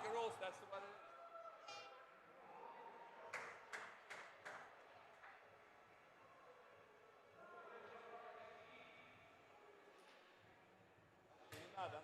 make a rules. That's what it is. Nada.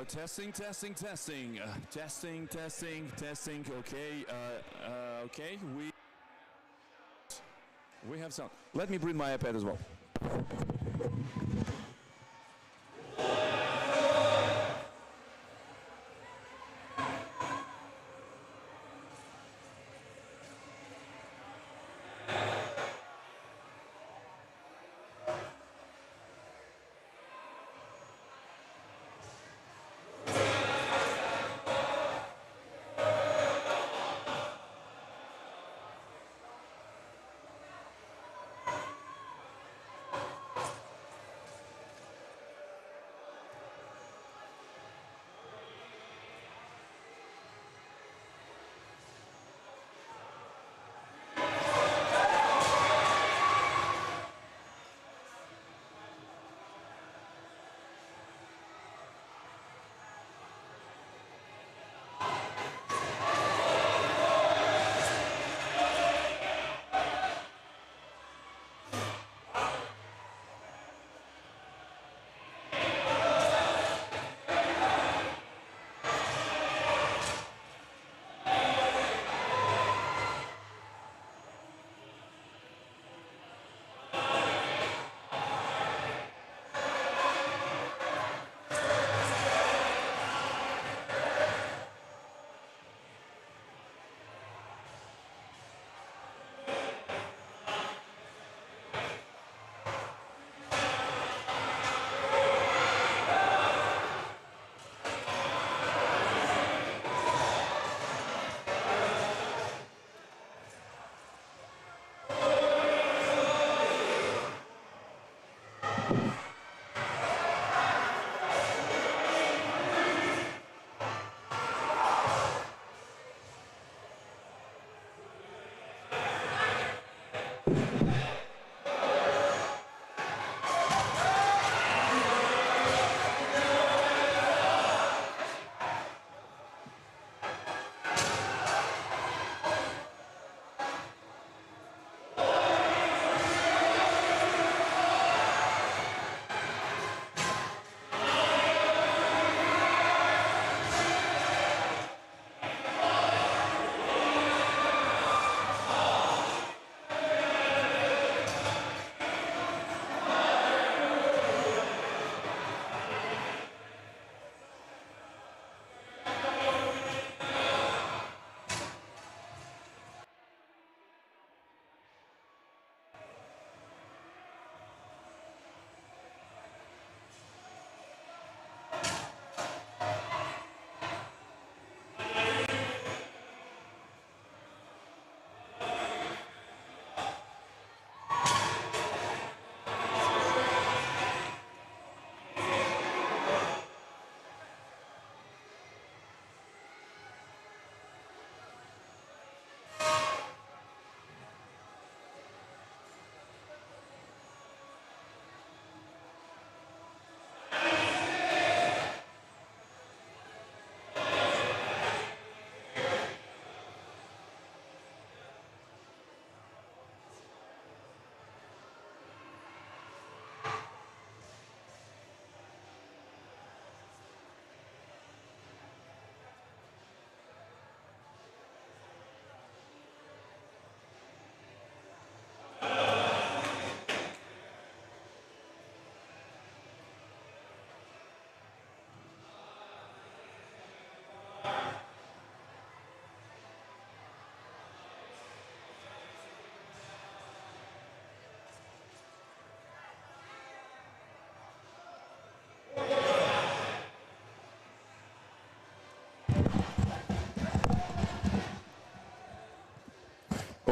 Testing, testing, testing, testing, testing, testing. Okay, okay. We have sound. Let me bring my iPad as well.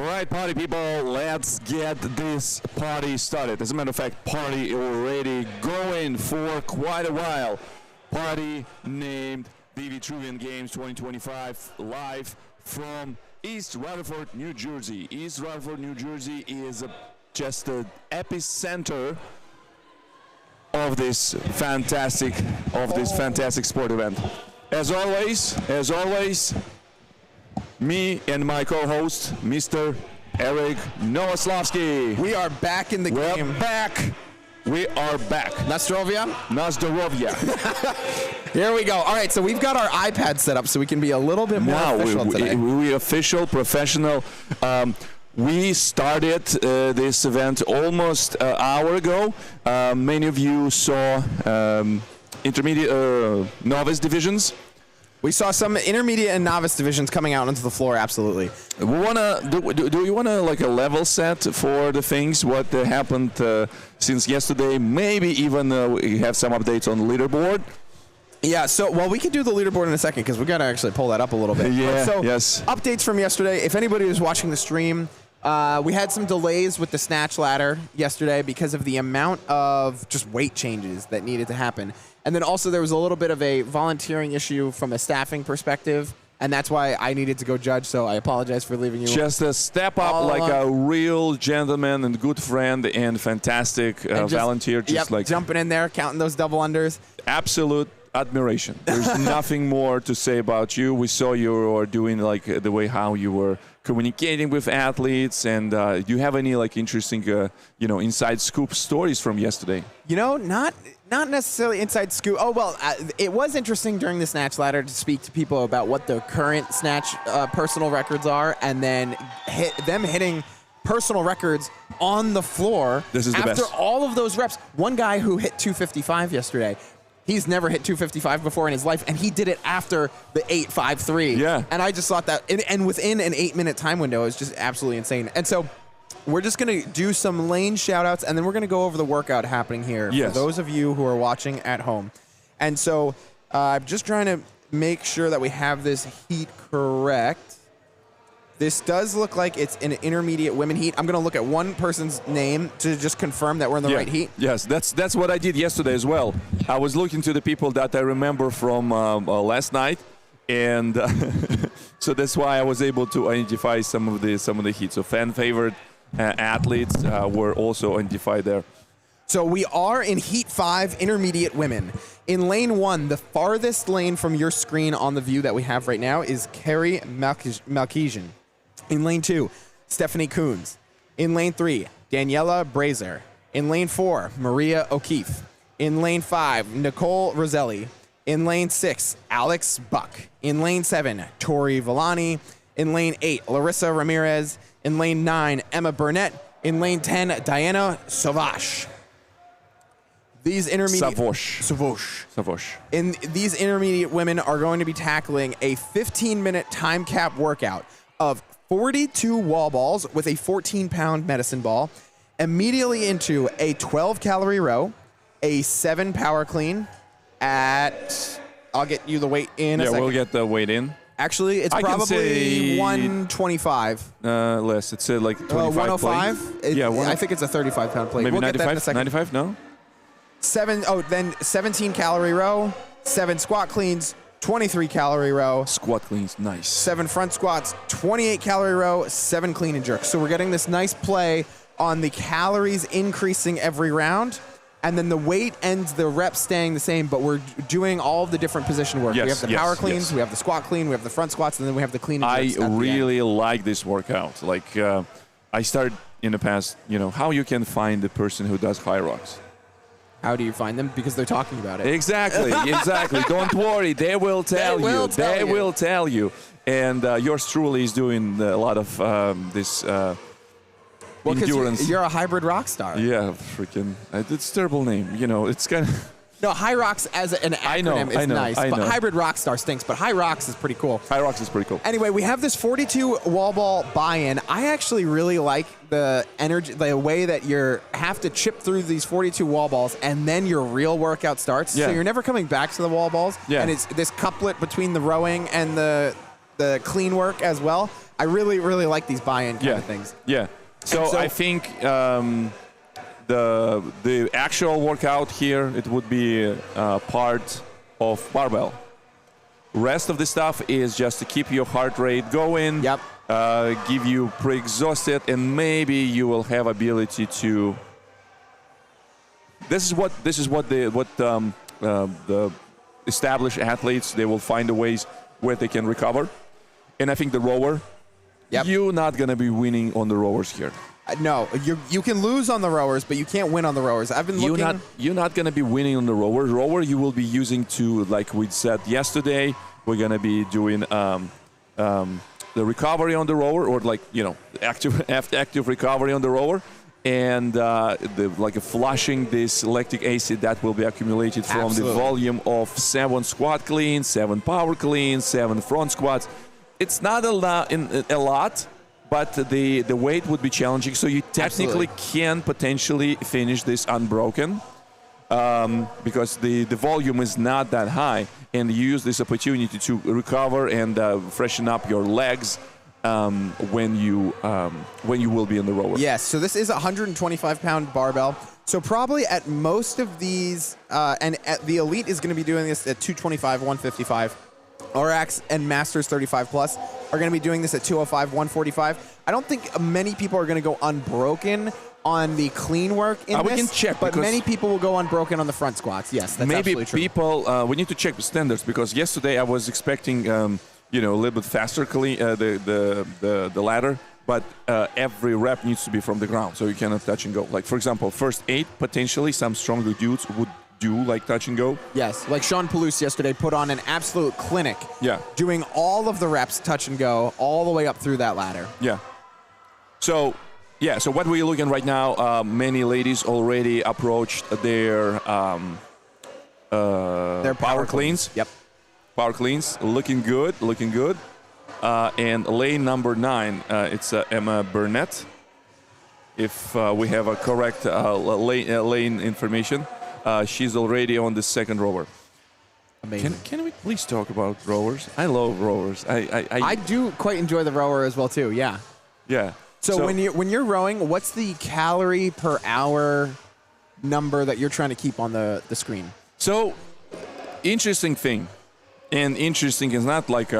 All right, party people, let's get this party started. As a matter of fact, party already going for quite a while. Party named the Vitruvian Games 2025, live from East Rutherford, New Jersey. East Rutherford, New Jersey is just the epicenter of this fantastic sport event. As always, me and my co-host, Mr. Eric Nowoslavsky. We are back in the game. We're back. We are back. Nastrovia. Here we go. All right, so we've got our iPad set up so we can be a little bit more official today. We official, professional. We started this event almost an hour ago. Many of you saw intermediate novice divisions. We saw some intermediate and novice divisions coming out onto the floor, absolutely. Do you want to like a level set for the things, what happened since yesterday? Maybe even we have some updates on the leaderboard. Yeah, so, well, we can do the leaderboard in a second because we got to actually pull that up a little bit. Yeah, so, yes. Updates from yesterday. If anybody was watching the stream, we had some delays with the snatch ladder yesterday because of the amount of just weight changes that needed to happen. And then also there was a little bit of a volunteering issue from a staffing perspective, and that's why I needed to go judge, so I apologize for leaving you. Just a step up like a real gentleman and good friend and fantastic volunteer. Just like jumping in there, counting those double unders. Absolute admiration. There's nothing more to say about you. We saw you were doing like the way how you were communicating with athletes, and do you have any like interesting, inside scoop stories from yesterday? Not necessarily inside scoop. Oh, well, it was interesting during the snatch ladder to speak to people about what the current snatch personal records are, and then hitting personal records on the floor. This is the after best. All of those reps. One guy who hit 255 yesterday, he's never hit 255 before in his life, and he did it after the 853. Yeah. And I just thought that, and within an 8-minute time window, it was just absolutely insane. And so we're just going to do some lane shout-outs, and then we're going to go over the workout happening here for those of you who are watching at home. And so I'm just trying to make sure that we have this heat correct. This does look like it's an intermediate women heat. I'm going to look at one person's name to just confirm that we're in the right heat. Yes, that's what I did yesterday as well. I was looking to the people that I remember from last night, and so that's why I was able to identify some of the heat. So fan favorite athletes were also identified there. So we are in Heat 5, intermediate women. In lane 1, the farthest lane from your screen on the view that we have right now is Carrie Malkesian. In lane 2, Stephanie Coons. In lane 3, Daniela Brazer. In lane 4, Maria O'Keefe. In lane 5, Nicole Roselli. In lane 6, Alex Buck. In lane 7, Tori Villani. In lane 8, Larissa Ramirez. In lane 9, Emma Burnett. In lane 10, Diana Savash. These intermediate Savosh. In these intermediate women are going to be tackling a 15-minute time cap workout of 42 wall balls with a 14-pound medicine ball, immediately into a 12-calorie row, a 7 power clean at, I'll get you the weight in a second. Yeah, we'll get the weight in. Actually, it's probably 125. Less. It's like 25 105? I think it's a 35-pound plate. Maybe we'll 95? get that in a second. 95, no? Then 17-calorie row, 7 squat cleans, 23-calorie row. Squat cleans, nice. 7 front squats, 28-calorie row, 7 clean and jerks. So we're getting this nice play on the calories increasing every round, and then the weight and the reps staying the same, but we're doing all of the different position work. Yes, we have the power cleans, we have the squat clean, we have the front squats, and then we have the clean and jerks. I really like this workout. Like, I started in the past, how you can find the person who does high rocks. How do you find them? Because they're talking about it. Exactly. Don't worry. They will tell you. They will tell you. And yours truly is doing a lot of this endurance. You're a hybrid rock star. Yeah, freaking. It's a terrible name. It's kind of. No, High Rocks as an acronym is nice, but Hybrid Rockstar stinks, but High Rocks is pretty cool. High Rocks is pretty cool. Anyway, we have this 42 wall ball buy-in. I actually really like the energy, the way that you have to chip through these 42 wall balls and then your real workout starts. Yeah. So you're never coming back to the wall balls. Yeah. And it's this couplet between the rowing and the clean work as well. I really, really like these buy-in kind of things. Yeah. So I think the actual workout here, it would be part of barbell. Rest of the stuff is just to keep your heart rate going. Yep. Give you pre-exhausted, and maybe you will have ability to. This is what the established athletes, they will find the ways where they can recover. And I think the rower, you're not gonna be winning on the rowers here. No, you can lose on the rowers, but you can't win on the rowers. I've been looking. You're not gonna be winning on the rower. Rower you will be using to, like we said yesterday, we're gonna be doing the recovery on the rower, or active recovery on the rower, and flushing this lactic acid that will be accumulated from the volume of 7 squat cleans, 7 power cleans, 7 front squats. It's not a lot, but the weight would be challenging, so you technically can potentially finish this unbroken, because the volume is not that high, and you use this opportunity to recover and freshen up your legs when you will be in the rower. Yes, so this is a 125-pound barbell. So probably at most of these, and at the elite is going to be doing this at 225, 155. RX and Masters 35 plus are going to be doing this at 205, 145. I don't think many people are going to go unbroken on the clean work in this. We can check, but many people will go unbroken on the front squats. Yes, that's maybe absolutely true. People. We need to check the standards, because yesterday I was expecting a little bit faster clean the ladder, but every rep needs to be from the ground, so you cannot touch and go. Like, for example, first 8, potentially some stronger dudes would do like touch and go. Yes, like Sean Palouse yesterday put on an absolute clinic. Yeah. Doing all of the reps touch and go all the way up through that ladder. Yeah. So what we're looking right now, many ladies already approached their power cleans. Yep. Power cleans, looking good. And lane number 9, it's Emma Burnett. If we have a correct lane information. She's already on the second rower. Amazing. Can we please talk about rowers? I love rowers. I do quite enjoy the rower as well too. Yeah. Yeah. So when you're rowing, what's the calorie per hour number that you're trying to keep on the screen? So, interesting thing, and interesting is not like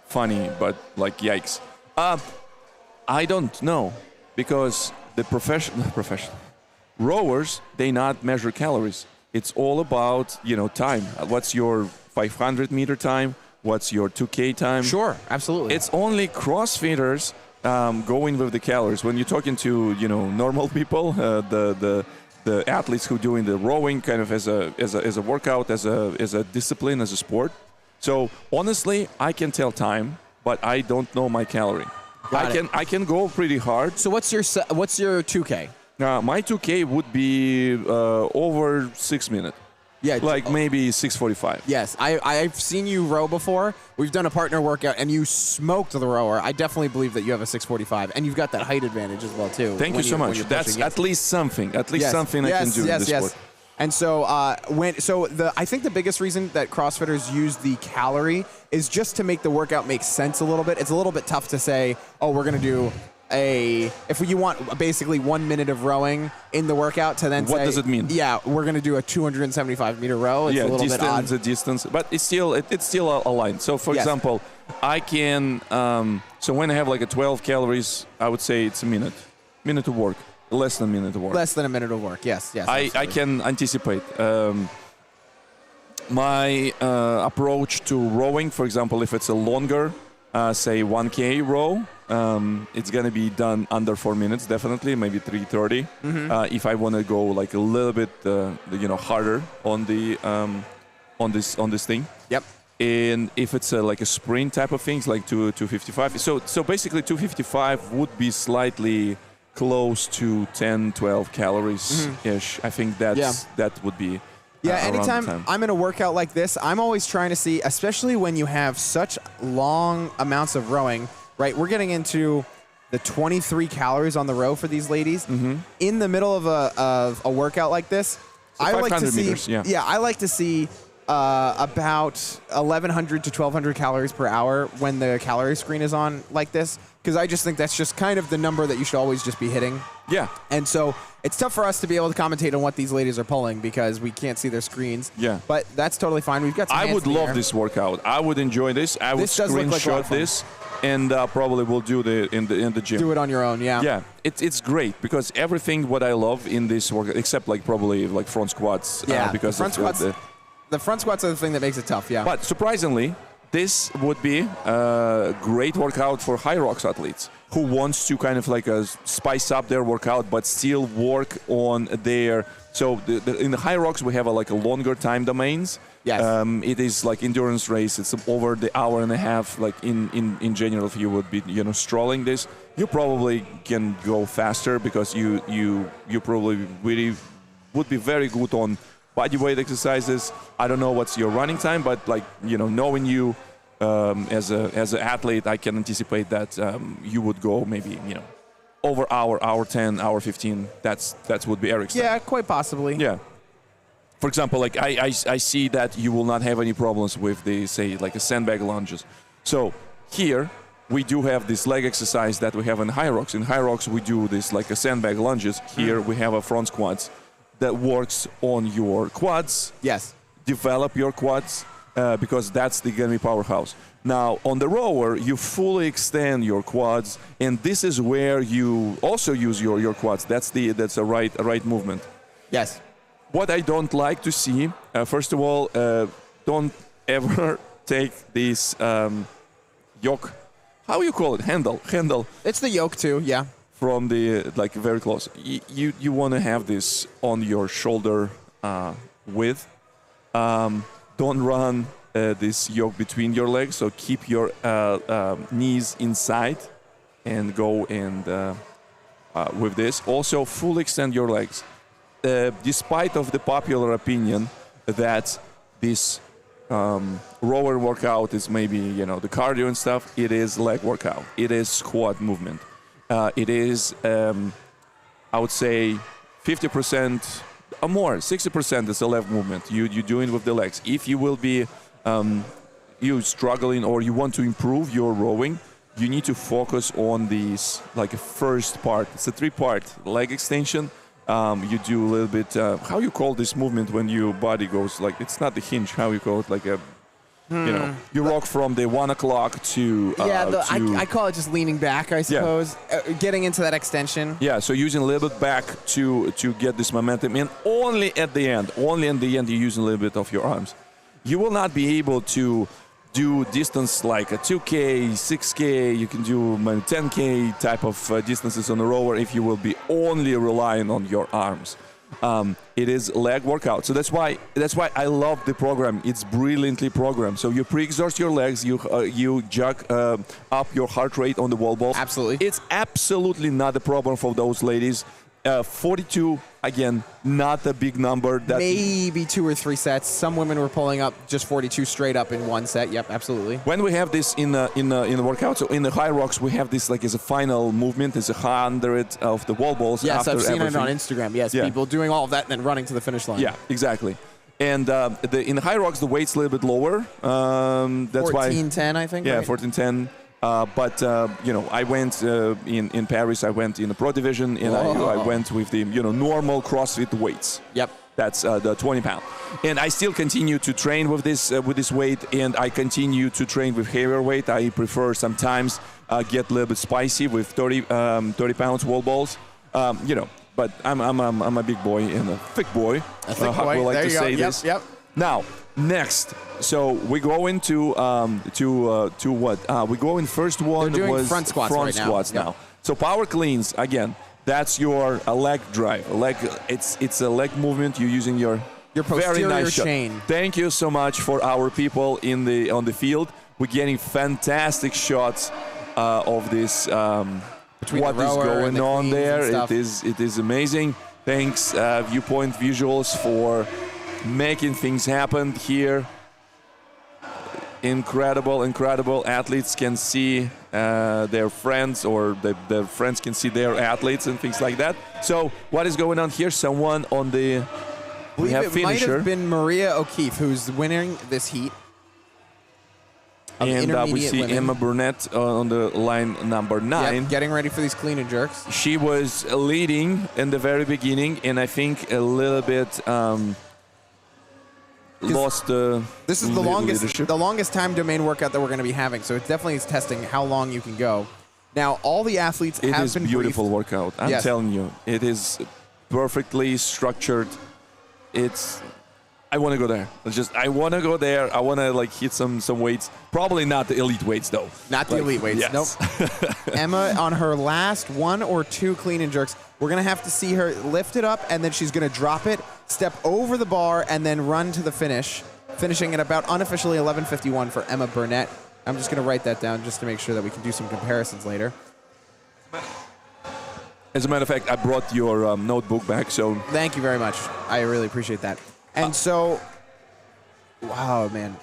funny, but like yikes. I don't know, because the professional rowers, they not measure calories. It's all about, time. What's your 500 meter time? What's your 2K time? Sure, absolutely. It's only CrossFitters going with the calories. When you're talking to, normal people, the athletes who doing the rowing kind of as a workout, as a discipline, as a sport. So honestly, I can tell time, but I don't know my calorie. I can go pretty hard. So what's your 2K? My 2K would be over 6 minutes. Yeah, like maybe 6:45. Yes, I've seen you row before. We've done a partner workout, and you smoked the rower. I definitely believe that you have a 6:45, and you've got that height advantage as well too. Thank you so much. That's at least something. At least something I can do in this sport. And so, I think the biggest reason that CrossFitters use the calorie is just to make the workout make sense a little bit. It's a little bit tough to say, oh, we're going to do if you want basically 1 minute of rowing in the workout to then what does it mean? Yeah, we're going to do a 275 meter row. It's a little bit odd. The distance, but it's still a line. So for example, I can so when I have like a 12 calories, I would say it's a minute of work, less than a minute of work. Less than a minute of work. Yes. I can anticipate. My approach to rowing, for example, if it's a longer, say 1K row, it's gonna be done under 4 minutes, definitely, maybe 3:30. If I want to go like a little bit, harder on the on this thing. Yep. And if it's like a sprint type of things, like 255. So basically, 255 would be slightly close to 10-12 calories ish. I think that would be. Yeah, anytime I'm in a workout like this, I'm always trying to see, especially when you have such long amounts of rowing, right? We're getting into the 23 calories on the row for these ladies. In the middle of a workout like this, so I like to see meters, I like to see about 1,100 to 1,200 calories per hour when the calorie screen is on like this, because I just think that's just kind of the number that you should always just be hitting. Yeah. And so it's tough for us to be able to commentate on what these ladies are pulling because we can't see their screens. Yeah. But that's totally fine. We've got some I hands would in the love air. this workout. I would enjoy this. I would This does look like a lot of screenshot fun. this, and probably will do in the gym. Do it on your own, yeah. Yeah, it's great because everything what I love in this workout, except like probably like front squats. Yeah, because the front squats. The front squats are the thing that makes it tough, yeah. But surprisingly, this would be a great workout for high rocks athletes who wants to kind of like spice up their workout but still work on their. So in the high rocks we have like a longer time domains. Yes. It is like endurance race. It's over the hour and a half. Like in general, if you would be strolling this, you probably can go faster because you probably really would be very good on body weight exercises. I don't know what's your running time, but like knowing you as an athlete, I can anticipate that you would go maybe over hour 10, hour 15. That would be Eric's time. Yeah, quite possibly. Yeah. For example, like I see that you will not have any problems with the, say, like a sandbag lunges. So here we do have this leg exercise that we have in high rocks. In high rocks we do this like a sandbag lunges. Here we have a front squats that works on your quads. Yes. Develop your quads because that's the gonna be powerhouse. Now on the rower you fully extend your quads, and this is where you also use your quads. That's a right movement. Yes. What I don't like to see, first of all, don't ever take this yoke. How you call it? Handle. It's the yoke too, yeah. From the like very close. You want to have this on your shoulder width. Don't run this yoke between your legs. So keep your knees inside and go and with this. Also, full extend your legs. Despite of the popular opinion that this rower workout is maybe the cardio and stuff, it is leg workout. It is squat movement. It is I would say 50% or more, 60% is a leg movement. You doing with the legs. If you will be you struggling or you want to improve your rowing, you need to focus on these like a first part. It's a 3-part leg extension. You do a little bit. How you call this movement when your body goes like it's not the hinge? How you call it? Like a, you rock from the 1 o'clock to. I call it just leaning back, I suppose. Getting into that extension. Yeah, so using a little bit back to get this momentum in. Only at the end you're using a little bit of your arms. You will not be able to do distance like a 2K, 6K, you can do 10K type of distances on the rower if you will be only relying on your arms. It is leg workout. So that's why I love the program. It's brilliantly programmed. So you pre-exhaust your legs, you jog up your heart rate on the wall balls. Absolutely. It's absolutely not a problem for those ladies. 42, again, not a big number. Maybe 2 or 3 sets. Some women were pulling up just 42 straight up in one set. Yep, absolutely. When we have this in the workout, so in the high rocks, we have this like as a final movement, as 100 of the wall balls. Yes, after I've seen everything. it on Instagram. Yes, Yeah. people doing all of that and then running to the finish line. Yeah, exactly. And in the high rocks, the weight's a little bit lower. That's 14-10, I think. Yeah, right? 14-10. But I went in Paris. I went in the pro division, and I went with the normal CrossFit weights. Yep. That's the 20 pound. And I still continue to train with this weight, and I continue to train with heavier weight. I prefer sometimes get a little bit spicy with 30 pounds wall balls. But I'm a big boy and a thick boy. A thick boy. We like there to you say go. this. Yep. Now, next, so we go into what? We go in first one. They're doing was front squats right now. now. So power cleans again. That's your leg drive. It's a leg movement. You're using your posterior very nice chain. shot. Thank you so much for our people on the field. We're getting fantastic shots of this. What is going on there? It is amazing. Thanks, Viewpoint Visuals, for making things happen here. Incredible. Athletes can see their friends, or their friends can see their athletes and things like that. So what is going on here? Someone on the We have it might finisher. have been Maria O'Keefe who's winning this heat. Of And we intermediate see women. Emma Burnett on the line number 9. Yep, getting ready for these clean and jerks. She was leading in the very beginning, and I think a little bit lost This is leadership. the longest time domain workout that we're going to be having, so it definitely is testing how long you can go. Now, all the athletes It have is been beautiful briefed. workout. I'm Yes. telling you, it is perfectly structured. I want to go there. I want to go there. I want to like hit some weights. Probably not the elite weights though. Not the elite weights. Yes. Nope. Emma on her last 1 or 2 clean and jerks. We're gonna have to see her lift it up, and then she's gonna drop it, step over the bar, and then run to the finish, finishing at about unofficially 11:51 for Emma Burnett. I'm just gonna write that down just to make sure that we can do some comparisons later. As a matter of fact, I brought your notebook back, so Thank you very much. I really appreciate that. And so, wow, man.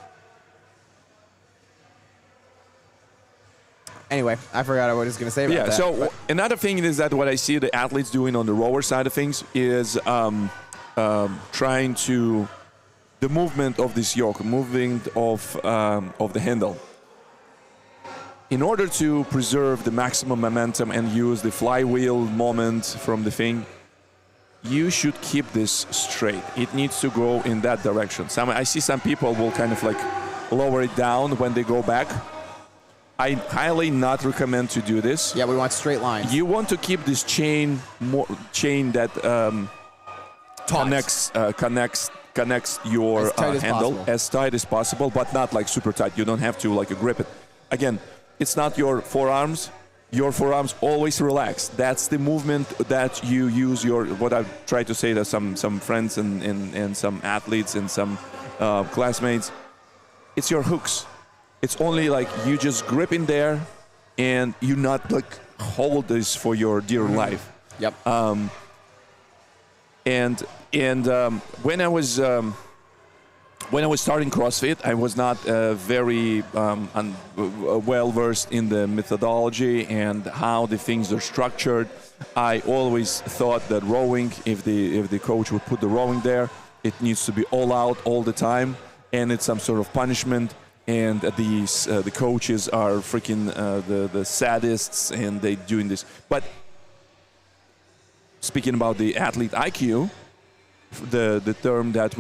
Anyway, I forgot what I was going to say about that. So but- another thing is that what I see the athletes doing on the rower side of things is trying to the movement of this yoke, movement of the handle. In order to preserve the maximum momentum and use the flywheel moment from the thing, you should keep this straight. It needs to go in that direction. I see some people will kind of like lower it down when they go back. I highly not recommend to do this. Yeah, we want straight lines. You want to keep this chain that connects your As tight as handle possible. as tight as possible, but not like super tight. You don't have to like grip it. Again, it's not your forearms. Your forearms always relax. That's the movement that you use what I try to say to some friends and some athletes and some classmates. It's your hooks. It's only like you just grip in there and you not like hold this for your dear life. Yep. And when I was starting CrossFit, I was not very well versed in the methodology and how the things are structured. I always thought that rowing, if the coach would put the rowing there, it needs to be all out all the time, and it's some sort of punishment. And the coaches are freaking the sadists, and they doing this. But speaking about the athlete IQ. The term that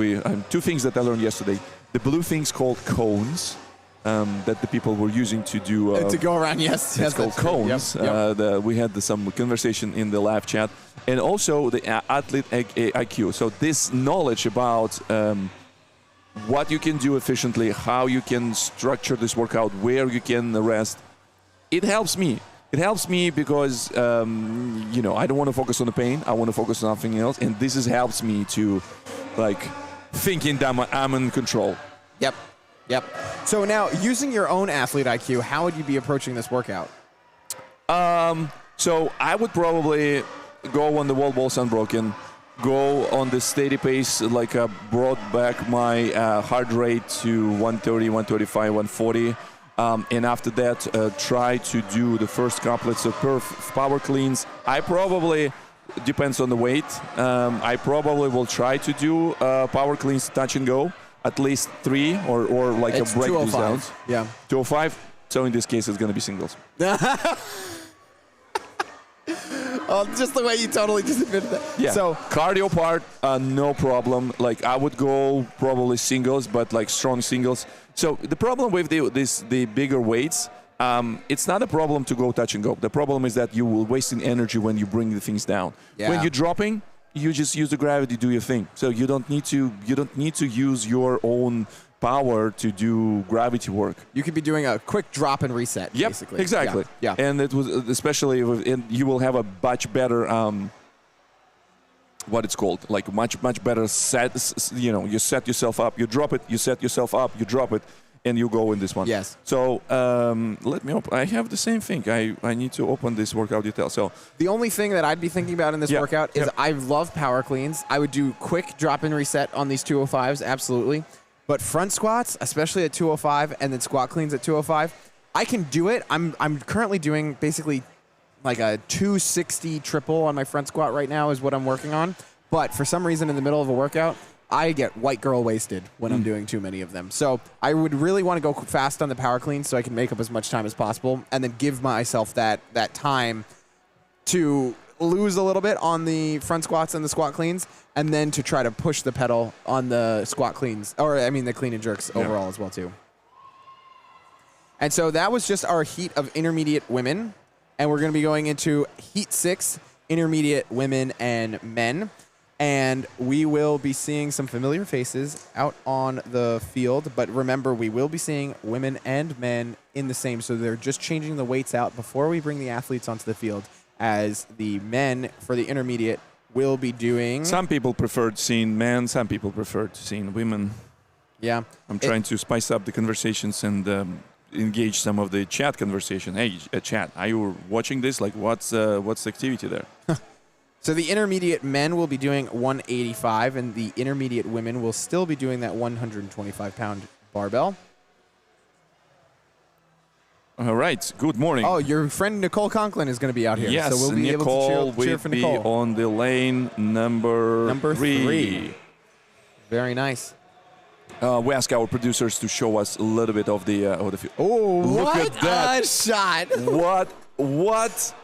two things that I learned yesterday. The blue things called cones that the people were using to do to go around, yes. It's called cones. Yep. We had some conversation in the live chat, and also the athlete IQ. So this knowledge about what you can do efficiently, how you can structure this workout, where you can rest, it helps me. It helps me because, I don't want to focus on the pain. I want to focus on something else. And this helps me to, thinking that I'm in control. Yep. So now, using your own athlete IQ, how would you be approaching this workout? So I would probably go on the wall balls unbroken, go on the steady pace, brought back my heart rate to 130, 135, 140. And after that, try to do the first couplets of power cleans. I probably, depends on the weight, I probably will try to do power cleans touch and go, at least 3 or It's a break these 205. down. Yeah. 205. So in this case, it's going to be singles. Just the way you totally just admitted that. Yeah. So Cardio part, no problem. I would go probably singles, but strong singles. So the problem with the bigger weights, it's not a problem to go touch and go. The problem is that you will wasting energy when you bring the things down. Yeah. When you're dropping, you just use the gravity, do your thing. So you don't need to use your own power to do gravity work. you could be doing a quick drop and reset, Yep, basically. exactly. Yeah. And it was especially you will have a much better what it's called, much better set. You set yourself up, you drop it, you set yourself up, you drop it, and you go in this one. Yes. So let me open. I have the same thing. I need to open this workout detail. So The only thing that I'd be thinking about in this Yeah, workout is yeah. I love power cleans. I would do quick drop and reset on these 205s, absolutely. But front squats, especially at 205, and then squat cleans at 205, I can do it. I'm currently doing basically like a 260 triple on my front squat right now is what I'm working on. But for some reason in the middle of a workout, I get white girl wasted when I'm doing too many of them. So I would really want to go fast on the power clean so I can make up as much time as possible and then give myself that time to lose a little bit on the front squats and the squat cleans, and then to try to push the pedal on the squat cleans, or I mean the clean and jerks overall as well too. And so that was just our heat of intermediate women, and we're going to be going into heat 6, intermediate women and men. And we will be seeing some familiar faces out on the field. But remember, we will be seeing women and men in the same. So they're just changing the weights out before we bring the athletes onto the field, as the men for the intermediate will be doing... Some people preferred seeing men, some people preferred seeing women. Yeah. I'm trying to spice up the conversations and engage some of the chat conversation. Hey, chat, are you watching this? Like, what's the activity there? So the intermediate men will be doing 185, and the intermediate women will still be doing that 125-pound barbell. All right. Good morning. Oh, your friend Nicole Conklin is going to be out here. Yes, so we'll be Nicole able to cheer for Nicole. will be on the lane number 3. Very nice. We ask our producers to show us a little bit of the field. Oh, look what at that a shot! What?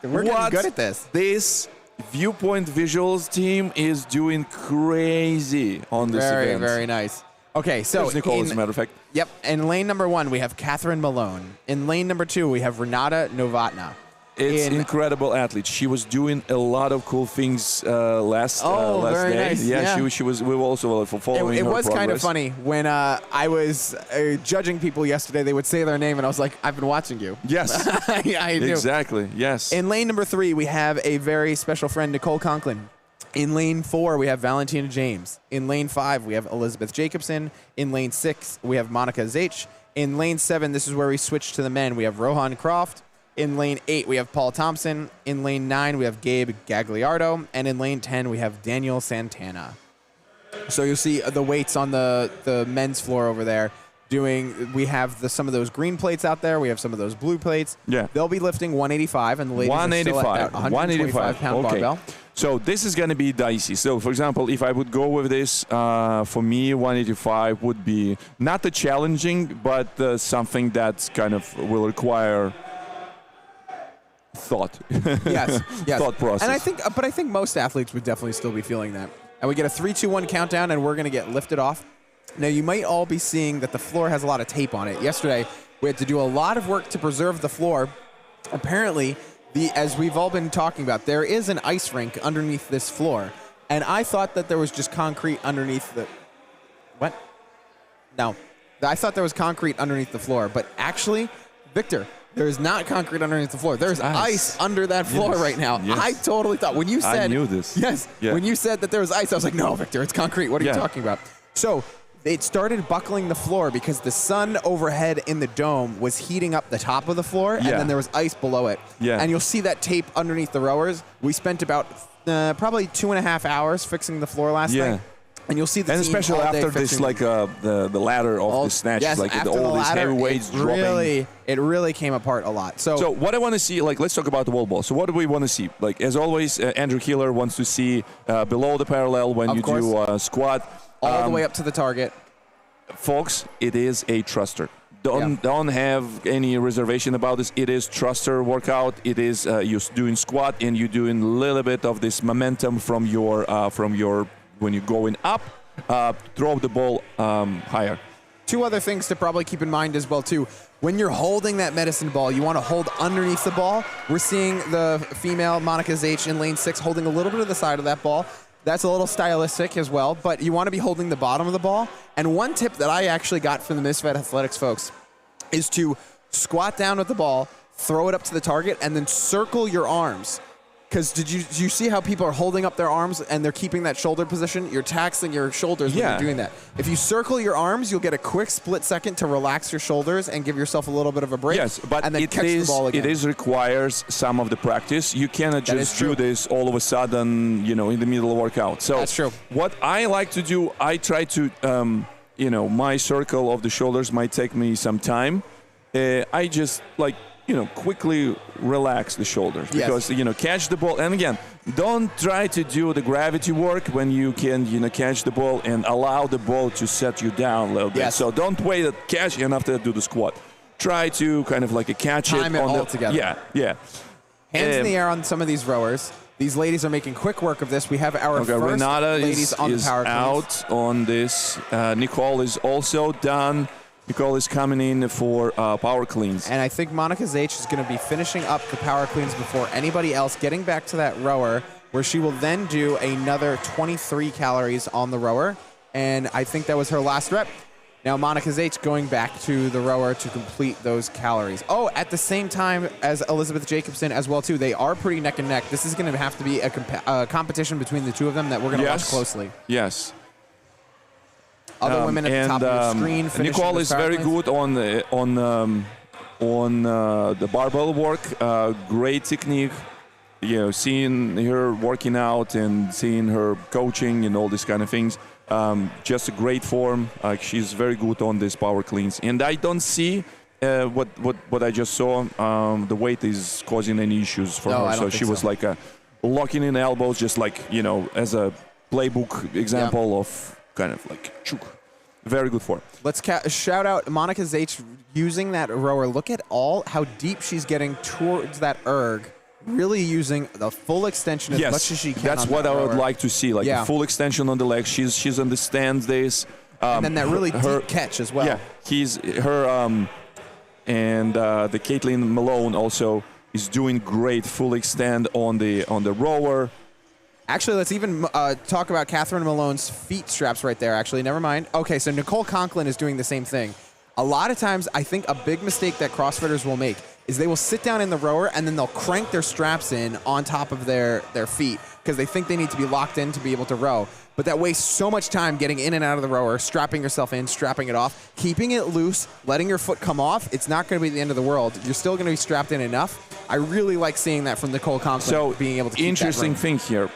We're getting good at this. This Viewpoint Visuals team is doing crazy on this event. Very nice. Okay, so there's Nicole, as a matter of fact. Yep. In lane number 1, we have Catherine Malone. In lane number 2, we have Renata Novotna. It's incredible athlete. She was doing a lot of cool things last very day. nice. Yeah, she was. We were also following It her was progress. kind of funny when I was judging people yesterday. They would say their name, and I was like, "I've been watching you." Yes, I knew. Exactly. Yes. In lane number 3, we have a very special friend, Nicole Conklin. In lane 4, we have Valentina James. In lane 5, we have Elizabeth Jacobson. In lane 6, we have Monica Zaich. In lane 7, this is where we switch to the men. We have Rohan Croft. In lane 8, we have Paul Thompson. In lane 9, we have Gabe Gagliardo. And in lane 10, we have Daniel Santana. So you'll see the weights on the men's floor over there. We have some of those green plates out there. We have some of those blue plates. Yeah. They'll be lifting 185, and the ladies are still at that 125-pound okay. barbell. So this is going to be dicey. So, for example, if I would go with this, for me, 185 would be not the challenging, but something that kind of will require thought. Yes. Thought process. And I think most athletes would definitely still be feeling that. And we get a 3, 2, 1 countdown, and we're going to get lifted off. Now, you might all be seeing that the floor has a lot of tape on it. Yesterday, we had to do a lot of work to preserve the floor. Apparently, as we've all been talking about, there is an ice rink underneath this floor. And I thought that there was just concrete underneath the... What? No. I thought there was concrete underneath the floor. But actually, Victor, there is not concrete underneath the floor. There's ice under that floor right now. Yes. I totally thought, when you said... I knew this. Yes. Yeah. When you said that there was ice, I was like, no, Victor, it's concrete. What are you talking about? So it started buckling the floor because the sun overhead in the dome was heating up the top of the floor, and then there was ice below it. Yeah. And you'll see that tape underneath the rowers. We spent about probably 2.5 hours fixing the floor last night. And you'll see the and team especially all day after this, fixing like the ladder of the snatch, yes, like after all the these ladder, heavy weights dropping. It really came apart a lot. So what I want to see, like, let's talk about the wall ball. So what do we want to see? Like, as always, Andrew Keeler wants to see below the parallel when you do squat. All the way up to the target. Folks, it is a thruster. Don't have any reservation about this. It is thruster workout. It is you're doing squat and you're doing a little bit of this momentum from your when you're going up, throw the ball higher. 2 other things to probably keep in mind as well too. When you're holding that medicine ball, you want to hold underneath the ball. We're seeing the female Monica Zaich in lane 6 holding a little bit of the side of that ball. That's a little stylistic as well, but you want to be holding the bottom of the ball. And one tip that I actually got from the Misfit Athletics folks is to squat down with the ball, throw it up to the target, and then circle your arms. Because did you see how people are holding up their arms and they're keeping that shoulder position? You're taxing your shoulders when you're doing that. If you circle your arms, you'll get a quick split second to relax your shoulders and give yourself a little bit of a break. Yes, but and then catch the ball again. It requires some of the practice. You cannot just do this all of a sudden, in the middle of workout. So that's true. What I like to do, I try to, my circle of the shoulders might take me some time. I just quickly relax the shoulders because catch the ball. And again, don't try to do the gravity work when you can catch the ball and allow the ball to set you down a little bit. Yes. So don't wait to catch and after that do the squat. Try to kind of like a catch Time it it on all the together. Yeah. Hands in the air on some of these rowers. These ladies are making quick work of this. We have our first Renata ladies on is the power cleans. out on this. Nicole is also done. Nicole is coming in for power cleans. And I think Monica Zaich is going to be finishing up the power cleans before anybody else, getting back to that rower, where she will then do another 23 calories on the rower. And I think that was her last rep. Now Monica Zaich going back to the rower to complete those calories. Oh, at the same time as Elizabeth Jacobson as well, too. They are pretty neck and neck. This is going to have to be a competition between the two of them that we're going to watch closely. Yes. Other women at the top of your screen. Nicole is very good on the barbell work. Great technique. Seeing her working out and seeing her coaching and all these kind of things. Just a great form. She's very good on these power cleans. And I don't see what I just saw. The weight is causing any issues for her. So she was like locking in elbows, just like as a playbook example of. Kind of like chook. Very good form. Let's shout out Monica Zaich using that rower. Look at how deep she's getting towards that erg. Really using the full extension as much as she can. That's what I would like to see, like a full extension on the leg. She's understands this. And then that really deep catch as well. Yeah, and the Caitlin Malone also is doing great full extend on the rower. Actually, let's even talk about Catherine Malone's feet straps right there, actually. Never mind. Okay, so Nicole Conklin is doing the same thing. A lot of times, I think a big mistake that CrossFitters will make is they will sit down in the rower and then they'll crank their straps in on top of their feet because they think they need to be locked in to be able to row. But that wastes so much time getting in and out of the rower, strapping yourself in, strapping it off, keeping it loose, letting your foot come off. It's not going to be the end of the world. You're still going to be strapped in enough. I really like seeing that from Nicole Conklin, being able to keep interesting that thing here.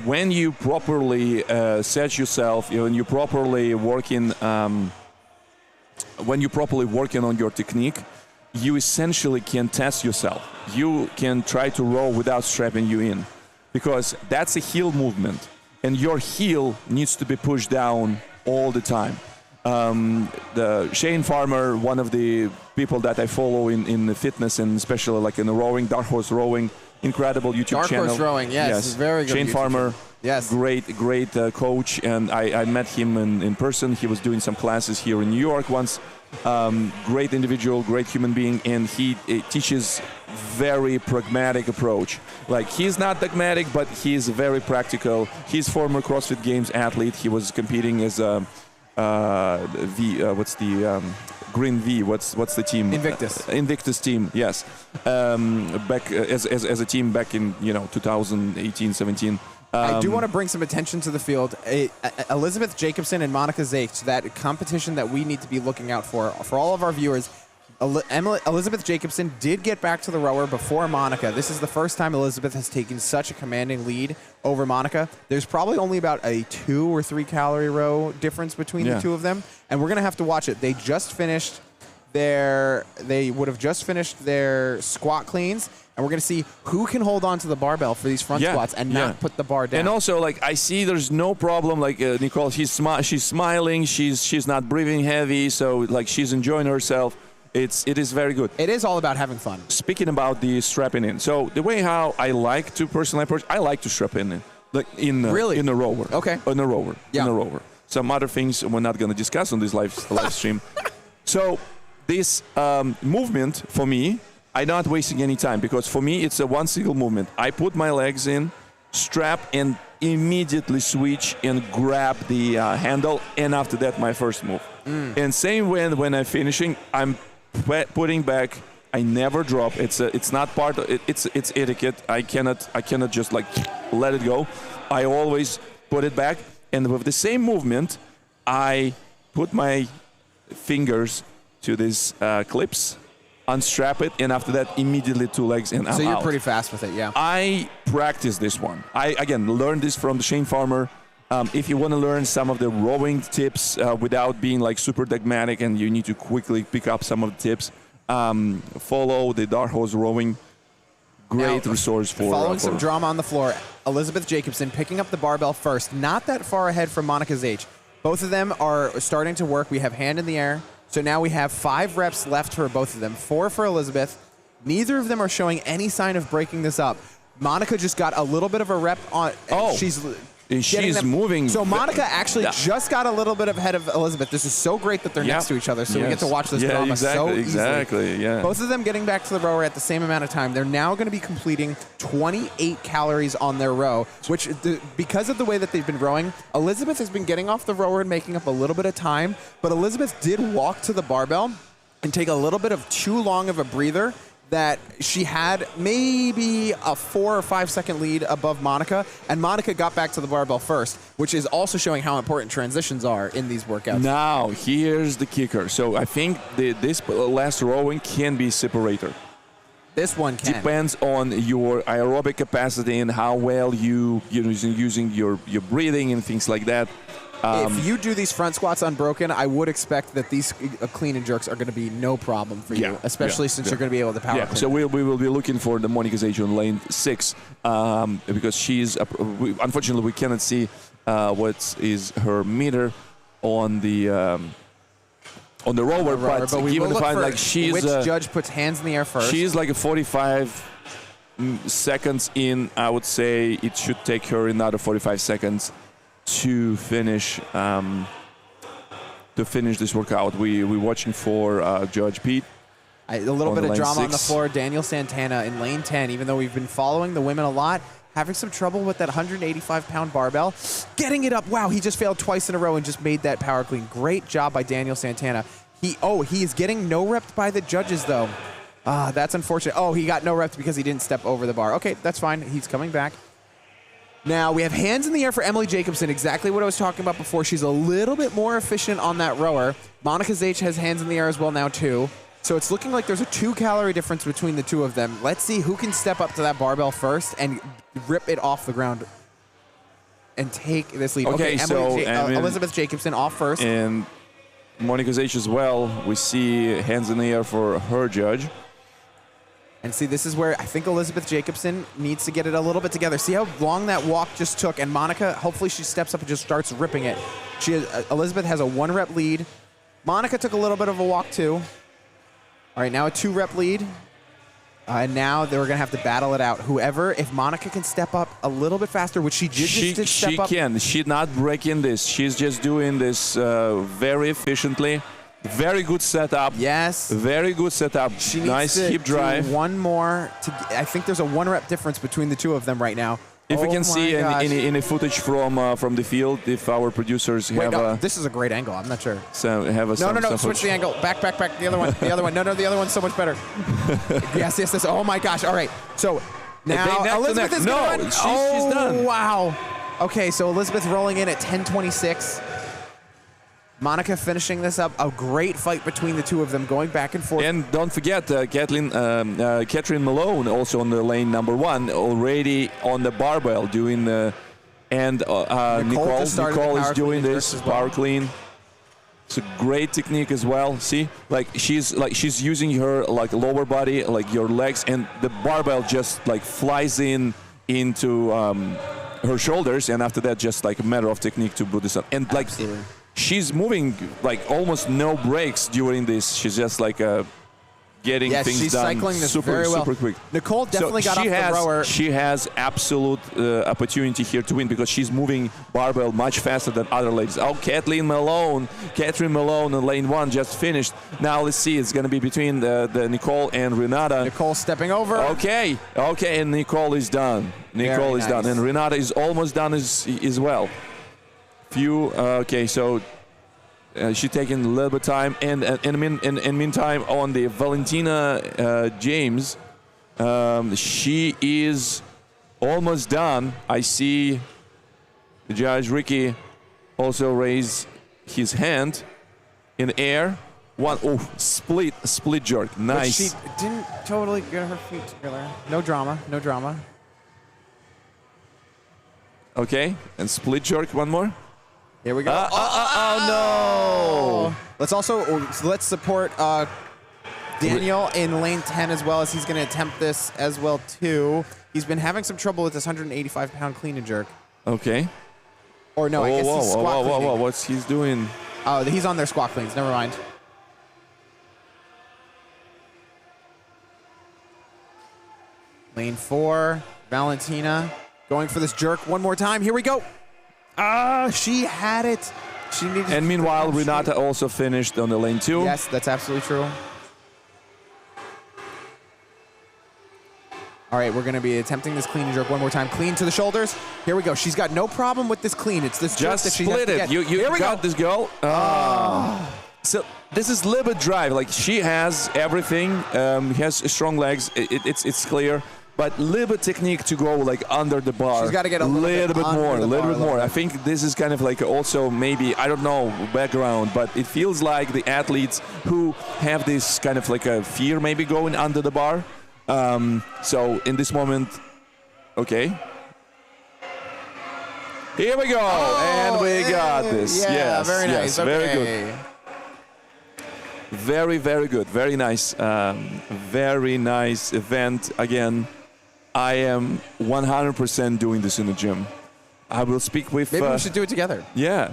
When you properly set yourself, when you properly working on your technique, you essentially can test yourself. You can try to row without strapping you in, because that's a heel movement, and your heel needs to be pushed down all the time. The Shane Farmer, one of the people that I follow in the fitness and especially like in the rowing, Dark Horse Rowing, incredible YouTube channel. Dark Horse Rowing, yes. Very good. Shane YouTube Farmer, channel. Yes. Great coach, and I met him in person. He was doing some classes here in New York once. Great individual, great human being, and he teaches very pragmatic approach. Like, he's not dogmatic, but he's very practical. He's former CrossFit Games athlete. He was competing as a Green V? What's the team? Invictus. Invictus team. Yes. Back as a team back in 2018, 17. I do want to bring some attention to the field. Elizabeth Jacobson and Monica Zaich, that competition that we need to be looking out for all of our viewers. Elizabeth Jacobson did get back to the rower before Monica. This is the first time Elizabeth has taken such a commanding lead over Monica. There's probably only about a 2 or 3 calorie row difference between the two of them, and we're going to have to watch it. They would have just finished their squat cleans, and we're going to see who can hold on to the barbell for these front squats and not put the bar down. And also, like, I see there's no problem. Like, Nicole, she's smiling. She's not breathing heavy. So, like, she's enjoying herself. It is very good. It is all about having fun. Speaking about the strapping in. So, the way how I like to personally approach, I like to strap in. Like, in the rower. Okay. In the rower. Yeah. In the rower. Some other things we're not going to discuss on this live stream. So, this movement, for me, I'm not wasting any time, because for me it's a one single movement. I put my legs in, strap, and immediately switch and grab the handle, and after that my first move. And same when I'm finishing, I'm putting back. I never drop. It's not part of it. It's etiquette. I cannot just like let it go. I always put it back, and with the same movement, I put my fingers to these clips, unstrap it, and after that, immediately 2 legs, and I'm out. So you're pretty fast with it, yeah. I practice this one. I, again, learned this from Shane Farmer. If you want to learn some of the rowing tips without being like super dogmatic and you need to quickly pick up some of the tips, follow the Dark Horse rowing. Great Now, resource for following some drama on the floor. Elizabeth Jacobson picking up the barbell first, not that far ahead from Monica Zage. Both of them are starting to work. We have hand in the air. So now we have 5 reps left for both of them. 4 for Elizabeth. Neither of them are showing any sign of breaking this up. Monica just got a little bit of a rep on. Oh. She's moving. So Monica actually just got a little bit ahead of Elizabeth. This is so great that they're next to each other, so we get to watch this drama so easily. Exactly, yeah. Both of them getting back to the rower at the same amount of time. They're now going to be completing 28 calories on their row, which, because of the way that they've been rowing, Elizabeth has been getting off the rower and making up a little bit of time, but Elizabeth did walk to the barbell and take a little bit of too long of a breather that she had maybe a 4 or 5 second lead above Monica, and Monica got back to the barbell first, which is also showing how important transitions are in these workouts. Now, here's the kicker. So I think this last rowing can be separator. This one can. Depends on your aerobic capacity and how well you're using your breathing and things like that. If you do these front squats unbroken, I would expect that these clean and jerks are going to be no problem for you, especially since you're going to be able to power clean. So we will be looking for the Monica Zage on lane 6 because she's unfortunately we cannot see what is her meter on the rower, but given the fact like she's which judge puts hands in the air first. She's like a 45 seconds in. I would say it should take her another 45 seconds to finish this workout. We're watching for Judge Pete. A little bit of drama 6. on the floor. Daniel Santana in lane 10, even though we've been following the women a lot, having some trouble with that 185-pound barbell. Getting it up. Wow, he just failed twice in a row and just made that power clean. Great job by Daniel Santana. He is getting no repped by the judges, though. That's unfortunate. Oh, he got no repped because he didn't step over the bar. Okay, that's fine. He's coming back. Now, we have hands in the air for Emily Jacobson, exactly what I was talking about before. She's a little bit more efficient on that rower. Monica Zage has hands in the air as well now, too. So it's looking like there's a 2-calorie difference between the two of them. Let's see who can step up to that barbell first and rip it off the ground and take this lead. Okay, so Elizabeth Jacobson off first. And Monica Zage as well. We see hands in the air for her judge. And see, this is where I think Elizabeth Jacobson needs to get it a little bit together. See how long that walk just took. And Monica, hopefully she steps up and just starts ripping it. Elizabeth has a 1-rep lead. Monica took a little bit of a walk, too. All right, now a 2-rep lead. And now they're going to have to battle it out. If Monica can step up a little bit faster, which she did step up. She can. She's not breaking this. She's just doing this very efficiently. Very good setup. Yes. Very good setup. She needs nice to hip drive. Do one more. I think there's a 1-rep difference between the two of them right now. If we can see any footage from the field, if our producers have this is a great angle. I'm not sure. So have a no. Switch the angle. Back. The other one. The other one. No. The other one's so much better. yes. Oh my gosh. All right. So now Elizabeth is going to run. She's done. Wow. Okay. So Elizabeth rolling in at 10:26. Monica finishing this up. A great fight between the two of them, going back and forth. And don't forget, Catherine Malone, also on the lane number 1, already on the barbell doing the. And Nicole is doing this power clean. It's a great technique as well. See, she's using her lower body, like your legs, and the barbell just flies into her shoulders, and after that, just a matter of technique to put this up. And Absolutely. She's moving almost no breaks during this. She's just getting things she's done cycling this super very well. super quick. Nicole definitely got off the rower. She has absolute opportunity here to win because she's moving barbell much faster than other ladies. Oh, Catherine Malone in lane 1 just finished. Now let's see. It's going to be between the Nicole and Renata. Nicole stepping over. Okay, and Nicole is done. Nicole is done, and Renata is almost done as well. So she's taking a little bit of time, and in meantime, on the Valentina James, she is almost done. I see the judge Ricky also raise his hand in the air. Split jerk, nice. But she didn't totally get her feet together. No drama. Okay, and split jerk one more. Here we go. No! Let's support Daniel in lane 10 as well, as he's going to attempt this as well too. He's been having some trouble with this 185-pound clean and jerk. Okay. Or no, I guess he's squat cleaning. What's he's doing? Oh, he's on their squat cleans. Never mind. Lane 4, Valentina going for this jerk one more time. Here we go. Ah, she had it. She needed. And meanwhile, Renata also finished on the lane 2. Yes, that's absolutely true. All right, we're going to be attempting this clean and jerk one more time. Clean to the shoulders. Here we go. She's got no problem with this clean. It's this jerk that she has to get. You got this girl. So this is Libet drive. Like, she has everything. Has strong legs. It's clear. But Libet technique to go like under the bar. She's got to get a little bit more. I think this is kind of like also maybe, I don't know, background, but it feels like the athletes who have this kind of like a fear maybe going under the bar. So in this moment, okay. Here we go, and we got this. Yeah, yes, very nice. Yes, okay. Very good. Very, very good. Very nice. Very nice event. Again, I am 100% doing this in the gym. I will speak with... Maybe we should do it together. Yeah.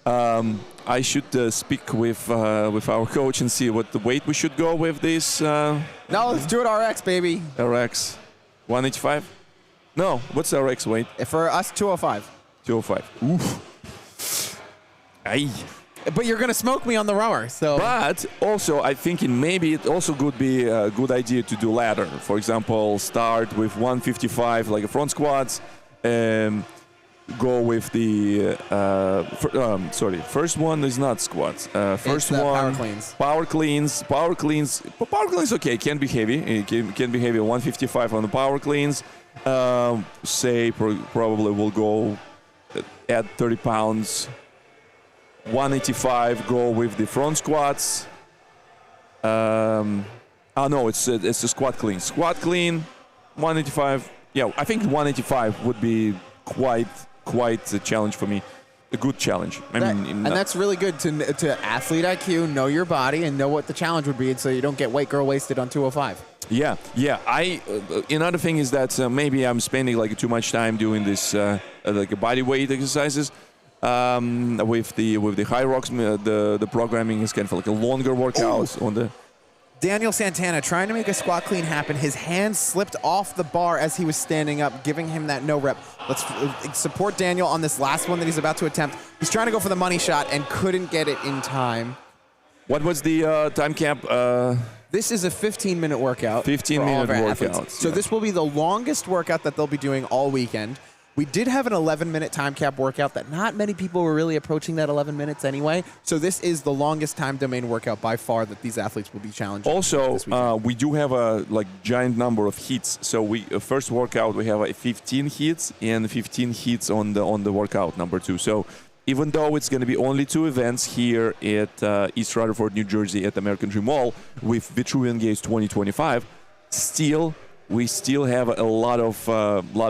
I should speak with our coach and see what the weight we should go with this. No, let's do it RX, baby. RX. 185? No, what's the RX weight? For us, 205. 205. Oof. Aye. But you're going to smoke me on the rower, so... But also, I think maybe it also could be a good idea to do ladder. For example, start with 155, like a front squats, and go with the... first one is not squats. First one... power cleans. Power cleans. Power cleans, okay, can be heavy. It can be heavy, 155 on the power cleans. Say probably will go at 30 pounds. 185, go with the front squats. No, it's the squat clean. Squat clean, 185. Yeah, I think 185 would be quite a challenge for me. A good challenge. And that's really good to athlete IQ, know your body, and know what the challenge would be, so you don't get weight girl wasted on 205. Yeah. Another thing is that maybe I'm spending like too much time doing this like body weight exercises. With the high rocks, the programming is kind of like a longer workout on the. Daniel Santana trying to make a squat clean happen. His hands slipped off the bar as he was standing up, giving him that no rep. Let's support Daniel on this last one that he's about to attempt. He's trying to go for the money shot and couldn't get it in time. What was the time cap? This is a 15-minute workout. 15-minute workout. So this will be the longest workout that they'll be doing all weekend. We did have an 11-minute time cap workout that not many people were really approaching that 11 minutes anyway. So this is the longest time domain workout by far that these athletes will be challenging. Also, we do have a giant number of heats. So we first workout we have 15 heats and 15 heats on the workout number 2. So even though it's going to be only 2 events here at East Rutherford, New Jersey, at American Dream Mall with Vitruvian Games 2025, we still have a lot of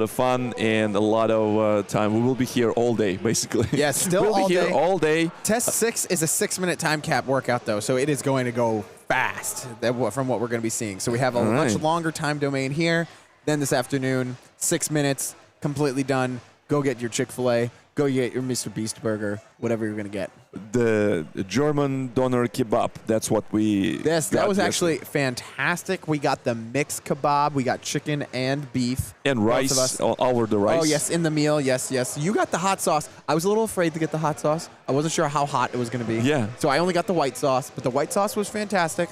fun and a lot of time. We will be here all day, basically. Yes, still we'll be here all day. Test 6 is a 6-minute time cap workout, though, so it is going to go fast from what we're going to be seeing. So we have a much longer time domain here. Then this afternoon, 6 minutes, completely done. Go get your Chick-fil-A. Go get your Mr. Beast burger, whatever you're going to get. The German doner kebab, that's what we Yes, that was actually fantastic. We got the mixed kebab. We got chicken and beef. And rice, over the rice. Oh, yes, in the meal. Yes. You got the hot sauce. I was a little afraid to get the hot sauce. I wasn't sure how hot it was going to be. Yeah. So I only got the white sauce, but the white sauce was fantastic.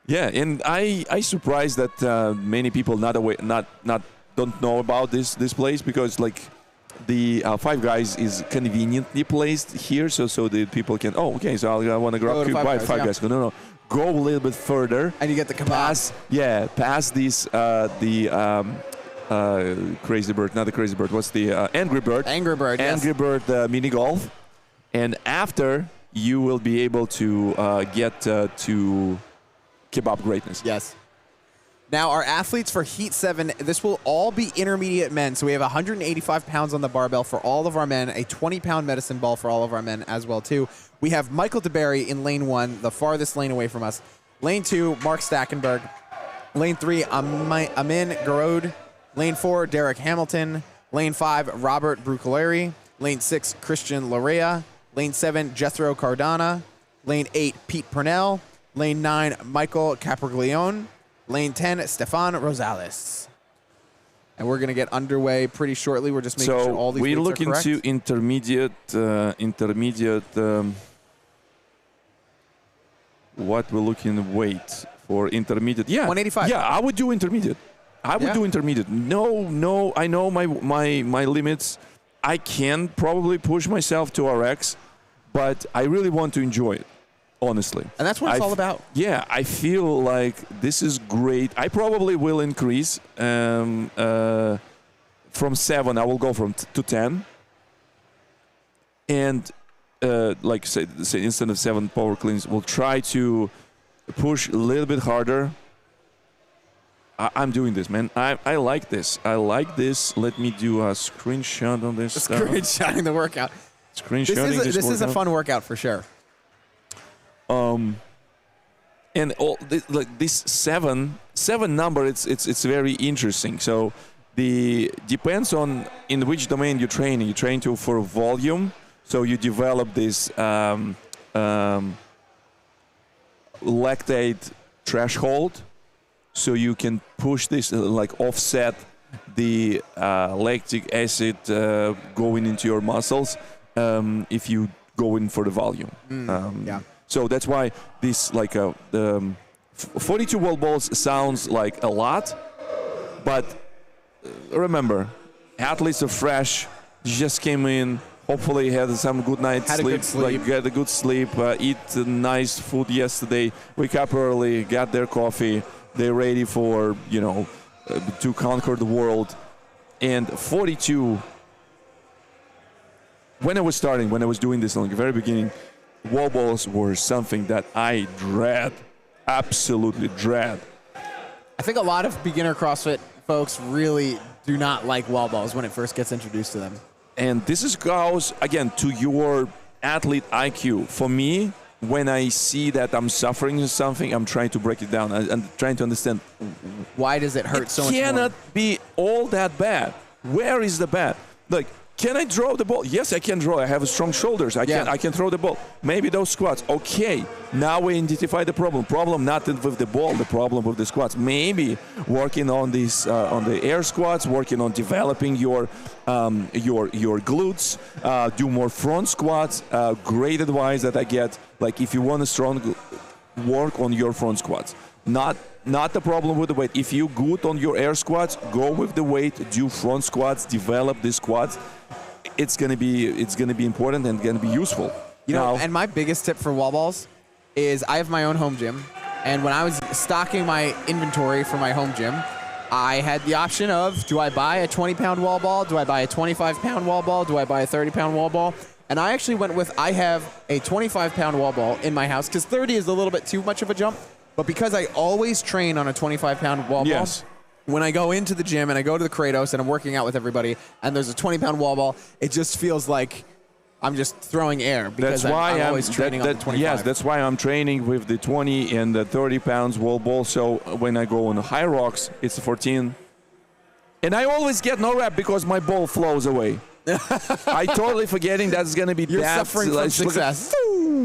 Yeah, and I surprised that many people don't know about this place, because the Five Guys is conveniently placed here, so the people can. Oh, okay. So I want to grab Five Guys. No. Go a little bit further, and you get the kebab. Past this Crazy Bird, not the Crazy Bird. What's the Angry Bird? Angry Bird. Yes. Angry Bird mini golf, and after you will be able to get to kebab greatness. Yes. Now, our athletes for Heat 7, this will all be intermediate men. So we have 185 pounds on the barbell for all of our men, a 20-pound medicine ball for all of our men as well, too. We have Michael DeBerry in lane 1, the farthest lane away from us. Lane 2, Mark Stackenberg. Lane 3, Amin Garode. Lane 4, Derek Hamilton. Lane 5, Robert Brucolari. Lane 6, Christian Larea. Lane 7, Jethro Cardana. Lane 8, Pete Purnell. Lane 9, Michael Capriglione. Lane 10, Stefan Rosales. And we're going to get underway pretty shortly. We're just making sure all these weights are correct. So we're looking to intermediate. What we're looking weight for intermediate? Yeah, 185. Yeah, I would do intermediate. I would do intermediate. No, I know my limits. I can probably push myself to RX, but I really want to enjoy it, honestly. And that's what it's all about. Yeah, I feel like this is great. I probably will increase from 7. I will go to 10, and like say instead of 7 power cleans, we'll try to push a little bit harder. I'm doing this, man. I like this. I like this. Let me do a screenshot on this stuff. Screenshotting the workout. Screenshotting this is a fun workout for sure. And all this seven number, it's very interesting. So depends on in which domain you're training. You train for volume, so you develop this lactate threshold, so you can push this like offset the lactic acid going into your muscles if you go in for the volume. Yeah. So that's why this 42 wall balls sounds like a lot, but remember, athletes are fresh, just came in, hopefully had some good night's sleep, had a good sleep, eat nice food yesterday, wake up early, got their coffee, they're ready for, to conquer the world. And 42, when I was doing this in the very beginning, wall balls were something that I absolutely dread. I think a lot of beginner CrossFit folks really do not like wall balls when it first gets introduced to them. And this goes, again, to your athlete IQ. For me, when I see that I'm suffering something, I'm trying to break it down. I'm trying to understand. Why does it hurt so much more? It cannot be all that bad. Where is the bad? Like, can I draw the ball? Yes, I can draw. I have strong shoulders. I can throw the ball. Maybe those squats. Okay, now we identify the problem. Problem not with the ball. The problem with the squats. Maybe working on this on the air squats. Working on developing your glutes. Do more front squats. Great advice that I get. Like if you want a strong work on your front squats. Not the problem with the weight. If you're good on your air squats, go with the weight. Do front squats. Develop the squats. It's gonna be important and gonna be useful. And my biggest tip for wall balls is I have my own home gym, and when I was stocking my inventory for my home gym, I had the option of, do I buy a 20-pound wall ball? Do I buy a 25-pound wall ball? Do I buy a 30-pound wall ball? And I actually went with, I have a 25-pound wall ball in my house because 30 is a little bit too much of a jump, but because I always train on a 25-pound wall ball. When I go into the gym and I go to the Kratos and I'm working out with everybody and there's a 20-pound wall ball, it just feels like I'm just throwing air because I'm always training on the 25. Yes, that's why I'm training with the 20 and the 30 pounds wall ball. So when I go on the high rocks, it's 14. And I always get no rep because my ball flows away. I totally forgetting that's going to be You're suffering from success.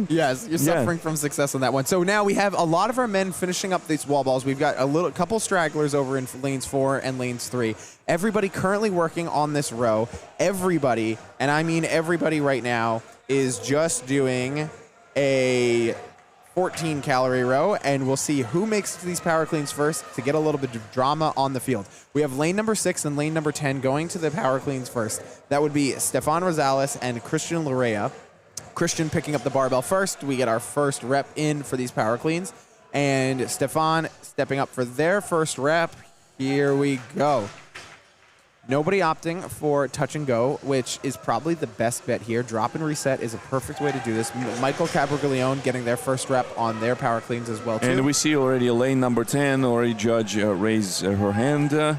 Yes, you're suffering from success on that one. So now we have a lot of our men finishing up these wall balls. We've got a couple stragglers over in lanes 4 and lanes 3. Everybody currently working on this row. Everybody, and I mean everybody right now, is just doing a 14-calorie row, and we'll see who makes these power cleans first to get a little bit of drama on the field. We have lane number 6 and lane number 10 going to the power cleans first. That would be Stefan Rosales and Christian Larea. Christian picking up the barbell first. We get our first rep in for these power cleans. And Stefan stepping up for their first rep. Here we go. Nobody opting for touch and go, which is probably the best bet here. Drop and reset is a perfect way to do this. Michael Capriglione getting their first rep on their power cleans as well, too. And we see already lane number 10, already judge raise her hand,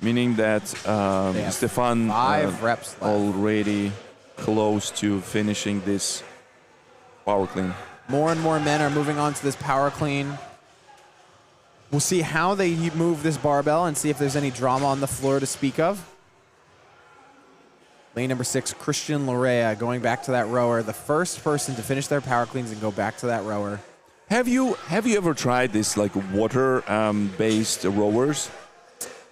meaning that Stefan 5 reps left. Already close to finishing this power clean. More and more men are moving on to this power clean. We'll see how they move this barbell and see if there's any drama on the floor to speak of. Lane number 6, Christian Lorea going back to that rower. The first person to finish their power cleans and go back to that rower. Have you ever tried this like water based rowers?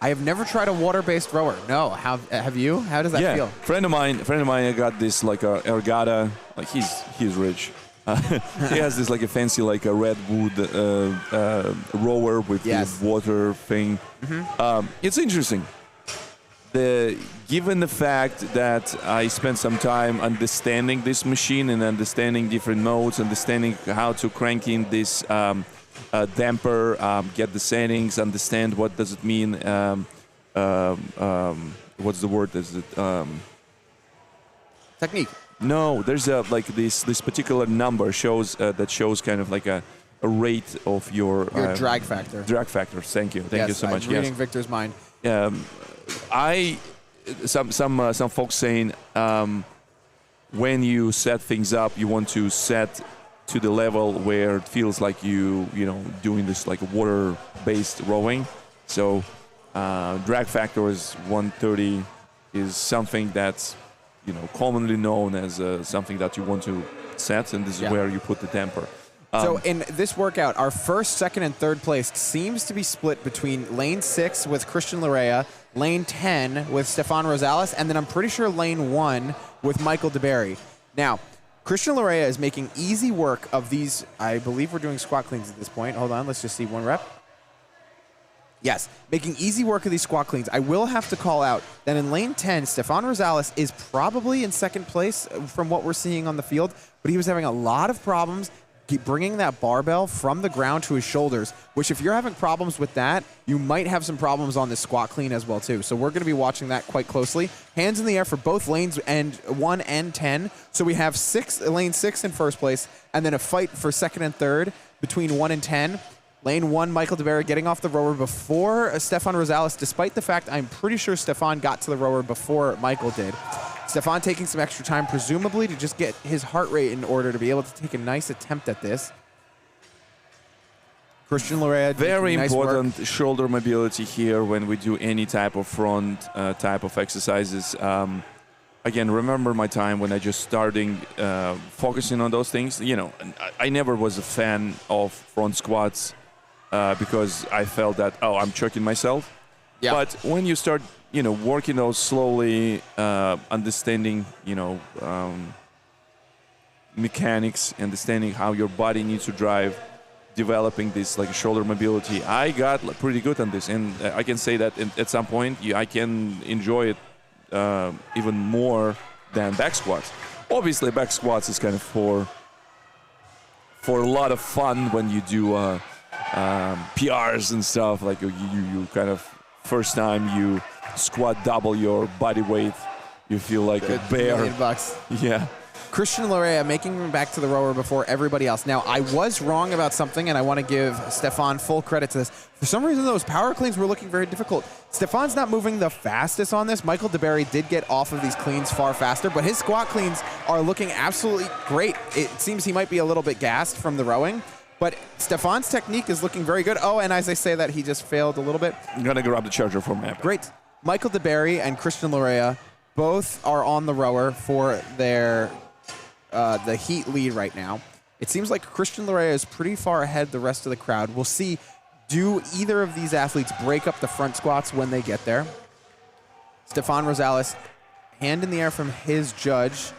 I have never tried a water-based rower. No, have you? How does that feel? Friend of mine, I got this like a Ergata. Like he's rich. He has this like a fancy like a redwood rower with this water thing. It's interesting. Given the fact that I spent some time understanding this machine and understanding different modes, understanding how to crank in this damper, get the settings, understand what does it mean. What's the word? Is it technique? No, there's like this particular number shows that shows kind of like a rate of your drag factor. Drag factor. Thank you. Thank you so much. I'm reading Victor's mind. Some folks saying when you set things up, you want to set to the level where it feels like you doing this like water-based rowing. So drag factor is 130 is something that's commonly known as something that you want to set, and this is where you put the damper. So in this workout, our first, second, and third place seems to be split between lane 6 with Christian Lorea, lane 10 with Stefan Rosales, and then I'm pretty sure lane 1 with Michael DeBerry. Now, Christian Lorea is making easy work of these. I believe we're doing squat cleans at this point. Hold on, let's just see one rep. Yes, making easy work of these squat cleans. I will have to call out that in lane 10, Stefan Rosales is probably in second place from what we're seeing on the field, but he was having a lot of problems bringing that barbell from the ground to his shoulders, which if you're having problems with that, you might have some problems on this squat clean as well too. So we're going to be watching that quite closely. Hands in the air for both lanes, and 1 and 10. So we have lane 6 in first place, and then a fight for second and third between 1 and 10. Lane 1, Michael DeBerry getting off the rower before Stefan Rosales, despite the fact I'm pretty sure Stefan got to the rower before Michael did. Stefan taking some extra time, presumably to just get his heart rate in order to be able to take a nice attempt at this. Christian Lorea, very nice important work. Shoulder mobility here when we do any type of front type of exercises. Again, remember my time when I just starting focusing on those things. I never was a fan of front squats because I felt that, I'm choking myself. Yeah. But when you start working those slowly, understanding, mechanics, understanding how your body needs to drive, developing this like shoulder mobility, I got pretty good on this, and I can say that at some point I can enjoy it even more than back squats. Obviously, back squats is kind of for a lot of fun when you do PRs and stuff. Like you kind of first time you squat double your body weight, you feel like a bear. $1 million. Yeah. Christian Lorea making him back to the rower before everybody else. Now, I was wrong about something, and I want to give Stefan full credit to this. For some reason, those power cleans were looking very difficult. Stefan's not moving the fastest on this. Michael DeBerry did get off of these cleans far faster, but his squat cleans are looking absolutely great. It seems he might be a little bit gassed from the rowing, but Stefan's technique is looking very good. Oh, and as I say that, he just failed a little bit. I'm going to grab the charger for me. Great. Michael DeBerry and Christian Lorea both are on the rower for their the heat lead right now. It seems like Christian Lorea is pretty far ahead the rest of the crowd. We'll see, do either of these athletes break up the front squats when they get there? Stefan Rosales, hand in the air from his judge.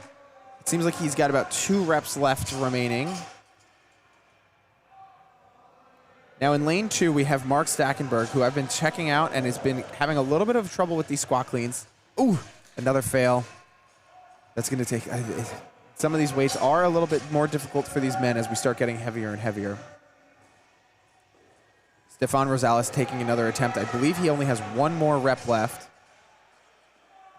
It seems like he's got about 2 reps left remaining. Now in lane 2, we have Mark Stackenberg, who I've been checking out and has been having a little bit of trouble with these squat cleans. Ooh, another fail. That's going to take... some of these weights are a little bit more difficult for these men as we start getting heavier and heavier. Stefan Rosales taking another attempt. I believe he only has 1 more rep left.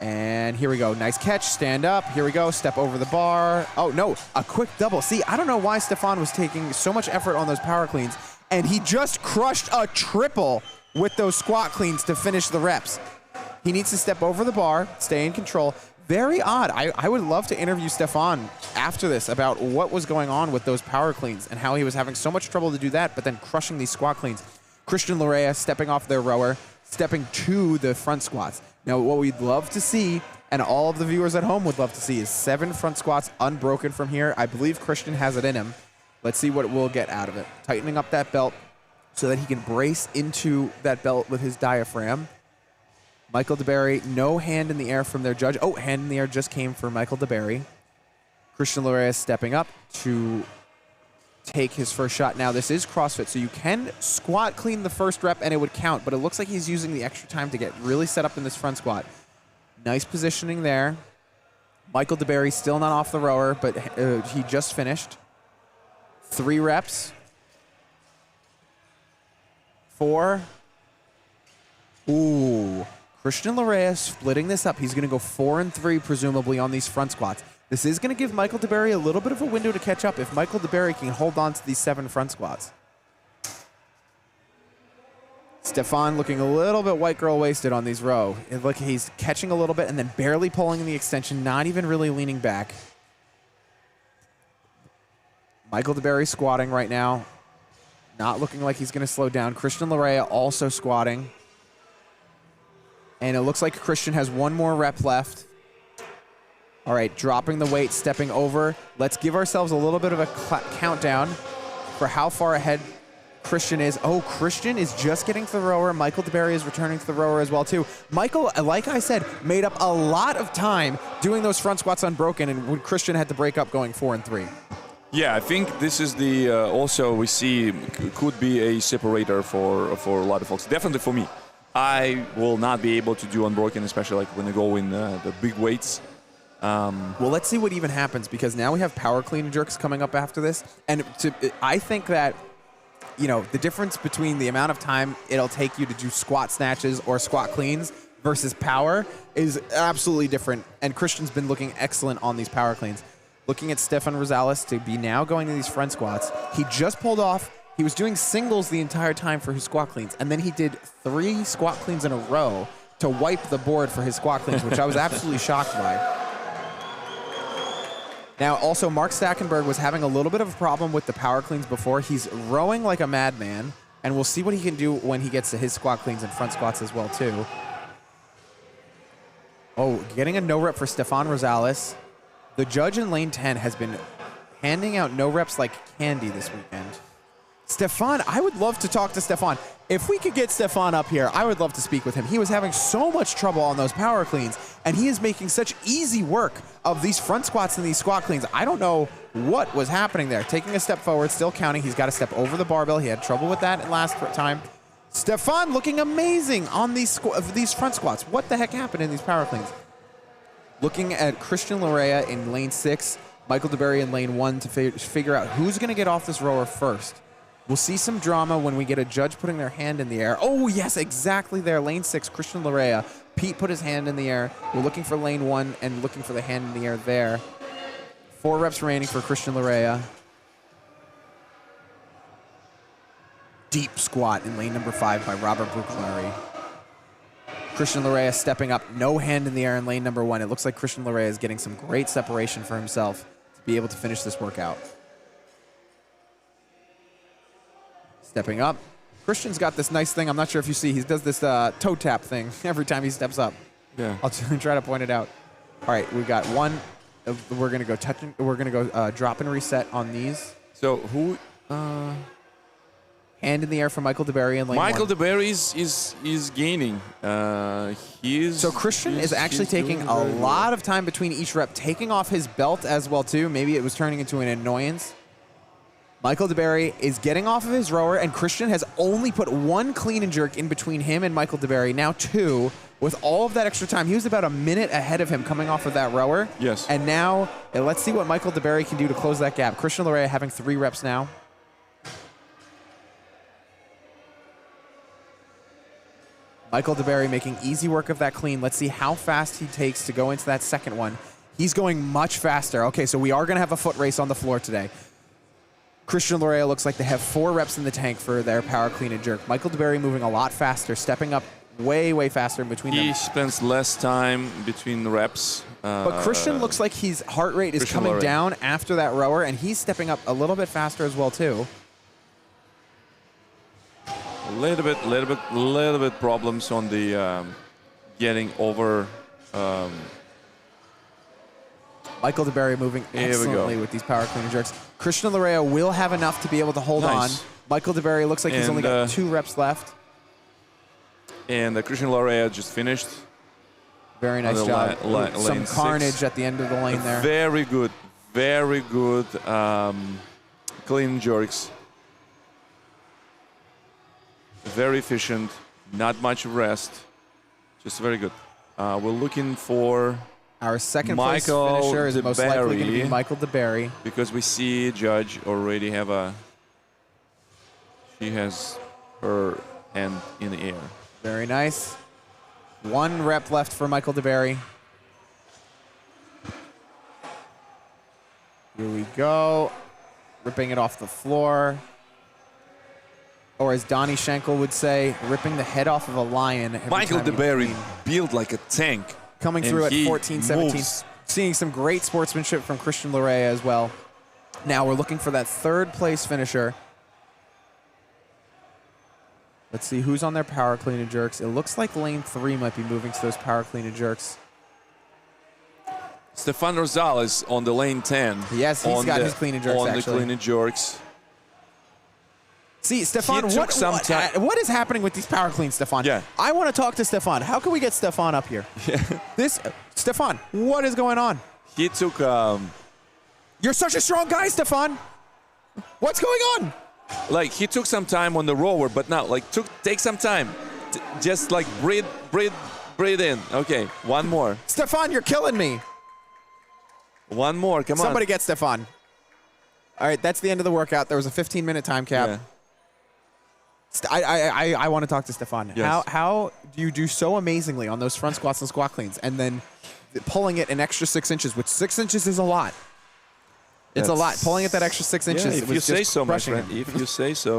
And here we go. Nice catch. Stand up. Here we go. Step over the bar. Oh, no. A quick double. See, I don't know why Stefan was taking so much effort on those power cleans, and he just crushed a triple with those squat cleans to finish the reps. He needs to step over the bar, stay in control. Very odd. I would love to interview Stefan after this about what was going on with those power cleans and how he was having so much trouble to do that, but then crushing these squat cleans. Christian Larea stepping off their rower, stepping to the front squats. Now, what we'd love to see, and all of the viewers at home would love to see, is 7 front squats unbroken from here. I believe Christian has it in him. Let's see what we'll get out of it. Tightening up that belt so that he can brace into that belt with his diaphragm. Michael DeBerry, no hand in the air from their judge. Oh, hand in the air just came for Michael DeBerry. Christian Larea stepping up to take his first shot. Now, this is CrossFit, so you can squat clean the first rep and it would count, but it looks like he's using the extra time to get really set up in this front squat. Nice positioning there. Michael DeBerry still not off the rower, but he just finished. 3 reps. 4. Ooh. Christian Larea splitting this up. He's going to go 4 and 3, presumably, on these front squats. This is going to give Michael DeBerry a little bit of a window to catch up if Michael DeBerry can hold on to these 7 front squats. Stefan looking a little bit white girl wasted on these row. Look, he's catching a little bit and then barely pulling in the extension, not even really leaning back. Michael DeBerry squatting right now. Not looking like he's going to slow down. Christian Larea also squatting. And it looks like Christian has 1 more rep left. All right, dropping the weight, stepping over. Let's give ourselves a little bit of a countdown for how far ahead Christian is. Oh, Christian is just getting to the rower. Michael DeBerry is returning to the rower as well, too. Michael, like I said, made up a lot of time doing those front squats unbroken, and when Christian had to break up going 4 and 3. Yeah, I think this is the also we see could be a separator for a lot of folks. Definitely for me. I will not be able to do unbroken, especially like when you go in the big weights. Well, let's see what even happens, because now we have power clean jerks coming up after this. And I think that, you know, the difference between the amount of time it'll take you to do squat snatches or squat cleans versus power is absolutely different. And Christian's been looking excellent on these power cleans. Looking at Stefan Rosales to be now going to these front squats. He just pulled off. He was doing singles the entire time for his squat cleans, and then he did 3 squat cleans in a row to wipe the board for his squat cleans, which I was absolutely shocked by. Now, also, Mark Stackenberg was having a little bit of a problem with the power cleans before. He's rowing like a madman, and we'll see what he can do when he gets to his squat cleans and front squats as well, too. Oh, getting a no rep for Stefan Rosales. The judge in lane 10 has been handing out no reps like candy this weekend. Stefan, I would love to talk to Stefan. If we could get Stefan up here, I would love to speak with him. He was having so much trouble on those power cleans, and he is making such easy work of these front squats and these squat cleans. I don't know what was happening there. Taking a step forward, still counting. He's got to step over the barbell. He had trouble with that last time. Stefan looking amazing on these front squats. What the heck happened in these power cleans? Looking at Christian Larea in lane 6, Michael DeBerry in lane 1 to figure out who's going to get off this rower first. We'll see some drama when we get a judge putting their hand in the air. Oh, yes, exactly there. Lane 6, Christian Larea. Pete put his hand in the air. We're looking for lane 1 and looking for the hand in the air there. 4 reps remaining for Christian Larea. Deep squat in lane number 5 by Robert Bucklary. Christian Larea stepping up. No hand in the air in lane number 1. It looks like Christian Larea is getting some great separation for himself to be able to finish this workout. Stepping up. Christian's got this nice thing. I'm not sure if you see. He does this toe tap thing every time he steps up. Yeah. I'll try to point it out. All right, we got 1. We're gonna go touching. We're gonna go drop and reset on these. So who? Hand in the air for Michael DeBerry in lane 1. Michael DeBerry is gaining. So Christian is actually taking a lot of time between each rep, taking off his belt as well too. Maybe it was turning into an annoyance. Michael DeBerry is getting off of his rower, and Christian has only put 1 clean and jerk in between him and Michael DeBerry. Now 2, with all of that extra time. He was about a minute ahead of him coming off of that rower. Yes. And now, let's see what Michael DeBerry can do to close that gap. Christian Larea having 3 reps now. Michael DeBerry making easy work of that clean. Let's see how fast he takes to go into that second one. He's going much faster. Okay, so we are going to have a foot race on the floor today. Christian Larea looks like they have 4 reps in the tank for their power clean and jerk. Michael DeBerry moving a lot faster, stepping up way faster in between He them. spends less time between reps. But Christian looks like his heart rate is Christian coming Lorre. down after that rower, and he's stepping up a little bit faster as well too. A little bit problems on the getting over. Michael DeBerry moving Here we excellently go. with these power clean and jerks. Christian Larea will have enough to be able to hold Nice. on. Michael DeBerry looks like he's only got And, 2 reps left. And Christian Lorre just finished. Very nice the job. lane Some 6. carnage at the end of the lane there. Very good clean jerks. Very efficient, not much rest. Just very good. We're looking for Our second Michael place finisher is most likely going to be DeBerry. Michael DeBerry. because we see Judge already have she has her hand in the air. Very nice. 1 rep left for Michael DeBerry. Here we go. Ripping it off the floor. Or as Donnie Schenkel would say, ripping the head off of a lion. every Michael time he DeBerry clean. built like a tank. Coming and through at he 14-17. moves. Seeing some great sportsmanship from Christian Larea as well. Now we're looking for that 3rd place finisher. Let's see who's on their power clean and jerks. It looks like lane 3 might be moving to those power clean and jerks. Stefan Rosales on the lane 10. Yes, he's on got the- his clean and jerks, on the actually. clean and jerks. See, Stefan, He took some time- what is happening with these power cleans, Stefan? Yeah. I want to talk to Stefan. How can we get Stefan up here? Stefan, what is going on? He took You're such a strong guy, Stefan. What's going on? like he took some time on the rower, but now like take some time. Just like breathe in. Okay, one more. Stefan, you're killing me. One more. Come on. Somebody get Stefan. All right, that's the end of the workout. There was a 15-minute time cap. Yeah. I want to talk to Stefan. Yes. How do you do so amazingly on those front squats and squat cleans, and then pulling it an extra 6 inches, which 6 inches is a lot. It's a lot. Pulling it that extra 6 inches. Yeah, it if was you say just so, my crushing friend. him. If you say so.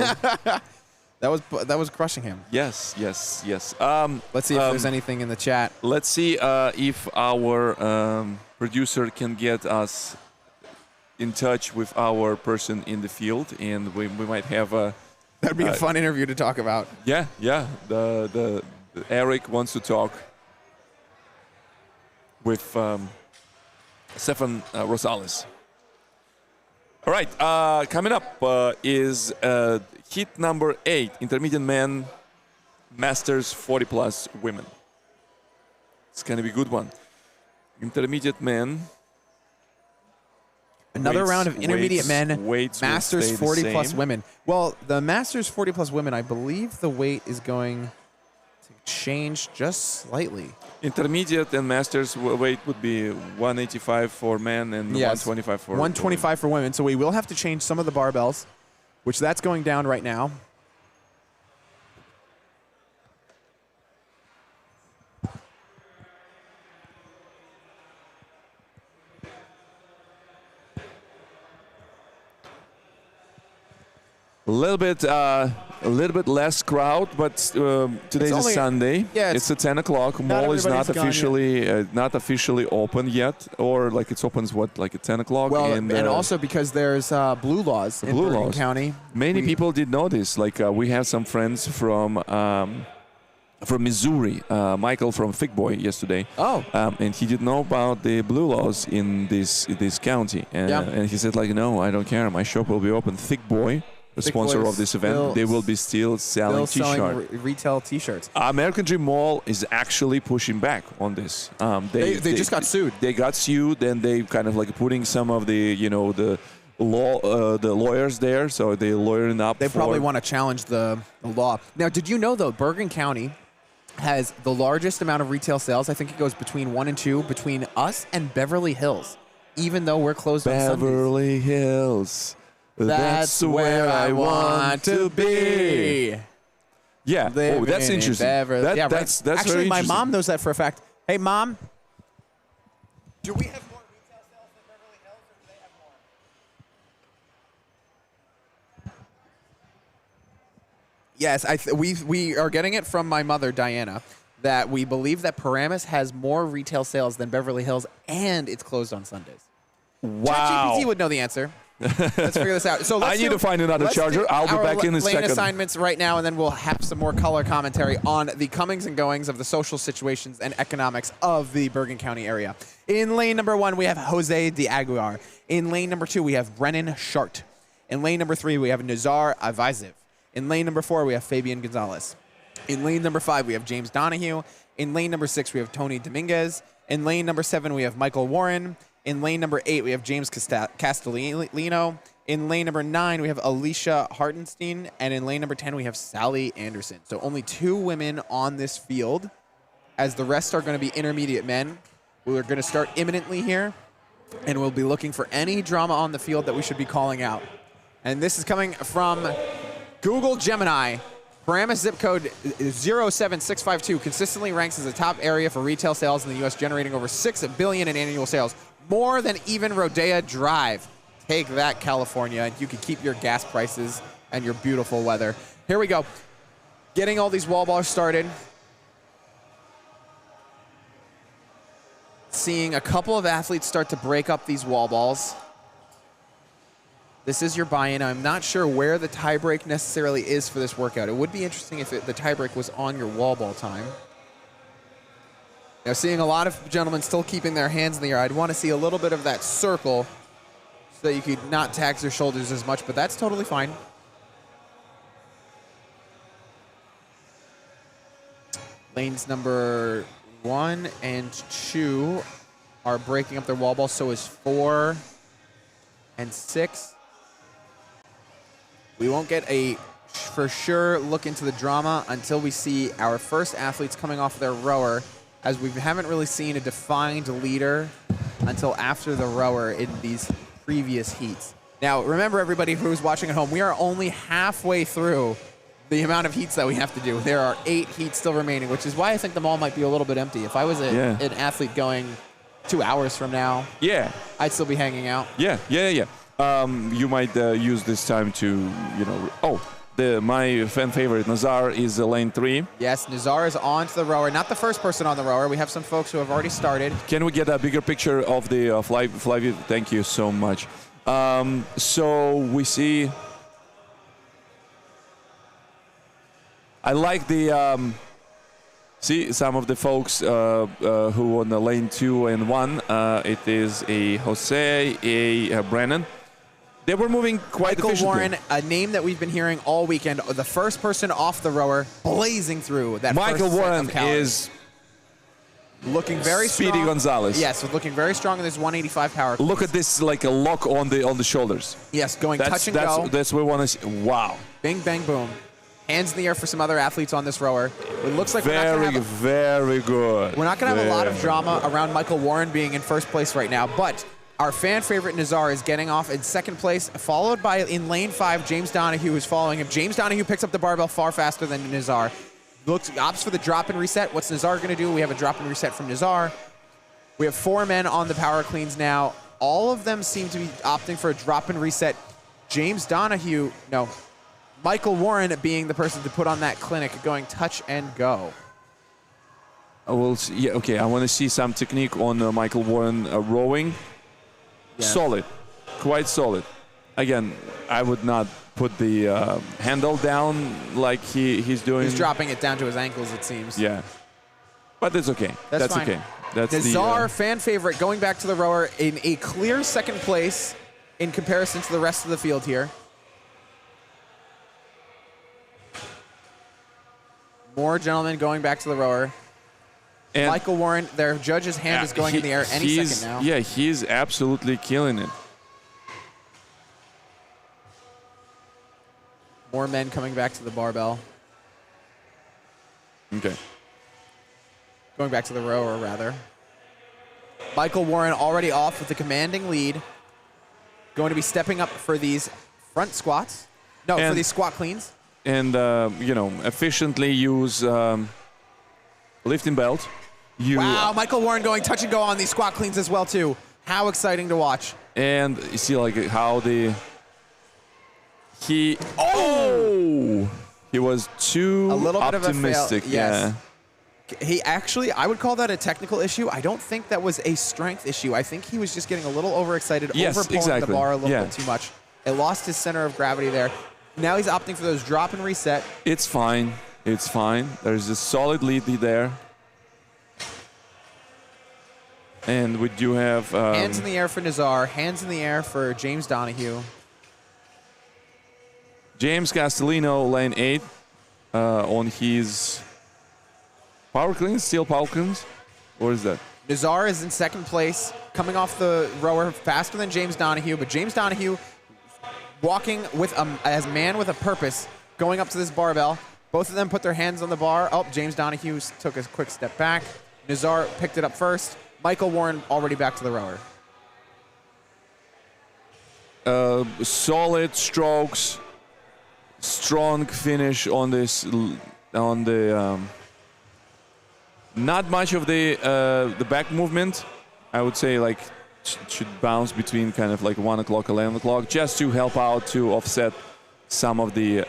That was crushing him. Yes. Let's see if there's anything in the chat. Let's see if our producer can get us in touch with our person in the field, and we might have a. That'd be a fun interview to talk about. Yeah. The Eric wants to talk with Stefan Rosales. All right, coming up is heat number 8, intermediate men, masters 40 plus women. It's gonna be a good one. Intermediate men. Another round of intermediate men, weights will masters stay the 40 plus same. women. Well, the masters 40 plus women, I believe the weight is going to change just slightly. Intermediate and masters weight would be 185 for men and 125 for 125 for women. So we will have to change some of the barbells, which that's going down right now. A little bit less crowd, but today's only- a Sunday. yeah, it's at 10 o'clock. Mall is not everybody's gone officially open yet, or like it's opens like at 10 o'clock. Well, and also because there's blue laws in blue Bergen laws. County. Many people did know this. Like we have some friends from Missouri. Michael from Fig Boy yesterday. Oh. And he didn't know about the blue laws in this county. And he said like, no, I don't care. My shop will be open. Fig Boy, the Fig sponsor Boy of this event, still- they will be still selling Still selling T-shirts. retail T-shirts. American Dream Mall is actually pushing back on this. They just got sued. They got sued, and they kind of like putting some of the the lawyers there, so they lawyering up. They probably want to challenge the law. Now, did you know though, Bergen County has the largest amount of retail sales? I think it goes between 1 and 2 between us and Beverly Hills, even though we're closed on Sundays. Beverly Hills. That's where I want to be. Yeah. Oh, that's interesting. That's Actually, very my interesting. mom knows that for a fact. Hey, Mom. Do we have more retail sales than Beverly Hills, or do they have more? Yes, we are getting it from my mother, Diana, that we believe that Paramus has more retail sales than Beverly Hills, and it's closed on Sundays. Wow. ChatGPT would know the answer. Let's figure this out. So I need to find another charger. I'll be back in a lane second. assignments right now, and then we'll have some more color commentary on the comings and goings of the social situations and economics of the Bergen County area. In lane number 1, we have Jose de Aguilar. In lane number 2, we have Brennan Shart. In lane number 3, we have Nazar Avaziv. In lane number 4, we have Fabian Gonzalez. In lane number 5, we have James Donahue. In lane number 6, we have Tony Dominguez. In lane number 7, we have Michael Warren. In lane number 8, we have James Castellino. In lane number 9, we have Alicia Hartenstein. And in lane number 10, we have Sally Anderson. So only 2 women on this field, as the rest are going to be intermediate men. We're going to start imminently here, and we'll be looking for any drama on the field that we should be calling out. And this is coming from Google Gemini. Paramus zip code 07652 consistently ranks as a top area for retail sales in the U.S., generating over $6 billion in annual sales, more than even Rodeo Drive. Take that, California, and you can keep your gas prices and your beautiful weather. Here we go. Getting all these wall ballers started. Seeing a couple of athletes start to break up these wall balls. This is your buy-in. I'm not sure where the tiebreak necessarily is for this workout. It would be interesting if the tiebreak was on your wall ball time. Now, seeing a lot of gentlemen still keeping their hands in the air. I'd want to see a little bit of that circle so that you could not tax your shoulders as much, but that's totally fine. Lanes number 1 and 2 are breaking up their wall ball. So is 4 and 6. We won't get a for sure look into the drama until we see our first athletes coming off their rower, as we haven't really seen a defined leader until after the rower in these previous heats. Now, remember, everybody who's watching at home, we are only halfway through the amount of heats that we have to do. There are 8 heats still remaining, which is why I think the mall might be a little bit empty. If I was an athlete going 2 hours from now, I'd still be hanging out. Yeah. You might use this time to, my fan favorite, Nazar, is lane 3. Yes, Nazar is on to the rower. Not the first person on the rower. We have some folks who have already started. Can we get a bigger picture of the fly view? Thank you so much. So we see... I like the... see some of the folks who on the lane 2 and 1. It is a Jose, a Brennan. They were moving quite efficiently. Michael Warren, a name that we've been hearing all weekend, the first person off the rower, blazing through that Michael first Warren set of calories. is looking very Speedy strong. Gonzalez. Yes, looking very strong in this 185 power. Look at this, like a lock on the shoulders. Yes, going touch and go. That's what we want to see. Wow. Bing, bang, boom. Hands in the air for some other athletes on this rower. It looks like very good. We're not going to have a lot of drama around Michael Warren being in first place right now, but our fan favorite Nazar is getting off in second place, followed by, in lane 5, James Donahue is following him. James Donahue picks up the barbell far faster than Nazar. Opts for the drop and reset. What's Nazar going to do? We have a drop and reset from Nazar. We have 4 men on the power cleans now. All of them seem to be opting for a drop and reset. Michael Warren being the person to put on that clinic, going touch and go. I want to see some technique on Michael Warren rowing. Yes. Solid, quite solid. Again, I would not put the handle down like he's doing. He's dropping it down to his ankles, it seems. Yeah, but it's okay. That's fine. Okay. That's Nazar, fan favorite, going back to the rower in a clear second place in comparison to the rest of the field here. More gentlemen going back to the rower. And Michael Warren, their judge's hand is going in the air any second now. Yeah, he's absolutely killing it. More men coming back to the barbell. Okay. Going back to the rower, rather. Michael Warren already off with the commanding lead. Going to be stepping up for these front squats. No, for these squat cleans. And, efficiently use lifting belt. Wow, Michael Warren going touch and go on these squat cleans as well, too. How exciting to watch. And you see, like, how he He was too A little bit of a fail, optimistic. yes. He actually, I would call that a technical issue. I don't think that was a strength issue. I think he was just getting a little overexcited, Yes, overpulling exactly. the bar a little Yeah. bit too much. It lost his center of gravity there. Now he's opting for those drop and reset. It's fine. It's fine. There's a solid lead there. And we do have... Hands in the air for Nazar. Hands in the air for James Donahue. James Castellino, lane 8, on his power cleans, steel power cleans. What is that? Nazar is in second place, coming off the rower faster than James Donahue, but James Donahue walking with as man with a purpose, going up to this barbell. Both of them put their hands on the bar. Oh, James Donahue took a quick step back. Nazar picked it up first. Michael Warren already back to the rower. Solid strokes, strong finish on this, on the not much of the back movement. I would say like should bounce between kind of like 1 o'clock, 11 o'clock, just to help out to offset some of the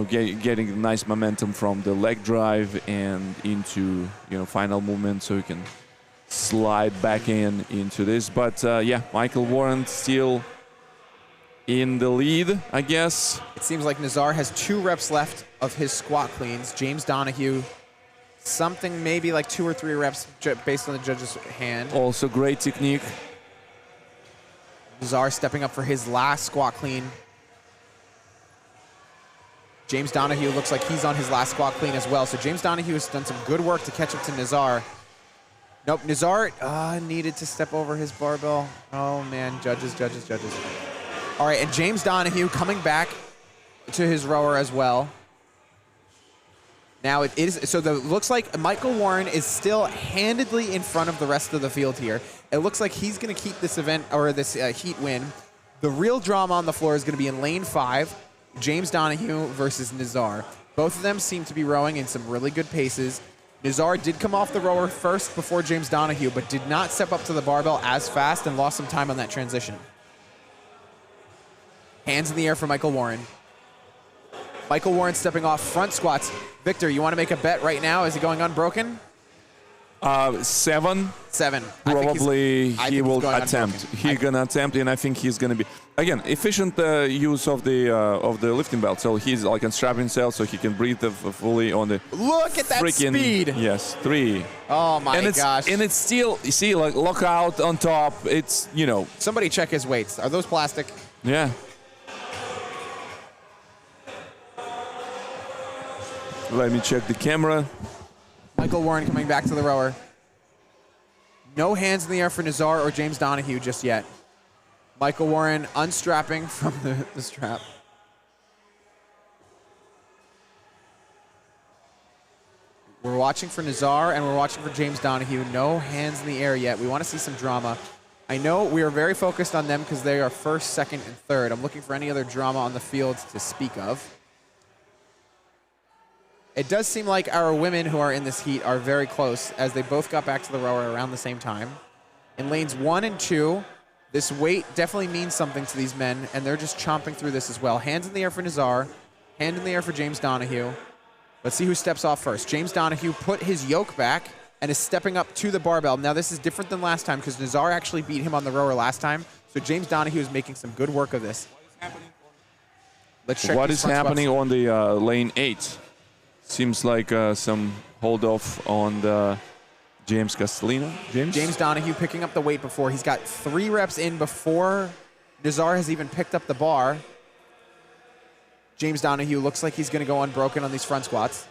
getting nice momentum from the leg drive and into final movement, so you can slide back into this. But yeah, Michael Warren still in the lead, I guess. It seems like Nazar has 2 reps left of his squat cleans. James Donahue, something maybe like 2 or 3 reps based on the judge's hand. Also great technique. Nazar stepping up for his last squat clean. James Donahue looks like he's on his last squat clean as well. So James Donahue has done some good work to catch up to Nazar. Nope, Nazar needed to step over his barbell. Oh man, judges. All right, and James Donahue coming back to his rower as well. Now it is, so looks like Michael Warren is still handedly in front of the rest of the field here. It looks like he's gonna keep this event, or this heat win. The real drama on the floor is gonna be in lane 5, James Donahue versus Nazar. Both of them seem to be rowing in some really good paces. Nazar did come off the rower first before James Donahue, but did not step up to the barbell as fast and lost some time on that transition. Hands in the air for Michael Warren. Michael Warren stepping off front squats. Victor, you want to make a bet right now? Is he going unbroken? 7. 7. Probably he will going attempt. unbroken. He's gonna attempt, and I think he's gonna be again efficient use of the lifting belt. So he's like unstrapping himself, so he can breathe fully on the. Look at that freaking, speed! Yes, 3. Oh my gosh! And it's still, you see, like lockout on top. It's Somebody check his weights. Are those plastic? Yeah. Let me check the camera. Michael Warren coming back to the rower. No hands in the air for Nazar or James Donahue just yet. Michael Warren unstrapping from the strap. We're watching for Nazar and we're watching for James Donahue. No hands in the air yet. We want to see some drama. I know we are very focused on them because they are first, second, and third. I'm looking for any other drama on the field to speak of. It does seem like our women who are in this heat are very close, as they both got back to the rower around the same time. In lanes 1 and 2, this weight definitely means something to these men, and they're just chomping through this as well. Hands in the air for Nazar, hand in the air for James Donahue. Let's see who steps off first. James Donahue put his yoke back and is stepping up to the barbell. Now this is different than last time because Nazar actually beat him on the rower last time, so James Donahue is making some good work of this. Let's check What is happening on the lane 8? Seems like some hold off on the James Castellino. James Donahue picking up the weight before. He's got 3 reps in before Nazar has even picked up the bar. James Donahue looks like he's going to go unbroken on these front squats.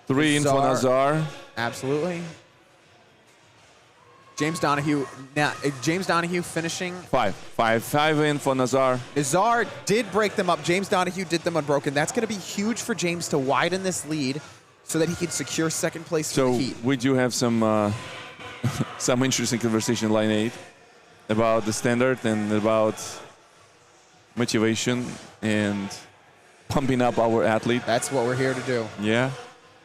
3 in for Nazar. Absolutely. James Donahue finishing. 5 in for Nazar. Nazar did break them up. James Donahue did them unbroken. That's going to be huge for James to widen this lead so that he can secure second place for the heat. We do have some some interesting conversation in line 8 about the standard and about motivation and pumping up our athlete. That's what we're here to do. Yeah.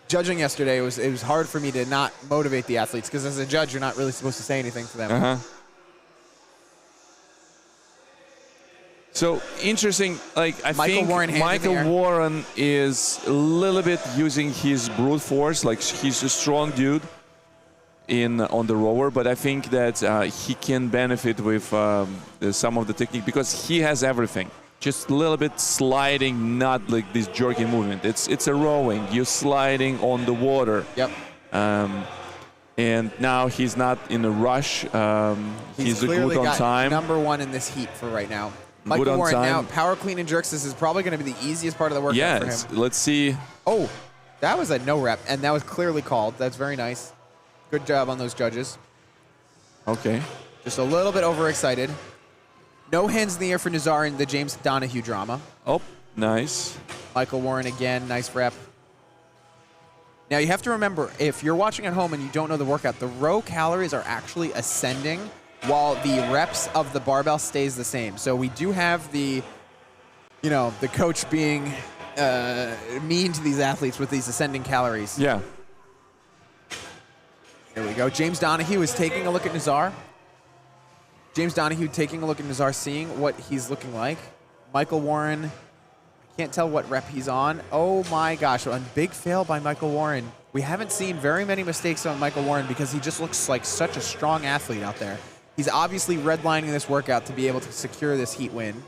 Judging yesterday, it was hard for me to not motivate the athletes because as a judge, you're not really supposed to say anything to them. So interesting. Like I Michael think Warren hands in the Michael air. Warren is a little bit using his brute force. Like he's a strong dude on the rower, but I think that he can benefit with some of the technique because he has everything. Just a little bit sliding, not like this jerky movement. It's a rowing. You're sliding on the water. Yep. And now he's not in a rush. He's a clearly good on got time. #1 in this heat for right now. Good Michael on Warren time. now, power clean and jerks. This is probably going to be the easiest part of the workout for him. Let's see. Oh, that was a no rep, and that was clearly called. That's very nice. Good job on those judges. Okay. Just a little bit overexcited. No hands in the air for Nazar in the James Donahue drama. Oh, nice. Michael Warren again, nice rep. Now you have to remember, if you're watching at home and you don't know the workout, the row calories are actually ascending while the reps of the barbell stays the same. So we do have the coach being mean to these athletes with these ascending calories. Yeah. Here we go. James Donahue is taking a look at Nazar. James Donahue taking a look at Nazar, seeing what he's looking like. Michael Warren, I can't tell what rep he's on. Oh my gosh, a big fail by Michael Warren. We haven't seen very many mistakes on Michael Warren because he just looks like such a strong athlete out there. He's obviously redlining this workout to be able to secure this heat win.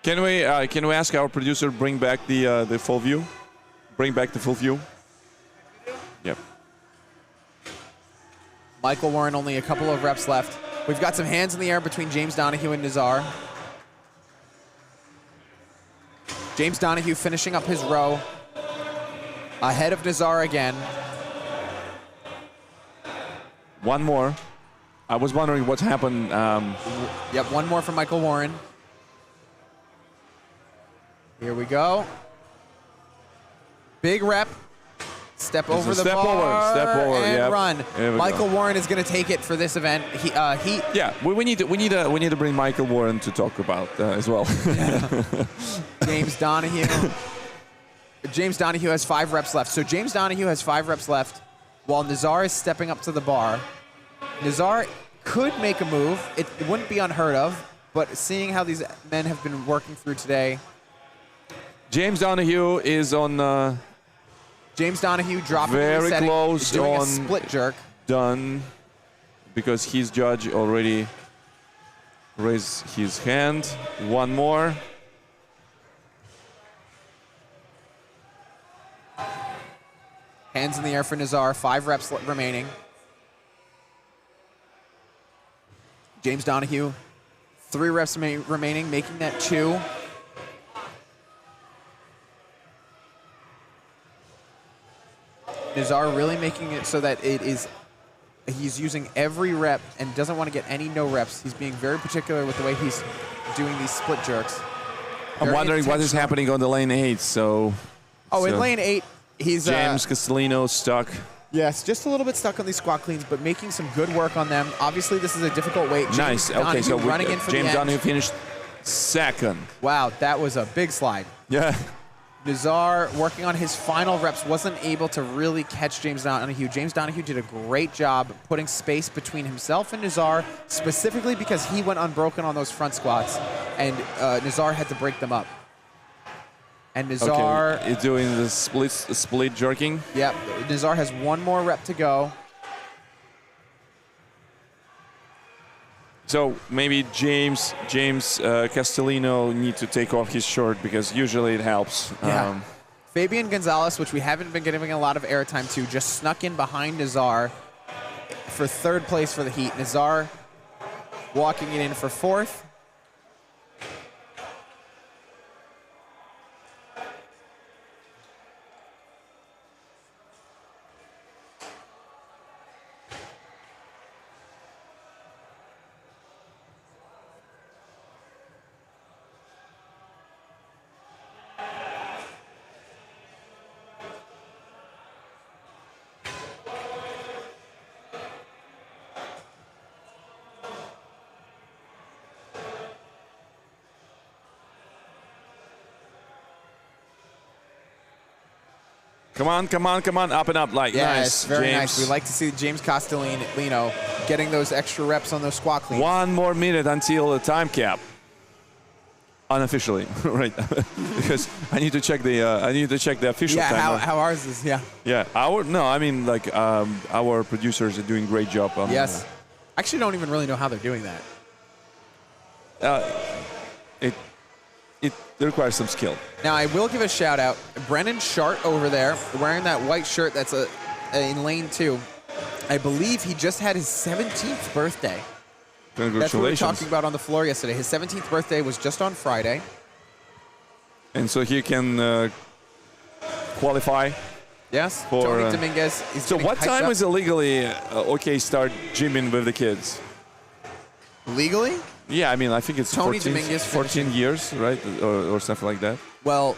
Can we ask our producer bring back the full view? Bring back the full view. Yep. Michael Warren only a couple of reps left. We've got some hands in the air between James Donahue and Nazar. James Donahue finishing up his row. Ahead of Nazar again. One more. I was wondering what happened. Yep, one more from Michael Warren. Here we go. Big rep. Step over the step bar step over, and yep. run. There we Michael go. Warren is going to take it for this event. Heat. Yeah, we need to bring Michael Warren to talk about as well. James Donahue. James Donahue has 5 reps left. So James Donahue has 5 reps left while Nazar is stepping up to the bar. Nazar could make a move. It wouldn't be unheard of, but seeing how these men have been working through today. James Donahue is on. James Donahue dropping Very in the setting, close doing on a split jerk. Done because his judge already raised his hand. One more. Hands in the air for Nazar. 5 reps remaining. James Donahue, 3 reps remaining, making that 2. Nazar really making it so that he's using every rep and doesn't want to get any no reps. He's being very particular with the way he's doing these split jerks. I'm wondering what is happening on the lane 8. So. In lane 8, he's James Castellino stuck. Yes, just a little bit stuck on these squat cleans, but making some good work on them. Obviously, this is a difficult weight. Nice. Okay, so running in for James the end. Donahue finished second. Wow, that was a big slide. Yeah. Nazar, working on his final reps, wasn't able to really catch James Donahue. James Donahue did a great job putting space between himself and Nazar, specifically because he went unbroken on those front squats, and Nazar had to break them up. And Nazar... Okay, he's doing the split jerking. Yep, Nazar has 1 more rep to go. So maybe James Castellino need to take off his shirt because usually it helps. Yeah. Fabian Gonzalez, which we haven't been giving a lot of airtime to, just snuck in behind Nazar for 3rd place for the heat. Nazar walking it in for 4th. Come on, up and up, like Yes, nice. very James. nice. We like to see James Castellino getting those extra reps on those squat cleans. 1 more minute until the time cap. Unofficially, right? Because I need to check the official Yeah, time. how ours is, yeah. Yeah, our producers are doing a great job. Yes. I actually don't even really know how they're doing that. It requires some skill. Now, I will give a shout out. Brennan Shart over there, wearing that white shirt that's in lane 2. I believe he just had his 17th birthday. Congratulations. That's what we were talking about on the floor yesterday. His 17th birthday was just on Friday. And so he can qualify. Yes. For, Tony Dominguez is So getting what hyped time up. is it legally okay start gymming with the kids? Legally? Yeah, I mean, I think it's Tony 14, Dominguez 14 years, right? Or something like that. Well,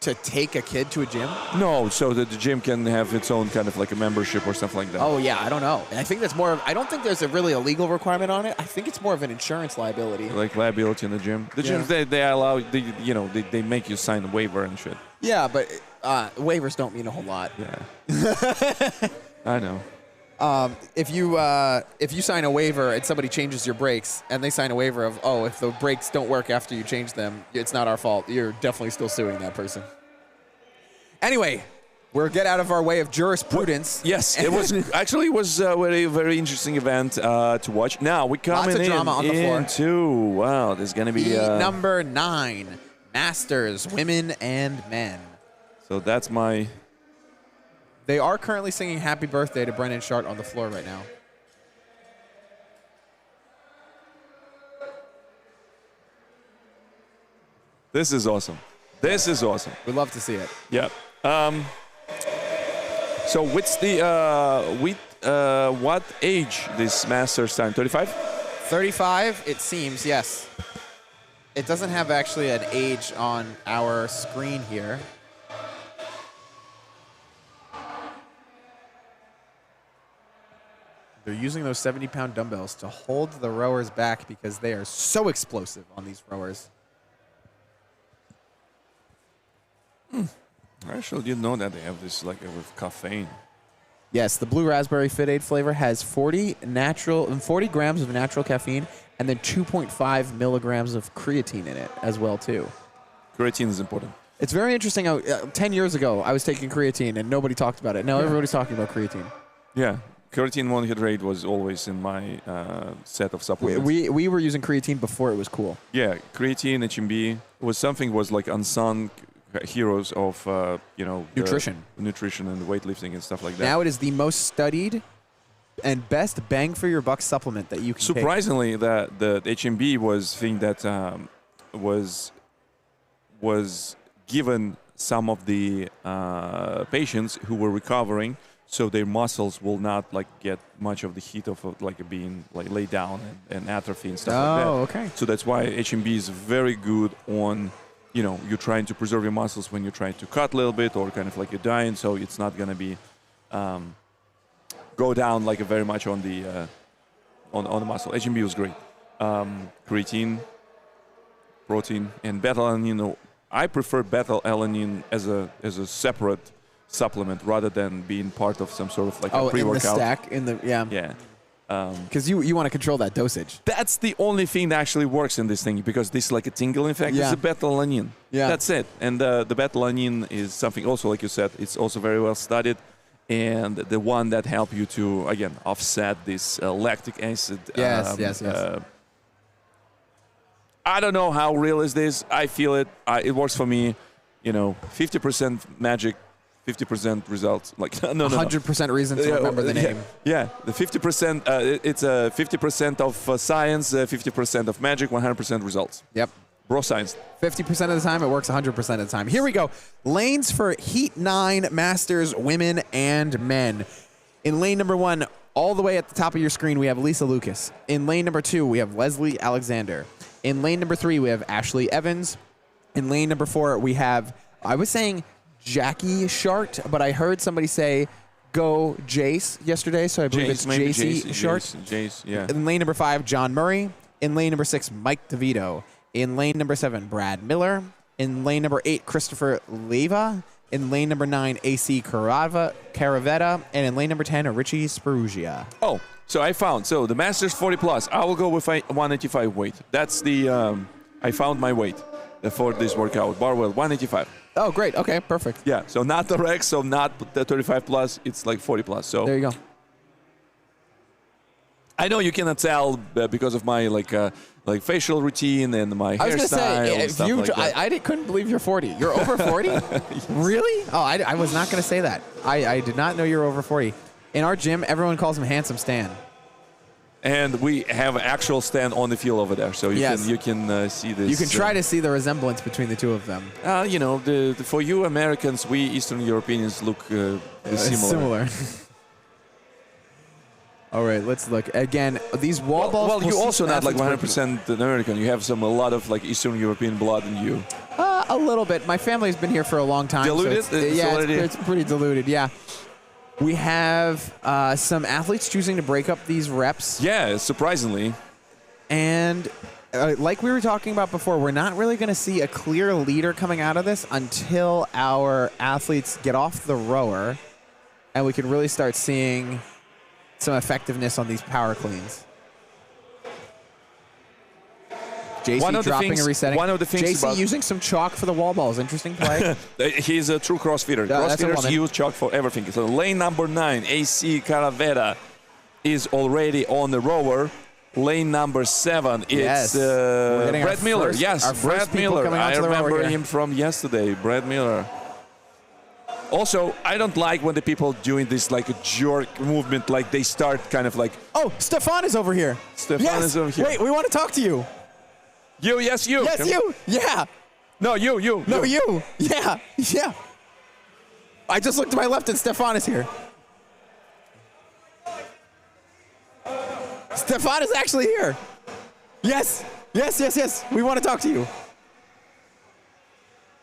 to take a kid to a gym? No, so that the gym can have its own kind of like a membership or something like that. Oh, yeah, I don't know. I think that's more of, I don't think there's really a legal requirement on it. I think it's more of an insurance liability. Like liability in the gym. The gyms, they allow, they make you sign a waiver and shit. Yeah, but waivers don't mean a whole lot. Yeah. I know. If you sign a waiver and somebody changes your brakes and they sign a waiver of, oh, if the brakes don't work after you change them, it's not our fault. You're definitely still suing that person. Anyway, we'll get out of our way of jurisprudence. Yes, it was actually a very, very interesting event to watch. Now we coming Lots of drama on the floor. into wow, there's gonna be Heat number 9, Masters, women and men. So that's my. They are currently singing happy birthday to Brennan Shart on the floor right now. This is awesome. This is awesome. We'd love to see it. Yeah. So what's the what age this Masters time? 35? 35, it seems, yes. It doesn't have actually an age on our screen here. They're using those 70-pound dumbbells to hold the rowers back because they are so explosive on these rowers. I actually didn't know that they have this like with caffeine. Yes, the Blue Raspberry Fit Aid flavor has 40 grams of natural caffeine and then 2.5 milligrams of creatine in it as well, too. Creatine is important. It's very interesting how 10 years ago I was taking creatine and nobody talked about it. Now everybody's talking about creatine. Yeah. Creatine monohydrate was always in my set of supplements. We were using creatine before it was cool. Yeah, creatine, HMB was like unsung heroes of Nutrition and weightlifting and stuff like that. Now it is the most studied and best bang for your buck supplement that you can take. Surprisingly, the HMB was thing that was given some of the patients who were recovering, so their muscles will not like get much of the heat of like being like laid down and atrophy and stuff like that. Oh, okay. So that's why HMB is very good on, you're trying to preserve your muscles when you're trying to cut a little bit or kind of like you're dying, so it's not gonna be go down like very much on the on the muscle. HMB was great. Creatine, protein, and beta-alanine. I prefer beta-alanine as a separate supplement rather than being part of some sort of like a pre-workout. In the stack, Yeah. Because you want to control that dosage. That's the only thing that actually works in this thing because this is like a tingling effect. Yeah. It's a beta-alanine. Yeah. That's it. And the beta-alanine is something also, like you said, it's also very well studied. And the one that help you to, again, offset this lactic acid. Yes. I don't know how real is this. I feel it. It works for me. 50% magic, 50% results. Like no. 100% reason to remember the name. Yeah, the 50%. It's 50% of science, 50% of magic, 100% results. Yep. Bro science. 50% of the time, it works 100% of the time. Here we go. Lanes for Heat 9 Masters, women and men. In lane number 1, all the way at the top of your screen, we have Lisa Lucas. In lane number 2, we have Leslie Alexander. In lane number 3, we have Ashley Evans. In lane number 4, we have, I was saying Jackie Shart, but I heard somebody say go Jace yesterday, so I believe it's JC Shart. Jace, yeah. In lane number 5, John Murray. In lane number 6, Mike DeVito. In lane number 7, Brad Miller. In lane number 8, Christopher Leva. In lane number 9, AC Caravetta. And in lane number 10, Richie Spuruggia. Oh, So I found, the Masters 40 plus, I will go with 185 weight. That's the, I found my weight for this workout. Barbell, 185. Oh, great. Okay, perfect. Yeah, so not the Rex, so not the 35 plus, it's like 40 plus. So There you go. I know you cannot tell because of my like facial routine and my I was going to hairstyle say, and if stuff you, like that. I couldn't believe you're 40. You're over 40? Really? Oh, I was not going to say that. I did not know you were over 40. In our gym, everyone calls him Handsome Stan. And we have actual Stan on the field over there, so you can see this. You can try to see the resemblance between the two of them. You know, for you Americans, we Eastern Europeans look similar. All right, let's look again. These wall balls. Well, you also not like 100% American. You have a lot of like Eastern European blood in you. A little bit. My family's been here for a long time. Diluted? So it's pretty diluted. Yeah. We have some athletes choosing to break up these reps. Yeah, surprisingly. And like we were talking about before, we're not really going to see a clear leader coming out of this until our athletes get off the rower and we can really start seeing some effectiveness on these power cleans. JC dropping and resetting. One of the things JC using some chalk for the wall balls. Interesting play. He's a true CrossFitter. CrossFitters use chalk for everything. So lane number 9, AC Caravera, is already on the rower. Lane number 7, it's Brad Miller. Yes, Brad Miller. I remember him from yesterday. Brad Miller. Also, I don't like when the people doing this like a jerk movement, like they start kind of like. Oh, Stefan is over here. Stefan is over here. Wait, we want to talk to you. You, yes, you. Yes, you. Yeah. No, you. No, you. Yeah. I just looked to my left and Stefan is here. Stefan is actually here. Yes. We want to talk to you.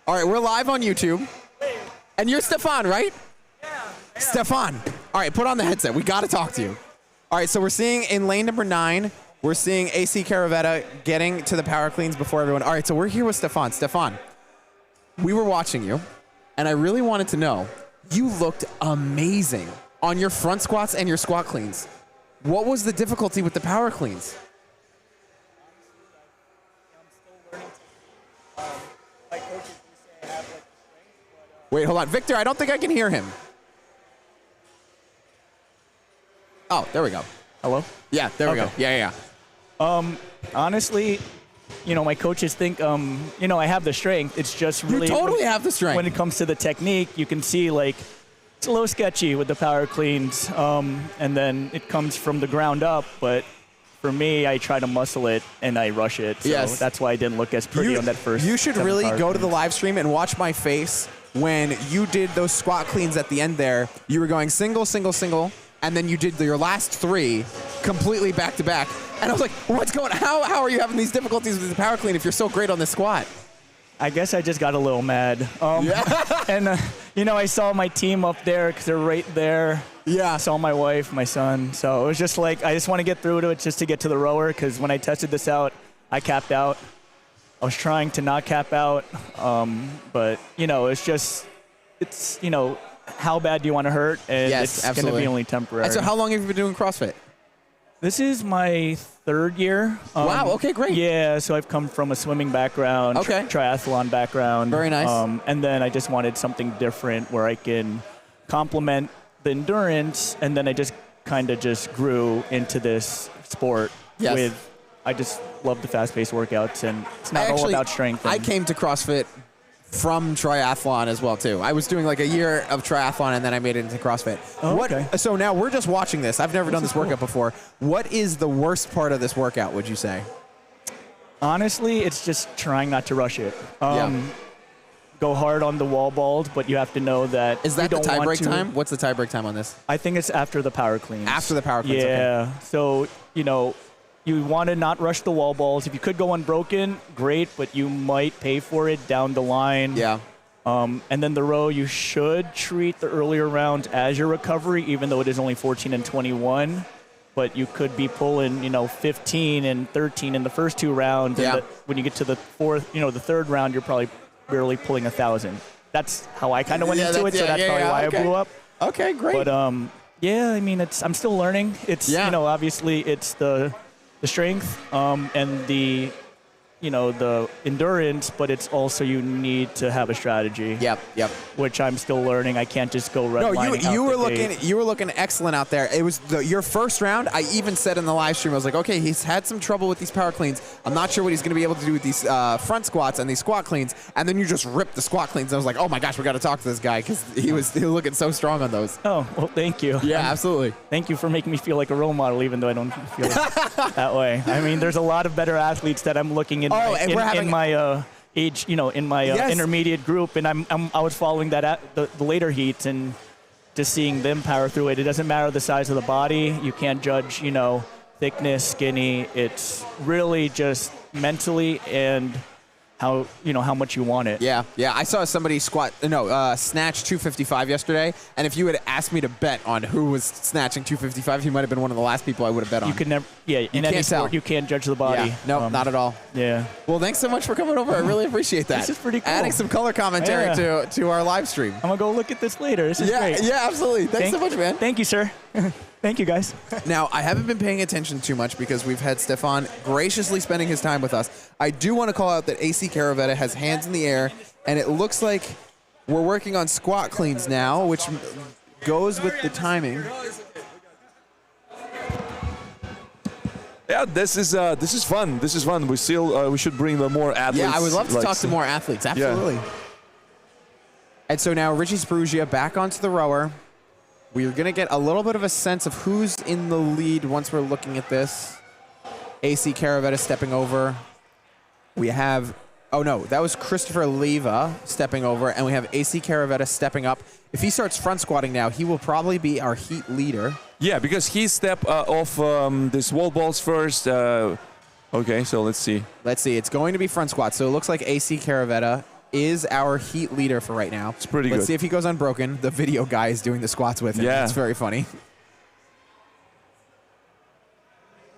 All right, we're live on YouTube. And you're Stefan, right? Yeah. Stefan. All right, put on the headset. We got to talk to you. All right, so we're seeing in lane number 9, we're seeing AC Caravetta getting to the power cleans before everyone. All right, so we're here with Stefan. Stefan, we were watching you, and I really wanted to know, you looked amazing on your front squats and your squat cleans. What was the difficulty with the power cleans? Wait, hold on. Victor, I don't think I can hear him. Oh, there we go. Hello? Yeah, there we go. Yeah. Honestly, my coaches think, I have the strength. It's just really... You totally have the strength. When it comes to the technique, you can see, it's a little sketchy with the power cleans, and then it comes from the ground up, but for me, I try to muscle it, and I rush it. So that's why I didn't look as pretty on that first. You should really go to the live stream and watch my face when you did those squat cleans at the end there. You were going single, and then you did your last 3 completely back to back. And I was like, what's going on? How are you having these difficulties with the power clean if you're so great on this squat? I guess I just got a little mad. And, I saw my team up there because they're right there. Yeah. I saw my wife, my son. So it was just I just want to get through to it just to get to the rower because when I tested this out, I capped out. I was trying to not cap out. But, it's how bad do you want to hurt? And it's going to be only temporary. And so how long have you been doing CrossFit? This is my 3rd year. Wow, okay, great. Yeah, so I've come from a swimming background, triathlon background. Very nice. And then I just wanted something different where I can complement the endurance, and then I just kind of just grew into this sport I just love the fast-paced workouts, and it's not all about strength. I came to CrossFit from triathlon as well, too. I was doing a year of triathlon, and then I made it into CrossFit. Oh, okay. So now we're just watching this. I've never done this workout before. What is the worst part of this workout, would you say? Honestly, it's just trying not to rush it. Go hard on the wall balls, but you have to know that Is that the tie break time? What's the tie break time on this? I think it's after the power cleans. After the power cleans, yeah. Okay. So, you want to not rush the wall balls. If you could go unbroken, great, but you might pay for it down the line. Yeah. And then the row, you should treat the earlier round as your recovery, even though it is only 14 and 21. But you could be pulling, 15 and 13 in the first 2 rounds. Yeah. And when you get to the 3rd round, you're probably barely pulling 1,000. That's how I kind of went into it, so that's probably why I blew up. Okay, great. But Yeah, I mean, I'm still learning. It's obviously it's the strength and the the endurance, but it's also you need to have a strategy. Yep. Which I'm still learning. I can't just go redlining. No, you were looking excellent out there. It was your first round. I even said in the live stream, I was like, okay, he's had some trouble with these power cleans. I'm not sure what he's going to be able to do with these front squats and these squat cleans. And then you just ripped the squat cleans. I was like, oh my gosh, we got to talk to this guy because he was looking so strong on those. Oh, well, thank you. Yeah, absolutely. Thank you for making me feel like a role model, even though I don't feel that way. I mean, there's a lot of better athletes that I'm looking in my age, in my intermediate group, and I was following that at the later heats and just seeing them power through it. It doesn't matter the size of the body. You can't judge, thickness, skinny. It's really just mentally and how much you want it. Yeah. I saw somebody snatch 255 yesterday, and if you had asked me to bet on who was snatching 255, he might have been one of the last people I would have bet on. You could never. Yeah, in any sport, you can't judge the body. Yeah. No, not at all. Yeah. Well, thanks so much for coming over. I really appreciate that. This is pretty cool. Adding some color commentary to our live stream. I'm gonna go look at this later. This is great. Yeah, absolutely. Thanks so much, man. Thank you, sir. Thank you, guys. Now, I haven't been paying attention too much because we've had Stefan graciously spending his time with us. I do want to call out that AC Caravetta has hands in the air, and it looks like we're working on squat cleans now, which goes with the timing. Yeah, this is fun. This is fun. We should bring more athletes. Yeah, I would love to talk to more athletes. Absolutely. Yeah. And so now Richie Sprugia back onto the rower. We're going to get a little bit of a sense of who's in the lead once we're looking at this. AC Caravetta stepping over. We have, that was Christopher Leva stepping over, and we have AC Caravetta stepping up. If he starts front squatting now, he will probably be our heat leader. Yeah, because he stepped off this wall balls first. Okay, so let's see. It's going to be front squat. So it looks like AC Caravetta is our heat leader for right now. It's pretty good. Let's see if he goes unbroken. The video guy is doing the squats with him. Yeah. It's very funny.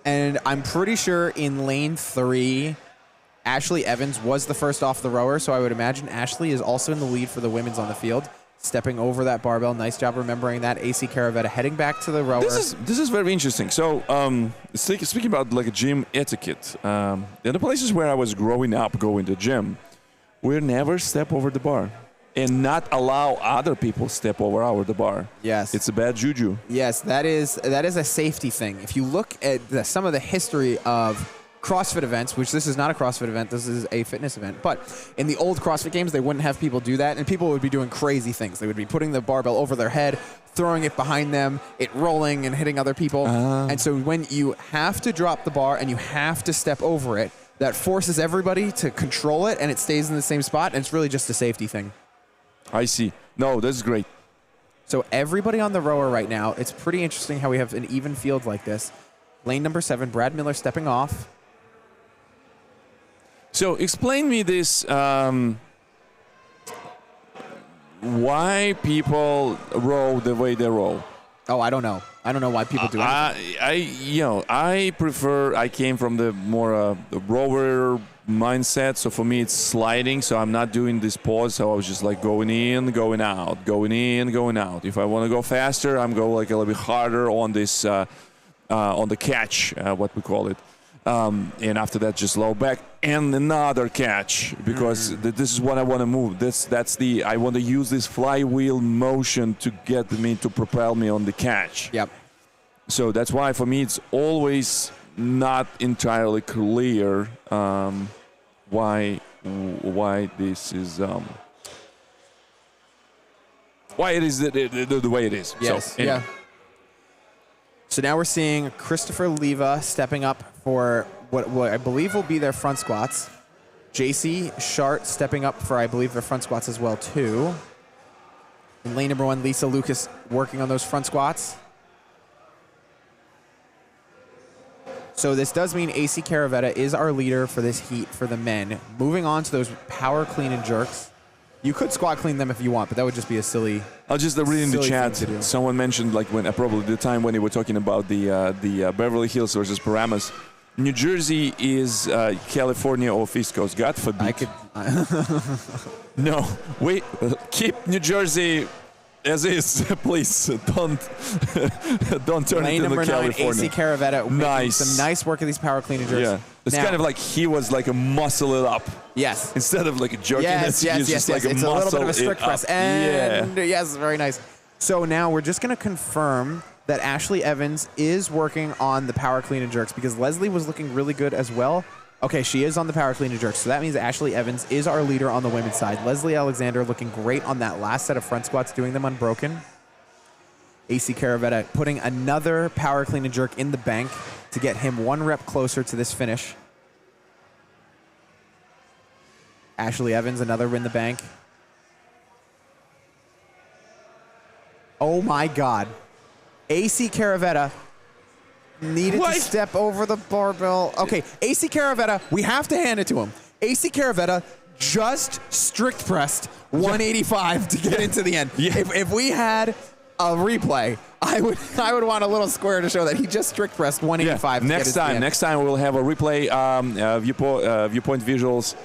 And I'm pretty sure in lane 3, Ashley Evans was the first off the rower, so I would imagine Ashley is also in the lead for the women's on the field. Stepping over that barbell. Nice job remembering that. AC Caravetta heading back to the rower. This is very interesting. So speaking about like a gym etiquette, in the places where I was growing up going to gym, we never step over the bar and not allow other people step over the bar. Yes. It's a bad juju. Yes, that is a safety thing. If you look at some of the history of CrossFit events, which this is not a CrossFit event, this is a fitness event, but in the old CrossFit games, they wouldn't have people do that, and people would be doing crazy things. They would be putting the barbell over their head, throwing it behind them, it rolling and hitting other people. And so when you have to drop the bar and you have to step over it, that forces everybody to control it, and it stays in the same spot, and it's really just a safety thing. I see. No, this is great. So everybody on the rower right now, it's pretty interesting how we have an even field like this. Lane number 7, Brad Miller stepping off. So explain me this, why people row the way they row. Oh, I don't know. I don't know why people do it. I came from the more the rower mindset, so for me it's sliding, so I'm not doing this pause, so I was just like going in, going out, going in, going out. If I want to go faster, I'm going like a little bit harder on this, on the catch, what we call it. And after that, just low back and another catch, because this is what I want to move. I want to use this flywheel motion to get me to propel me on the catch. Yep. So that's why for me it's always not entirely clear why this is why it is the way it is. Yes. So, anyway. Yeah. So now we're seeing Christopher Leva stepping up for what I believe will be their front squats. JC Shart stepping up for, I believe, their front squats as well, too. In lane number 1, Lisa Lucas working on those front squats. So this does mean AC Caravetta is our leader for this heat for the men. Moving on to those power clean and jerks. You could squat clean them if you want, but that would just be a silly. I'll just read in the chat. Someone mentioned like when probably the time when they were talking about the Beverly Hills versus Paramus. New Jersey is California or East Coast. God forbid. I could. No, wait. Keep New Jersey As is, please don't turn Lane it into number 9, California. AC Caravetta making Nice. some nice work of these power cleaner jerks. Yeah, it's Now- kind of like he was like a muscle it up Yes. instead of like a jerking Yes, it. yes, He's yes, just yes. like It's a little bit of a muscle strict it press. up. And yes, very nice. So now we're just going to confirm that Ashley Evans is working on the power clean and jerks because Leslie was looking really good as well. Okay, she is on the power clean and jerks. So that means Ashley Evans is our leader on the women's side. Leslie Alexander looking great on that last set of front squats, doing them unbroken. AC Caravetta putting another power clean and jerk in the bank to get him 1 rep closer to this finish. Ashley Evans, another in the bank. Oh my God. AC Caravetta needed to step over the barbell. Okay, AC Caravetta, we have to hand it to him. AC Caravetta just strict pressed 185 to get into the end. Yeah. If we had a replay, I would want a little square to show that he just strict pressed 185. Yeah. Next time we'll have a replay, viewpoint visuals,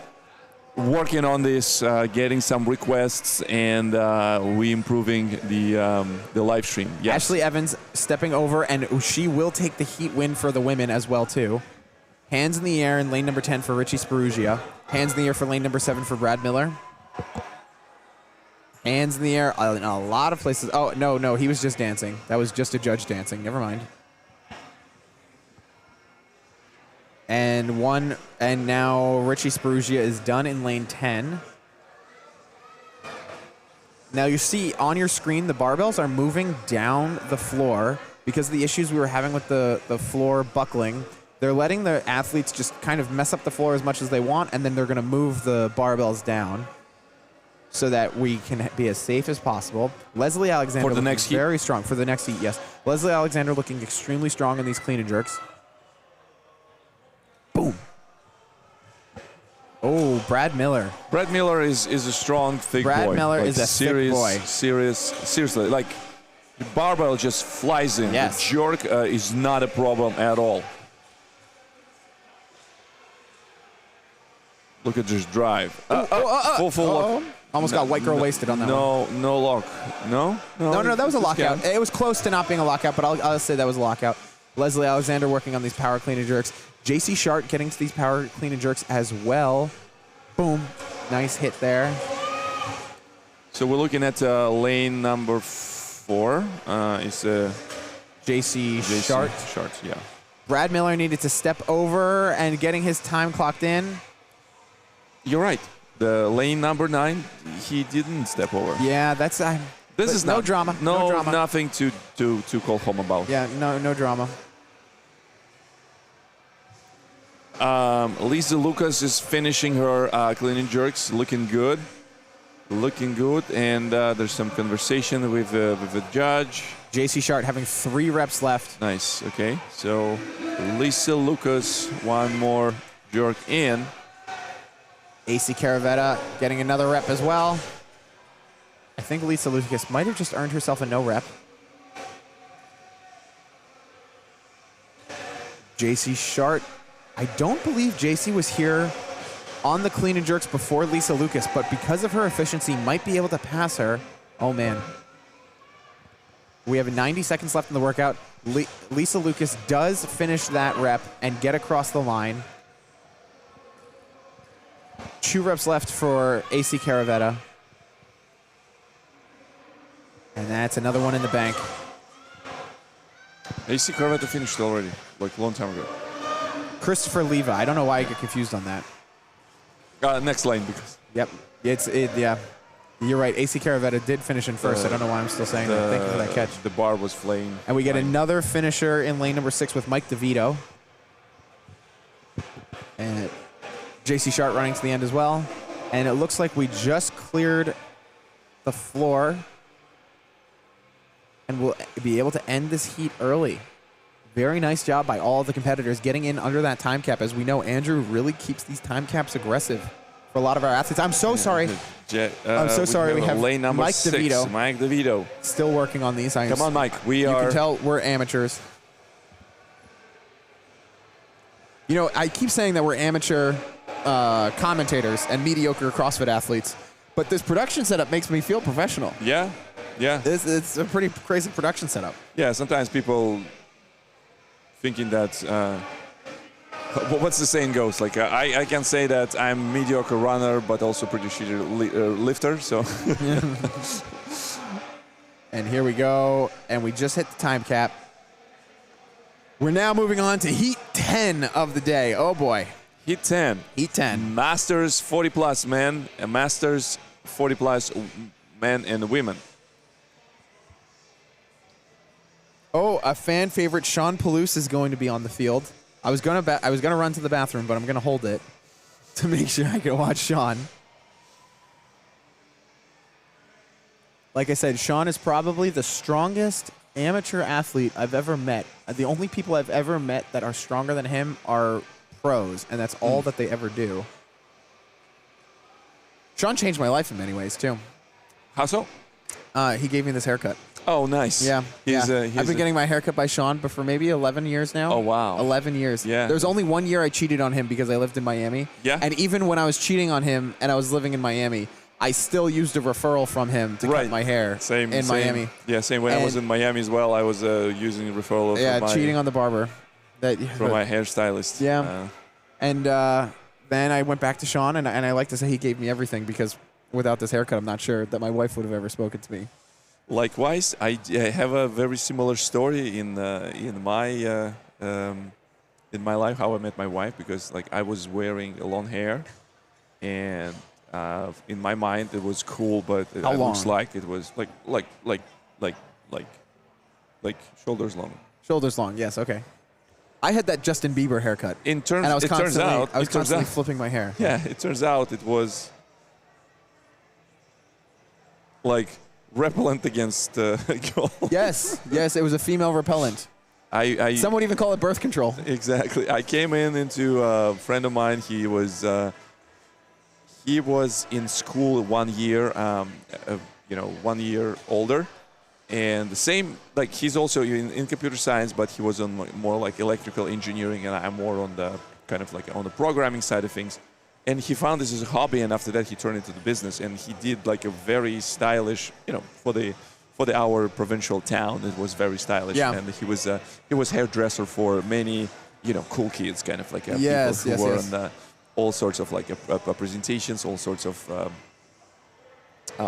working on this, getting some requests, and we improving the live stream. Yes. Ashley Evans stepping over, and she will take the heat win for the women as well too. Hands in the air in lane number 10 for Richie Spuruggia. Hands in the air for lane number 7 for Brad Miller. Hands in the air in a lot of places. Oh, no, he was just dancing. That was just a judge dancing. Never mind. And now Richie Spuruggia is done in lane 10. Now you see on your screen the barbells are moving down the floor because of the issues we were having with the floor buckling. They're letting the athletes just kind of mess up the floor as much as they want, and then they're going to move the barbells down so that we can be as safe as possible. Leslie Alexander For the next heat? very strong. For the next heat, yes. Leslie Alexander looking extremely strong in these clean and jerks. Boom. Oh, Brad Miller. Brad Miller is a strong, thick boy. Brad Miller Like is a thick boy. Seriously, like the barbell just flies in. Yes. The jerk is not a problem at all. Look at this drive. Full lock. Almost got white girl wasted on that one. No lock. No, No, that was a lockout. counts. It was close to not being a lockout, but I'll say that was a lockout. Leslie Alexander working on these power clean and jerks. JC Shart getting to these power clean and jerks as well. Boom. Nice hit there. So we're looking at lane number 4. It's JC Shart. Shart, yeah. Brad Miller needed to step over and getting his time clocked in. You're right. The lane number 9, he didn't step over. Yeah, that's This is no not, drama. No drama. nothing to call home about. Yeah, no drama. Lisa Lucas is finishing her clean and jerks, looking good, and there's some conversation with the judge. JC Shart having 3 reps left. Nice. Okay, so Lisa Lucas, one more jerk in. AC Caravetta getting another rep as well. I think Lisa Lucas might have just earned herself a no rep. JC Shart. I don't believe JC was here on the clean and jerks before Lisa Lucas, but because of her efficiency, might be able to pass her. Oh, man. We have 90 seconds left in the workout. Lisa Lucas does finish that rep and get across the line. 2 reps left for AC Caravetta. And that's another one in the bank. AC Caravetta finished already, like a long time ago. Christopher Leva. I don't know why I get confused on that. Next lane, because Yep. Yeah. You're right. AC Caravetta did finish in first. I don't know why I'm still saying that. Thank you for that catch. the bar was flaying. And we get another finisher in lane number 6 with Mike DeVito. And JC Shart running to the end as well. And it looks like we just cleared the floor. And we'll be able to end this heat early. Very nice job by all the competitors getting in under that time cap. As we know, Andrew really keeps these time caps aggressive for a lot of our athletes. I'm so sorry. I'm so sorry. We have lane number Mike 6, DeVito. Mike DeVito. Still working on these. Come on, Mike. You can tell we're amateurs. You know, I keep saying that we're amateur commentators and mediocre CrossFit athletes, but this production setup makes me feel professional. Yeah. Yeah. It's a pretty crazy production setup. Yeah, sometimes people thinking that, what's the saying goes? Like, I can say that I'm mediocre runner, but also pretty shitty lifter, so. And here we go, and we just hit the time cap. We're now moving on to Heat 10 of the day. Oh, boy. Heat 10. Heat 10. Masters 40-plus men, and Masters 40-plus men and women. Oh, a fan favorite, Sean Palouse, is going to be on the field. I was gonna run to the bathroom, but I'm gonna hold it to make sure I can watch Sean. Like I said, Sean is probably the strongest amateur athlete I've ever met. The only people I've ever met that are stronger than him are pros, and that's all that they ever do. Sean changed my life in many ways, too. How so? He gave me this haircut. Oh, nice. Yeah. He's I've been getting my haircut by Sean, but for maybe 11 years now. Oh, wow. 11 years. Yeah. There was only 1 year I cheated on him because I lived in Miami. Yeah. And even when I was cheating on him and I was living in Miami, I still used a referral from him to cut my hair in Miami. Yeah, same. When I was in Miami as well, I was using a referral cheating on the barber. From my hairstylist. Yeah. And then I went back to Sean, and I like to say he gave me everything because without this haircut, I'm not sure that my wife would have ever spoken to me. Likewise, I have a very similar story in my life, how I met my wife, because like I was wearing long hair, and in my mind it was cool, but it looks like it was like shoulders long. Shoulders long, yes, okay. I had that Justin Bieber haircut. And I was constantly flipping my hair. Yeah, it turns out it was like repellent against gold. Yes, it was a female repellent. Some would even call it birth control. Exactly. I came into a friend of mine. He was in school 1 year, 1 year older, and the same. Like he's also in computer science, but he was on more like electrical engineering, and I'm more on the kind of like on the programming side of things. And he found this as a hobby, and after that he turned into the business. And he did like a very stylish, for our provincial town, it was very stylish. Yeah. And he was hairdresser for many, cool kids, kind of like people who were on all sorts of like presentations, all sorts of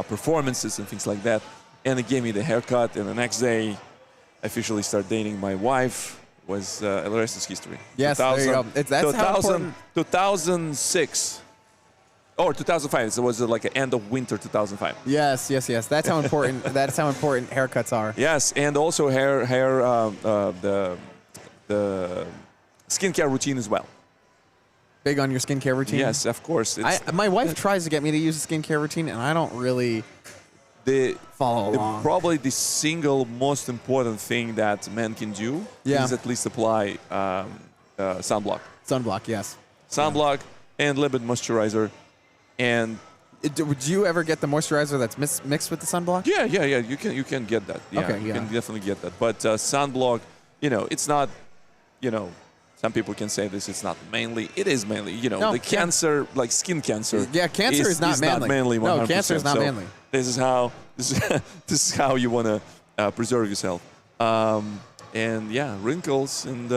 performances and things like that. And he gave me the haircut, and the next day, I officially started dating my wife. Was the rest is history. Yes, there you go. That's how important. 2006 or 2005. It was like an end of winter 2005. Yes. That's how important. That's how important haircuts are. Yes, and also the skincare routine as well. Big on your skincare routine. Yes, of course. My wife tries to get me to use a skincare routine, and I don't really follow along. Probably the single most important thing that men can do is at least apply sunblock. Sunblock, yes. Sunblock and a little bit moisturizer. And would you ever get the moisturizer that's mixed with the sunblock? Yeah. You can get that. Yeah, okay, you can definitely get that. But sunblock, it's not. Some people can say this. It's not mainly. It is mainly. The cancer, like skin cancer. Yeah, cancer is not manly. Not manly. 100%. No, cancer is not manly. This is how you want to preserve yourself. And wrinkles and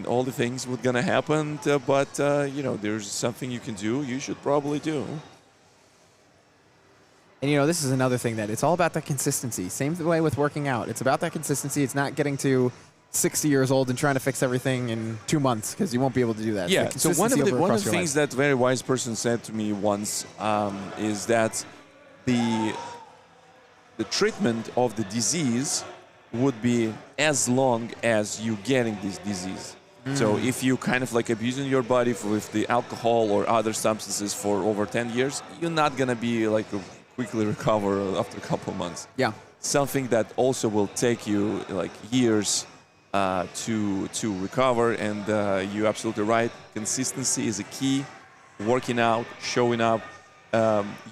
all the things were gonna happen. But there's something you can do. You should probably do. And this is another thing that it's all about that consistency. Same way with working out. It's about that consistency. It's not getting to 60 years old and trying to fix everything in 2 months because you won't be able to do that. Yeah. So one of the things that very wise person said to me once is that the treatment of the disease would be as long as you getting this disease. So if you kind of like abusing your body with the alcohol or other substances for over 10 years, you're not gonna be like quickly recover after a couple of months. Yeah. Something that also will take you like years to recover, and you're absolutely right. Consistency is a key. Working out, showing up.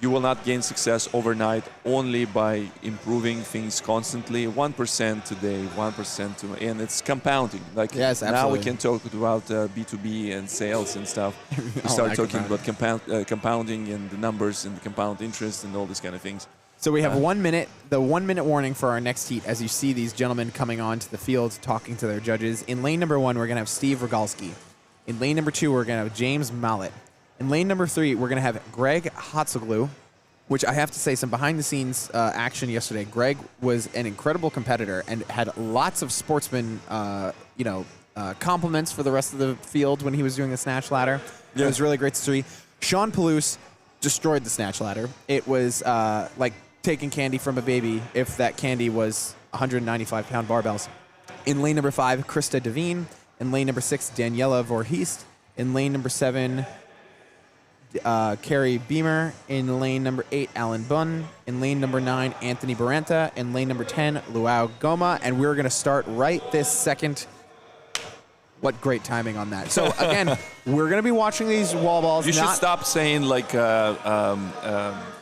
You will not gain success overnight, only by improving things constantly. 1% today, 1% tomorrow, and it's compounding. Like yes, absolutely. Now we can talk about B2B and sales and stuff. We start talking about compounding and the numbers and the compound interest and all these kind of things. So we have 1 minute, the 1 minute warning for our next heat as you see these gentlemen coming onto the field talking to their judges. In lane number 1, we're going to have Steve Rogalski. In lane number 2, we're going to have James Mallet. In lane number 3, we're going to have Greg Hotzoglu, which I have to say, some behind-the-scenes action yesterday. Greg was an incredible competitor and had lots of sportsman, compliments for the rest of the field when he was doing the snatch ladder. Yeah. It was really great to see. Sean Palouse destroyed the snatch ladder. It was like taking candy from a baby if that candy was 195-pound barbells. In lane number 5, Krista Devine. In lane number 6, Daniela Voorheest. In lane number 7, Carrie Beamer. In lane number 8, Alan Bunn. In lane number 9, Anthony Baranta. In lane number 10, Luau Goma. And we're going to start right this second. What great timing on that. So, again, we're going to be watching these wall balls. You should stop saying, like,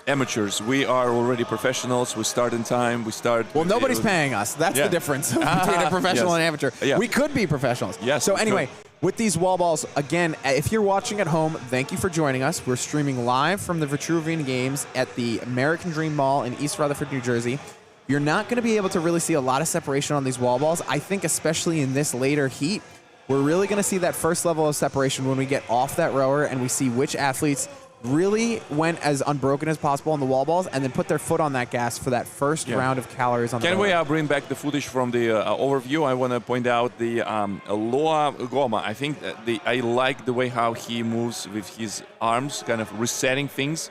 amateurs. We are already professionals. We start in time. We start... Well, nobody's paying us. That's the difference between a professional and amateur. Yeah. We could be professionals. Yes. So, anyway... With these wall balls, again, if you're watching at home, thank you for joining us. We're streaming live from the Vitruvian Games at the American Dream Mall in East Rutherford, New Jersey. You're not going to be able to really see a lot of separation on these wall balls. I think especially in this later heat, we're really going to see that first level of separation when we get off that rower and we see which athletes really went as unbroken as possible on the wall balls and then put their foot on that gas for that first round of calories on the rower. Can we bring back the footage from the overview? I want to point out the Loa Goma. I think I like the way how he moves with his arms, kind of resetting things.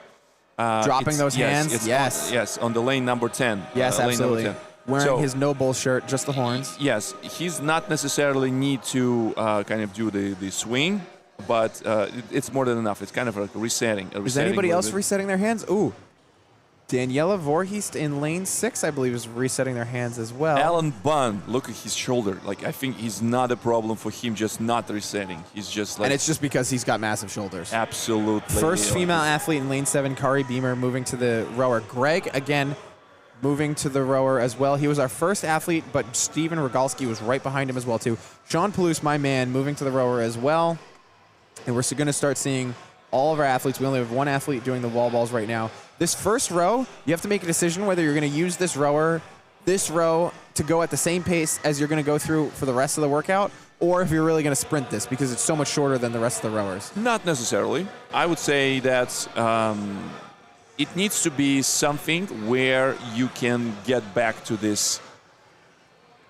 Dropping those hands? Yes, on the lane number 10. Yes, absolutely. Lane number 10. Wearing his no bull shirt, just the horns. Yes, he's not necessarily need to kind of do the swing, but it's more than enough. It's kind of like resetting. Is anybody else resetting their hands? Ooh. Daniela Voorheest in lane 6, I believe, is resetting their hands as well. Alan Bunn, look at his shoulder. Like, I think he's not a problem for him just not resetting. He's just like... And it's just because he's got massive shoulders. Absolutely. First female athlete in lane 7, Kari Beamer, moving to the rower. Greg, again, moving to the rower as well. He was our first athlete, but Steven Rogalski was right behind him as well, too. Sean Palouse, my man, moving to the rower as well. And we're going to start seeing all of our athletes. We only have one athlete doing the wall balls right now. This first row, you have to make a decision whether you're going to use this row to go at the same pace as you're going to go through for the rest of the workout, or if you're really going to sprint this because it's so much shorter than the rest of the rowers. Not necessarily. I would say that it needs to be something where you can get back to this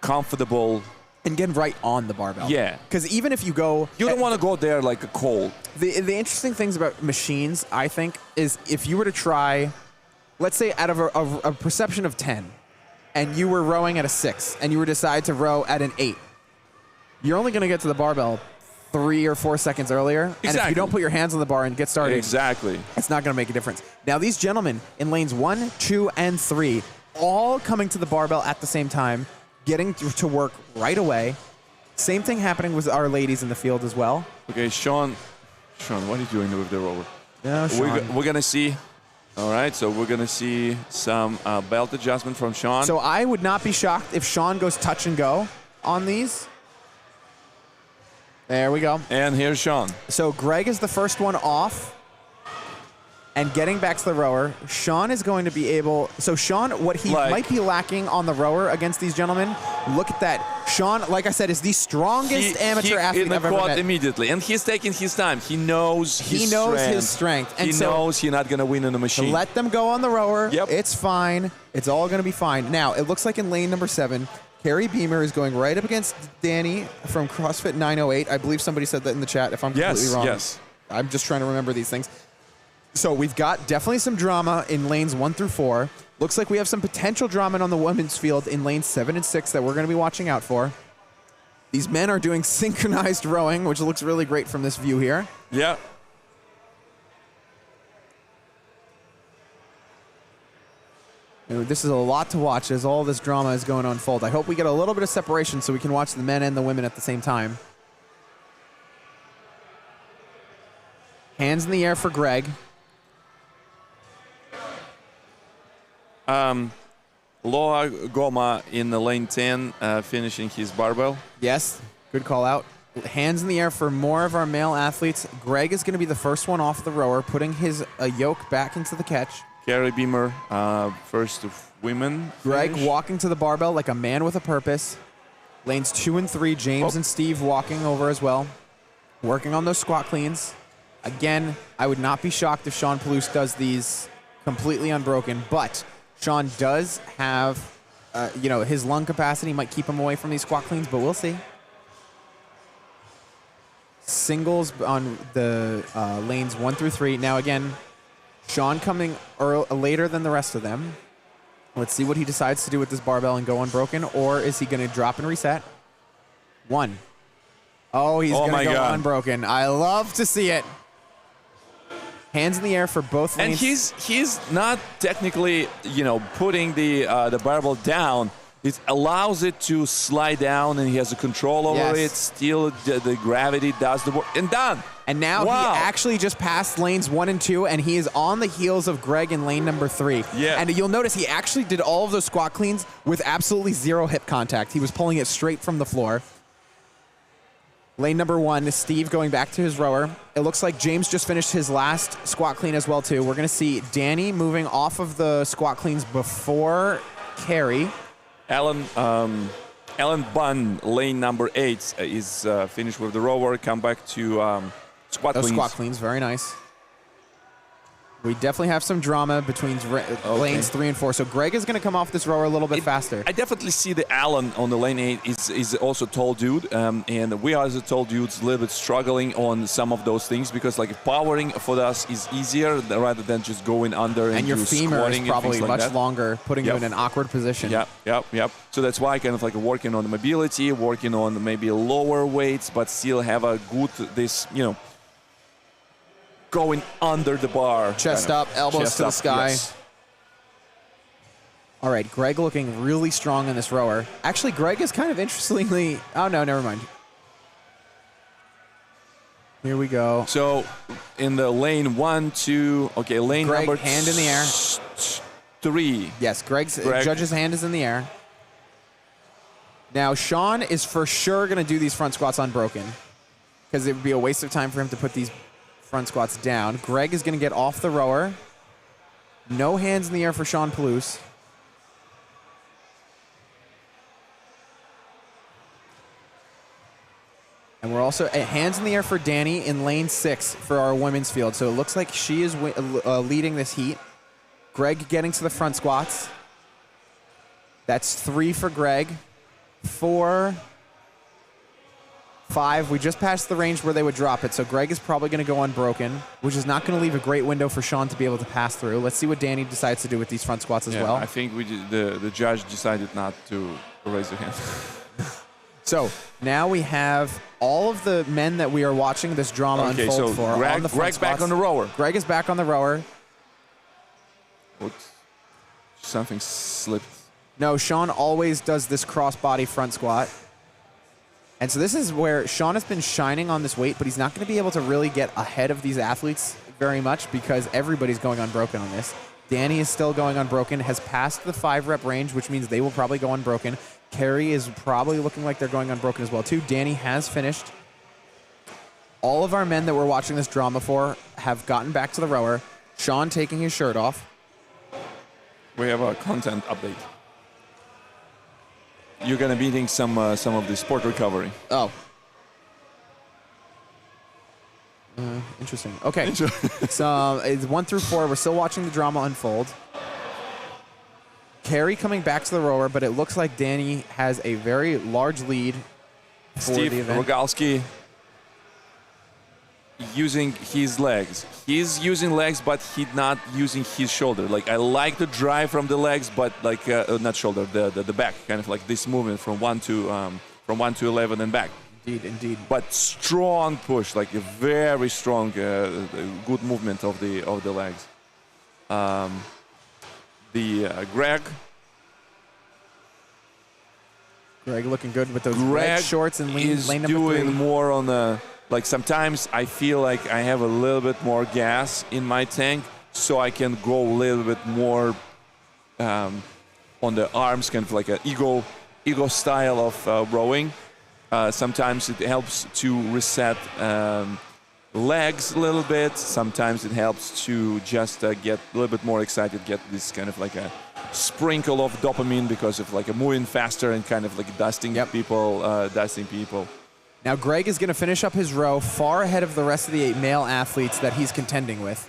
comfortable... And get right on the barbell. Yeah. Because even if you go... You don't want to go there like a cold. The interesting things about machines, I think, is if you were to try, let's say out of a perception of 10, and you were rowing at a 6, and you were decide to row at an 8, you're only going to get to the barbell 3 or 4 seconds earlier. Exactly. And if you don't put your hands on the bar and get started, exactly, it's not going to make a difference. Now, these gentlemen in lanes 1, 2, and 3, all coming to the barbell at the same time, getting to work right away. Same thing happening with our ladies in the field as well. Okay, Sean, what are you doing with the rower? No, Sean. We're going to see, all right, so we're going to see some belt adjustment from Sean. So I would not be shocked if Sean goes touch and go on these. There we go. And here's Sean. So Greg is the first one off. And getting back to the rower, Sean is going to be able... So Sean, what he might be lacking on the rower against these gentlemen, look at that. Sean, like I said, is the strongest amateur athlete I've ever met. Immediately. And he's taking his time. He knows his strength. And he knows he's not going to win in the machine. Let them go on the rower. Yep. It's fine. It's all going to be fine. Now, it looks like in lane number 7, Carrie Beamer is going right up against Danny from CrossFit 908. I believe somebody said that in the chat if I'm completely wrong. Yes. I'm just trying to remember these things. So we've got definitely some drama in lanes 1 through 4. Looks like we have some potential drama on the women's field in lanes 7 and 6 that we're going to be watching out for. These men are doing synchronized rowing, which looks really great from this view here. Yeah. This is a lot to watch as all this drama is going to unfold. I hope we get a little bit of separation so we can watch the men and the women at the same time. Hands in the air for Greg. Loa Goma in the lane 10, finishing his barbell. Yes, good call out. Hands in the air for more of our male athletes. Greg is going to be the first one off the rower, putting his yoke back into the catch. Carry Beamer, first of women. Greg finish. walking to the barbell like a man with a purpose. Lanes 2 and 3, James and Steve walking over as well. Working on those squat cleans. Again, I would not be shocked if Sean Palouse does these completely unbroken, but Sean does have, his lung capacity might keep him away from these squat cleans, but we'll see. Singles on the lanes 1 through 3. Now again, Sean coming later than the rest of them. Let's see what he decides to do with this barbell and go unbroken, or is he going to drop and reset? 1. Oh, he's going to go unbroken. I love to see it. Hands in the air for both lanes. And he's not technically, putting the barbell down. It allows it to slide down, and he has a control over it. Still, the gravity does the work. And done. And now he actually just passed lanes 1 and 2, and he is on the heels of Greg in lane number 3. Yeah. And you'll notice he actually did all of those squat cleans with absolutely 0 hip contact. He was pulling it straight from the floor. Lane number 1 is Steve going back to his rower. It looks like James just finished his last squat clean as well, too. We're going to see Danny moving off of the squat cleans before Carey. Alan Bunn, lane number 8, is finished with the rower. Come back to squat Those cleans. squat cleans, very nice. We definitely have some drama between lanes 3 and 4. So Greg is going to come off this rower a little bit faster. I definitely see the Alan on the lane 8 is also a tall dude. And we as a tall dudes a little bit struggling on some of those things because powering for us is easier rather than just going under and your femur is probably much longer, putting you in an awkward position. Yep. So that's why kind of working on the mobility, working on maybe lower weights, but still have a good, going under the bar. Chest up, elbows to the sky. Yes. All right, Greg looking really strong in this rower. Actually, Greg is kind of interestingly... Oh, no, never mind. Here we go. So, in the lane 1, 2... Okay, lane Greg, number... hand in the air. 3. Yes, Judge's hand is in the air. Now, Sean is for sure going to do these front squats unbroken because it would be a waste of time for him to put these front squats down. Greg is going to get off the rower. No hands in the air for Sean Palouse. And we're also at hands in the air for Danny in lane 6 for our women's field. So it looks like she is leading this heat. Greg getting to the front squats. That's 3 for Greg. 4, 5. We just passed the range where they would drop it, so Greg is probably going to go unbroken, which is not going to leave a great window for Sean to be able to pass through. Let's see what Danny decides to do with these front squats as well. I think the judge decided not to raise their hand. So now we have all of the men that we are watching this drama unfold for Greg, on the front Greg's squats. back on the rower. Greg is back on the rower. Oops. Something slipped. No, Sean always does this cross-body front squat. And so this is where Sean has been shining on this weight, but he's not going to be able to really get ahead of these athletes very much because everybody's going unbroken on this. Danny is still going unbroken, has passed the 5-rep range, which means they will probably go unbroken. Carey is probably looking like they're going unbroken as well, too. Danny has finished. All of our men that we're watching this drama for have gotten back to the rower. Sean taking his shirt off. We have a content update. You're going to be needing some of the sport recovery. Oh. Interesting. Okay. So it's 1 through 4. We're still watching the drama unfold. Carey coming back to the rower, but it looks like Danny has a very large lead for Steve the event. Rogalski using his legs. He's using legs, but he's not using his shoulder. I like the drive from the legs, but not shoulder, the back, kind of like this movement from 1 to 11 and back. Indeed. But strong push, a very strong, good movement of the legs. Greg looking good with those red shorts and lane number 3. Doing more on the. Sometimes I feel like I have a little bit more gas in my tank, so I can go a little bit more on the arms, kind of like an ego style of rowing. Sometimes it helps to reset legs a little bit. Sometimes it helps to just get a little bit more excited, get this kind of like a sprinkle of dopamine because of like a moving faster and kind of like dusting people. Now Greg is going to finish up his row far ahead of the rest of the 8 male athletes that he's contending with.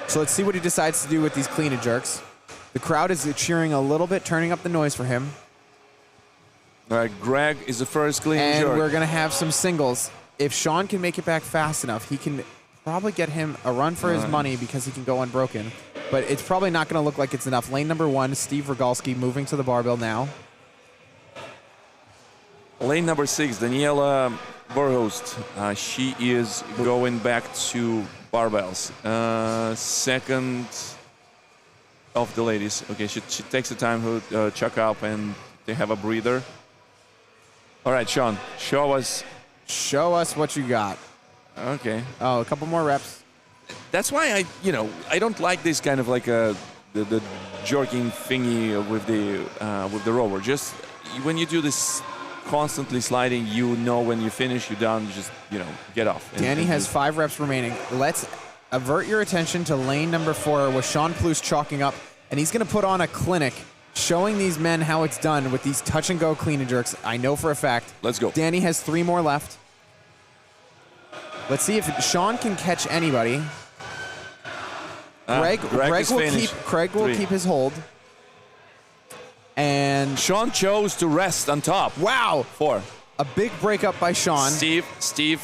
So let's see what he decides to do with these clean and jerks. The crowd is cheering a little bit, turning up the noise for him. All right, Greg is the first clean and jerk. And we're going to have some singles. If Sean can make it back fast enough, he can probably get him a run for his money because he can go unbroken. But it's probably not going to look like it's enough. Lane number 1, Steve Rogalski moving to the barbell now. Lane number 6, Daniela Borhost. She is going back to barbells. Second of the ladies. Okay, she takes the time to chuck up and they have a breather. All right, Sean, show us what you got. Okay. Oh, a couple more reps. That's why I don't like this kind of like the jerking thingy with the rower. Just when you do this constantly sliding, you know when you finish, you're done. You just get off. Danny has 5 reps remaining. Let's avert your attention to lane number 4 with Sean Plus chalking up, and he's going to put on a clinic showing these men how it's done with these touch and go clean and jerks. I know for a fact. Let's go. Danny has 3 more left. Let's see if Sean can catch anybody. Craig will keep his hold. And Sean chose to rest on top. Wow. 4. A big breakup by Sean. Steve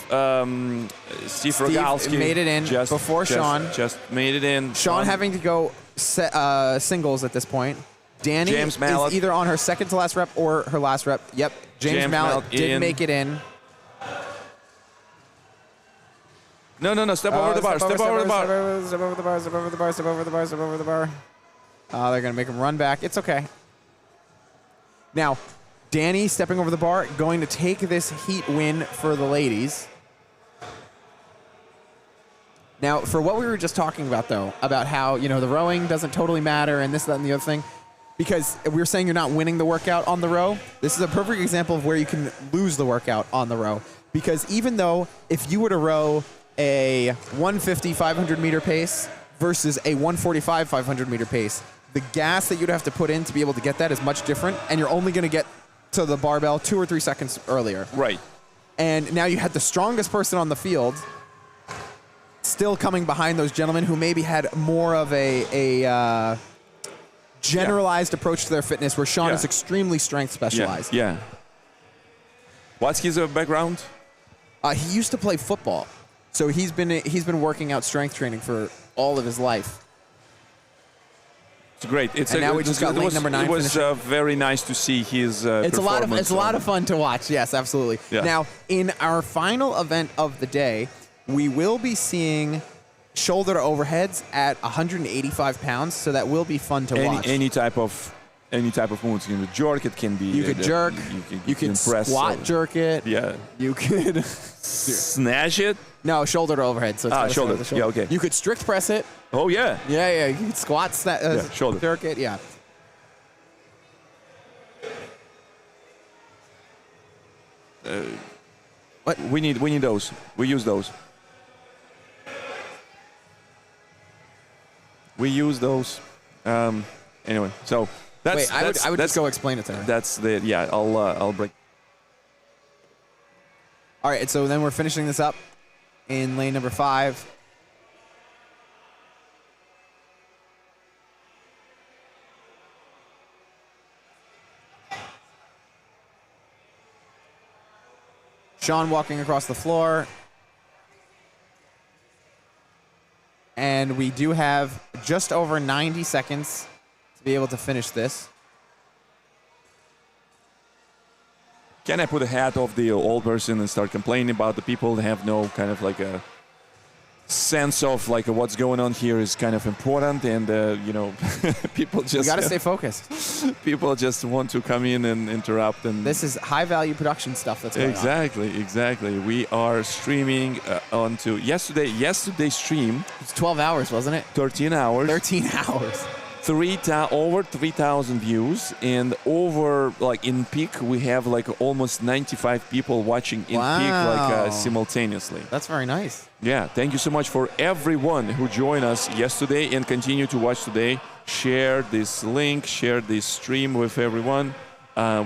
Rogalski made it in before Sean. Just made it in. Sean having to go singles at this point. Danny is either on her second to last rep or her last rep. Yep. James Mallet didn't make it in. No. Step over the bar. Step over the bar. Step over the bar. Step over the bar. Step over the bar. Step over the bar. They're going to make him run back. It's okay. Now, Danny stepping over the bar, going to take this heat win for the ladies. Now, for what we were just talking about, though, about how, the rowing doesn't totally matter and this, that, and the other thing, because we were saying you're not winning the workout on the row, this is a perfect example of where you can lose the workout on the row. Because even though if you were to row a 150 500-meter pace versus a 145 500-meter pace, the gas that you'd have to put in to be able to get that is much different, and you're only going to get to the barbell 2 or 3 seconds earlier. Right. And now you had the strongest person on the field still coming behind those gentlemen who maybe had more of a generalized approach to their fitness, where Sean is extremely strength specialized. Yeah. What's his background? He used to play football, so he's been working out strength training for all of his life. It's great. Now we just got lane number 9. It was very nice to see his It's a lot of fun to watch. Yes, absolutely. Yeah. Now, in our final event of the day, we will be seeing shoulder to overheads at 185 pounds. So that will be fun to watch. Any type of movement. You can jerk. It can be. You could jerk. You can press. Squat jerk it. Yeah. You could snatch it. No, shoulder to overhead. So it's shoulder. Yeah, okay. You could strict press it. Oh yeah. Yeah. You could squat, shoulder. Jerk it. Yeah. What? We need those. We use those. Anyway, so that's. Wait, I would just go explain it to her. That's I'll break. All right, so then we're finishing this up in lane number 5. Sean walking across the floor. And we do have just over 90 seconds to be able to finish this. Can I put a hat of the old person and start complaining about the people that have no kind of like a sense of like what's going on here is kind of important, and people just got to stay focused. People just want to come in and interrupt, and this is high value production stuff that's going on. Exactly. We are streaming onto yesterday's stream. It's 12 hours, wasn't it? 13 hours. 13 hours. over 3,000 views, and over like in peak we have like almost 95 people watching in peak like simultaneously. That's very nice. Yeah, thank you so much for everyone who joined us yesterday and continue to watch today. Share this link, share this stream with everyone.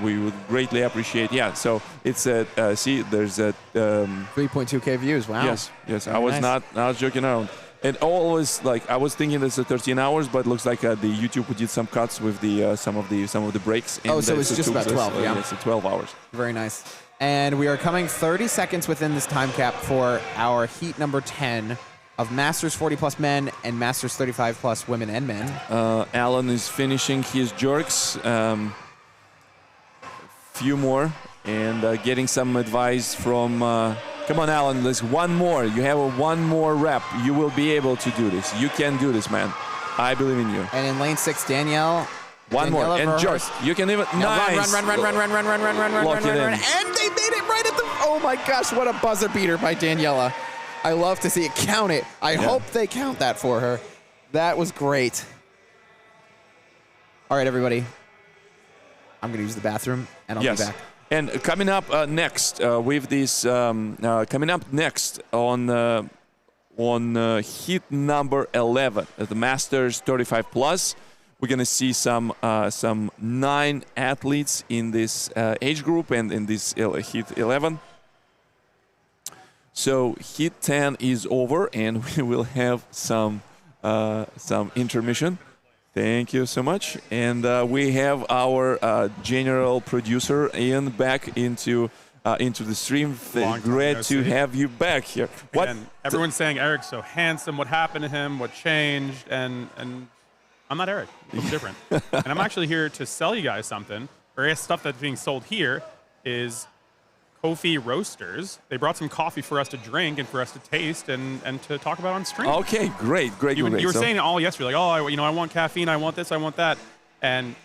We would greatly appreciate. Yeah, so it's see, there's a 3.2K views. Wow. Yes. Very I was nice. joking around. And always like I was thinking it's 13 hours, but it looks like the YouTube did some cuts with the some of the breaks. And So it's just about 12. Yeah, it's 12 hours. Very nice. And we are coming 30 seconds within this time cap for our heat number 10 of Masters 40 plus men and Masters 35 plus women and men. Alan is finishing his jerks. Few more and getting some advice from. Come on, Alan. There's one more. You have one more rep. You will be able to do this. You can do this, man. I believe in you. And in lane 6, Danielle. One more. And jerk. You can even. Nice. Run. Lock it in. And they made it right at the. Oh my gosh, what a buzzer beater by Daniela. I love to see it. Count it. I hope they count that for her. That was great. All right, everybody. I'm going to use the bathroom, and I'll be back. And coming up next with this, coming up next on heat number 11, the Masters 35 plus, we're gonna see some 9 athletes in this age group and in this heat 11. So heat 10 is over, and we will have some intermission. Thank you so much. And we have our general producer Ian back into the stream. Great to have you back here. What? And everyone's saying Eric's so handsome. What happened to him? What changed? And I'm not Eric. I'm different. And I'm actually here to sell you guys something. Or I guess stuff that's being sold here is Kofi Roasters. They brought some coffee for us to drink and for us to taste and to talk about on stream. Okay, great. You were saying it all yesterday, like, I want caffeine, I want this, I want that, and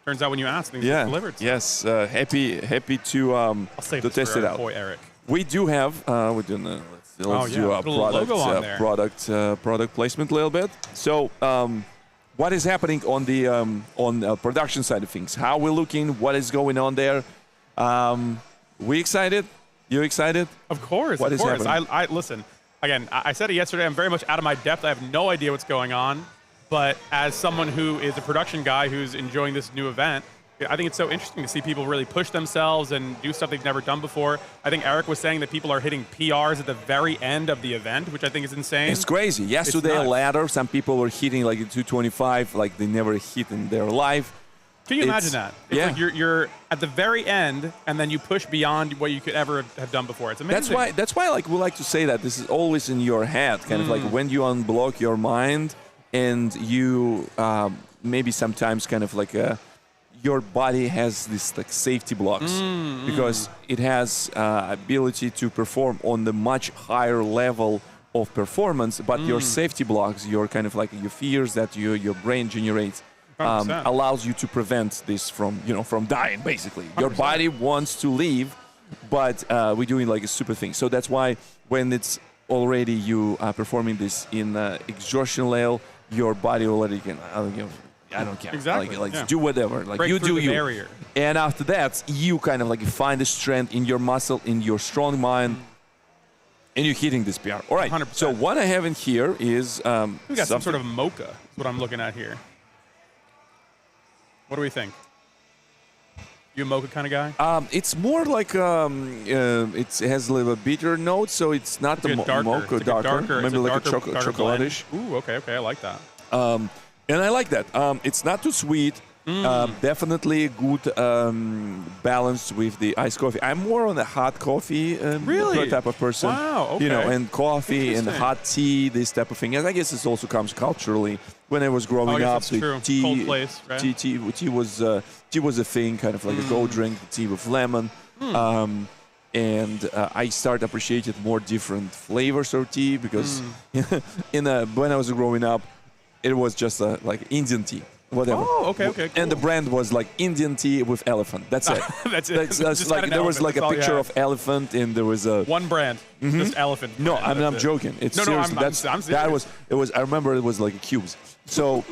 turns out when you ask, things get delivered. So. Yes, happy to I'll save this test for it our out. boy Eric. We do have let's do a product placement a little bit. So what is happening on the production side of things? How we're looking? What is going on there? We excited? You excited? Of course. What is happening? I listen. Again, I said it yesterday. I'm very much out of my depth. I have no idea what's going on. But as someone who is a production guy who's enjoying this new event, I think it's so interesting to see people really push themselves and do stuff they've never done before. I think Eric was saying that people are hitting PRs at the very end of the event, which I think is insane. It's crazy. Yesterday, a ladder, some people were hitting like a 225, like they never hit in their life. Can you imagine that? It's like you're at the very end, and then you push beyond what you could ever have done before. It's amazing. That's why like we like to say that this is always in your head, kind of like when you unblock your mind and you maybe sometimes kind of like your body has this like safety blocks because it has ability to perform on the much higher level of performance, but your safety blocks, your kind of like your fears that your brain generates. Allows you to prevent this from dying, basically. 100%. Your body wants to leave, but we're doing like a super thing. So that's why when it's already you performing this in exhaustion level, your body already can, I don't care. Exactly. Like do whatever. Like break you do the you. barrier. And after that, you kind of like find the strength in your muscle, in your strong mind, and you're hitting this PR. All right. 100%. So what I have in here is we got some sort of mocha. That's what I'm looking at here. What do we think? You a mocha kind of guy? It's more like it has a little bitter note, so it's not the mocha darker. Maybe like a chocolate-ish. Ooh, okay, I like that. And I like that. It's not too sweet. Definitely a good balance with the iced coffee. I'm more on the hot coffee type of person. Wow, okay. And coffee and hot tea, this type of thing. And I guess this also comes culturally. When I was growing up, the cold place, right? tea was a thing, kind of like a go drink tea with lemon. And I started appreciating more different flavors of tea because when I was growing up, it was just like Indian tea. Whatever. Oh, okay, cool. And the brand was like Indian tea with elephant. That's it. That's it. That's like there was like a picture of elephant, and there was a one brand, just elephant. No, I'm not joking. It's seriously. I'm serious. That was. It was. I remember it was like cubes. So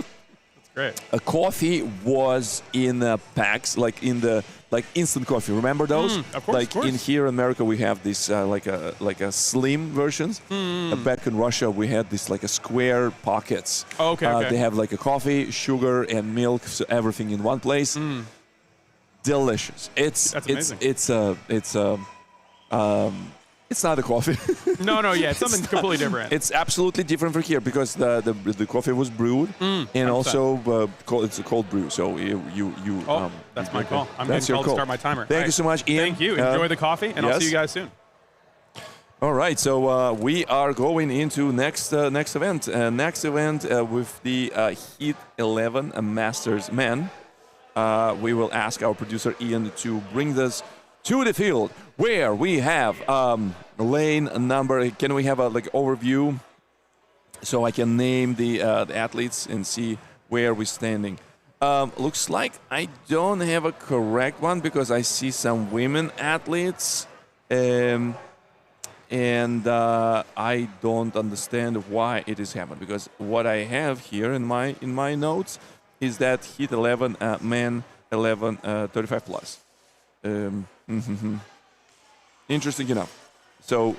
Great. A coffee was in packs, like in the instant coffee. Remember those? Of course, like of course. in here in America, we have this like a slim versions. Back in Russia, we had this like a square pockets. Oh, okay. They have like a coffee, sugar, and milk, so everything in one place. Delicious. That's amazing. It's not a coffee. No, yeah, it's something completely different. It's absolutely different from here because the coffee was brewed and 100%. also it's a cold brew. So you. That's my call. I'm That's getting your called to call. start my timer. Thank All you so much, Ian. Thank you. Enjoy the coffee, and I'll see yes. you guys soon. All right, so we are going into next event. Next event with the Heat 11 Masters Men. We will ask our producer Ian to bring us to the field where we have lane number. Can we have a overview so I can name the athletes and see where we're standing? Looks like I don't have a correct one because I see some women athletes. And I don't understand why it is happening because what I have here in my notes is that Heat 11 men 11 35 plus. Interesting enough. So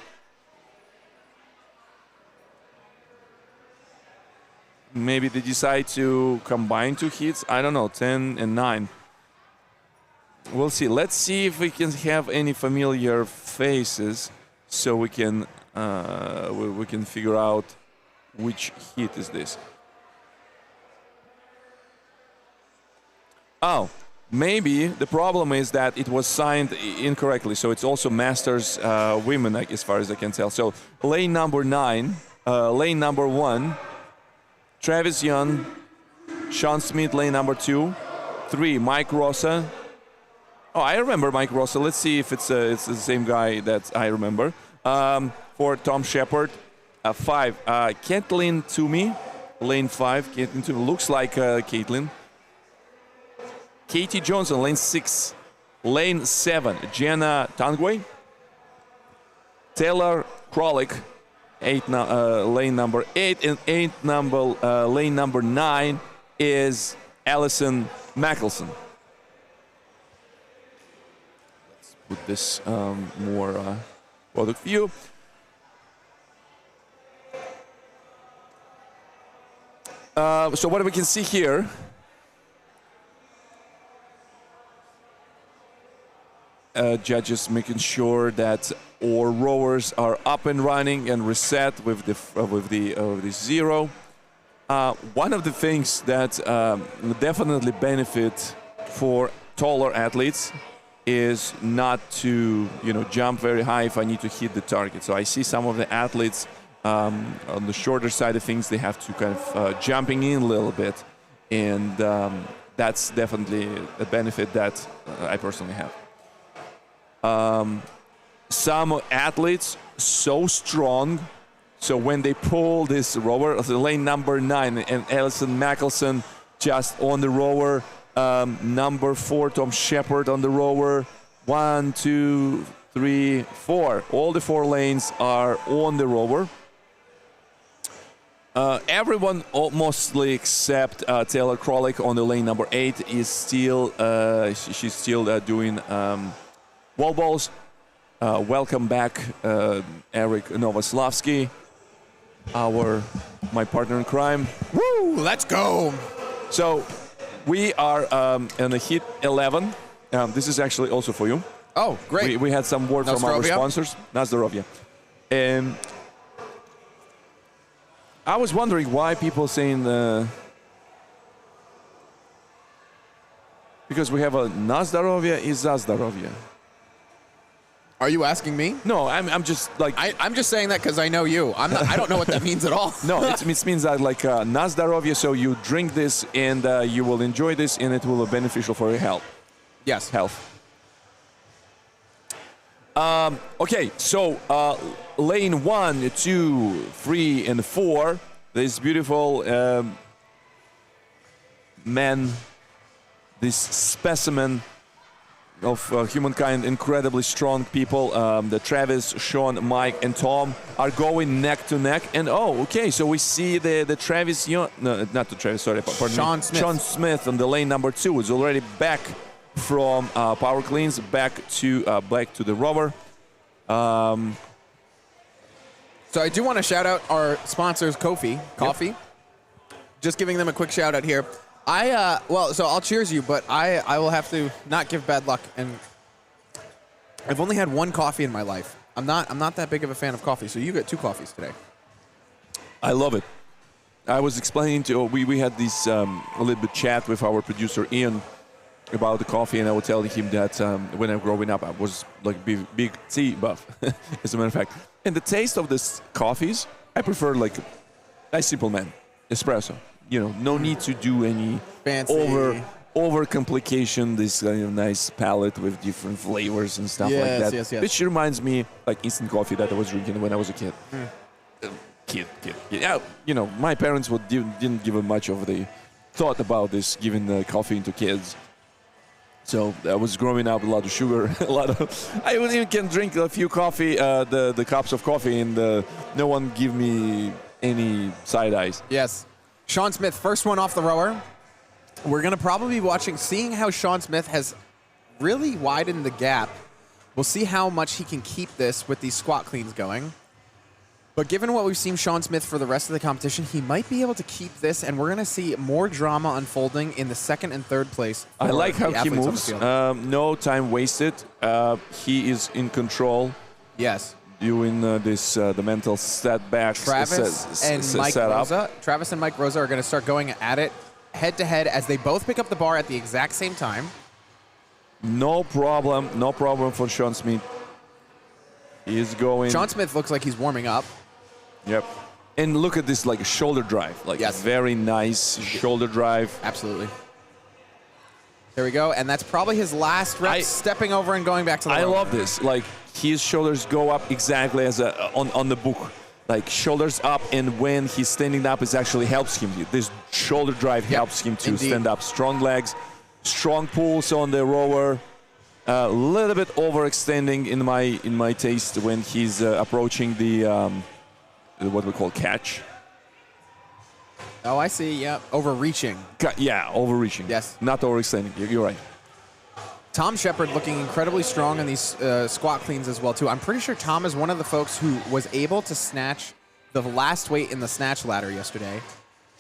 maybe they decide to combine two heats. I don't know, 10 and 9. We'll see. Let's see if we can have any familiar faces. So we can figure out which heat is this. Oh, maybe the problem is that it was signed incorrectly. So it's also Masters women, like, as far as I can tell. So lane number 9, lane number 1, Travis Young, Sean Smith, lane number 2, 3, Mike Rosa. Oh, I remember Mike Rosa. Let's see if it's the same guy that I remember. 4, Tom Shepard. 5, Caitlin Toomey. Lane 5, Caitlin Toomey. Looks like Caitlin. Katie Johnson, lane 6. Lane 7, Jenna Tangway. Taylor Krolick, lane number 8. And lane number 9 is Allison Mackelson. Put this more product view. So what we can see here, judges making sure that our rowers are up and running and reset with the 0. One of the things that definitely benefit for taller athletes is not to jump very high if I need to hit the target. So I see some of the athletes on the shorter side of things, they have to kind of jumping in a little bit, and that's definitely a benefit that I personally have. Some athletes so strong, so when they pull this rower, the lane number 9 and Allison Mackelson just on the rower. Number 4, Tom Shepard on the rower. 1, 2, 3, 4. All the 4 lanes are on the rower. Everyone, mostly except Taylor Krolick on the lane number 8, is still she's still doing wall balls. Welcome back, Eric Novoslavsky, my partner in crime. Woo! Let's go. So. We are in the Heat 11. This is actually also for you. Oh, great. We had some word from our sponsors. Nazdarovia. I was wondering why people saying because we have a Nazdarovia is Zazdarovia. Are you asking me? No, I'm just like... I'm just saying that because I know you. I don't know what that means at all. No, it means that like Nazdarovia, so you drink this and you will enjoy this and it will be beneficial for your health. Yes. Health. Okay, so lane 1, 2, 3, and 4. This beautiful man, this specimen Humankind, incredibly strong people. The Travis, Sean, Mike, and Tom are going neck to neck. And okay, so we see the Travis, no, not the Travis, sorry, pardon Sean me. Smith. Sean Smith on the lane number 2 is already back from power cleans, back to the rover. So I do want to shout out our sponsors, Kofi Coffee. Just giving them a quick shout out here. So I'll cheers you, but I will have to not give bad luck. And I've only had one coffee in my life. I'm not that big of a fan of coffee, so you get 2 coffees today. I love it. I was explaining to we had this a little bit chat with our producer Ian about the coffee, and I was telling him that when I was growing up, I was like big tea buff, as a matter of fact. And the taste of this coffees, I prefer like a simple man, espresso. No need to do any fancy over complication. This nice palette with different flavors and stuff like that. Yes. Which reminds me like instant coffee that I was drinking when I was a kid. Kid. Yeah, my parents didn't give much of the thought about this, giving the coffee into kids. So I was growing up, a lot of sugar, I would even can drink a few coffee, the cups of coffee, and no one give me any side eyes. Yes. Sean Smith, first one off the rower. We're going to probably be seeing how Sean Smith has really widened the gap. We'll see how much he can keep this with these squat cleans going. But given what we've seen Sean Smith for the rest of the competition, he might be able to keep this, and we're going to see more drama unfolding in the second and third place. I like how he moves. No time wasted. He is in control. Yes. Doing the mental setbacks. Travis and Mike Rosa are going to start going at it head-to-head as they both pick up the bar at the exact same time. No problem for Sean Smith. He's going. Sean Smith looks like he's warming up. Yep. And look at this, like a shoulder drive. Very nice shoulder drive. Absolutely. There we go. And that's probably his last rep, stepping over and going back to the I love this. Like, his shoulders go up exactly as on the book. Like, shoulders up, and when he's standing up, it actually helps him. This shoulder drive helps him to stand up. Strong legs, strong pulls on the rower. A little bit overextending in my taste when he's approaching the what we call catch. Oh, I see. Yeah, overreaching. Overreaching. Yes, not overextending. You're right. Tom Shepard looking incredibly strong in these squat cleans as well too. I'm pretty sure Tom is one of the folks who was able to snatch the last weight in the snatch ladder yesterday,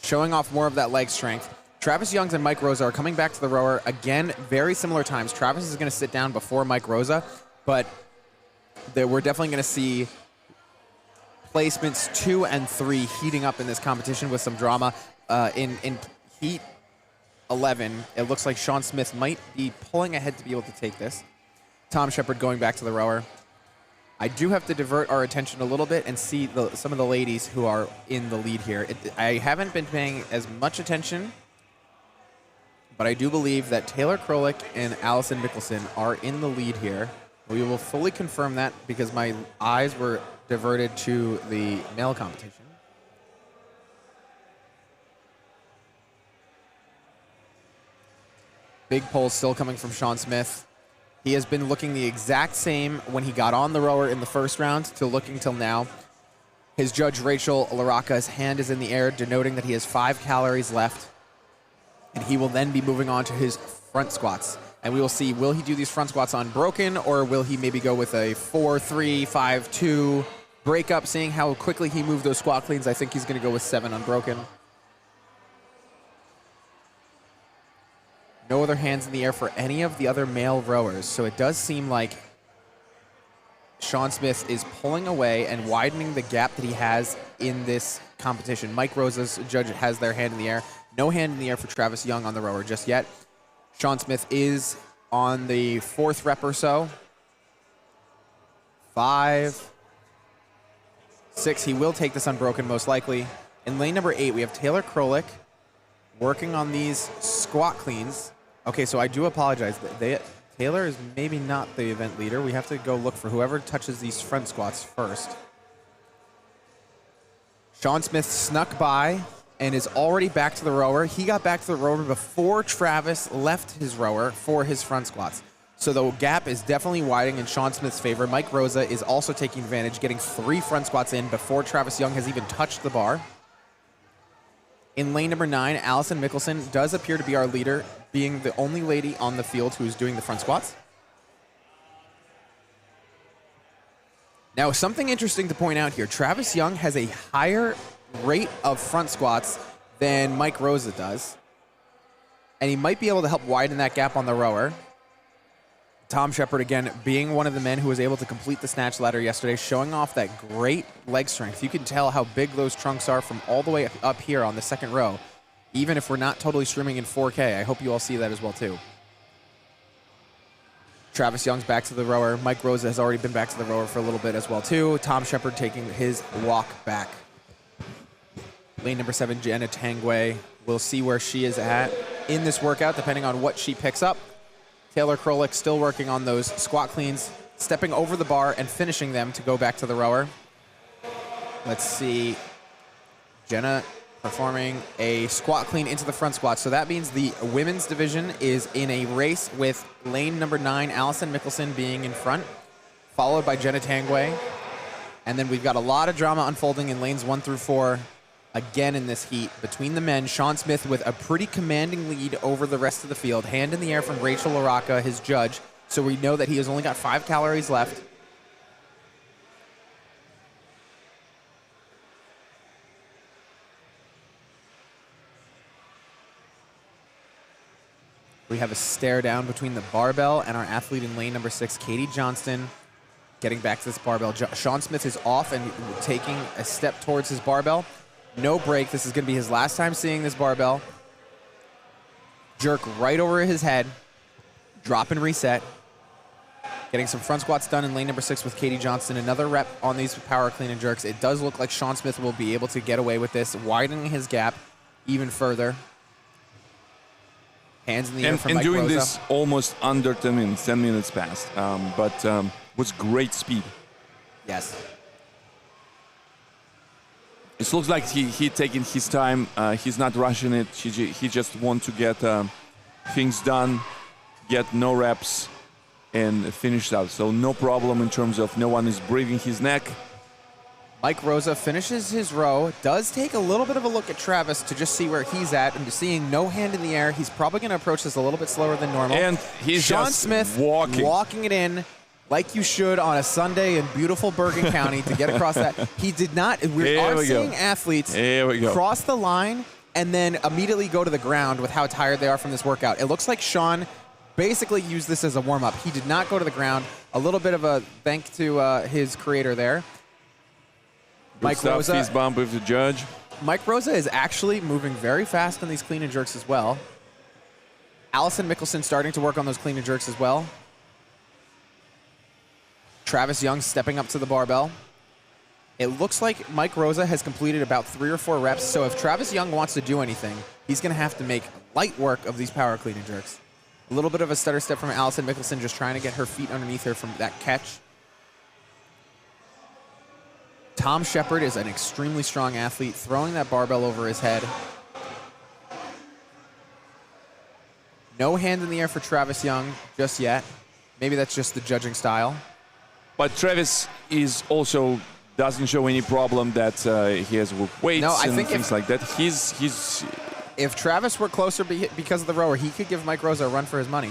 showing off more of that leg strength. Travis Youngs and Mike Rosa are coming back to the rower. Again, very similar times. Travis is going to sit down before Mike Rosa, but we're definitely going to see placements 2 and 3 heating up in this competition with some drama. In heat 11, it looks like Sean Smith might be pulling ahead to be able to take this. Tom Shepard going back to the rower. I do have to divert our attention a little bit and see some of the ladies who are in the lead here. I haven't been paying as much attention, but I do believe that Taylor Krolik and Allison Mickelson are in the lead here. We will fully confirm that because my eyes were diverted to the male competition. Big pull still coming from Sean Smith. He has been looking the exact same when he got on the rower in the first round to looking till now. His judge, Rachel Laraca's hand is in the air, denoting that he has 5 calories left. And he will then be moving on to his front squats. And we will see, will he do these front squats unbroken, or will he maybe go with a 4-3, 5-2 breakup? Seeing how quickly he moved those squat cleans, I think he's going to go with 7 unbroken. No other hands in the air for any of the other male rowers. So it does seem like Sean Smith is pulling away and widening the gap that he has in this competition. Mike Rosa's judge has their hand in the air. No hand in the air for Travis Young on the rower just yet. Sean Smith is on the 4th rep or so. 5, 6. He will take this unbroken most likely. In lane number 8, we have Taylor Krolik working on these squat cleans. Okay, so I do apologize. Taylor is maybe not the event leader. We have to go look for whoever touches these front squats first. Sean Smith snuck by and is already back to the rower. He got back to the rower before Travis left his rower for his front squats. So the gap is definitely widening in Sean Smith's favor. Mike Rosa is also taking advantage, getting 3 front squats in before Travis Young has even touched the bar. In lane number 9, Allison Mickelson does appear to be our leader, being the only lady on the field who is doing the front squats. Now, something interesting to point out here, Travis Young has a higher rate of front squats than Mike Rosa does, and he might be able to help widen that gap on the rower. Tom Shepard, again, being one of the men who was able to complete the snatch ladder yesterday, showing off that great leg strength. You can tell how big those trunks are from all the way up here on the second row, even if we're not totally streaming in 4K. I hope you all see that as well, too. Travis Young's back to the rower. Mike Rosa has already been back to the rower for a little bit as well, too. Tom Shepard taking his walk back. Lane number 7, Jenna Tangway. We'll see where she is at in this workout, depending on what she picks up. Taylor Krolik still working on those squat cleans, stepping over the bar and finishing them to go back to the rower. Let's see. Jenna performing a squat clean into the front squat. So that means the women's division is in a race with lane number 9, Allison Mickelson, being in front, followed by Jenna Tangway. And then we've got a lot of drama unfolding in lanes 1 through 4. Again in this heat between the men. Sean Smith with a pretty commanding lead over the rest of the field. Hand in the air from Rachel Laraka, his judge. So we know that he has only got 5 calories left. We have a stare down between the barbell and our athlete in lane number 6, Katie Johnston, getting back to this barbell. Sean Smith is off and taking a step towards his barbell. No break. This is going to be his last time seeing this barbell. Jerk right over his head. Drop and reset. Getting some front squats done in lane number 6 with Katie Johnston. Another rep on these power clean and jerks. It does look like Sean Smith will be able to get away with this, widening his gap even further. Hands in the air from Mike doing Rosa. this almost under 10 minutes. 10 minutes passed, but was great speed. Yes. It looks like he taking his time. He's not rushing it. He just want to get things done, get no reps, and finish out. So no problem in terms of no one is breathing his neck. Mike Rosa finishes his row, does take a little bit of a look at Travis to just see where he's at, and seeing no hand in the air, he's probably going to approach this a little bit slower than normal. And he's Sean just Smith walking it in like you should on a Sunday in beautiful Bergen County to get across that. He did not. We are seeing athletes cross the line and then immediately go to the ground with how tired they are from this workout. It looks like Sean basically used this as a warm-up. He did not go to the ground. A little bit of a thank to his creator there. Mike Rosa. Fist bump with the judge. Mike Rosa is actually moving very fast on these clean and jerks as well. Allison Mickelson starting to work on those clean and jerks as well. Travis Young stepping up to the barbell. It looks like Mike Rosa has completed about 3 or 4 reps, so if Travis Young wants to do anything, he's going to have to make light work of these power clean and jerks. A little bit of a stutter step from Allison Mickelson, just trying to get her feet underneath her from that catch. Tom Shepard is an extremely strong athlete, throwing that barbell over his head. No hand in the air for Travis Young just yet. Maybe that's just the judging style. But Travis is also doesn't show any problem that he has with weights and things like that. He's if Travis were closer because of the rower, he could give Mike Rosa a run for his money.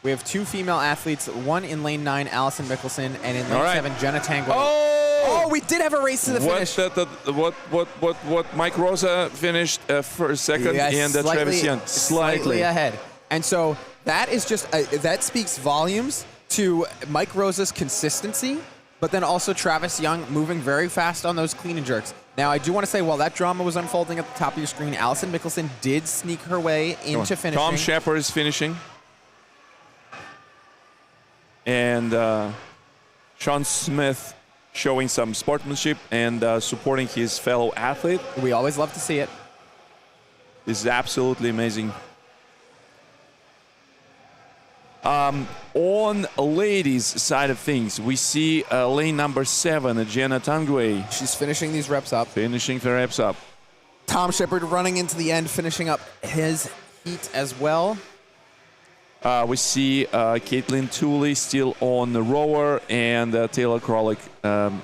We have 2 female athletes, one in lane 9, Allison Mickelson, and in lane 7, Jenna Tangway. Oh, we did have a race to the finish. What Mike Rosa finished for second, and Travis Young slightly ahead. And so that is just that speaks volumes to Mike Rosa's consistency, but then also Travis Young moving very fast on those clean and jerks. Now, I do want to say, while that drama was unfolding at the top of your screen, Allison Mickelson did sneak her way into finishing. Tom Shepard is finishing. And Sean Smith showing some sportsmanship and supporting his fellow athlete. We always love to see it. This is absolutely amazing. On ladies' side of things, we see lane number 7, Jenna Tangway. She's finishing these reps up. Finishing the reps up. Tom Shepard running into the end, finishing up his heat as well. We see Caitlin Tooley still on the rower and Taylor Krolick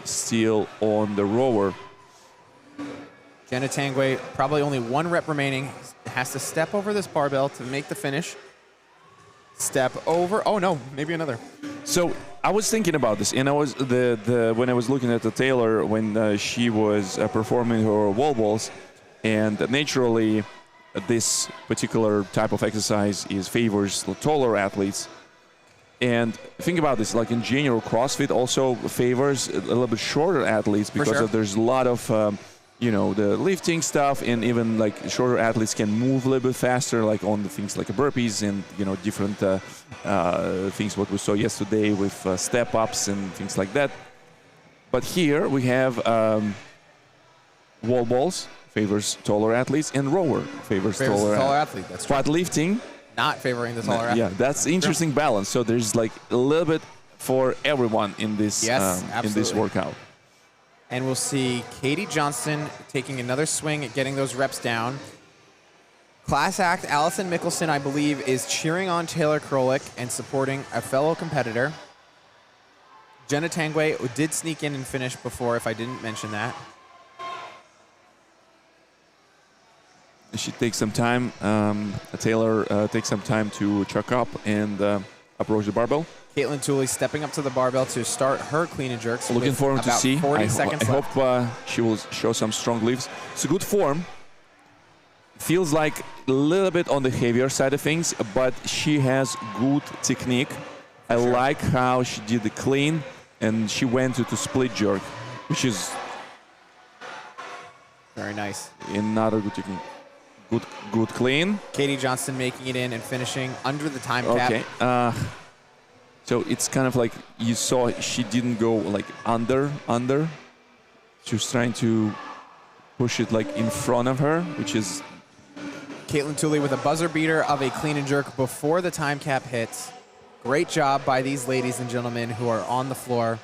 still on the rower. Jenna Tangway, probably only one rep remaining, has to step over this barbell to make the finish. Step over. Oh no, maybe another. So I was thinking about this, and I was when I was looking at the Taylor when she was performing her wall balls, and naturally this particular type of exercise favors the taller athletes. And think about this, like in general, CrossFit also favors a little bit shorter athletes because there's a lot of the lifting stuff, and even like shorter athletes can move a little bit faster, like on the things like burpees and different things what we saw yesterday with step ups and things like that. But here we have wall balls favors taller athletes, and rower favors taller athlete. That's true. But lifting not favoring the taller athlete. Yeah, that's interesting balance. So there's like a little bit for everyone in this in this workout. And we'll see Katie Johnston taking another swing at getting those reps down. Class act Allison Mickelson, I believe, is cheering on Taylor Krolick and supporting a fellow competitor. Jenna Tangway did sneak in and finish before, if I didn't mention that. She takes some time. Taylor takes some time to chuck up and approach the barbell. Caitlin Tooley stepping up to the barbell to start her clean and jerks. Looking forward to see. 40 seconds I left. hope she will show some strong lifts. It's a good form. Feels like a little bit on the heavier side of things, but she has good technique. I like how she did the clean, and she went to the split jerk, which is very nice. Another good technique. Good clean. Katie Johnston making it in and finishing under the time cap. Okay. So it's kind of like you saw she didn't go like under. She was trying to push it like in front of her, which is... Caitlin Tooley with a buzzer beater of a clean and jerk before the time cap hits. Great job by these ladies and gentlemen who are on the floor.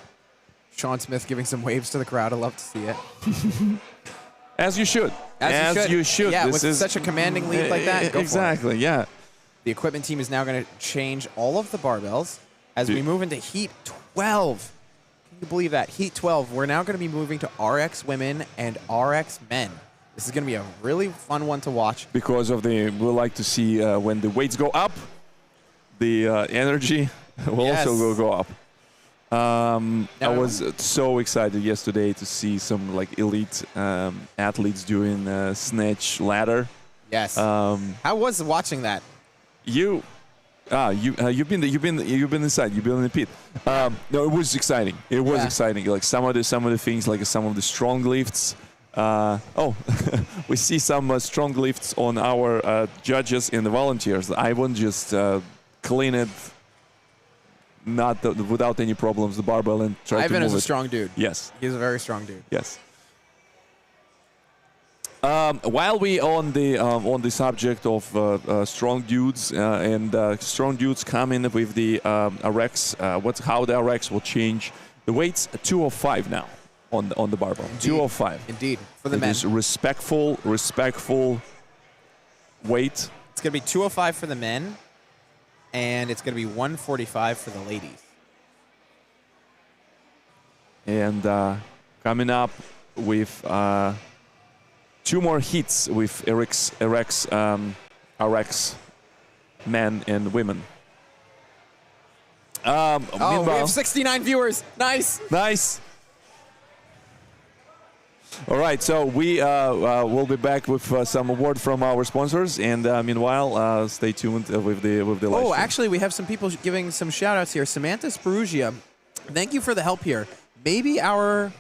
Sean Smith giving some waves to the crowd. I love to see it. As you should. As you should. Yeah, this with such a commanding lead like that, go exactly, for it. Yeah. The equipment team is now going to change all of the barbells as we move into Heat 12. Can you believe that? Heat 12. We're now going to be moving to RX women and RX men. This is going to be a really fun one to watch. Because of we like to see when the weights go up, the energy will also go up. I was so excited yesterday to see some like elite athletes doing snatch ladder. Yes. How was watching that? You've been inside. You've been in the pit. No, it was exciting. It was exciting. Like some of the things, like some of the strong lifts. We see some strong lifts on our judges and the volunteers. Ivan just clean it. Without any problems, the barbell and try to move it. Ivan is a strong dude. Yes. He's a very strong dude. Yes. While we on the subject of strong dudes and strong dudes come in with the RX, how the RX will change the weights. 205 now on the barbell. Indeed. 205. Indeed. For the men. Is respectful weight. It's going to be 205 for the men. And it's going to be 145 for the ladies. And coming up with 2 more hits with RX men and women. We have 69 viewers. Nice. Nice. All right, so we will be back with some word from our sponsors, and meanwhile, stay tuned with the live stream. Actually, we have some people giving some shout-outs here. Samantha Sperugia, thank you for the help here. Maybe our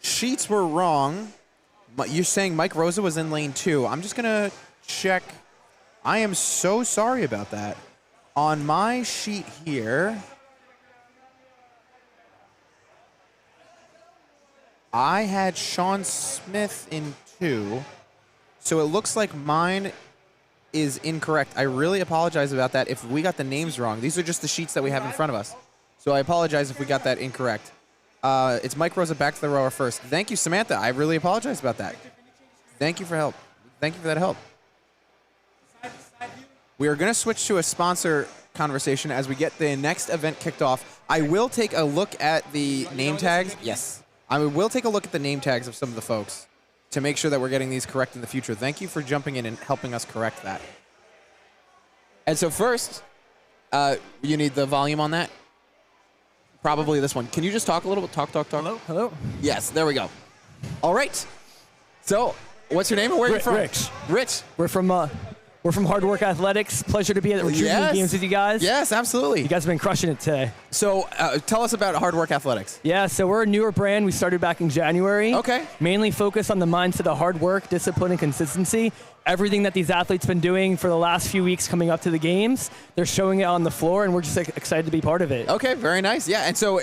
sheets were wrong. You're saying Mike Rosa was in lane 2. I'm just going to check. I am so sorry about that. On my sheet here, I had Sean Smith in 2, so it looks like mine is incorrect. I really apologize about that if we got the names wrong. These are just the sheets that we have in front of us, so I apologize if we got that incorrect. It's Mike Rosa back to the rower first. Thank you, Samantha. I really apologize about that. Thank you for help. Thank you for that help. We are going to switch to a sponsor conversation as we get the next event kicked off. I will take a look at the name tags. Yes. I will take a look at the name tags of some of the folks to make sure that we're getting these correct in the future. Thank you for jumping in and helping us correct that. And so first, you need the volume on that? Probably this one. Can you just talk a little bit? Talk. Hello? Hello? Yes, there we go. All right. So, what's your name and where are you from? Rich. We're from Hard Work Athletics. Pleasure to be at the Vitruvian Games with you guys. Yes, absolutely. You guys have been crushing it today. So, tell us about Hard Work Athletics. Yeah, so we're a newer brand. We started back in January. Okay. Mainly focused on the mindset of hard work, discipline, and consistency. Everything that these athletes been doing for the last few weeks coming up to the games, they're showing it on the floor, and we're just excited to be part of it. Okay, very nice. Yeah, and so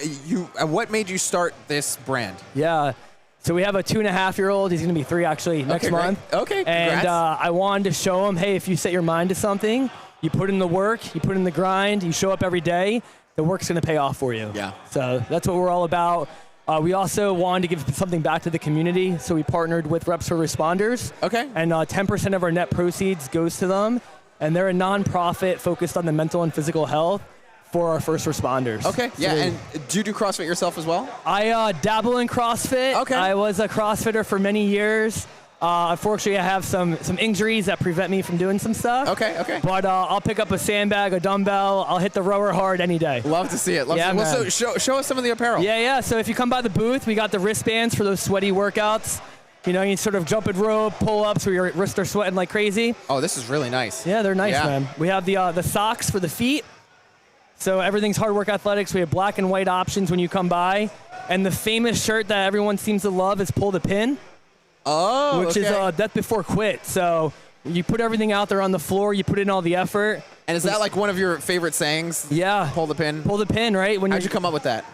what made you start this brand? Yeah. So we have a 2.5-year-old. He's going to be 3 actually next month. Okay, and congrats. I wanted to show him, hey, if you set your mind to something, you put in the work, you put in the grind, you show up every day, the work's going to pay off for you. Yeah. So that's what we're all about. We also wanted to give something back to the community, so we partnered with Reps for Responders. Okay. And 10% of our net proceeds goes to them, and they're a nonprofit focused on the mental and physical health for our first responders. Okay, yeah, So and do you do CrossFit yourself as well? I dabble in CrossFit. Okay. I was a CrossFitter for many years. Unfortunately, I have some injuries that prevent me from doing some stuff. Okay. But I'll pick up a sandbag, a dumbbell. I'll hit the rower hard any day. Love to see it. Yeah, Well, man. so show us some of the apparel. Yeah. So if you come by the booth, we got the wristbands for those sweaty workouts. You know, you sort of jump and rope, pull-ups where your wrists are sweating like crazy. Oh, this is really nice. Yeah, they're nice, Yeah. man. We have the socks for the feet. So everything's Hard Work Athletics. We have black and white options when you come by. And the famous shirt that everyone seems to love is Pull the Pin. Oh, Which okay. is Death Before Quit. So you put everything out there on the floor. You put in all the effort. And is that like one of your favorite sayings? Yeah. Pull the pin? Pull the pin, right? When How'd you come up with that?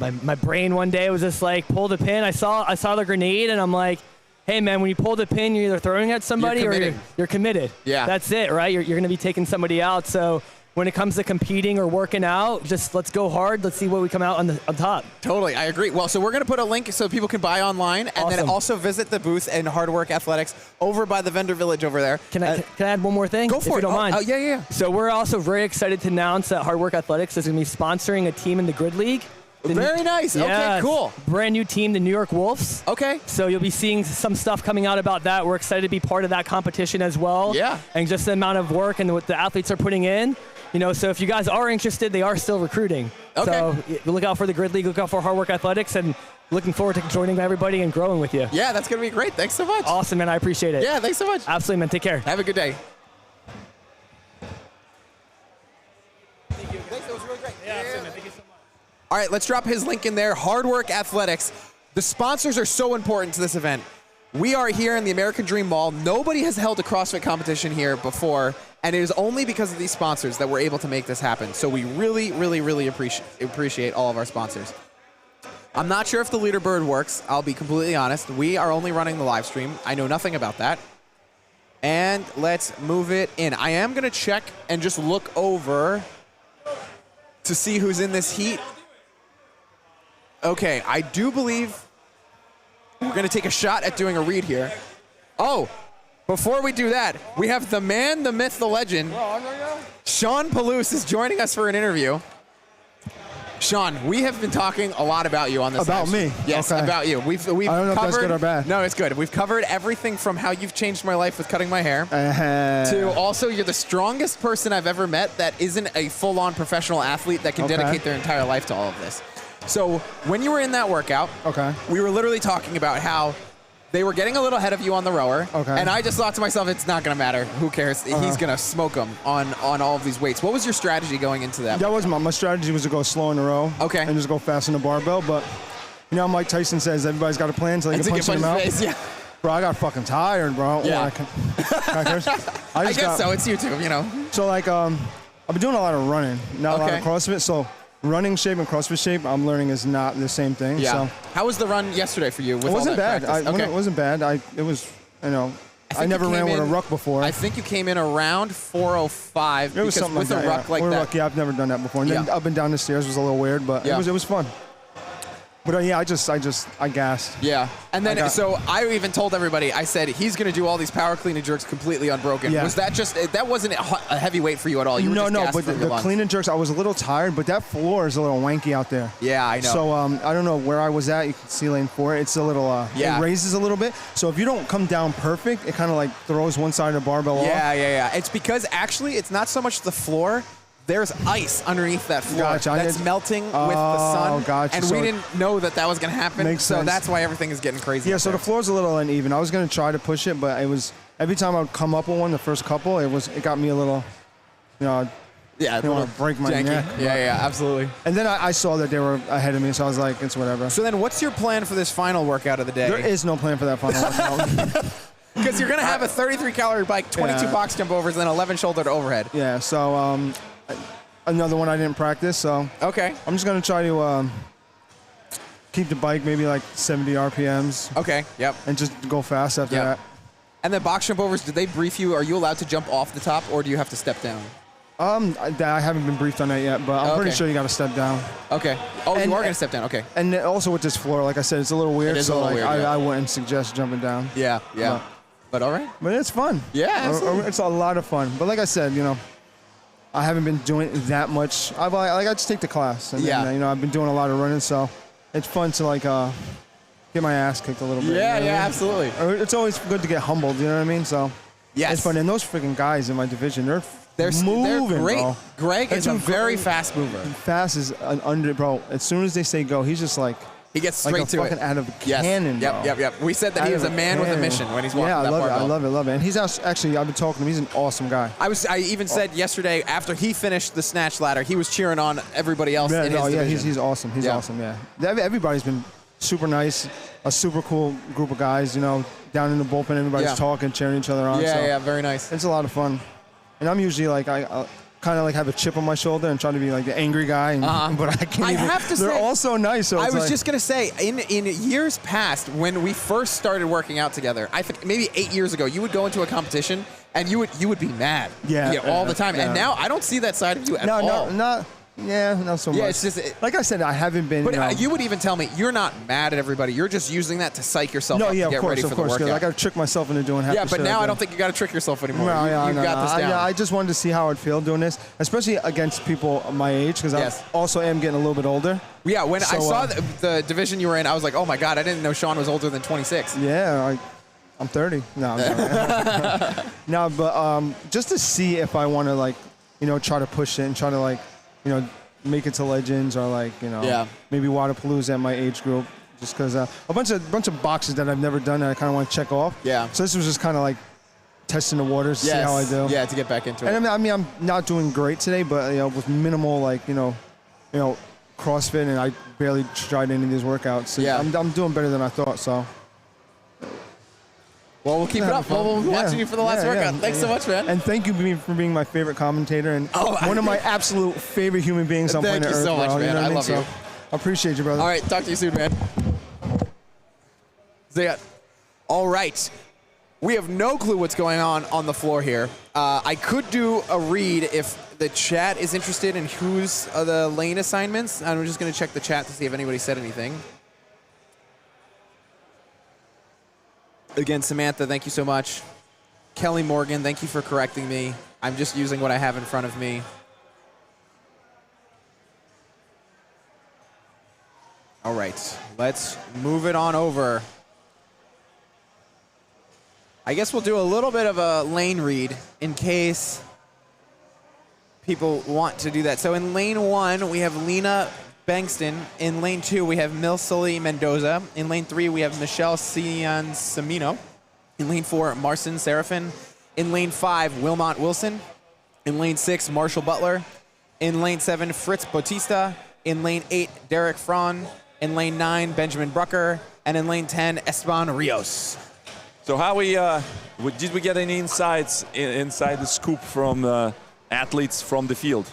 my brain one day was just like, pull the pin. I saw the grenade, and I'm like, hey, man, when you pull the pin, you're either throwing at somebody You're or committing. you're committed. Yeah. That's it, right? You're going to be taking somebody out. So when it comes to competing or working out, just let's go hard. Let's see what we come out on top. Totally, I agree. Well, so we're going to put a link so people can buy online and then Awesome. also visit the booth in Hard Work Athletics over by the vendor village over there. Can I add one more thing? Go for if it. you don't mind. Oh, yeah. So we're also very excited to announce that Hard Work Athletics is going to be sponsoring a team in the Grid League. Very nice. Okay, Yes. cool. Brand new team, the New York Wolves. Okay. So you'll be seeing some stuff coming out about that. We're excited to be part of that competition as well. Yeah. And just the amount of work and what the athletes are putting in. You know, so if you guys are interested, they are still recruiting. Okay. So look out for the Grid League, look out for Hard Work Athletics, and looking forward to joining everybody and growing with you. Yeah, that's going to be great. Thanks so much. Awesome, man. I appreciate it. Yeah, thanks so much. Absolutely, man. Take care. Have a good day. All right, let's drop his link in there. Hard Work Athletics. The sponsors are so important to this event. We are here in the American Dream Mall. Nobody has held a CrossFit competition here before, and it is only because of these sponsors that we're able to make this happen. So we really, really, really appreciate all of our sponsors. I'm not sure if the leaderboard works. I'll be completely honest. We are only running the live stream. I know nothing about that. And let's move it in. I am going to check and just look over to see who's in this heat. Okay, I do believe we're going to take a shot at doing a read here. Oh, before we do that, we have the man, the myth, the legend. Sean Palouse is joining us for an interview. Sean, we have been talking a lot about you on this. About me? Yes, Okay. about you. We've I don't know covered, if that's good or bad. No, it's good. We've covered everything from how you've changed my life with cutting my hair to also you're the strongest person I've ever met that isn't a full-on professional athlete that can Okay. dedicate their entire life to all of this. So when you were in that workout, Okay. we were literally talking about how they were getting a little ahead of you on the rower. Okay. And I just thought to myself, it's not going to matter. Who cares? He's going to smoke them on all of these weights. What was your strategy going into that? That was my strategy was to go slow in a row. Okay. And just go fast in the barbell. But, you know, Mike Tyson says everybody's got a plan until they And can to punch get in the punched mouth. in the face, yeah. Bro, I got fucking tired, bro. Yeah. Can I curse? I guess so. It's YouTube, you know. So, like, I've been doing a lot of running, not a lot Okay. of CrossFit. So, running shape and CrossFit shape, I'm learning is not the same thing. Yeah. So, How was the run yesterday for you? With it wasn't all that bad. practice? It wasn't bad. It was, you know, I think never you ran came with a in- ruck before. I think you came in around 4:05 It was because something with like a that. ruck like with a that. ruck, yeah, I've never done that before. And then Yeah. up and down the stairs was a little weird, but Yeah. it was fun. But yeah, I gassed. Yeah. And then, so I even told everybody, I said, he's going to do all these power clean and jerks completely unbroken. Yeah. Was that just, that wasn't a heavy weight for you at all? You were just No, gassed but from the your lungs. clean and jerks, I was a little tired, but that floor is a little wanky out there. Yeah, I know. So I don't know where I was at. You can see lane 4. It's a little, Yeah. it raises a little bit. So if you don't come down perfect, it kind of like throws one side of the barbell off. Yeah. It's because actually it's not so much the floor. There's ice underneath that floor Gotcha. that's melting with the sun. Gotcha. And So we didn't know that was going to happen. Makes so sense. that's why everything is getting crazy. Yeah, up so there. the floor's a little uneven. I was going to try to push it, but it was every time I would come up with one, the first couple, it got me a little, yeah, I don't want to break my janky. neck. Yeah, absolutely. And then I saw that they were ahead of me, so I was like, it's whatever. So then what's your plan for this final workout of the day? There is no plan for that final workout. Because you're going to have a 33-calorie bike, 22 Yeah. box jump overs, and then 11 shoulder to overhead. Yeah, so another one I didn't practice, so Okay. I'm just going to try to keep the bike maybe like 70 RPMs Okay, yep. and just go fast after Yep. that. And then box jump overs, did they brief you? Are you allowed to jump off the top, or do you have to step down? I haven't been briefed on that yet, but I'm Okay. pretty sure you got to step down. Okay. Oh, And- you are going to step down. Okay. And then also with this floor, like I said, it's a little weird, It is a so little like, weird, yeah. I wouldn't suggest jumping down. Yeah. But all right. But it's fun. Yeah, absolutely. It's a lot of fun. But like I said, I haven't been doing that much. I just take the class. And Yeah. then, I've been doing a lot of running, so it's fun to get my ass kicked a little bit. Yeah, you know what I mean? absolutely. It's always good to get humbled, you know what I mean? So Yes. it's fun. And those freaking guys in my division, they're moving, they're great. bro. Greg That's is a who very Greg- fast mover. Fast is an under, bro. As soon as they say go, he's just like He gets like straight a to fucking it. out of a Yes. cannon, bro. Yep. We said that he Out was of a man with a cannon. mission when he's walking Yeah, that I love barbell. it. I love it. And he's actually, I've been talking to him. He's an awesome guy. I even said yesterday after he finished the snatch ladder, he was cheering on everybody else in his division. he's awesome. He's Yeah. awesome. Yeah, everybody's been super nice. A super cool group of guys. Down in the bullpen, everybody's Yeah. talking, cheering each other on. so Yeah, very nice. It's a lot of fun. And I'm usually like I kind of like have a chip on my shoulder and try to be like the angry guy. But I can't. I even, have to they're say- all so nice. So I it's was like, just gonna say, in years past, when we first started working out together, I think maybe 8 years ago, you would go into a competition and you would be mad, all the time. yeah. And now I don't see that side of you at all. not so much. Yeah, it's just like I said, I haven't been. But you would even tell me you're not mad at everybody. You're just using that to psych yourself No, up yeah, to of get course, ready for of course. the 'Cause workout. I got to trick myself into doing half Yeah, the but shit now I do. don't think you got to trick yourself anymore. No, You've got this down. I just wanted to see how I'd feel doing this, especially against people my age, because Yes. I also am getting a little bit older. Yeah, when I So, saw the division you were in, I was like, oh my God, I didn't know Sean was older than 26. Yeah, I'm 30. No, I'm sorry. No, but just to see if I want to try to push it and try to make it to Legends or Yeah. maybe Wadapalooza at my age group. Just because a bunch of boxes that I've never done that I kind of want to check off. Yeah. So this was just kind of like testing the waters to see how I do. Yeah, to get back into it. And I mean, I'm not doing great today, but with minimal CrossFit, and I barely tried any of these workouts. So Yeah. I'm doing better than I thought. So Well, we'll keep it up. We'll be watching you for the last workout. Thanks so much, man. And thank you for being my favorite commentator and one of my absolute favorite human beings on Thank planet you Earth. so much, bro. man. know what I mean? love you. I appreciate you, brother. All right, talk to you soon, man. So yeah, all right. We have no clue what's going on the floor here. I could do a read if the chat is interested in who's the lane assignments. I'm just going to check the chat to see if anybody said anything. Again, Samantha, thank you so much. Kelly Morgan, thank you for correcting me. I'm just using what I have in front of me. All right, let's move it on over. I guess we'll do a little bit of a lane read in case people want to do that. So in lane 1, we have Lena Bankston. In lane 2, we have Milsoli Mendoza. In lane 3, we have Michelle Cian Samino. In lane 4, Marcin Serafin. In lane 5, Wilmot Wilson. In lane 6, Marshall Butler. In lane 7, Fritz Bautista. In lane 8, Derek Fron. In lane 9, Benjamin Brucker. And in lane 10, Esteban Rios. So how did we get any insights inside the scoop from athletes from the field?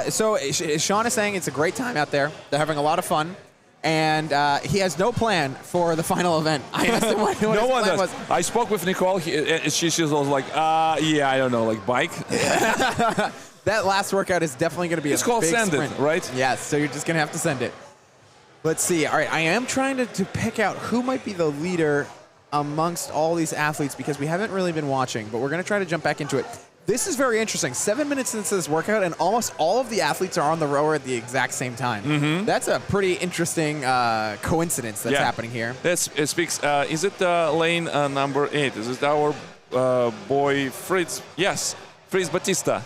So Sean is saying it's a great time out there. They're having a lot of fun. And he has no plan for the final event. I asked him what his No one plan does. was. I spoke with Nicole. She's also like, yeah, I don't know, like bike. That last workout is definitely going to be It's a called big send it, sprint. right? Yes, so you're just going to have to send it. Let's see. All right, I am trying to pick out who might be the leader amongst all these athletes because we haven't really been watching, but we're going to try to jump back into it. This is very interesting. 7 minutes into this workout, and almost all of the athletes are on the rower at the exact same time. Mm-hmm. That's a pretty interesting coincidence that's happening here. It speaks. Is it lane number 8? Is it our boy Fritz? Yes, Fritz Batista.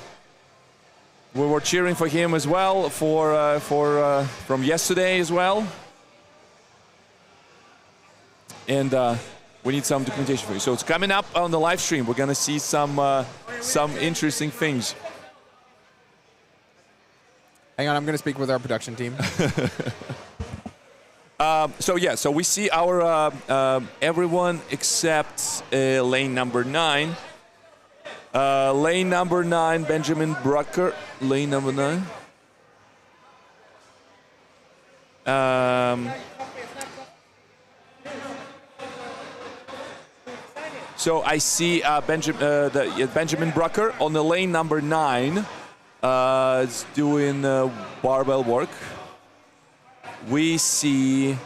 We were cheering for him as well from yesterday as well. And we need some documentation for you. So it's coming up on the live stream. We're gonna see some interesting things. Hang on, I'm gonna speak with our production team. So we see our everyone except lane number 9. Lane number 9, Benjamin Brucker. Lane number 9. So I see Benjamin Brucker on the lane number 9. Is doing barbell work. We see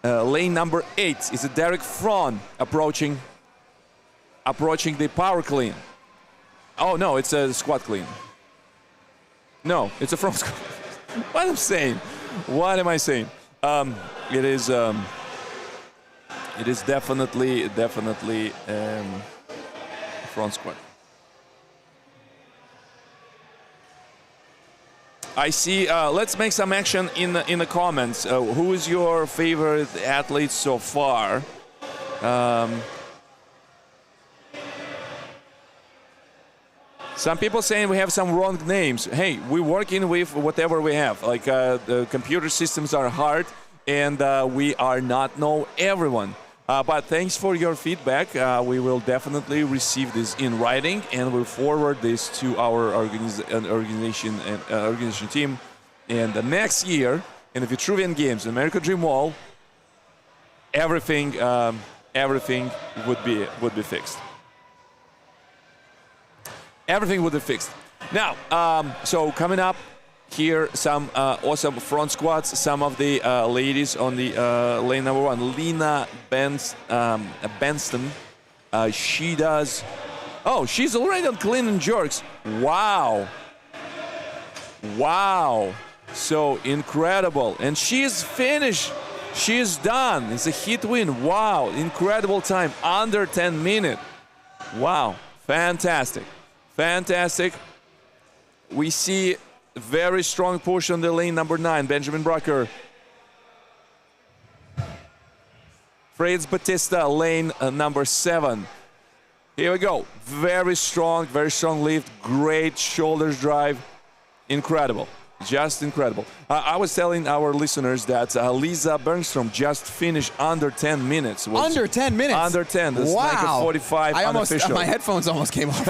lane number 8 is Derek Fron approaching the power clean. Oh no, it's a squat clean. No, it's a front squat. What I'm saying? What am I saying? It is definitely front squat. I see. Let's make some action in the comments. Who is your favorite athlete so far? Some people saying we have some wrong names. Hey, we're working with whatever we have. Like the computer systems are hard, and we are not know everyone. But thanks for your feedback. We will definitely receive this in writing, and we'll forward this to our organization team. And the next year, in the Vitruvian Games, American Dream Wall, everything would be fixed. Everything would be fixed. Now, so coming up here, some awesome front squats. Some of the ladies on the lane number 1, Lena Benston. She does. Oh, she's already on clean and jerks. Wow. So incredible. And she's finished. She's done. It's a hit win. Wow. Incredible time. Under 10 minutes. Wow. Fantastic. We see a very strong push on the lane number 9, Benjamin Brucker. Fritz Batista, lane number 7. Here we go. Very strong lift. Great shoulders drive. Incredible. Just incredible. I was telling our listeners that Lisa Bergstrom just finished under 10 minutes. Under 10 minutes? Under 10. That's like a 45 unofficial. My headphones almost came off.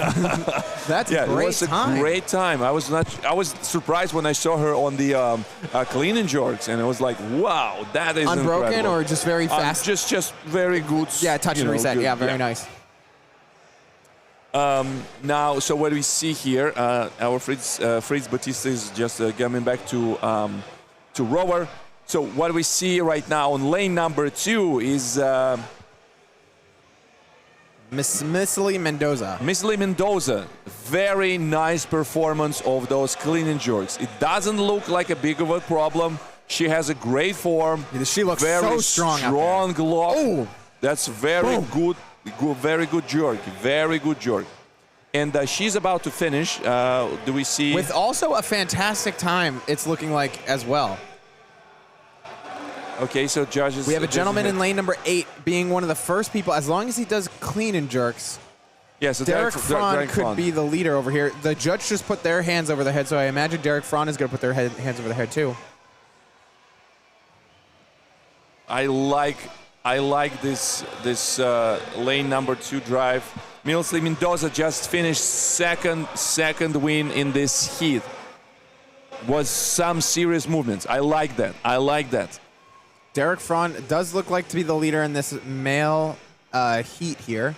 That's a great time. It was a great time. I was surprised when I saw her on the clean and jerks, and it was like, wow, that is unbroken incredible. Or just very fast? Just very good. Yeah, touch and reset. Yeah, very nice. Now, so what we see here, our Fritz Batista is just coming back to rower. So what we see right now on lane number 2 is Miss Lee Mendoza. Miss Lee Mendoza. Very nice performance of those clean and jerks. It doesn't look like a big of a problem. She has a great form. She looks very so strong. Strong lock. Oh, that's very good. Very good jerk. Very good jerk. And she's about to finish. Do we see? With also a fantastic time, it's looking like as well. Okay, so judges. We have a gentleman in lane number 8 being one of the first people, as long as he does clean and jerks. Yeah, so Derek Fron could be the leader over here. The judge just put their hands over their head, so I imagine Derek Fron is going to put their hands over their head too. I like this lane number 2 drive. Miss Lee Mendoza just finished second win in this heat. Was some serious movements. I like that. Derek Fron does look like to be the leader in this male heat here.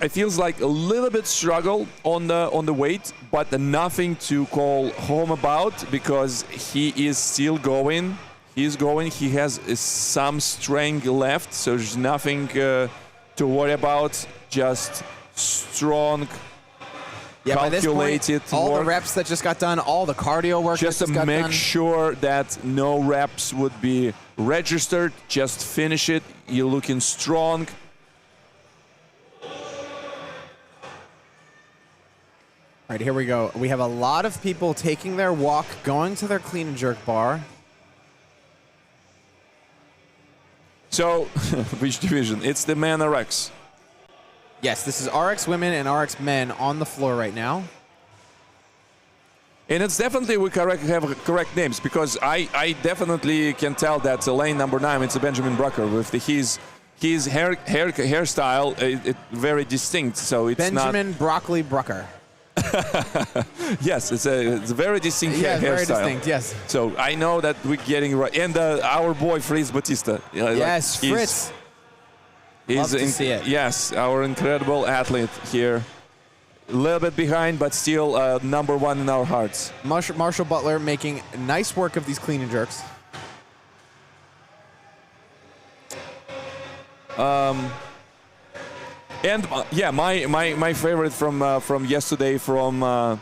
it feels like a little bit struggle on the weight, but nothing to call home about because he is still going. He's going. He has some strength left, so there's nothing to worry about. Just strong, By this calculated point, all work. the reps that just got done, all the cardio work Just that to just got make done. sure that no reps would be registered. Just finish it. You're looking strong. All right, here we go. We have a lot of people taking their walk, going to their clean and jerk bar. So, which division? It's the men RX. Yes, this is RX women and RX men on the floor right now. And it's definitely we have correct names because I definitely can tell that lane number 9, it's a Benjamin Brucker with his hairstyle, very distinct. So it's Benjamin Broccoli Brucker. Yes, it's a very distinct Yeah, hairstyle. very distinct, yes. So I know that we're getting right. And our boy Fritz Batista. Yes, Fritz. Love to see it. Yes, our incredible athlete here. A little bit behind, but still number 1 in our hearts. Marshall Butler making nice work of these clean and jerks. And yeah, my favorite from yesterday from the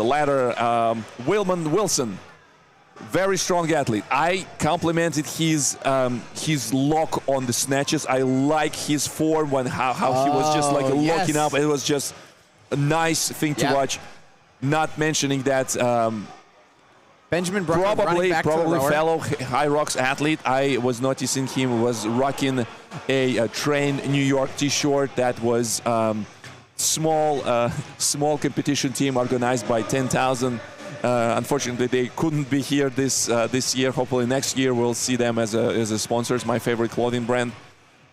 ladder, Wilman Wilson, very strong athlete. I complimented his lock on the snatches. I like his form when how he was just like locking up. It was just a nice thing to watch. Not mentioning that. Benjamin Brucker Probably rower. fellow High Rocks athlete. I was noticing him was rocking a Train New York T-shirt that was small competition team organized by 10,000. Unfortunately, they couldn't be here this year. Hopefully, next year we'll see them as a sponsors. My favorite clothing brand.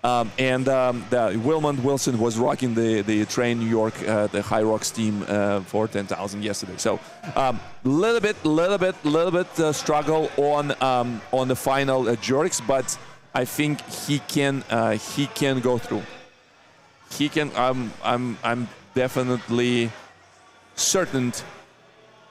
The Wilman Wilson was rocking the Train New York, the High Rocks team for 10,000 yesterday. So little bit struggle on the final jerks, but I think he can go through. He can. I'm definitely certain.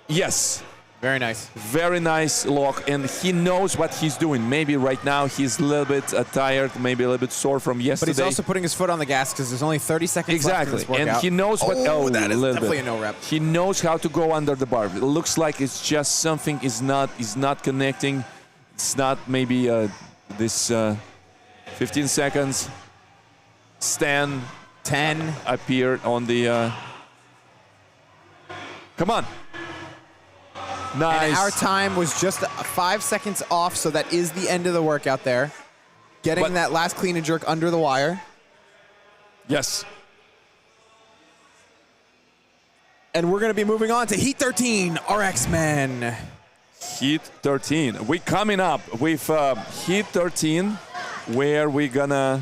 Yes. Very nice. Very nice lock, and he knows what he's doing. Maybe right now he's a little bit tired, maybe a little bit sore from yesterday. But he's also putting his foot on the gas because there's only 30 seconds left in this workout. And he knows what. Oh, that is definitely bit. a no rep. He knows how to go under the bar. It looks like it's just something is not connecting. It's not maybe this 15 seconds. Stand 10 appeared on the. Come on. Nice. And our time was just 5 seconds off, so that is the end of the workout there. Getting that last clean and jerk under the wire. Yes. And we're going to be moving on to Heat 13, RX Men. Heat 13. We're coming up with Heat 13, where we're gonna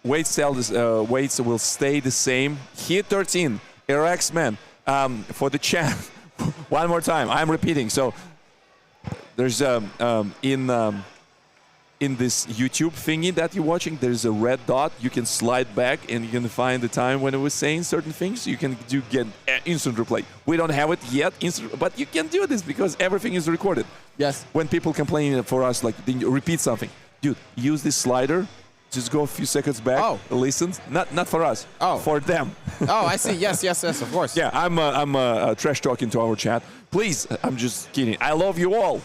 weights will stay the same. Heat 13, RX Men. For the chat, one more time, I'm repeating. So there's in this YouTube thingy that you're watching, there's a red dot. You can slide back and you can find the time when it was saying certain things. You can get instant replay. We don't have it yet, but you can do this because everything is recorded. Yes. When people complain for us, like, then you repeat something. Dude, use this slider. Just go a few seconds back, listen. Not for us, for them. Oh, I see. Yes, of course. Yeah, I'm trash talking to our chat. Please, I'm just kidding. I love you all.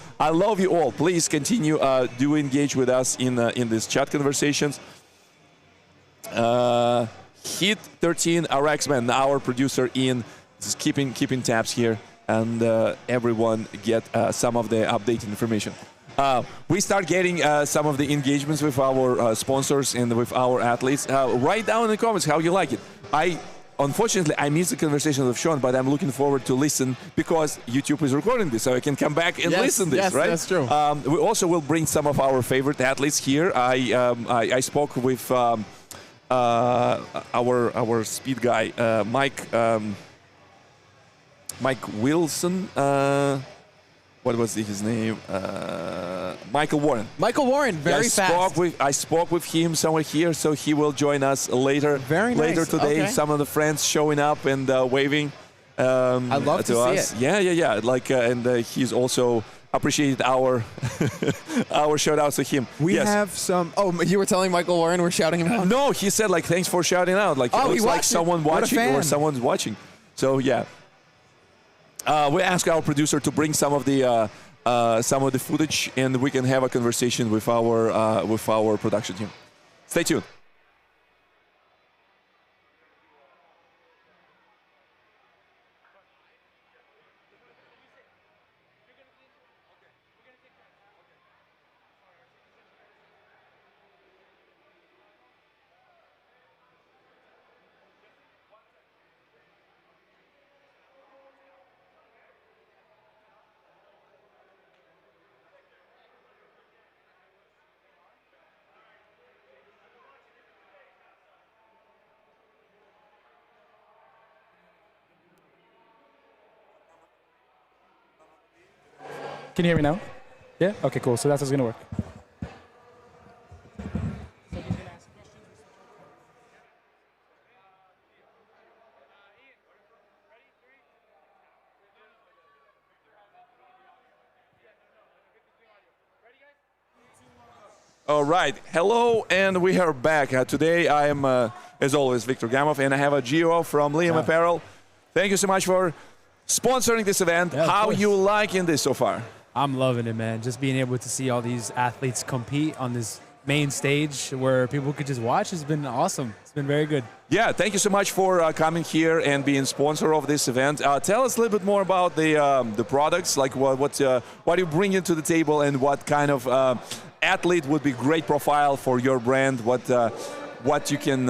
Please continue do engage with us in these chat conversations. Heat 13 RX Man, our producer Ian, is keeping tabs here, and everyone get some of the updated information. We start getting some of the engagements with our sponsors and with our athletes. Write down in the comments how you like it. Unfortunately, I missed the conversation with Sean, but I'm looking forward to listen because YouTube is recording this, so I can come back and listen to this, right? Yes, that's true. We also will bring some of our favorite athletes here. I spoke with our speed guy, Mike Wilson. what was his name? Michael Warren. Michael Warren, very fast. I spoke with him somewhere here, so he will join us later. Very nice. Later today. Okay. Some of the friends showing up and waving. I'd love to see us. it. Yeah. Like, and he's also appreciated our our shout outs to him. We have some. Oh, you were telling Michael Warren we're shouting him out? No, he said like thanks for shouting out. Like it looks like someone watching or someone's watching. So yeah. We asked our producer to bring some of the footage, and we can have a conversation with our production team. Stay tuned. Can you hear me now? Yeah? Okay, cool. So that's what's going to work. All right. Hello, and we are back. Today I am, as always, Victor Gamov, and I have a Gio from Liam Apparel. Thank you so much for sponsoring this event. Yeah, How you liking this so far? I'm loving it, man. Just being able to see all these athletes compete on this main stage where people could just watch has been awesome. It's been very good. Yeah, thank you so much for coming here and being sponsor of this event. Tell us a little bit more about the products, like what you bring into the table, and what kind of athlete would be great profile for your brand. What you can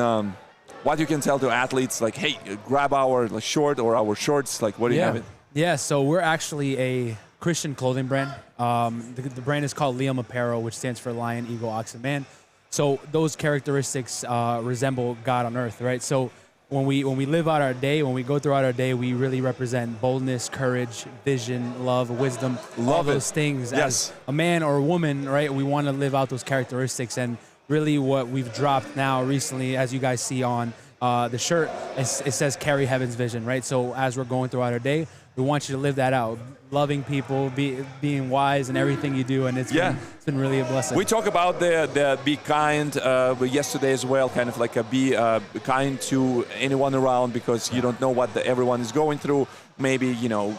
tell to athletes, like, hey, grab our shirt or our shorts. Like, what do you have it? Yeah, so we're actually a Christian clothing brand. The brand is called Liam Apparel, which stands for Lion, Eagle, Ox, and Man. So those characteristics resemble God on earth, right? So when we live out our day, when we go throughout our day, we really represent boldness, courage, vision, love, wisdom, all those things. Yes. As a man or a woman, right, we want to live out those characteristics. And really what we've dropped now recently, as you guys see on the shirt, it says carry heaven's vision, right? So as we're going throughout our day, we want you to live that out, loving people, being wise in everything you do, and it's been really a blessing. We talk about the be kind yesterday as well, kind of like be kind to anyone around, because you don't know what everyone is going through. Maybe, no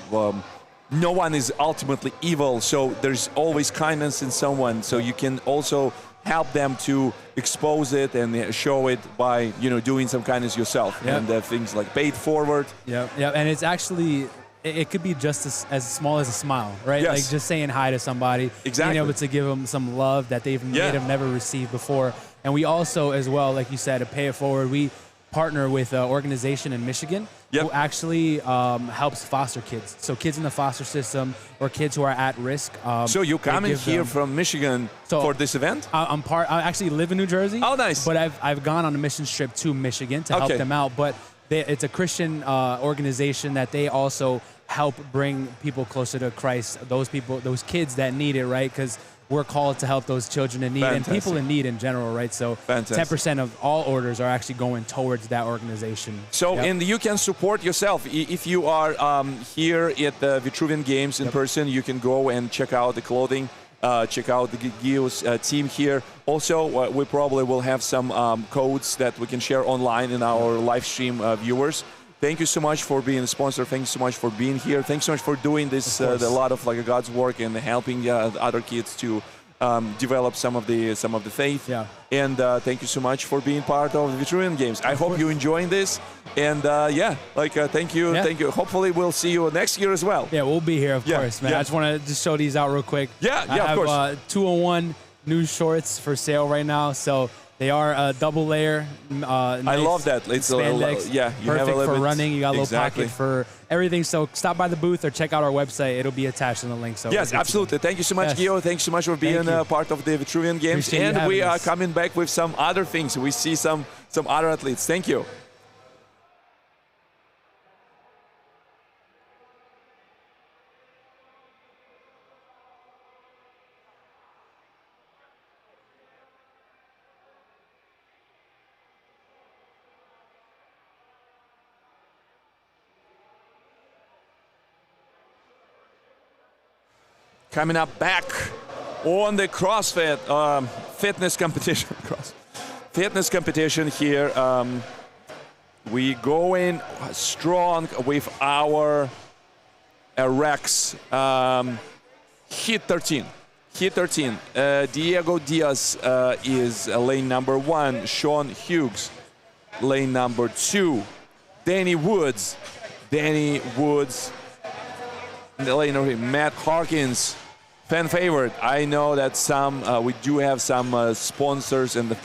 one is ultimately evil, so there's always kindness in someone, so you can also help them to expose it and show it by, doing some kindness yourself. Yep. And things like pay it forward. Yeah, and it's actually, it could be just as small as a smile, right? Yes. Like just saying hi to somebody, Exactly. being able to give them some love that they may have never received before. And we also, as well, like you said, to pay it forward, we partner with an organization in Michigan who actually helps foster kids. So kids in the foster system or kids who are at risk. So you coming here from Michigan for this event? I actually live in New Jersey. Oh, nice. But I've gone on a mission trip to Michigan to help them out. But it's a Christian organization that they also help bring people closer to Christ. Those kids that need it, right? Because we're called to help those children in need and people in need in general, right? So 10% of all orders are actually going towards that organization. So, and you can support yourself. If you are here at the Vitruvian Games in person, you can go and check out the clothing, check out the Gio's team here. Also, we probably will have some codes that we can share online in our live stream viewers. Thank you so much for being a sponsor. Thanks so much for being here. Thanks so much for doing this, a lot of God's work and helping other kids to develop some of the faith. Yeah. And thank you so much for being part of the Vitruvian Games. I hope you're enjoying this. And thank you. Yeah. Thank you. Hopefully we'll see you next year as well. Yeah, we'll be here, of course, man. Yeah. I just want to just show these out real quick. Yeah, of course. I have 201 new shorts for sale right now. So they are a double layer. Nice I love that. It's spandex. you perfect have a little for bit, running. You got a little exactly. pocket for everything. So stop by the booth or check out our website. It'll be attached in the link. So yes, absolutely. Thank you so much, Gio. Thanks so much for being part of the Vitruvian Games. Appreciate and we are us. coming back with some other things. We see some other athletes. Thank you. coming up back on the CrossFit fitness competition. Fitness competition here. We going strong with our Rex. Hit 13. Diego Diaz is lane number 1. Sean Hughes, lane number 2. Danny Woods, in the lane over here. Matt Harkins, fan favorite. I know that we do have some sponsors and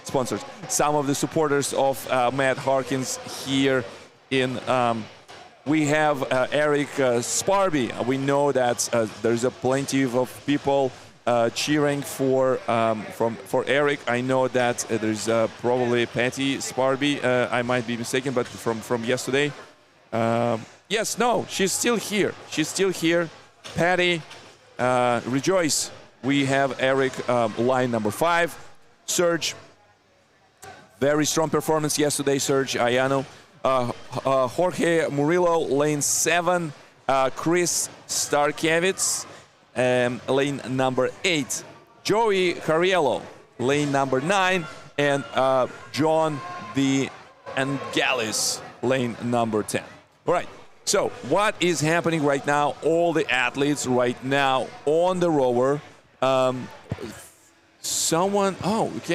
sponsors. Some of the supporters of Matt Harkins here in. We have Eric Sparby. We know that there's plenty of people cheering for Eric. I know that there's probably Patty Sparby. I might be mistaken, but from yesterday. Yes, no, she's still here. Patty, rejoice. We have Eric, line number 5. Serge, very strong performance yesterday. Serge Ayano. Jorge Murillo, lane 7. Chris Starkiewicz, lane number 8. Joey Cariello, lane number 9. And John De Angelis, lane number 10. All right, so what is happening right now? All the athletes right now on the rower. Okay,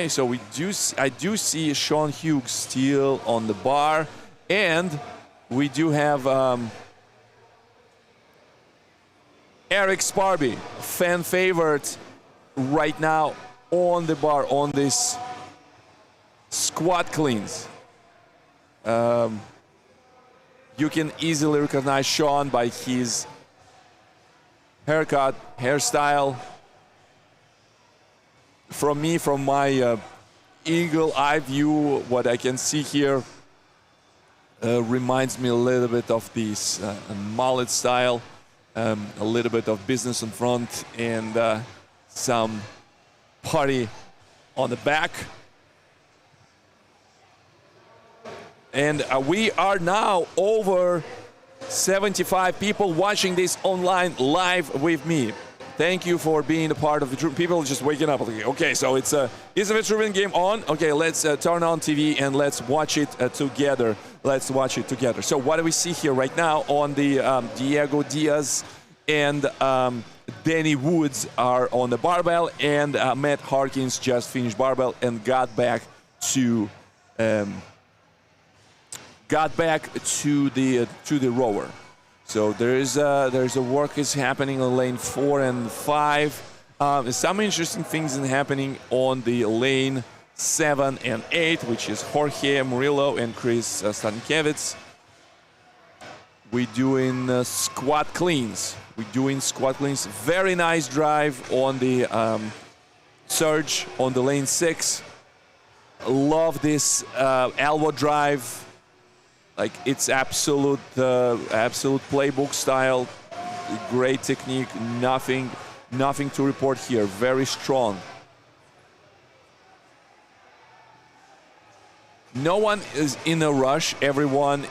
so I do see Sean Hughes still on the bar. And we do have Eric Sparby, fan favorite, right now on the bar on this squat cleans. You can easily recognize Sean by his haircut, hairstyle. From my eagle eye view, what I can see here reminds me a little bit of this mullet style, a little bit of business in front and some party on the back. And we are now over 75 people watching this online live with me. Thank you for being a part of the Vitruvian. People just waking up. Okay, so is a Vitruvian game on? Okay, let's turn on TV and let's watch it together. So what do we see here right now on the Diego Diaz and Danny Woods are on the barbell, and Matt Harkins just finished barbell and got back to the rower. So there's a work is happening on lane 4 and 5. Some interesting things happening on the lane 7 and 8, which is Jorge Murillo and Chris Stankiewicz. We're doing squat cleans. Very nice drive on the Surge on the lane 6. Love this elbow drive. Like, it's absolute playbook style. Great technique. Nothing to report here. Very strong. No one is in a rush. Everyone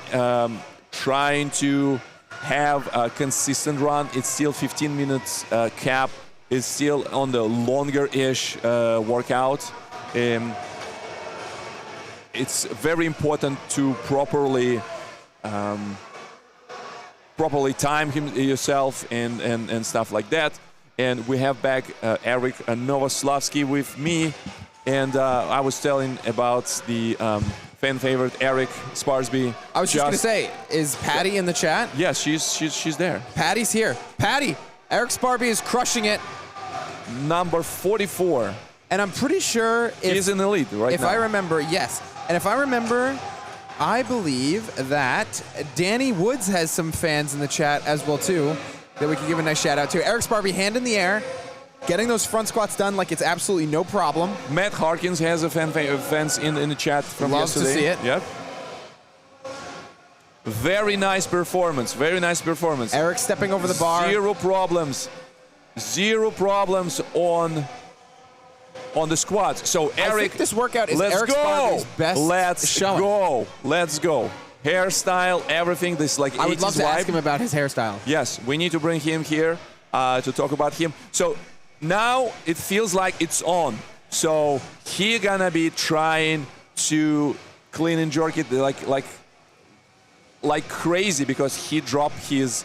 trying to have a consistent run. It's still 15 minutes cap. It's still on the longer-ish workout. It's very important to properly time yourself and stuff like that. And we have back Eric Novoslavsky with me. And I was telling about the fan favorite Eric Sparsby. I was just going to say, is Patty in the chat? Yes, she's there. Patty's here. Patty, Eric Sparby is crushing it. Number 44. And I'm pretty sure he's in the lead right now. If I remember, yes. And if I remember, I believe that Danny Woods has some fans in the chat as well, too, that we can give a nice shout out to. Eric Sparby, hand in the air, getting those front squats done like it's absolutely no problem. Matt Harkins has a fans in the chat from Loves yesterday. Loves to see it. Yep. Very nice performance. Eric stepping over the bar. Zero problems on the squats. So Eric, I think this workout is let's Eric go. Sparby's best showing. Let's go. Hairstyle, everything. This like 80s I would love to ask him about his hairstyle. Yes, we need to bring him here. to talk about him. So now it feels like it's on. So he gonna be trying to clean and jerk it like crazy because he dropped his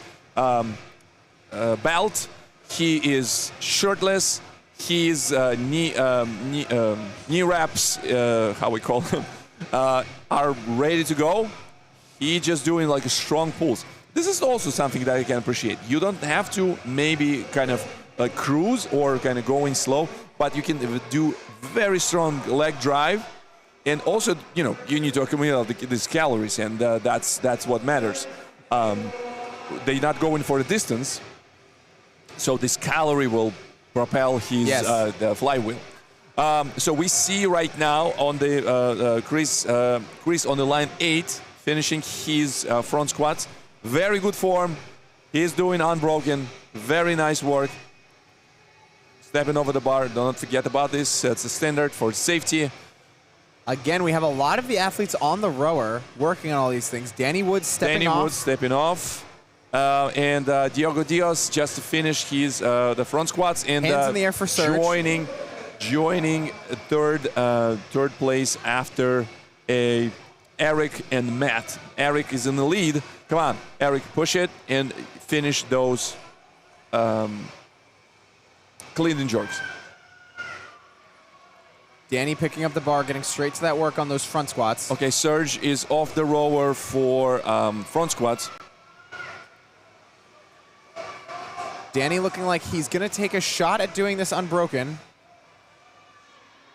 belt. He is shirtless. His knee wraps, how we call them, are ready to go. He just doing like a strong pulls. This is also something that I can appreciate. You don't have to maybe kind of cruise or kind of going slow, but you can do very strong leg drive. And also, you know, you need to accumulate these calories, and that's what matters. They're not going for the distance, so this calorie will propel his the flywheel. So we see right now on the Chris on the line 8, finishing his front squats. Very good form. He's doing unbroken. Very nice work. Stepping over the bar. Don't forget about this. It's a standard for safety. Again, we have a lot of the athletes on the rower working on all these things. Danny Woods stepping off. And Diogo Diaz just to finish his the front squats and hands in the air for Serge. joining third place after Eric and Matt. Eric is in the lead. Come on, Eric, push it and finish those clean and jerks. Danny picking up the bar, getting straight to that work on those front squats. Okay, Serge is off the rower for front squats. Danny looking like he's going to take a shot at doing this unbroken.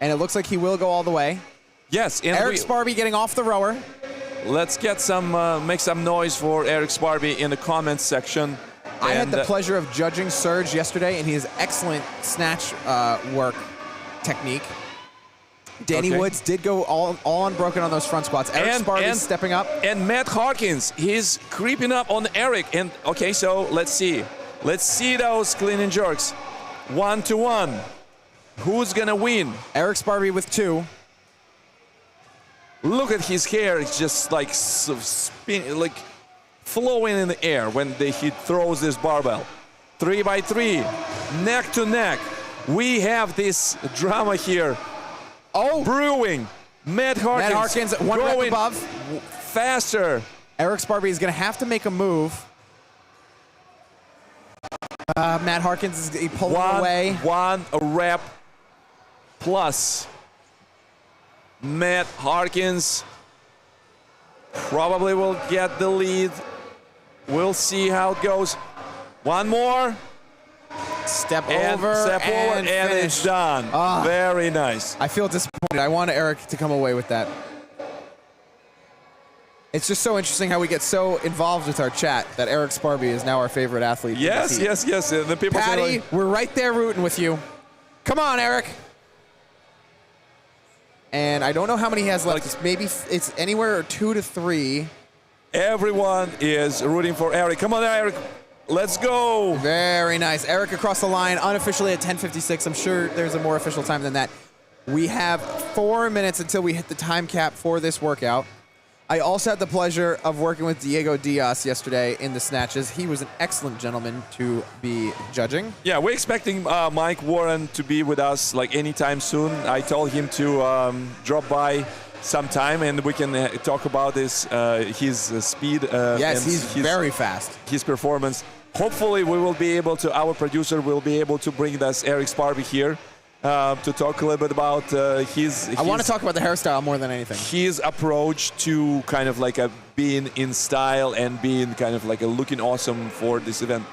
And it looks like he will go all the way. Yes. And Eric Sparby getting off the rower. Let's get some, make some noise for Eric Sparby in the comments section. I had the pleasure of judging Serge yesterday, and he has excellent snatch work technique. Danny Woods did go all unbroken on those front squats. Eric Sparby stepping up. And Matt Harkins, he's creeping up on Eric. And okay, so let's see. Let's see those clean and jerks. 1-to-1. Who's gonna win? Eric Sparby with 2. Look at his hair. It's just like spin, like flowing in the air when he throws this barbell. 3x3, neck to neck. We have this drama here. Brewing. Matt Harkins one rep above. Faster. Eric Sparby is going to have to make a move. Matt Harkins is pulling away. One rep plus. Matt Harkins probably will get the lead. We'll see how it goes. One more. Step over, and it's done. Very nice. I feel disappointed. I want Eric to come away with that. It's just so interesting how we get so involved with our chat that Eric Sparby is now our favorite athlete. Yes. And the people Patty, say like, we're right there rooting with you. Come on, Eric. And I don't know how many he has left. Maybe it's anywhere 2 to 3. Everyone is rooting for Eric. Come on, Eric. Let's go. Very nice. Eric across the line, unofficially at 10:56. I'm sure there's a more official time than that. We have 4 minutes until we hit the time cap for this workout. I also had the pleasure of working with Diego Diaz yesterday in the snatches. He was an excellent gentleman to be judging. Yeah, we're expecting Mike Warren to be with us like anytime soon. I told him to drop by sometime and we can talk about his speed. Yes, he's very fast. His performance. Hopefully we will be able to, our producer will be able to bring us Eric Sparby here to talk a little bit about his... I want to talk about the hairstyle more than anything. His approach to kind of like being in style and being kind of like looking awesome for this event.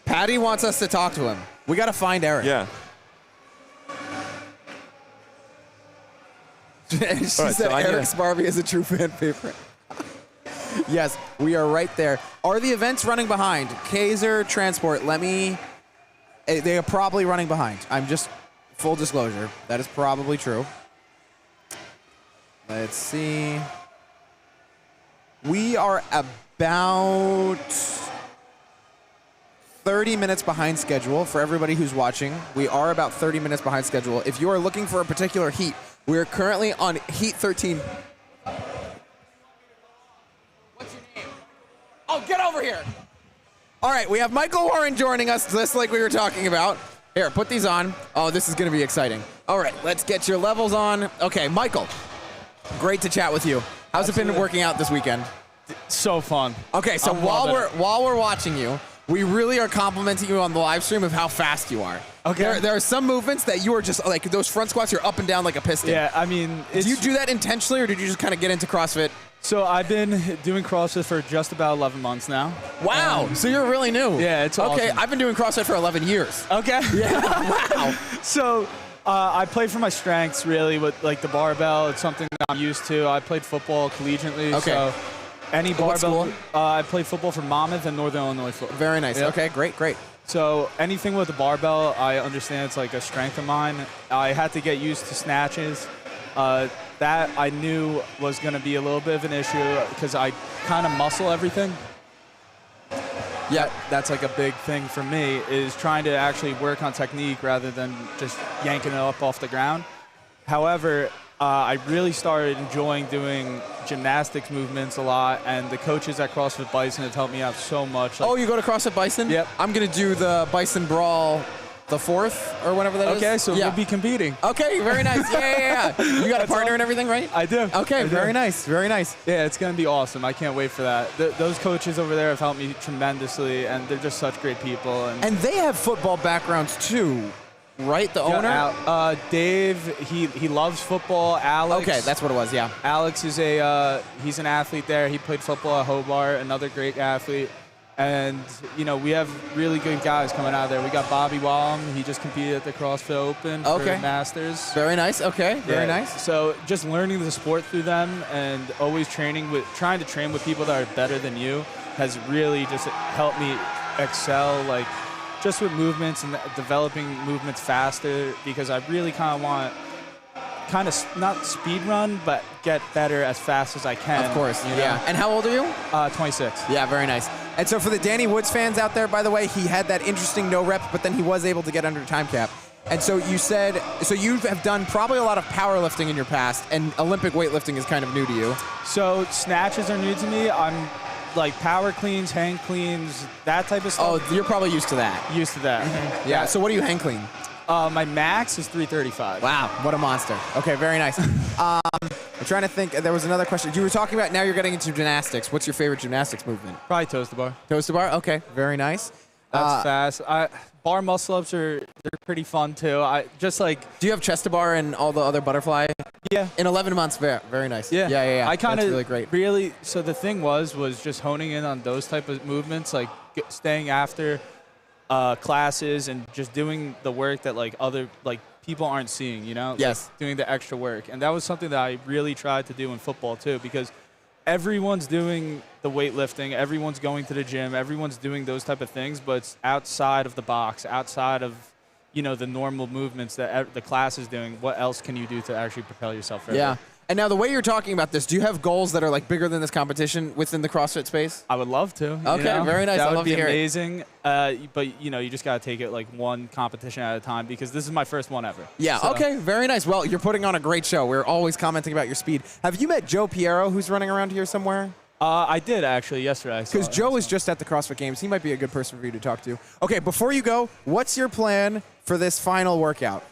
Patty wants us to talk to him. We got to find Eric. Yeah. She said Eric Sparby is a true fan favorite. Yes, we are right there. Are the events running behind? Kaiser, Transport, they are probably running behind. I'm just, full disclosure, that is probably true. Let's see. We are about 30 minutes behind schedule for everybody who's watching. We are about 30 minutes behind schedule. If you are looking for a particular heat, we're currently on Heat 13. What's your name? Oh, get over here. All right, we have Michael Warren joining us, just like we were talking about. Here, put these on. Oh, this is going to be exciting. All right, let's get your levels on. Okay, Michael, great to chat with you. How's it been working out this weekend? So fun. Okay, so while we're watching you, we really are complimenting you on the live stream of how fast you are. Okay. There are some movements that you are just like those front squats. You're up and down like a piston. Yeah, I mean, Do you do that intentionally, or did you just kind of get into CrossFit? So I've been doing CrossFit for just about 11 months now. Wow. So you're really new. Yeah, it's okay. awesome. I've been doing CrossFit for 11 years. Okay. Yeah. Wow. So I play for my strengths, really, with like the barbell. It's something that I'm used to. I played football collegiately. Okay. So any What barbell. school? I played football for Monmouth and Northern Illinois football. Very nice. Yeah. Okay. Great. So anything with the barbell, I understand it's like a strength of mine. I had to get used to snatches. That I knew was going to be a little bit of an issue because I kind of muscle everything. Yeah. That's like a big thing for me, is trying to actually work on technique rather than just yanking it up off the ground. However, I really started enjoying doing gymnastics movements a lot, and the coaches at CrossFit Bison have helped me out so much. Like, Oh, you go to CrossFit Bison? Yep. I'm going to do the Bison Brawl, the 4th or whatever that is. okay, so yeah. we'll be competing. Okay, very nice. Yeah. You got a partner and everything, right? I do. Okay, I do. very nice. Yeah, it's going to be awesome. I can't wait for that. Those coaches over there have helped me tremendously, and they're just such great people. And And they have football backgrounds too, right? The owner? Dave, he loves football. Alex. Okay, that's what it was, yeah. Alex is he's an athlete there. He played football at Hobart, another great athlete. And, we have really good guys coming out of there. We got Bobby Wallum. He just competed at the CrossFit Open for Masters. Very nice. Okay, very Yeah. nice. So just learning the sport through them and always trying to train with people that are better than you has really just helped me excel, like just with movements and developing movements faster, because I really kind of not speed run, but get better as fast as I can. Of course, you know? yeah. And how old are you? 26. Yeah, very nice. And so for the Danny Woods fans out there, by the way, he had that interesting no rep, but then he was able to get under time cap. And so you said, so you have done probably a lot of powerlifting in your past, and Olympic weightlifting is kind of new to you. So snatches are new to me. I'm like power cleans, hang cleans, that type of stuff. Oh, you're probably used to that. Used to that. Yeah. So what do you hang clean? My max is 335. Wow, what a monster. Okay, very nice. I'm trying to think. There was another question. You were talking about now you're getting into gymnastics. What's your favorite gymnastics movement? Probably toes to bar. Toes to bar? Okay, very nice. That's fast. Bar muscle ups they're pretty fun too. Do you have chest to bar and all the other butterfly? Yeah. In 11 months, very nice. Yeah. Yeah. I kind That's of really great. So the thing was just honing in on those type of movements, like staying after classes and just doing the work that like other people aren't seeing, Yes. Like, doing the extra work. And that was something that I really tried to do in football too, because everyone's doing the weightlifting, everyone's going to the gym, everyone's doing those type of things, but it's outside of the box, outside of the normal movements that the class is doing. What else can you do to actually propel yourself further? Yeah. And now the way you're talking about this, do you have goals that are like bigger than this competition within the CrossFit space? I would love to. Okay, very nice. That I'd would love be to hear it. amazing. But you just gotta take it like one competition at a time, because this is my first one ever. Yeah, So- okay, very nice. Well, you're putting on a great show. We're always commenting about your speed. Have you met Joe Piero, who's running around here somewhere? I did actually yesterday. Because Joe was just at the CrossFit Games. He might be a good person for you to talk to. Okay, before you go, what's your plan for this final workout?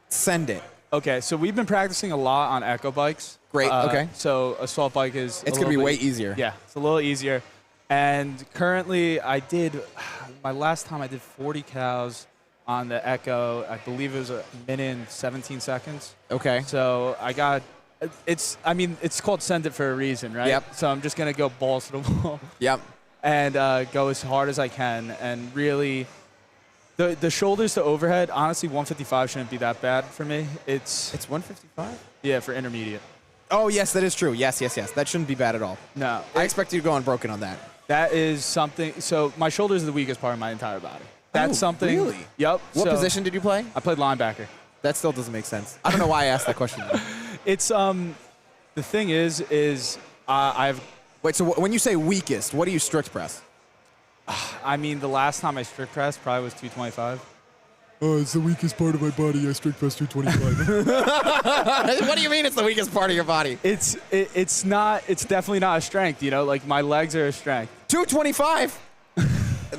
Send it. Okay, so we've been practicing a lot on echo bikes. Great, okay. So assault bike is It's going to be way easier. Yeah, it's a little easier. And currently, my last time I did 40 cows on the echo. I believe it was a minute and 17 seconds. Okay. So it's called Send It for a reason, right? Yep. So I'm just going to go balls to the wall. Yep. And go as hard as I can. And really, the shoulders to overhead, honestly, 155 shouldn't be that bad for me. It's 155? Yeah, for intermediate. Oh, yes, that is true. Yes. That shouldn't be bad at all. No. I expect you to go unbroken on that. That is something. So my shoulders are the weakest part of my entire body. That's something. Really? Yep. What position did you play? I played linebacker. That still doesn't make sense. I don't know why I asked that question. It's the thing is I've. Wait, so when you say weakest, what do you strict press? I mean, the last time I strict pressed probably was 225. Oh, it's the weakest part of my body. I strict press 225. What do you mean it's the weakest part of your body? It's definitely not a strength, like my legs are a strength. 225?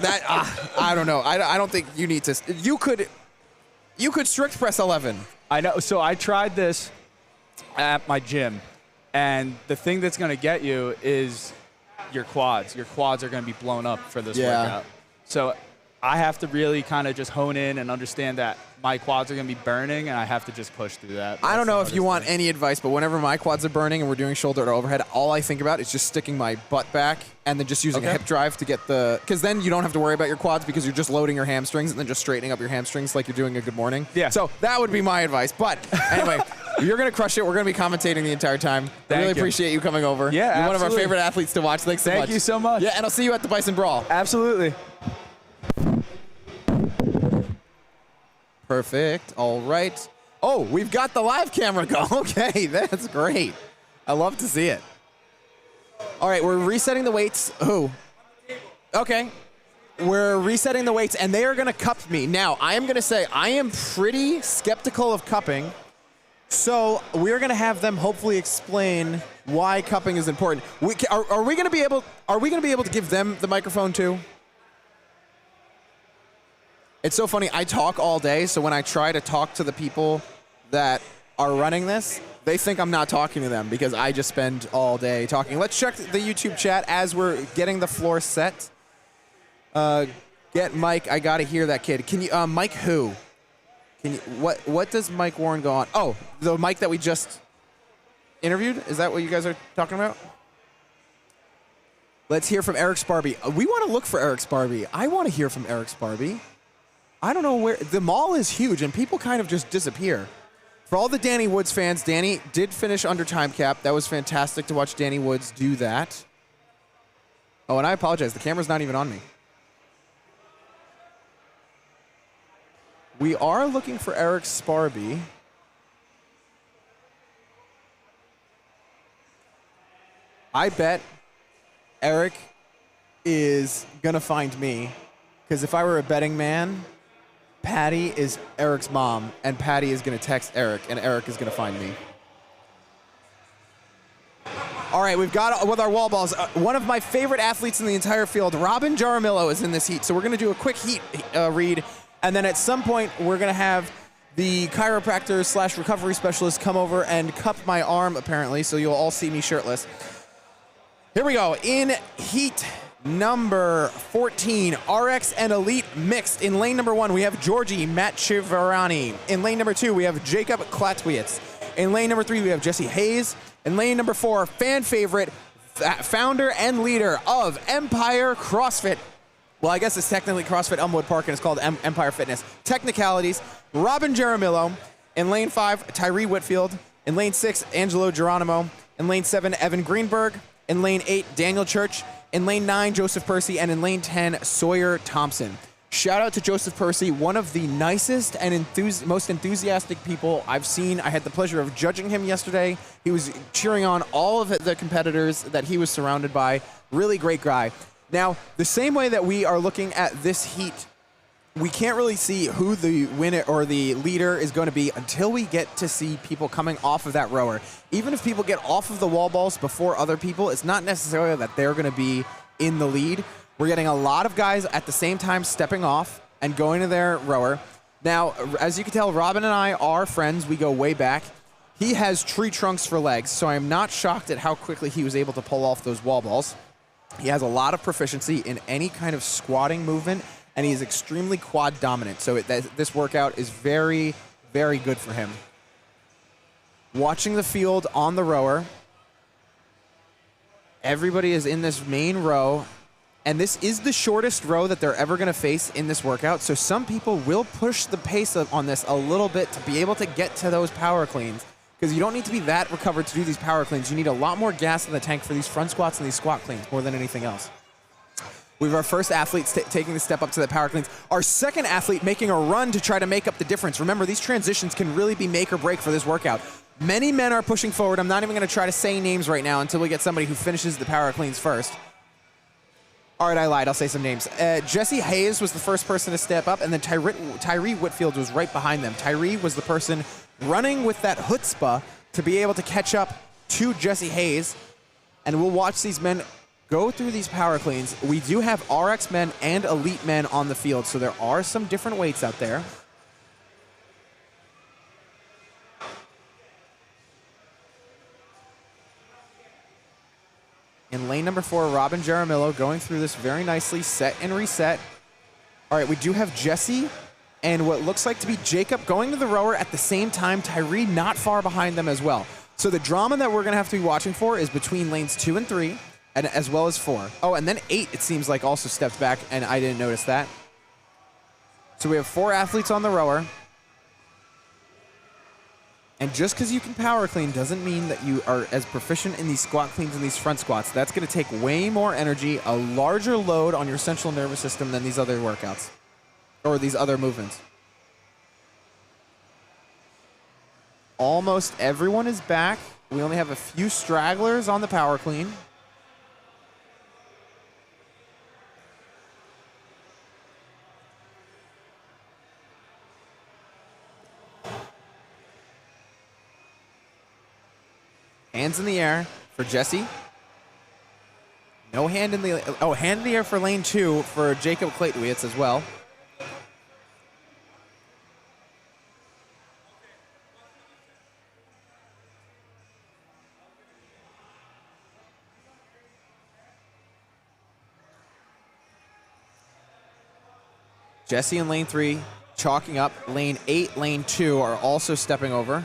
I don't know. I don't think you need to. You could strict press 11. I know. So I tried this at my gym, and the thing that's going to get you is your quads. Your quads are going to be blown up for this workout. So I have to really kind of just hone in and understand that my quads are going to be burning, and I have to just push through that. I don't know if you want any advice, but whenever my quads are burning and we're doing shoulder to overhead, all I think about is just sticking my butt back and then just using a hip drive to get because then you don't have to worry about your quads because you're just loading your hamstrings and then just straightening up your hamstrings like you're doing a good morning. Yeah. So that would be my advice. But anyway, you're going to crush it. We're going to be commentating the entire time. I really appreciate you coming over. Yeah, You're one of our absolutely. favorite athletes to watch. Thanks so much. Thank you so much. Yeah, and I'll see you at the Bison Brawl. Absolutely. Perfect. All right. Oh, we've got the live camera going. Okay, that's great. I love to see it. All right, we're resetting the weights. Oh, okay. We're resetting the weights, and they are going to cup me. Now, I am going to say I am pretty skeptical of cupping, so we're going to have them hopefully explain why cupping is important. Are we going to be able to give them the microphone too? It's so funny. I talk all day, so when I try to talk to the people that are running this, they think I'm not talking to them because I just spend all day talking. Let's check the YouTube chat as we're getting the floor set. Get Mike. I gotta hear that kid. Can you, Mike who? Can you, what does Mike Warren go on? Oh, the Mike that we just interviewed? Is that what you guys are talking about? Let's hear from Eric Sparby. We want to look for Eric Sparby. I want to hear from Eric Sparby. I don't know where. The mall is huge, and people kind of just disappear. For all the Danny Woods fans, Danny did finish under time cap. That was fantastic to watch Danny Woods do that. Oh, and I apologize. The camera's not even on me. We are looking for Eric Sparby. I bet Eric is going to find me, because if I were a betting man, Patty is Eric's mom, and Patty is going to text Eric, and Eric is going to find me. All right, we've got with our wall balls, one of my favorite athletes in the entire field, Robin Jaramillo, is in this heat. So we're going to do a quick heat read, and then at some point we're going to have the chiropractor / recovery specialist come over and cup my arm, apparently, so you'll all see me shirtless. Here we go. In heat number 14, RX and Elite mixed. In lane number 1, we have Georgi Matchivarani. In lane number 2, we have Jacob Klatwietz. In lane number 3, we have Jesse Hayes. In lane number 4, fan favorite, founder and leader of Empire CrossFit. Well, I guess it's technically CrossFit Elmwood Park, and it's called Empire Fitness. Technicalities, Robin Jaramillo. In lane 5, Tyree Whitfield. In lane 6, Angelo Geronimo. In lane 7, Evan Greenberg. In lane 8, Daniel Church. In lane 9, Joseph Percy. And in lane 10, Sawyer Thompson. Shout out to Joseph Percy, one of the nicest and most enthusiastic people I've seen. I had the pleasure of judging him yesterday. He was cheering on all of the competitors that he was surrounded by. Really great guy. Now, the same way that we are looking at this heat, we can't really see who the winner or the leader is going to be until we get to see people coming off of that rower. Even if people get off of the wall balls before other people, it's not necessarily that they're going to be in the lead. We're getting a lot of guys at the same time stepping off and going to their rower. Now, as you can tell, Robin and I are friends. We go way back. He has tree trunks for legs, so I'm not shocked at how quickly he was able to pull off those wall balls. He has a lot of proficiency in any kind of squatting movement, and he is extremely quad dominant. So this workout is very, very good for him. Watching the field on the rower, everybody is in this main row, and this is the shortest row that they're ever going to face in this workout. So some people will push the pace on this a little bit to be able to get to those power cleans, because you don't need to be that recovered to do these power cleans. You need a lot more gas in the tank for these front squats and these squat cleans more than anything else. We have our first athlete taking the step up to the power cleans. Our second athlete making a run to try to make up the difference. Remember, these transitions can really be make or break for this workout. Many men are pushing forward. I'm not even going to try to say names right now until we get somebody who finishes the power cleans first. All right, I lied. I'll say some names. Jesse Hayes was the first person to step up, and then Tyree Whitfield was right behind them. Tyree was the person running with that chutzpah to be able to catch up to Jesse Hayes. And we'll watch these men go through these power cleans. We do have RX men and elite men on the field, so there are some different weights out there. In lane number 4, Robin Jaramillo going through this very nicely, set and reset. All right, we do have Jesse and what looks like to be Jacob going to the rower at the same time. Tyree not far behind them as well. So the drama that we're going to have to be watching for is between lanes 2 and 3, and as well as 4. Oh, and then 8, it seems like, also stepped back, and I didn't notice that. So we have 4 athletes on the rower. And just because you can power clean doesn't mean that you are as proficient in these squat cleans and these front squats. That's going to take way more energy, a larger load on your central nervous system than these other workouts or these other movements. Almost everyone is back. We only have a few stragglers on the power clean. Hands in the air for Jesse. No hand in the, oh, hand in the air for lane 2 for Jacob Kleitwitz as well. Jesse in lane 3 chalking up. Lane 8, lane 2 are also stepping over.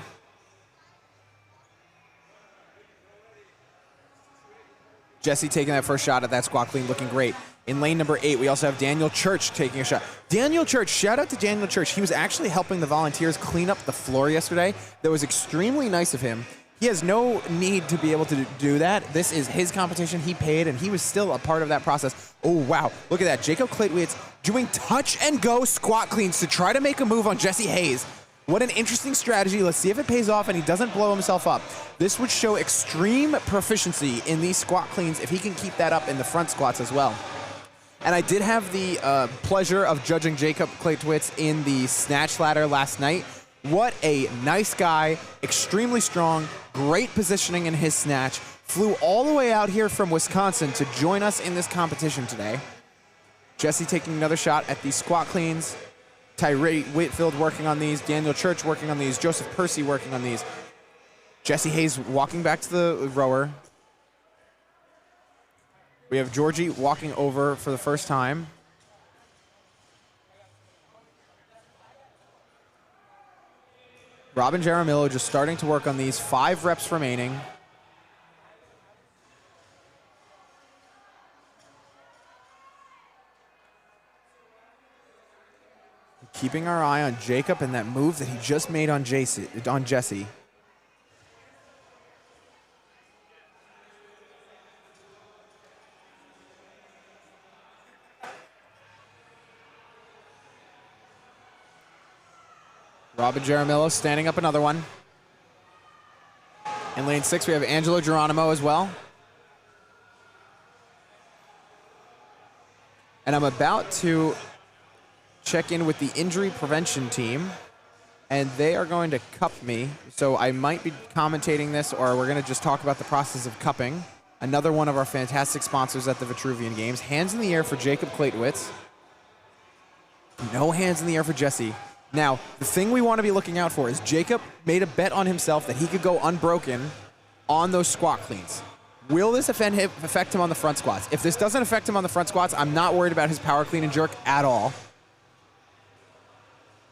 Jesse taking that first shot at that squat clean, looking great. In lane number 8, we also have Daniel Church taking a shot. Daniel Church, shout out to Daniel Church. He was actually helping the volunteers clean up the floor yesterday. That was extremely nice of him. He has no need to be able to do that. This is his competition. He paid, and he was still a part of that process. Oh, wow. Look at that. Jacob Kleitwitz doing touch-and-go squat cleans to try to make a move on Jesse Hayes. What an interesting strategy. Let's see if it pays off and he doesn't blow himself up. This would show extreme proficiency in these squat cleans if he can keep that up in the front squats as well. And I did have the pleasure of judging Jacob Kleitwitz in the snatch ladder last night. What a nice guy, extremely strong, great positioning in his snatch. Flew all the way out here from Wisconsin to join us in this competition today. Jesse taking another shot at these squat cleans. Tyree Whitfield working on these. Daniel Church working on these. Joseph Percy working on these. Jesse Hayes walking back to the rower. We have Georgie walking over for the first time. Robin Jaramillo just starting to work on these. 5 reps remaining. Keeping our eye on Jacob and that move that he just made on Jesse. Robin Jaramillo standing up another one. In lane 6, we have Angelo Geronimo as well. And I'm about to check in with the injury prevention team, and they are going to cup me. So I might be commentating this, or we're going to just talk about the process of cupping. Another one of our fantastic sponsors at the Vitruvian Games. Hands in the air for Jacob Kleitwitz. No hands in the air for Jesse. Now, the thing we want to be looking out for is Jacob made a bet on himself that he could go unbroken on those squat cleans. Will this affect him on the front squats? If this doesn't affect him on the front squats, I'm not worried about his power clean and jerk at all.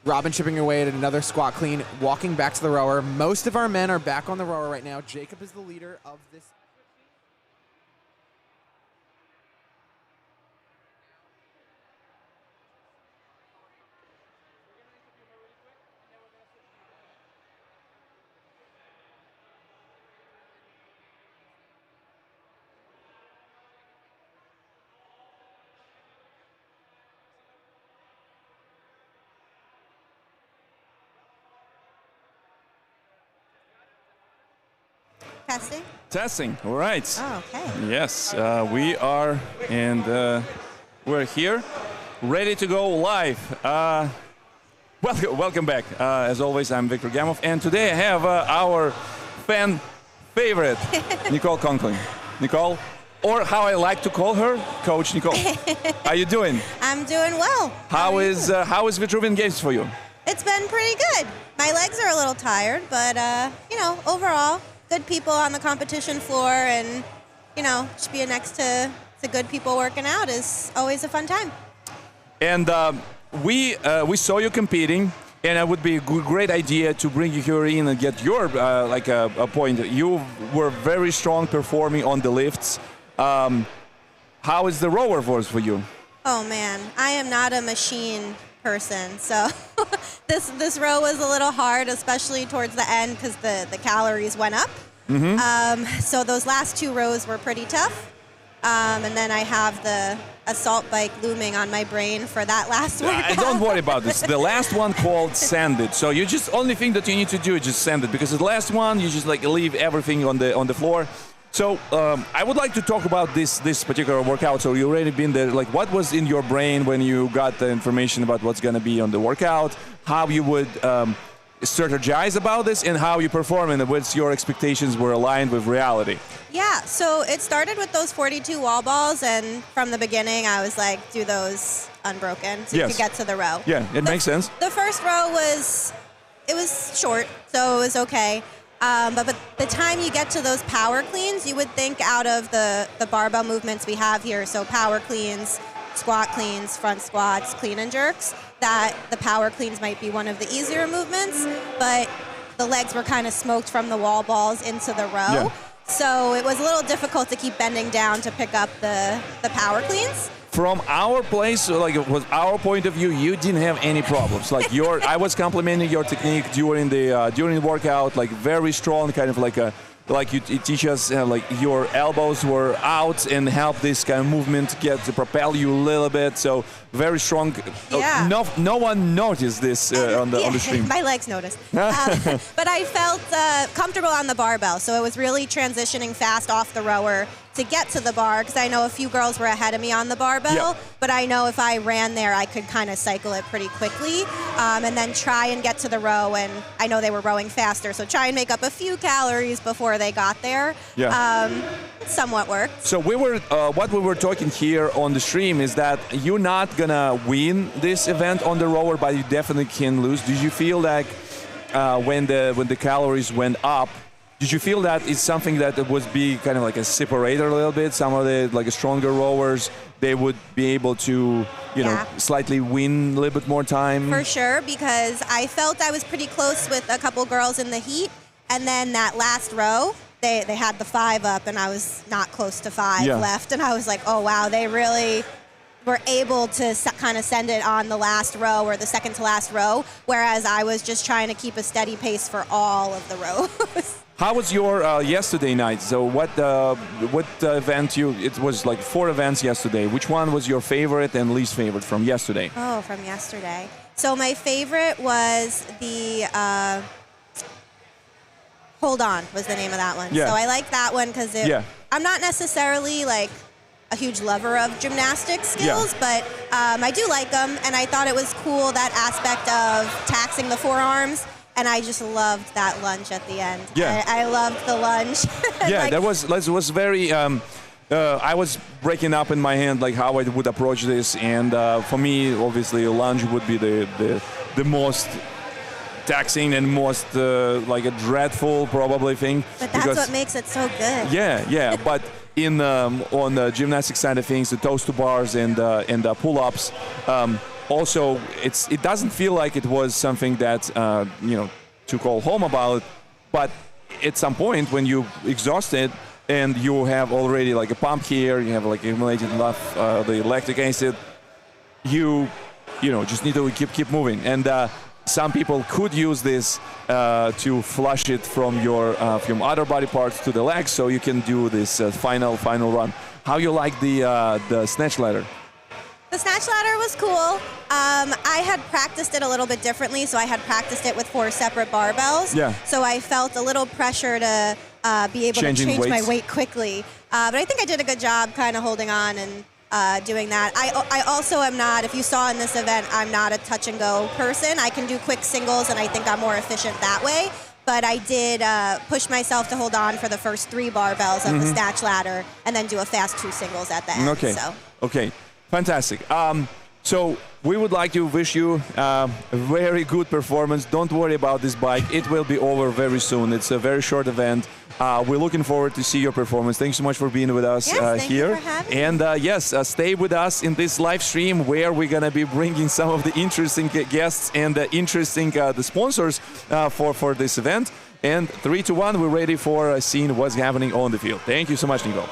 Robin chipping away at another squat clean, walking back to the rower. Most of our men are back on the rower right now. Jacob is the leader of this. Testing? Testing, all right. Oh, okay. Yes, we are, and we're here, ready to go live. Welcome back. As always, I'm Victor Gamov, and today I have our fan favorite, Nicole Conklin. Nicole? or how I like to call her, Coach Nicole. How you doing? I'm doing well. How is Vitruvian Games for you? It's been pretty good. My legs are a little tired, but overall, good people on the competition floor, and just being next to good people working out is always a fun time. And we saw you competing, and it would be a great idea to bring you here in and get your a point. You were very strong performing on the lifts. How is the rower for you? Oh man, I am not a machine person, so this row was a little hard, especially towards the end because the calories went up. So those last 2 rows were pretty tough. And then I have the assault bike looming on my brain for that last workout. Don't worry about this. The last one called send it. So you just only thing that you need to do is just send it, because the last one you just leave everything on the floor. So I would like to talk about this particular workout. So you already been there. Like, what was in your brain when you got the information about what's going to be on the workout? How you would strategize about this, and how you perform, and what's your expectations were aligned with reality? Yeah, so it started with those 42 wall balls, and from the beginning I was like, do those unbroken so you could get to the row. Yeah, it makes sense. The first row was short, so it was okay. But the time you get to those power cleans, you would think out of the barbell movements we have here, so power cleans, squat cleans, front squats, clean and jerks, that the power cleans might be one of the easier movements, but the legs were kind of smoked from the wall balls into the row. Yeah. So it was a little difficult to keep bending down to pick up the power cleans. From our place, it was our point of view, you didn't have any problems. I was complimenting your technique during the workout, very strong, kind of you teach us, your elbows were out and help this kind of movement to propel you a little bit. So very strong. Yeah. No one noticed this on the stream. My legs noticed. But I felt comfortable on the barbell, so it was really transitioning fast off the rower to get to the bar, because I know a few girls were ahead of me on the barbell, but I know if I ran there, I could kind of cycle it pretty quickly, and then try and get to the row, and I know they were rowing faster, so try and make up a few calories before they got there. Yeah. It somewhat worked. So what we were talking here on the stream is that you're not gonna win this event on the rower, but you definitely can lose. Did you feel like when the calories went up, did you feel that it's something that would be kind of like a separator a little bit? Some of the stronger rowers, they would be able to, slightly win a little bit more time? For sure, because I felt I was pretty close with a couple girls in the heat, and then that last row, they had the 5 up, and I was not close to 5 left, and I was like, oh wow, they really were able to kind of send it on the last row or the second to last row, whereas I was just trying to keep a steady pace for all of the rows. How was your yesterday night? So what event it was 4 events yesterday. Which one was your favorite and least favorite from yesterday? Oh, from yesterday. So my favorite was the Hold On was the name of that one. Yeah. So I like that one because I'm not necessarily a huge lover of gymnastics skills, but I do like them, and I thought it was cool, that aspect of taxing the forearms. And I just loved that lunge at the end. Yeah. I loved the lunge. Yeah, that was very. I was breaking up in my hand how I would approach this, and for me, obviously, a lunge would be the most taxing and most a dreadful probably thing. But that's what makes it so good. Yeah. But on the gymnastics side of things, the toes to bars and pull-ups. Also, it doesn't feel like it was something that to call home about, but at some point when you exhausted and you have already a pump here, you have accumulated enough the lactic acid, you just need to keep moving. And some people could use this to flush it from your from other body parts to the legs, so you can do this final run. How you like the snatch ladder? The snatch ladder was cool. I had practiced it a little bit differently, so I had practiced it with 4 separate barbells. Yeah. So I felt a little pressure to be able to change my weight quickly. But I think I did a good job kind of holding on and doing that. I also am not, if you saw in this event, I'm not a touch and go person. I can do quick singles, and I think I'm more efficient that way. but I did push myself to hold on for the first 3 barbells of the snatch ladder and then do a fast 2 singles at the end. Okay. So. Okay. Fantastic. So we would like to wish you a very good performance. Don't worry about this bike. It will be over very soon. It's a very short event. We're looking forward to see your performance. Thanks so much for being with us Yes, thank here. you for having me. And yes, stay with us in this live stream where we're going to be bringing some of the interesting guests and interesting the sponsors for this event. And 3, 2, 1, we're ready for seeing what's happening on the field. Thank you so much, Nico.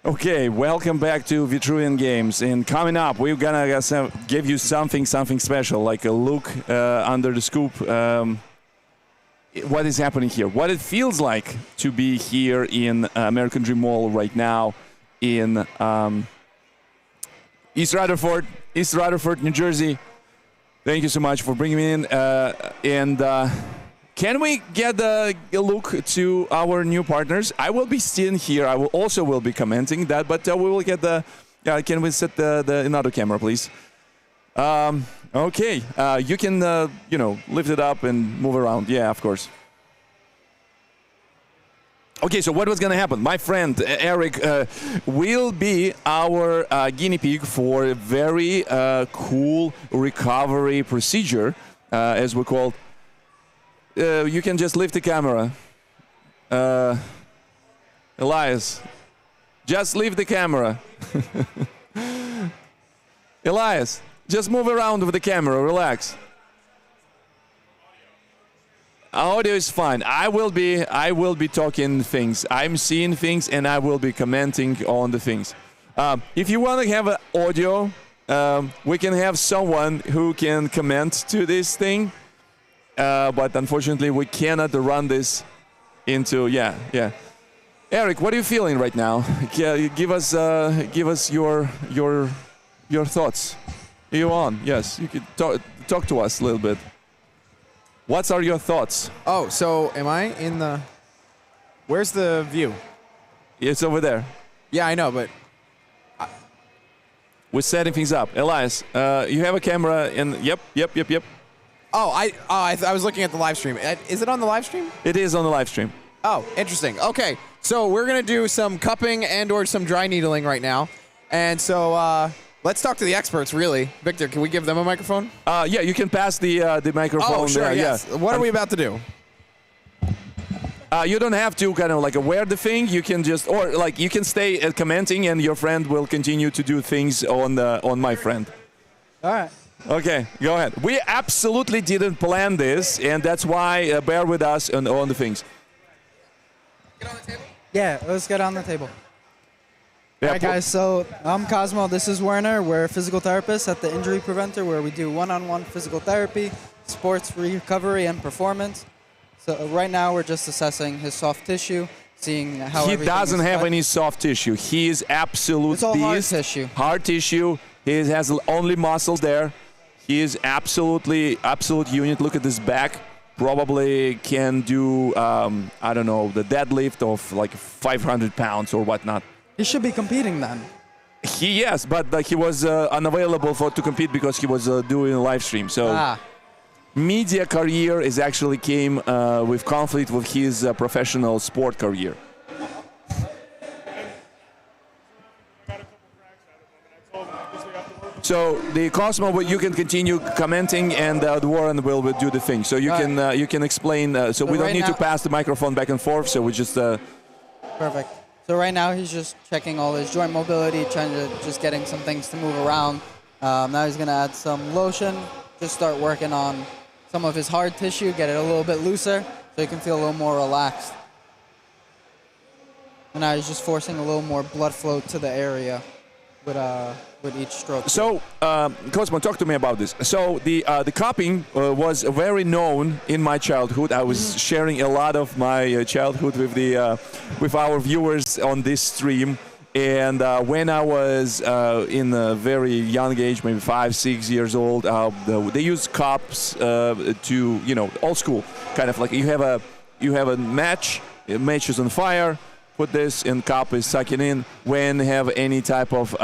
Okay, welcome back to Vitruvian Games. And coming up, we're gonna give you something special, like a look under the scoop. What is happening here? What it feels like to be here in American Dream Mall right now in East Rutherford, New Jersey. Thank you so much for bringing me in. Can we get a look to our new partners? I will be sitting here. I will also be commenting that, but we will get the. Can we set the another camera, please? Okay. You can lift it up and move around. Yeah, of course. Okay, so what was going to happen? My friend Eric will be our guinea pig for a very cool recovery procedure, as we call. You can just lift the camera. Elias, just leave the camera. Elias, just move around with the camera. Relax. Audio is fine. I will be talking things. I'm seeing things, and I will be commenting on the things. If you want to have an audio, we can have someone who can comment to this thing. But unfortunately, we cannot run this into, Eric, what are you feeling right now? Give us your thoughts. You on? Yes, you could talk to us a little bit. What are your thoughts? Oh, so am I in the? Where's the view? It's over there. Yeah, I know, but we're setting things up. Elias, you have a camera in. Yep. Oh, I was looking at the live stream. Is it on the live stream? It is on the live stream. Oh, interesting. Okay, so we're gonna do some cupping and/or some dry needling right now, and so let's talk to the experts. Really, Victor, can we give them a microphone? Yeah, you can pass the microphone. Oh, sure. Yes. Yeah. What are we about to do? You don't have to kind of like wear the thing. You can just, or like you can stay commenting, and your friend will continue to do things on my friend. All right. Okay, go ahead. We absolutely didn't plan this, and that's why bear with us on the things. Get on the table? Yeah, let's get on the table. Yeah, All right, guys, so I'm Cosmo. This is Werner. We're physical therapists at the Injury Preventer, where we do one-on-one physical therapy, sports recovery, and performance. So right now we're just assessing his soft tissue, seeing how He everything doesn't is have cut. any soft tissue. He is absolute It's all hard beast. tissue. Hard tissue. He has only muscles there. He is absolute unit. Look at this back. Probably can do, I don't know, the deadlift of like 500 pounds or whatnot. He should be competing then. Yes, but he was unavailable to compete because he was doing a live stream. So media career is actually came with conflict with his professional sport career. So the Cosmo, you can continue commenting, and the Warren will do the thing. So you can explain. So we don't right need to now- pass the microphone back and forth. So we just. Perfect. So right now he's just checking all his joint mobility, trying to just getting some things to move around. Now he's going to add some lotion, just start working on some of his hard tissue, get it a little bit looser so he can feel a little more relaxed. And now he's just forcing a little more blood flow to the area with each stroke. So, Cosmo, talk to me about this. So the cupping was very known in my childhood. I was sharing a lot of my childhood with our viewers on this stream. And when I was in a very young age, maybe 5, 6 years old, they used cups to, old school, kind of like you have a match is on fire. Put this in cup is sucking in. When have any type of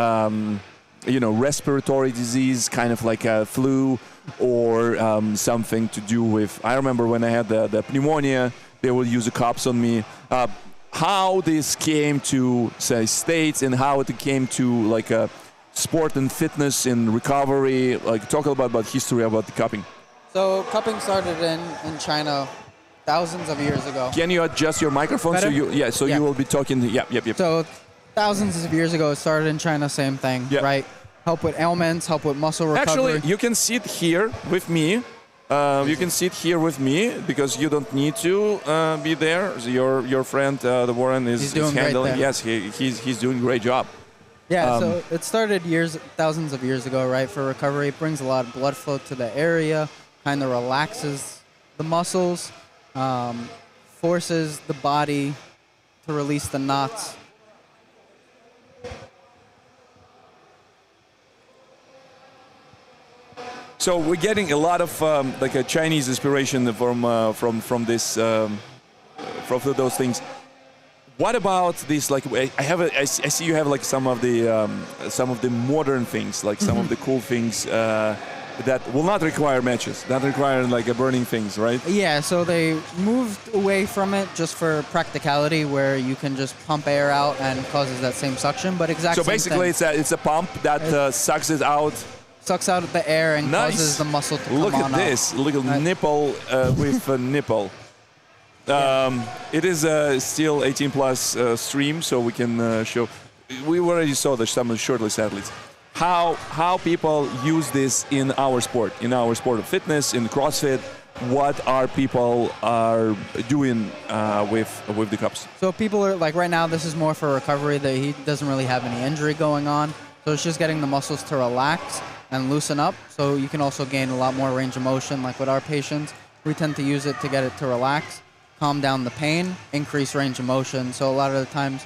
respiratory disease, kind of like a flu or something to do with. I remember when I had the pneumonia, they would use the cups on me. How this came to say states and how it came to like sport and fitness and recovery. Like talk about history about the cupping. So cupping started in China thousands of years ago. Can you adjust your microphone? Better? So you will be talking. Yep. So thousands of years ago, it started in China, same thing, right? Help with ailments, help with muscle recovery. Actually, you can sit here with me. You can sit here with me because you don't need to be there. Your friend, the Warren, is handling. Yes, he's doing a great job. Yeah, so it started thousands of years ago, right? For recovery, it brings a lot of blood flow to the area, kind of relaxes the muscles, forces the body to release the knots. So we're getting a lot of like a Chinese inspiration from this from those things. What about this? Like I see you have like some of the modern things, like some of the cool things that will not require matches, not require like burning things, right? Yeah, so they moved away from it just for practicality, where you can just pump air out and causes that same suction, but exactly. So basically, it's a pump that sucks it out. Sucks out the air and causes the muscle to come on. Look at this, little nipple with a nipple. It is still 18 plus stream, so we can show. We already saw some of the shirtless athletes. How people use this in our sport of fitness, in CrossFit. What are people are doing with the cups? So people are like right now. This is more for recovery. That he doesn't really have any injury going on, so it's just getting the muscles to relax and loosen up. So you can also gain a lot more range of motion. Like with our patients, we tend to use it to get it to relax, calm down the pain, increase range of motion. So a lot of the times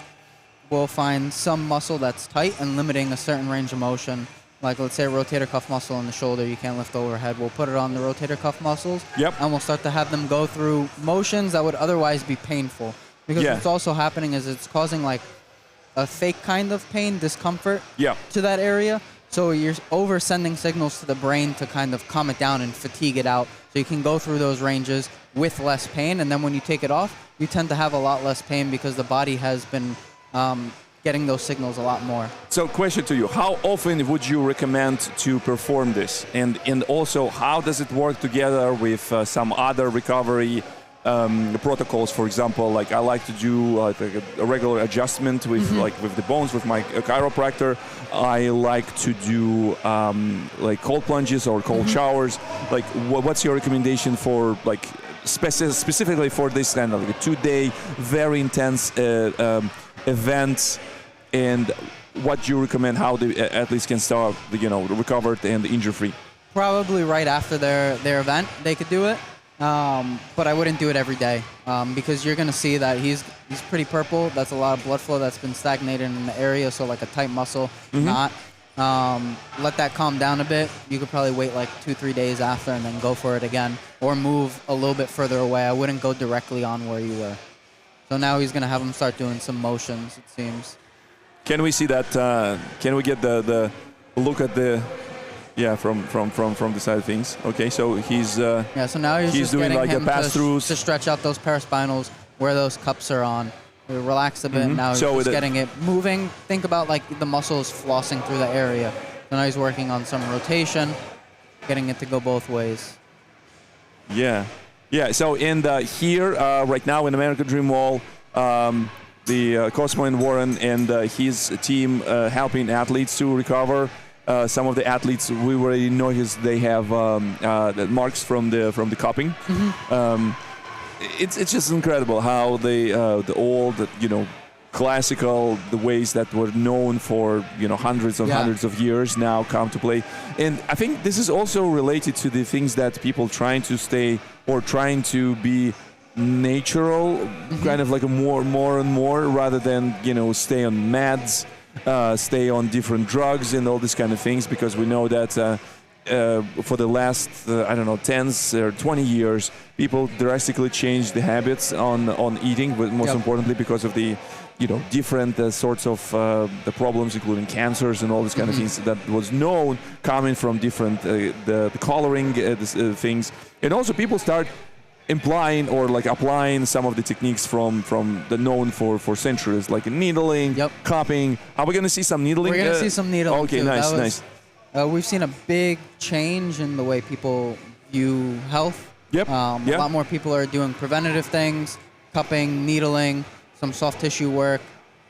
we'll find some muscle that's tight and limiting a certain range of motion. Like let's say a rotator cuff muscle in the shoulder, you can't lift overhead. We'll put it on the rotator cuff muscles, and we'll start to have them go through motions that would otherwise be painful. Because what's also happening is it's causing like a fake kind of pain, discomfort to that area. So you're over sending signals to the brain to kind of calm it down and fatigue it out. So you can go through those ranges with less pain, and then when you take it off, you tend to have a lot less pain because the body has been getting those signals a lot more. So question to you, how often would you recommend to perform this? And also, how does it work together with some other recovery protocols? For example, like I like to do like a regular adjustment with with the bones with my chiropractor. I like to do like cold plunges or cold showers. Like what's your recommendation for like specifically for this kind of like a 2-day very intense event, and what do you recommend how the athletes can start recovered and injury free? Probably right after their event they could do it. But I wouldn't do it every day because you're going to see that he's pretty purple. That's a lot of blood flow that's been stagnated in the area, so like a tight muscle, not. Let that calm down a bit. You could probably wait like 2-3 days after and then go for it again, or move a little bit further away. I wouldn't go directly on where you were. So now he's going to have him start doing some motions, it seems. Can we see that? Can we get the look at the... Yeah, from the side of things. Okay, so he's so now he's just doing getting like him a pass-throughs to stretch out those paraspinals where those cups are on. We relax a bit. Now he's just getting it moving. Think about like the muscles flossing through the area. So now he's working on some rotation, getting it to go both ways. Yeah. So here right now in American Dream Wall, the Cosmo and Warren and his team helping athletes to recover. Some of the athletes we already noticed they have the marks from the cupping. It's just incredible how the old classical the ways that were known for hundreds of years now come to play. And I think this is also related to the things that people trying to be natural, kind of like a more and more rather than stay on meds. Stay on different drugs and all these kind of things, because we know that for the last 10 or 20 years people drastically changed the habits on eating, but most importantly because of the different sorts of the problems, including cancers and all these kind of things that was known coming from different the coloring things. And also people start implying or like applying some of the techniques from the known for centuries, like needling, cupping. Are we going to see some needling? We're going to see some needling. Okay, too. nice. We've seen a big change in the way people view health. A lot more people are doing preventative things, cupping, needling, some soft tissue work,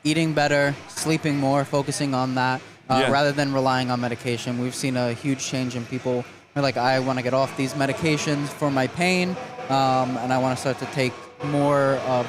eating better, sleeping more, focusing on that, rather than relying on medication. We've seen a huge change in people. They're like, I want to get off these medications for my pain, and I want to start to take more of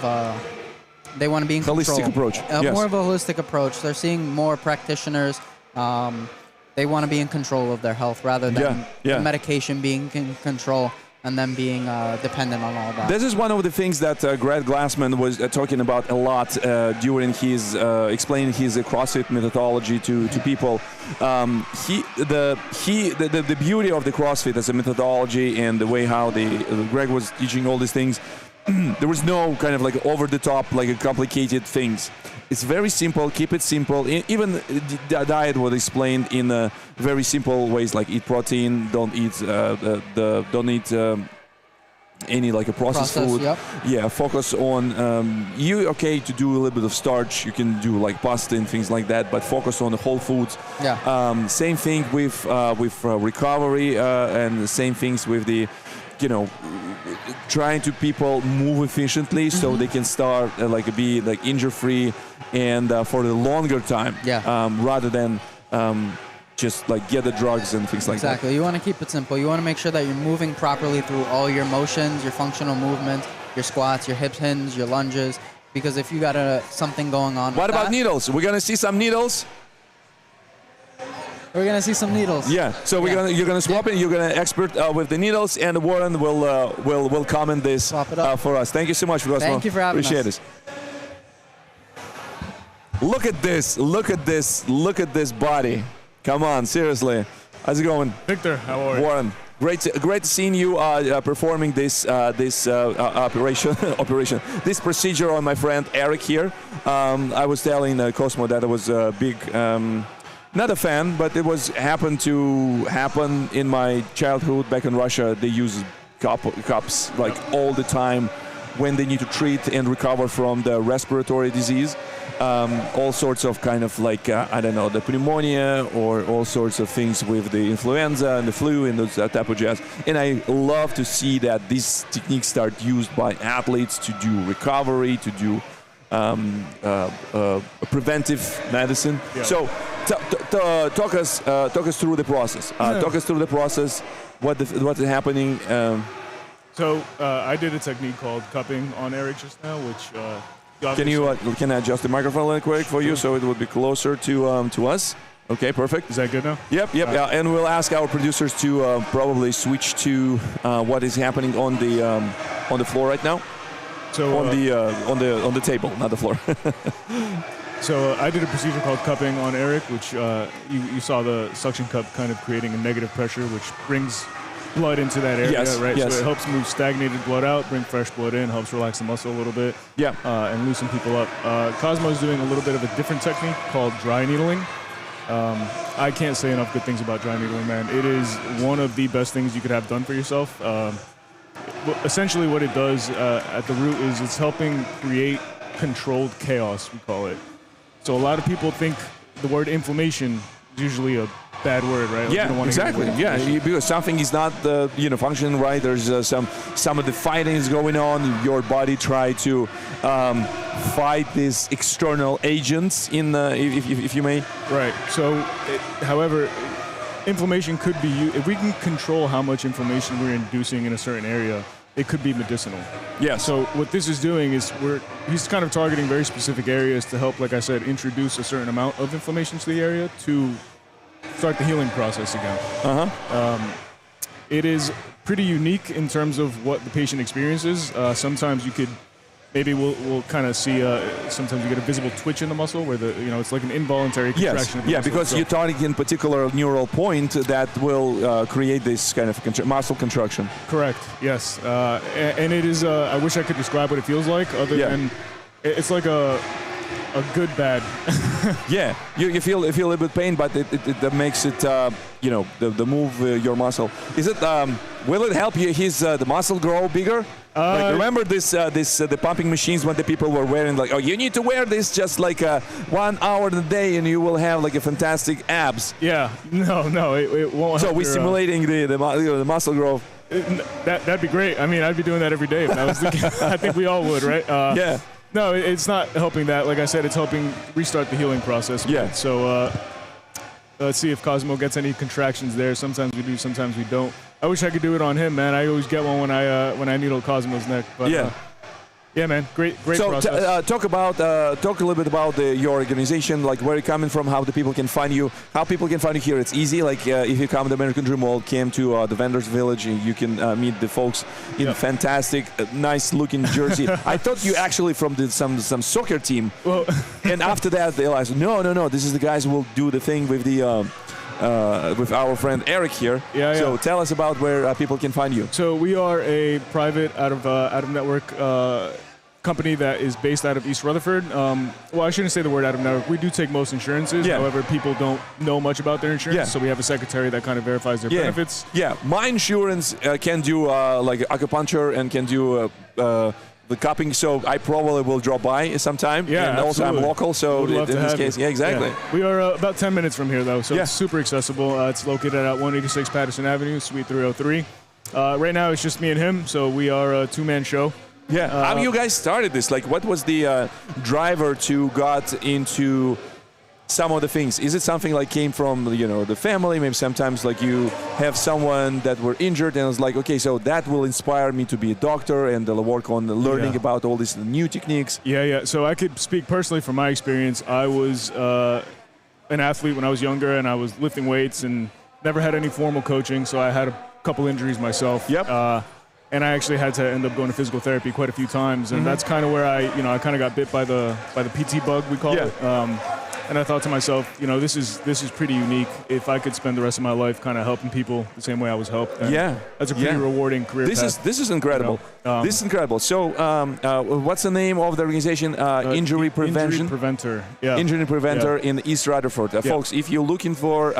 they want to be in holistic control. Approach. More of a holistic approach. They're seeing more practitioners. They want to be in control of their health rather than the medication being in control and then being dependent on all that. This is one of the things that Greg Glassman was talking about a lot during his explaining his CrossFit methodology to people. The beauty of the CrossFit as a methodology and the way how Greg was teaching all these things, there was no kind of like over the top, like complicated things. It's very simple. Keep it simple. Even the diet was explained in very simple ways, like eat protein, don't eat any like a processed food. Focus on to do a little bit of starch. You can do like pasta and things like that, but focus on the whole foods. Same thing with recovery, and the same things with the trying to people move efficiently so they can start be like injury free and for the longer time, rather than just like get the drugs and things like that. Exactly. You want to keep it simple. You want to make sure that you're moving properly through all your motions, your functional movements, your squats, your hip hinge, your lunges, because if you got something going on. What about needles? We're going to see some needles. We're gonna see some needles. Yeah. So you're gonna swap it. You're gonna expert with the needles, and Warren will comment this for us. Thank you so much, Cosmo. Thank you for having Appreciate us. it. Look at this! Look at this! Look at this body! Come on, seriously. How's it going, Victor? How are you? Warren? Great seeing you performing this operation, this procedure on my friend Eric here. I was telling Cosmo that I was a big, not a fan, but it was happened in my childhood back in Russia. They use cups like all the time when they need to treat and recover from the respiratory disease. All sorts of kind of like, I don't know, the pneumonia or all sorts of things with the influenza and the flu and those type of jazz. And I love to see that these techniques start used by athletes to do recovery, to do preventive medicine. Yeah. So talk us through the process. Talk us through the process, what is happening. So I did a technique called cupping on Eric just now, which... Can I adjust the microphone really quick for you so it would be closer to us? Okay, perfect. Is that good now? Yep. Yeah. And we'll ask our producers to probably switch to what is happening on the floor right now. So on the table, not the floor. So I did a procedure called cupping on Eric, which you saw the suction cup kind of creating a negative pressure, which brings blood into that area, right? Yes. So it helps move stagnated blood out, bring fresh blood in, helps relax the muscle a little bit, and loosen people up. Cosmo's doing a little bit of a different technique called dry needling. I can't say enough good things about dry needling, man. It is one of the best things you could have done for yourself. Essentially what it does at the root is it's helping create controlled chaos, we call it. So a lot of people think the word inflammation is usually a bad word, right? Like yeah, exactly. Yeah, because something is not functioning right. There's some of the fighting is going on. Your body try to fight these external agents if you may. Right. So, however, inflammation could be if we can control how much inflammation we're inducing in a certain area, it could be medicinal. Yeah. So what this is doing is he's kind of targeting very specific areas to help, like I said, introduce a certain amount of inflammation to the area to start the healing process again. It is pretty unique in terms of what the patient experiences. Sometimes you could, maybe we'll kind of see. Sometimes you get a visible twitch in the muscle where it's like an involuntary contraction. Yes. Because you're targeting particular neural point that will create this kind of muscle contraction. Correct. Yes. And it is. I wish I could describe what it feels like. Other than it's like a good bad. Yeah, you feel a little bit pain, but it makes it the move your muscle. Is it will it help you the muscle grow bigger? Remember the pumping machines when the people were wearing like, oh, you need to wear this just like 1 hour a day and you will have like a fantastic abs. Yeah, no, it won't. So we're stimulating the muscle growth. That'd be great. I mean, I'd be doing that every day if that was the case. I think we all would, right? Yeah. No, it's not helping that. Like I said, it's helping restart the healing process. Yeah. So let's see if Cosmo gets any contractions there. Sometimes we do, sometimes we don't. I wish I could do it on him, man. I always get one when I needle Cosmo's neck. But, yeah, man, great process. So talk a little bit about your organization, like where you're coming from, how the people can find you, how people can find you here. It's easy, like if you come to the American Dream World, came to the Vendors Village, you can meet the folks in fantastic, nice-looking jersey. I thought you actually from some soccer team, and after that they realized, no, this is the guys who will do the thing with the. With our friend Eric here. So tell us about where people can find you. So we are a private out of network company that is based out of East Rutherford. Well, I shouldn't say the word out of network. We do take most insurances. However, people don't know much about their insurance. So we have a secretary that kind of verifies their benefits. Yeah, my insurance can do like acupuncture and can do the cupping, so I probably will drop by sometime. Yeah, and also I'm local, so in this case, exactly. Yeah. We are about 10 minutes from here, though, so it's super accessible. It's located at 186 Patterson Avenue, Suite 303. Right now, it's just me and him, so we are a two-man show. Yeah. How you guys started this? Like, what was the driver to got into some of the things? Is it something like came from the family? Maybe sometimes like you have someone that were injured and it's like, okay, so that will inspire me to be a doctor and work on learning about all these new techniques. Yeah. So I could speak personally from my experience. I was an athlete when I was younger, and I was lifting weights and never had any formal coaching, so I had a couple injuries myself. Yep. And I actually had to end up going to physical therapy quite a few times, and that's kind of where I kind of got bit by the PT bug, we call it. And I thought to myself, this is pretty unique. If I could spend the rest of my life kind of helping people the same way I was helped, that's a pretty rewarding career path. This is incredible. This is incredible. So, what's the name of the organization? Injury Prevention. Injury Preventer. Yeah. Injury Preventer in East Rutherford. Folks, if you're looking for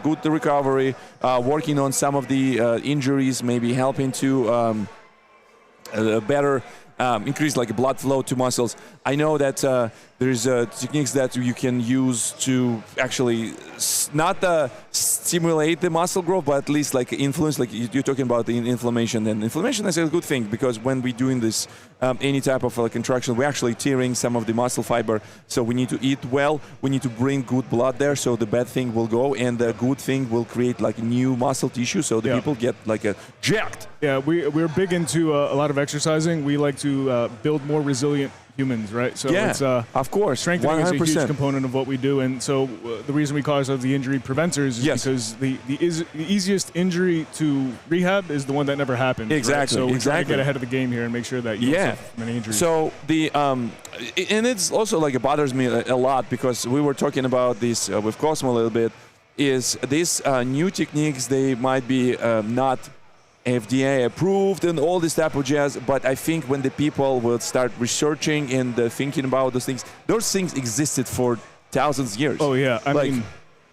good recovery, working on some of the injuries, maybe helping to better increase like blood flow to muscles. I know that there's techniques that you can use to actually not stimulate the muscle growth, but at least like influence, like you're talking about the inflammation. And inflammation is a good thing, because when we're doing this, any type of contraction, we're actually tearing some of the muscle fiber. So we need to eat well. We need to bring good blood there, so the bad thing will go, and the good thing will create like new muscle tissue, so the people get like jacked. Yeah, we're big into a lot of exercising. We like to build more resilient humans, right? So it's, of course, strengthening 100%. is a huge component of what we do, and so the reason we call ourselves the injury preventers is because the easiest injury to rehab is the one that never happened. Exactly. Right? So we're trying to exactly. get ahead of the game here and make sure that you don't suffer from any injuries. So and it's also like it bothers me a lot, because we were talking about this with Cosmo a little bit. Is these new techniques, they might be not FDA approved and all this type of jazz, but I think when the people will start researching and thinking about those things existed for thousands of years. Oh yeah, I mean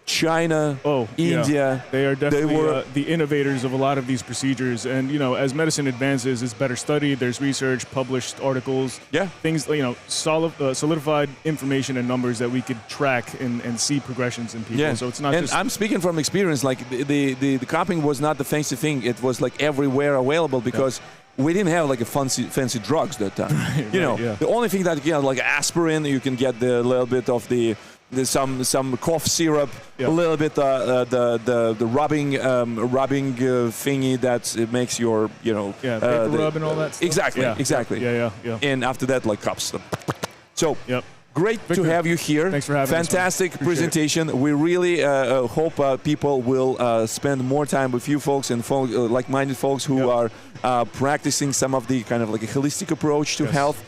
China, India. They are definitely the innovators of a lot of these procedures. And, as medicine advances, it's better studied. There's research, published articles, things, solidified information and numbers that we could track and see progressions in people. So it's not and I'm speaking from experience. Like the cupping was not the fancy thing. It was like everywhere available, because we didn't have like a fancy drugs that time. The only thing that like aspirin, you can get the little bit of there's some cough syrup, a little bit the rubbing thingy that it makes your paper rub and all that stuff. Exactly. Yeah. And after that, like cups. So great Victor, to have you here. Thanks for having us. Fantastic presentation. We really hope people will spend more time with you folks and like-minded folks who are practicing some of the kind of like a holistic approach to health.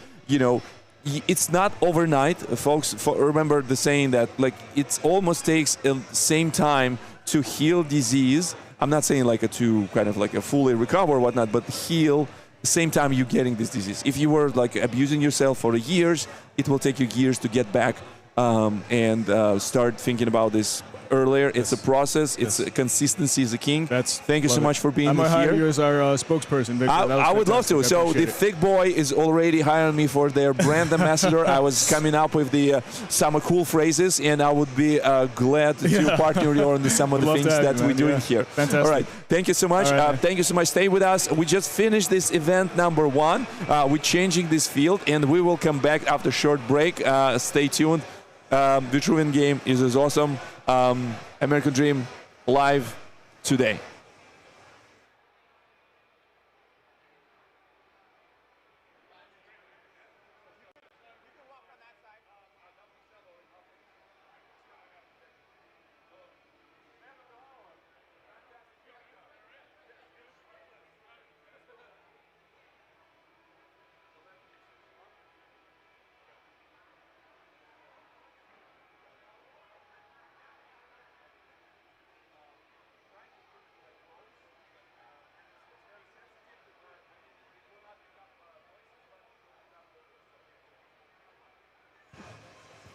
It's not overnight, folks. Remember the saying that like it almost takes the same time to heal disease. I'm not saying like to kind of like a fully recover or whatnot, but heal the same time you're getting this disease. If you were like abusing yourself for years, it will take you years to get back and start thinking about this earlier. It's a process. It's consistency is the king. Thank you so much for being here. I might hire you as our spokesperson, Victor. I would love to. So the Thick Boy is already hiring me for their brand ambassador. I was coming up with some cool phrases, and I would be glad to partner you on some of the things that we're doing here. Fantastic. All right. Thank you so much. Right. Thank you so much. Stay with us. We just finished this event number 1. We're changing this field, and we will come back after a short break. Stay tuned. Vitruvian Game is awesome. American Dream live today.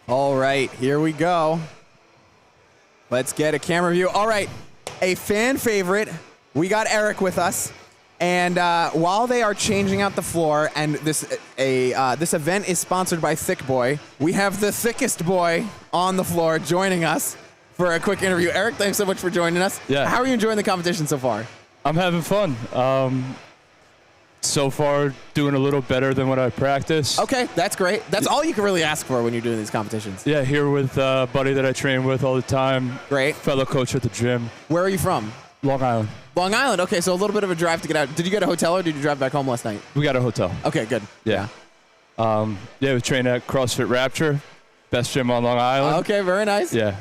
All right, here we go. Let's get a camera view. All right, a fan favorite. We got Eric with us. And while they are changing out the floor, and this event is sponsored by Thick Boy, we have the thickest boy on the floor joining us for a quick interview. Eric, thanks so much for joining us. Yeah. How are you enjoying the competition so far? I'm having fun. So far, doing a little better than what I practiced. Okay, that's great. That's all you can really ask for when you're doing these competitions. Yeah, here with a buddy that I train with all the time. Great. Fellow coach at the gym. Where are you from? Long Island. Long Island. Okay, so a little bit of a drive to get out. Did you get a hotel or did you drive back home last night? We got a hotel. Okay, good. Yeah. We train at CrossFit Rapture. best gym on Long Island. Okay, very nice. Yeah,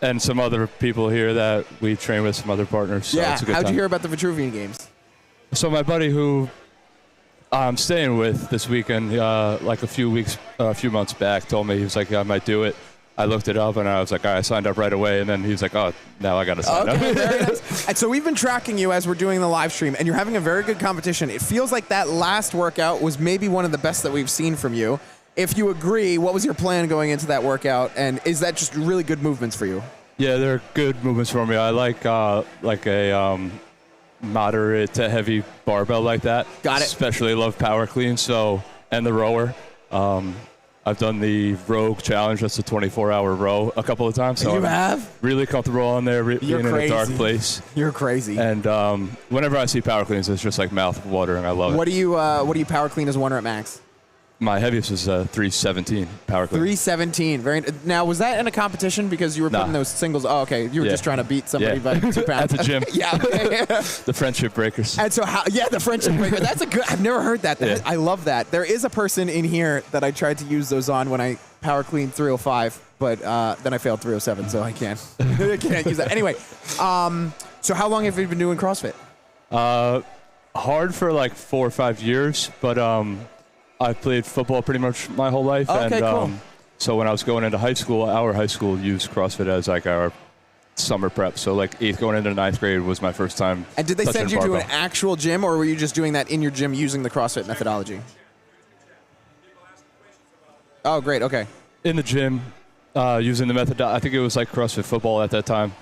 and some other people here that we train with, some other partners. So Yeah, it's a good how'd time. you hear about the Vitruvian Games? So my buddy who I'm staying with this weekend, like a few months back, told me, he was like, I might do it. I looked it up and I was like, all right, I signed up right away. And then he was like, oh, now I got to sign up. Very nice. And so we've been tracking you as we're doing the live stream, and you're having a very good competition. It feels like that last workout was maybe one of the best that we've seen from you. If you agree, what was your plan going into that workout, and is that just really good movements for you? Yeah, they're good movements for me. I like a moderate to heavy barbell like that. Got it. Especially love power clean, and the rower. I've done the Rogue Challenge, that's a 24-hour row, a couple of times. So You I'm have? really comfortable on there, being in a dark place. You're crazy. And whenever I see power cleans, it's just like mouth watering. I love it. What do you power clean as one rep max? My heaviest was 317 power clean. 317. Now, was that in a competition because you were putting those singles? Oh, okay. You were just trying to beat somebody by 2 pounds. At the gym. Yeah. The friendship breakers. And so, the friendship breaker. That's a good. I've never heard that. I love that. There is a person in here that I tried to use those on when I power cleaned 305, but then I failed 307, so I can't use that. Anyway, so how long have you been doing CrossFit? Hard for like 4 or 5 years, but I've played football pretty much my whole life. Okay, cool. So when I was going into high school, our high school used CrossFit as like our summer prep. So like 8th going into 9th grade was my first time. And did they touching send you to barbell. an actual gym, or were you just doing that in your gym using the CrossFit methodology? Oh, great. Okay. In the gym, using the method. I think it was like CrossFit football at that time,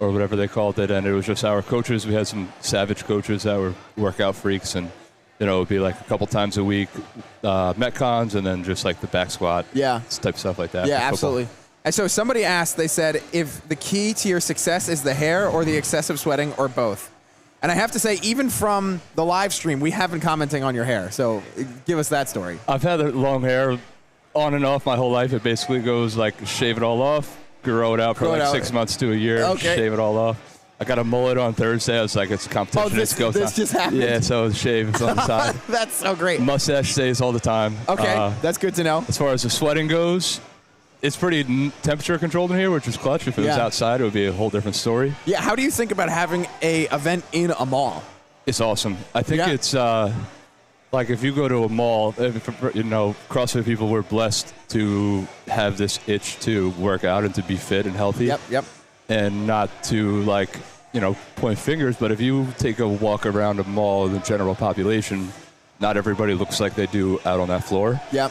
or whatever they called it. And it was just our coaches. We had some savage coaches that were workout freaks, and it would be like a couple times a week, Metcons, and then just like the back squat. Yeah. Type stuff like that. Yeah, for football. absolutely. And so somebody asked, they said, if the key to your success is the hair or the excessive sweating or both. And I have to say, even from the live stream, we have been commenting on your hair. So give us that story. I've had long hair on and off my whole life. It basically goes like shave it all off, grow it out for like 6 months to a year, shave it all off. I got a mullet on Thursday. I was like, it's a competition. Oh, this just happened? Yeah, so shave it's on the side. That's so great. Mustache stays all the time. Okay, that's good to know. As far as the sweating goes, it's pretty temperature controlled in here, which is clutch. If it was outside, it would be a whole different story. Yeah, how do you think about having a event in a mall? It's awesome. I think it's like if you go to a mall, CrossFit people, we're blessed to have this itch to work out and to be fit and healthy. Yep. And not to point fingers, but if you take a walk around a mall, the general population, not everybody looks like they do out on that floor. Yep.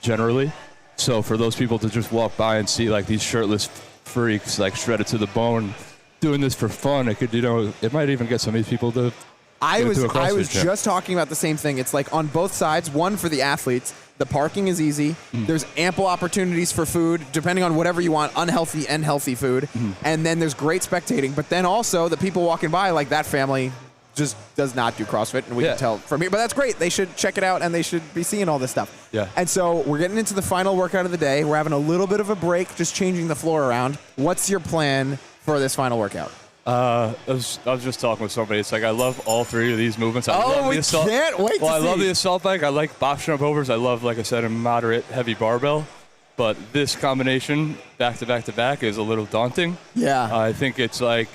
Generally. So for those people to just walk by and see like these shirtless freaks like shredded to the bone doing this for fun, it could, it might even get some of these people to I was gym. just talking about the same thing. It's like on both sides, one for the athletes, the parking is easy. There's ample opportunities for food, depending on whatever you want, unhealthy and healthy food. And then there's great spectating. But then also the people walking by, like that family just does not do CrossFit, and we can tell from here. But that's great. They should check it out, and they should be seeing all this stuff. Yeah. And so we're getting into the final workout of the day. We're having a little bit of a break, just changing the floor around. What's your plan for this final workout? I was just talking with somebody. It's like I love all three of these movements. I love we the assault. can't wait to see. I love the assault bike. I like box jump overs. I love, like I said, a moderate heavy barbell. But this combination, back to back to back, is a little daunting. Yeah. I think it's like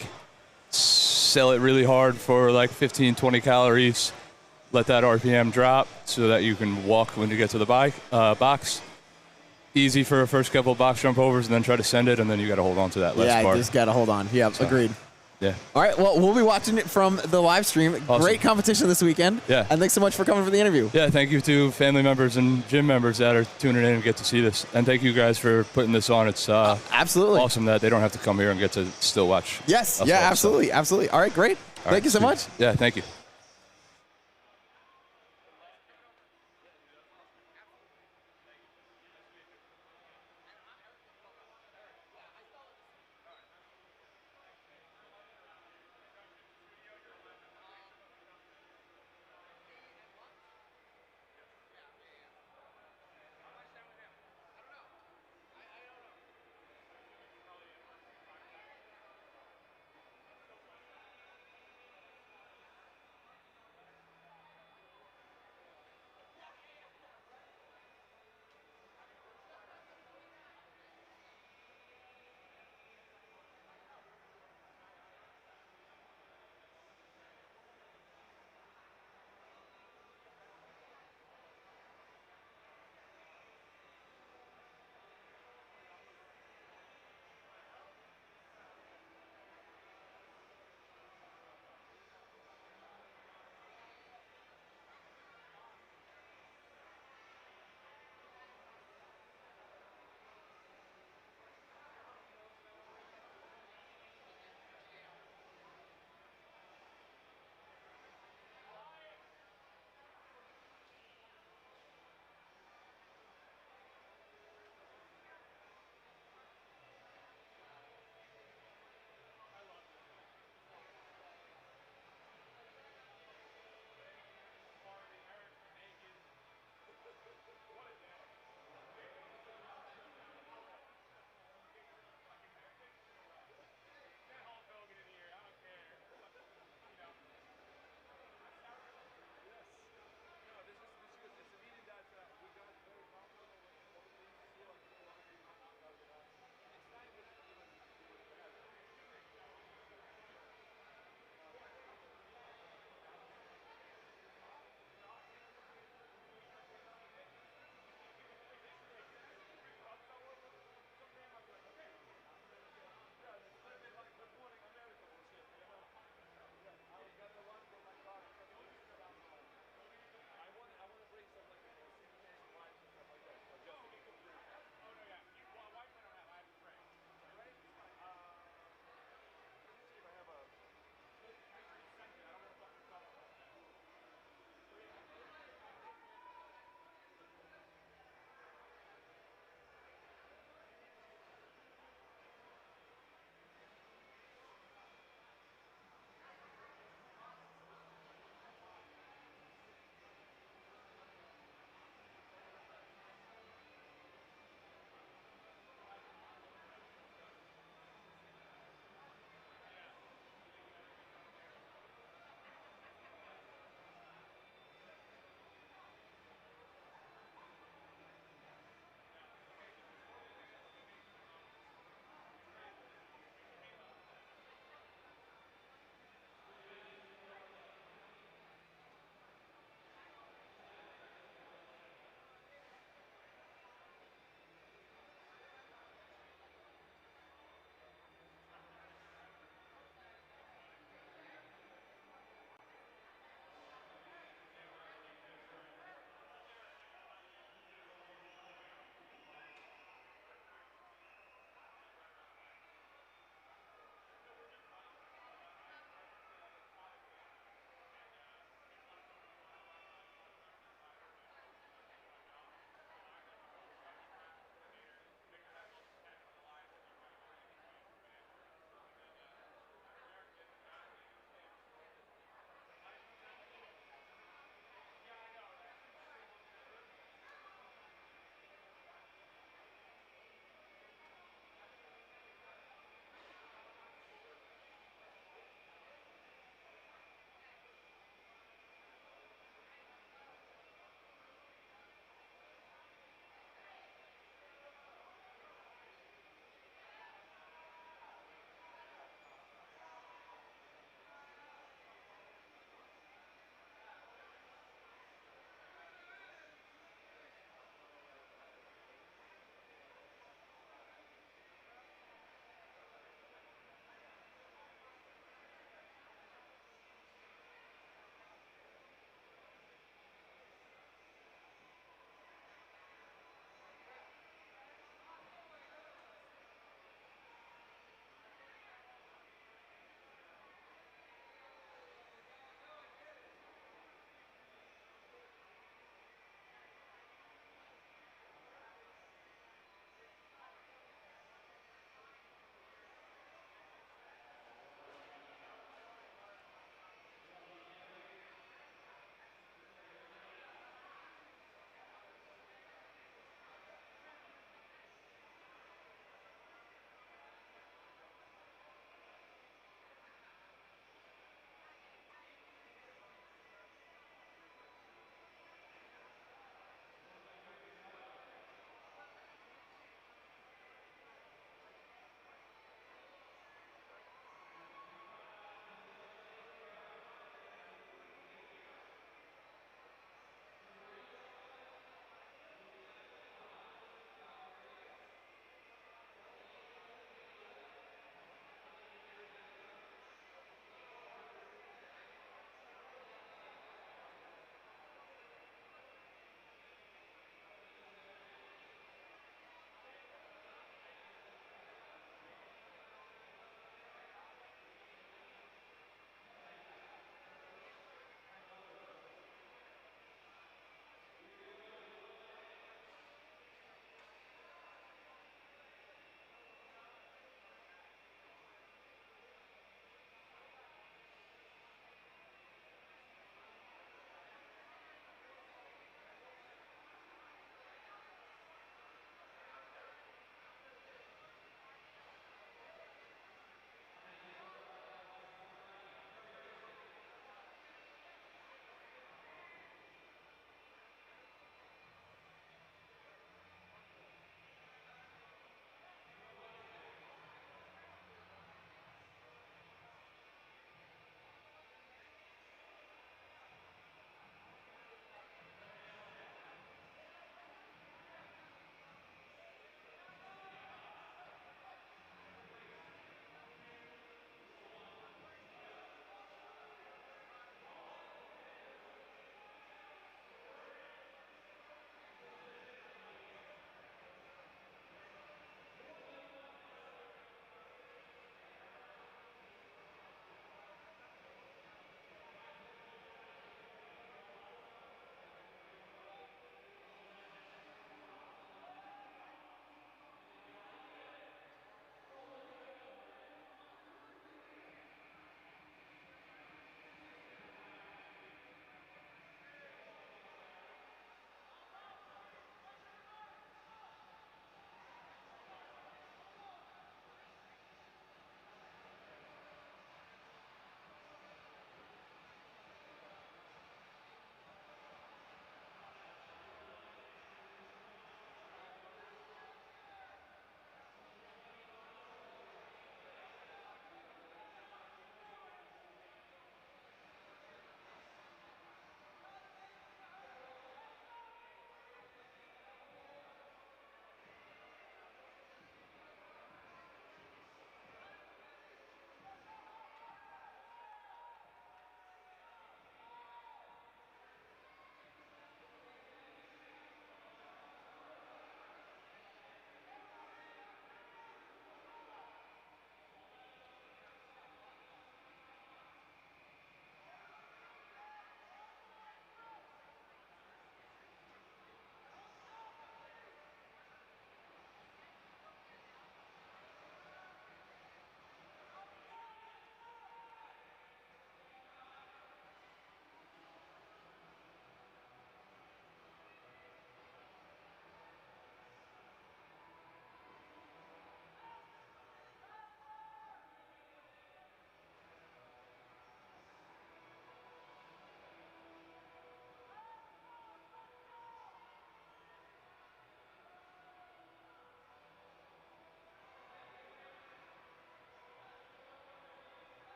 sell it really hard for like 15, 20 calories. Let that RPM drop so that you can walk when you get to the box. Easy for a first couple of box jump overs, and then try to send it, and then you got to hold on to that last bar. Yeah, just got to hold on. Yeah, agreed. Yeah. All right, well, we'll be watching it from the live stream. Awesome. Great competition this weekend. Yeah. And thanks so much for coming for the interview. Yeah, thank you to family members and gym members that are tuning in and get to see this. And thank you guys for putting this on. It's absolutely awesome that they don't have to come here and get to still watch. Yes, yeah, absolutely, absolutely. All right, great. Thank you so much. Yeah, thank you.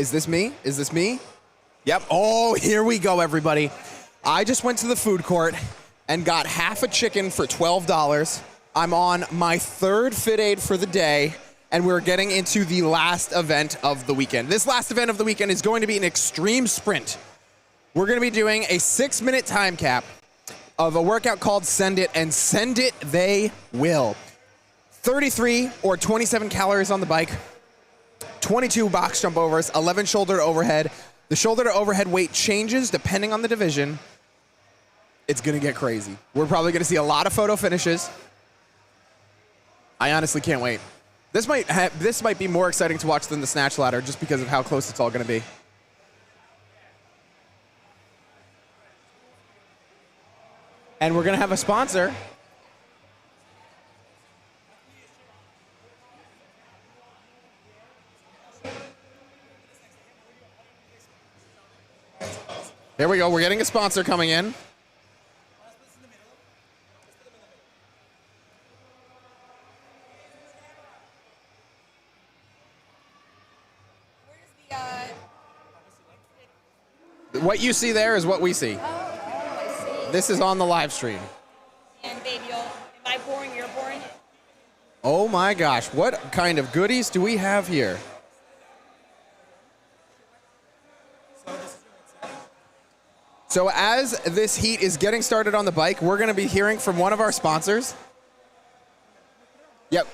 Is this me? Is this me? Yep. Oh, here we go, everybody. I just went to the food court and got half a chicken for $12. I'm on my third Fit Aid for the day, and we're getting into the last event of the weekend. This last event of the weekend is going to be an extreme sprint. We're going to be doing a 6-minute time cap of a workout called Send It, and send it they will. 33 or 27 calories on the bike, 22 box jump overs, 11 shoulder to overhead. The shoulder to overhead weight changes depending on the division. It's going to get crazy. We're probably going to see a lot of photo finishes. I honestly can't wait. This might be more exciting to watch than the snatch ladder just because of how close it's all going to be. And we're going to have a sponsor. There we go. We're getting a sponsor coming in. What you see there is what we see. This is on the live stream. And baby, am I boring? You're boring? Oh my gosh, what kind of goodies do we have here? So as this heat is getting started on the bike, we're going to be hearing from one of our sponsors. Yep.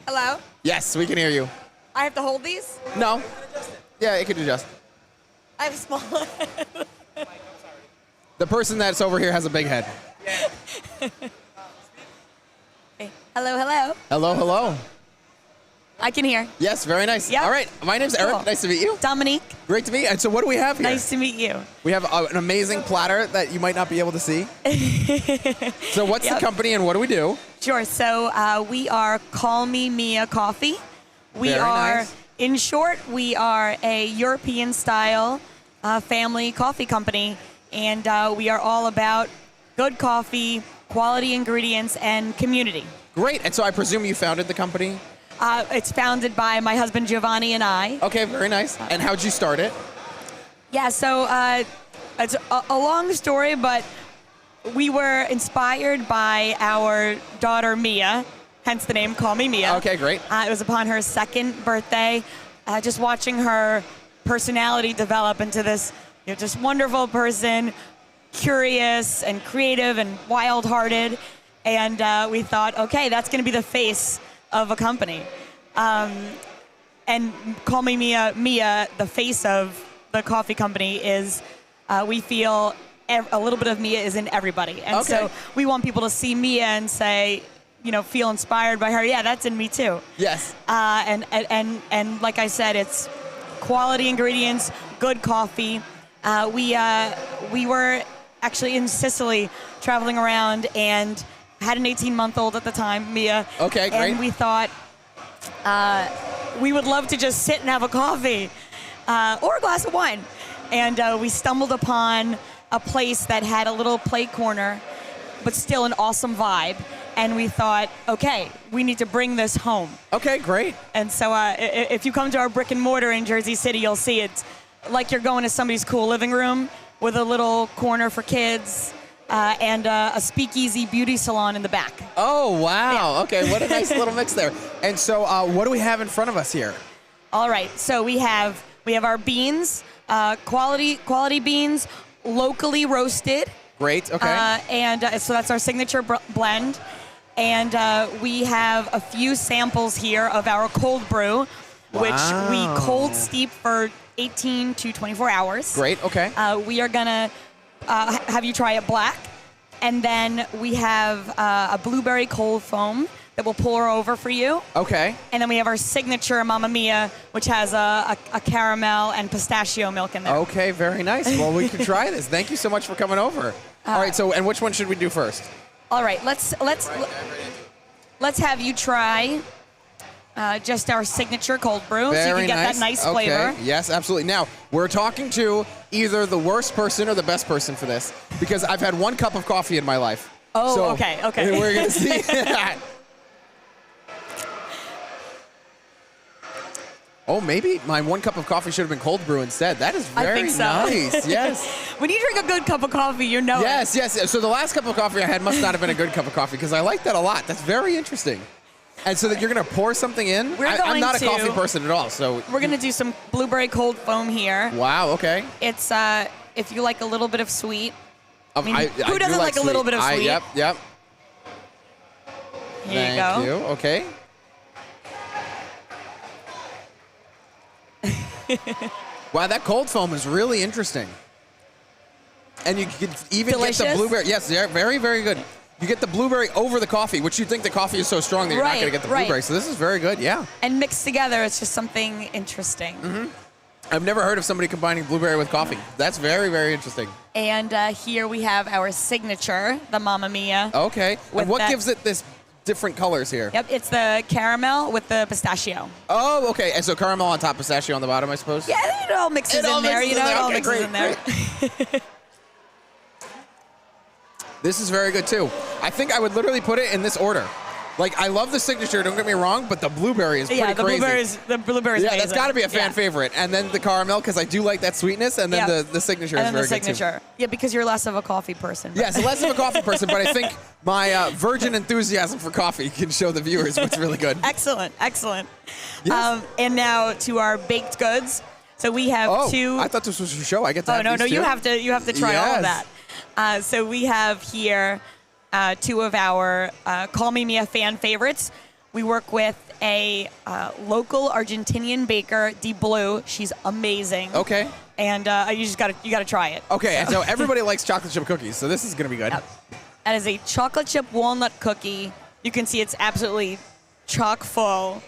Hello? Yes, we can hear you. I have to hold these? No. Yeah, it could adjust. I have a small head. The person that's over here has a big head. Okay. Hello, hello. Hello, hello. I can hear. Yes, very nice. Yep. All right, my name's Eric. Cool. Nice to meet you. Dominique. Great to meet you. And so what do we have here? Nice to meet you. We have an amazing platter that you might not be able to see. So what's the company and what do we do? Sure. So we are Call Me Mia Coffee. We Very are, nice. in short, we are a European-style family coffee company, and we are all about good coffee, quality ingredients, and community. Great. And so I presume you founded the company? It's founded by my husband Giovanni and I. Okay, very nice. And how'd you start it? Yeah, so it's a long story, but we were inspired by our daughter Mia, hence the name Call Me Mia. Okay, great. It was upon her second birthday, just watching her personality develop into this just wonderful person, curious and creative and wild-hearted, and we thought, okay, that's going to be the face of a company. And Call Me Mia, the face of the coffee company, is we feel a little bit of Mia is in everybody. And so we want people to see Mia and say, feel inspired by her. Yeah, that's in me too. Yes. And like I said, it's quality ingredients, good coffee. We were actually in Sicily traveling around and had an 18-month-old at the time, Mia. Okay, great. And we thought we would love to just sit and have a coffee or a glass of wine. And we stumbled upon a place that had a little play corner, but still an awesome vibe. And we thought, okay, we need to bring this home. Okay, great. And so if you come to our brick and mortar in Jersey City, you'll see it's like you're going to somebody's cool living room with a little corner for kids. And a speakeasy beauty salon in the back. Oh, wow. Yeah. Okay, what a nice little mix there. And so what do we have in front of us here? All right, so we have our beans, quality beans, locally roasted. Great, okay. And so that's our signature blend. And we have a few samples here of our cold brew, which we cold steep for 18 to 24 hours. Great, okay. We are going to have you try it black, and then we have a blueberry cold foam that we'll pour over for you. Okay. And then we have our signature Mamma Mia, which has a caramel and pistachio milk in there. Okay, very nice. Well, we can try this. Thank you so much for coming over. All right, so and which one should we do first? All right, let's have you try just our signature cold brew, so you can get that nice flavor. Yes, absolutely. Now, we're talking to either the worst person or the best person for this, because I've had one cup of coffee in my life. Oh, so okay. We're going to see. Oh, maybe my 1 cup of coffee should have been cold brew instead. That is very I think so. nice. Yes. When you drink a good cup of coffee, you know Yes, yes. So the last cup of coffee I had must not have been a good cup of coffee because I like that a lot. That's very interesting. And so that you're going to pour something in? I'm not a coffee person at all. So we're going to do some blueberry cold foam here. Wow, okay. It's if you like a little bit of sweet. I mean, I who do doesn't like a little bit of sweet? Yep. Here you go. Thank you. Okay. Wow, that cold foam is really interesting. And you can even Delicious? get the blueberry. Yes, yeah, very, very good. You get the blueberry over the coffee, which you'd think the coffee is so strong that you're not going to get the blueberry. So this is very good, yeah. And mixed together, it's just something interesting. Mm-hmm. I've never heard of somebody combining blueberry with coffee. That's very, very interesting. And here we have our signature, the Mamma Mia. Okay. And what gives it this different colors here? Yep, it's the caramel with the pistachio. Oh, okay. And so caramel on top, pistachio on the bottom, I suppose? Yeah, it all mixes in there. You know, it all mixes in there. This is very good, too. I think I would literally put it in this order. Like, I love the signature, don't get me wrong, but the blueberry is pretty crazy. The blueberry's yeah, amazing. that's got to be a fan favorite. And then the caramel, because I do like that sweetness, and then the signature is very good, too. Yeah, because you're less of a coffee person. Yes, less of a coffee person, but I think my virgin enthusiasm for coffee can show the viewers what's really good. Excellent, excellent. Yes. And now to our baked goods. So we have two. I thought this was your show. I get to have no, these you two? have to try all of that. So we have here two of our Call Me Mia fan favorites. We work with a local Argentinian baker, Di Blue. She's amazing. Okay. And you gotta try it. Okay, so everybody likes chocolate chip cookies, so this is gonna be good. Yep. That is a chocolate chip walnut cookie. You can see it's absolutely chock full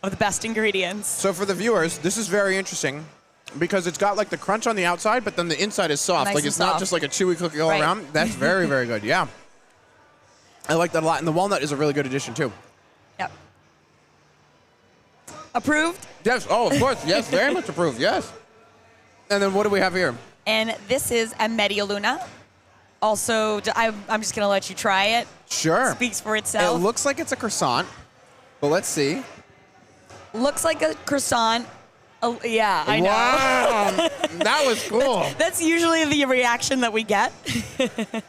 of the best ingredients. So for the viewers, this is very interesting because it's got like the crunch on the outside, but then the inside is soft. Nice like and it's not soft. just like a chewy cookie all Right. around. That's very, very good. Yeah. I like that a lot. And the walnut is a really good addition too. Yep. Approved? Yes. Oh, of course. Yes. Very much approved. Yes. And then what do we have here? And this is a Media Luna. Also, I'm just going to let you try it. Sure. Speaks for itself. It looks like it's a croissant, but let's see. Looks like a croissant. Oh, yeah, I know. Wow. That was cool. That's usually the reaction that we get.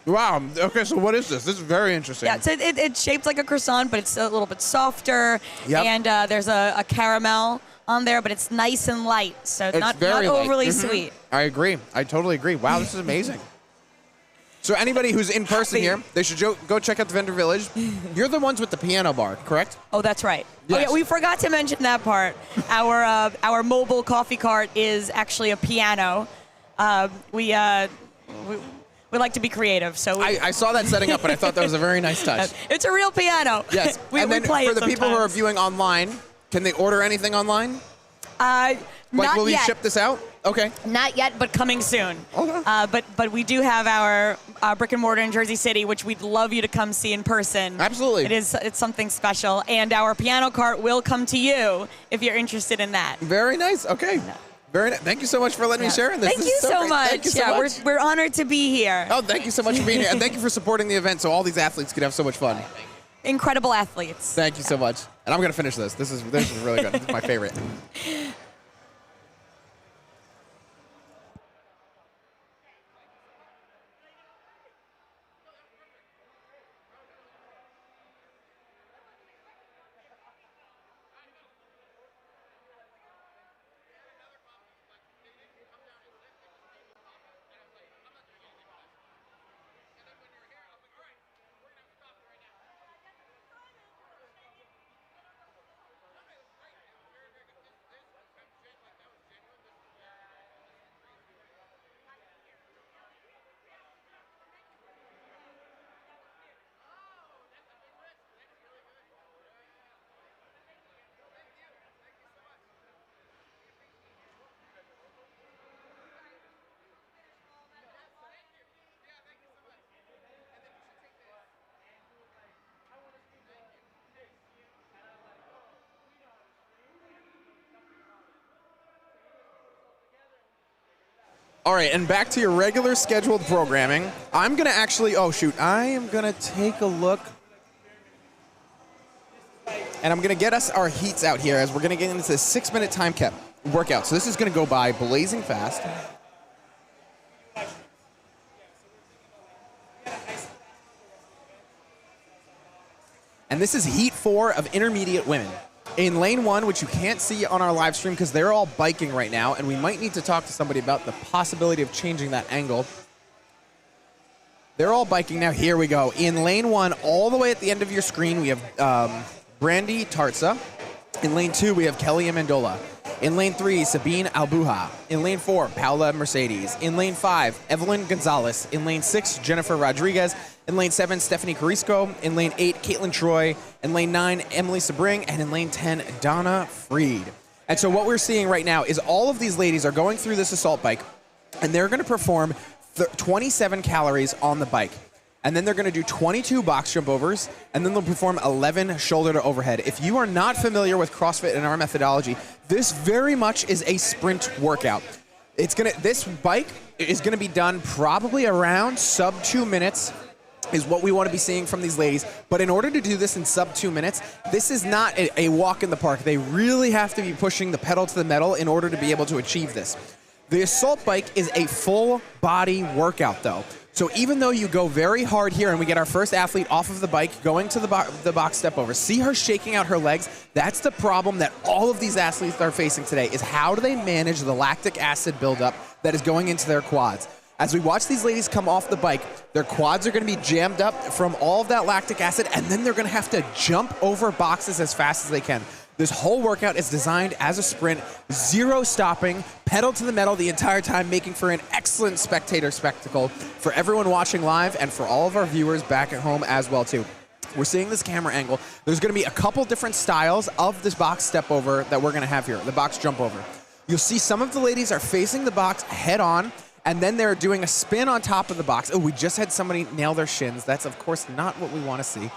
Wow. Okay, so what is this? This is very interesting. Yeah, so it's shaped like a croissant, but it's a little bit softer. Yep. And there's a caramel on there, but it's nice and light, so It's not very light. overly Mhm. sweet. I agree. I totally agree. Wow, this is amazing. So anybody who's in person here, they should go check out the Vendor Village. You're the ones with the piano bar, correct? Oh, that's right. Yes. Oh, yeah, we forgot to mention that part. Our mobile coffee cart is actually a piano. We like to be creative, so I saw that setting up, and I thought that was a very nice touch. It's a real piano. Yes. we and then play for it the people who are sometimes. viewing online, can they order anything online? Like, Not will you yet. ship this out? Okay. Not yet, but coming soon. Okay. But we do have our brick and mortar in Jersey City, which we'd love you to come see in person. Absolutely. It's something special, and our piano cart will come to you if you're interested in that. Very nice. Okay. Very nice. Thank you so much for letting me share in this. Thank This you is so great. much. Thank you so yeah, much. we're honored to be here. Oh, thank you so much for being here, and thank you for supporting the event so all these athletes could have so much fun. Incredible athletes. Thank you so much. And I'm going to finish this. This is really good. This is my favorite. All right, and back to your regular scheduled programming. I'm going to actually, I am going to take a look. And I'm going to get us our heats out here as we're going to get into this 6-minute time cap workout. So this is going to go by blazing fast. And this is Heat 4 of intermediate women. In lane 1, which you can't see on our live stream because they're all biking right now, and we might need to talk to somebody about the possibility of changing that angle. They're all biking now. Here we go. In lane 1, all the way at the end of your screen, we have Brandy Tartza. In lane 2, we have Kelly Amendola. In lane 3, Sabine Albuja. In lane 4, Paula Mercedes. In lane 5, Evelyn Gonzalez. In lane 6, Jennifer Rodriguez. In lane 7, Stephanie Carisco. In lane 8, Caitlin Troy. In lane 9, Emily Sabring. And in lane 10, Donna Freed. And so what we're seeing right now is all of these ladies are going through this assault bike, and they're going to perform 27 calories on the bike. And then they're going to do 22 box jump overs, and then they'll perform 11 shoulder to overhead. If you are not familiar with CrossFit and our methodology, this very much is a sprint workout. This bike is going to be done probably around sub 2 minutes is what we want to be seeing from these ladies. But in order to do this in sub 2 minutes, this is not a walk in the park. They really have to be pushing the pedal to the metal in order to be able to achieve this. The assault bike is a full body workout though. So even though you go very hard here and we get our first athlete off of the bike going to the box step over, see her shaking out her legs? That's the problem that all of these athletes are facing today, is how do they manage the lactic acid buildup that is going into their quads? As we watch these ladies come off the bike, their quads are going to be jammed up from all of that lactic acid, and then they're going to have to jump over boxes as fast as they can. This whole workout is designed as a sprint, zero stopping, pedal to the metal the entire time, making for an excellent spectator spectacle for everyone watching live and for all of our viewers back at home as well too. We're seeing this camera angle. There's going to be a couple different styles of this box step over that we're going to have here, the box jump over. You'll see some of the ladies are facing the box head on, and then they're doing a spin on top of the box. Oh, we just had somebody nail their shins. That's, of course, not what we want to see.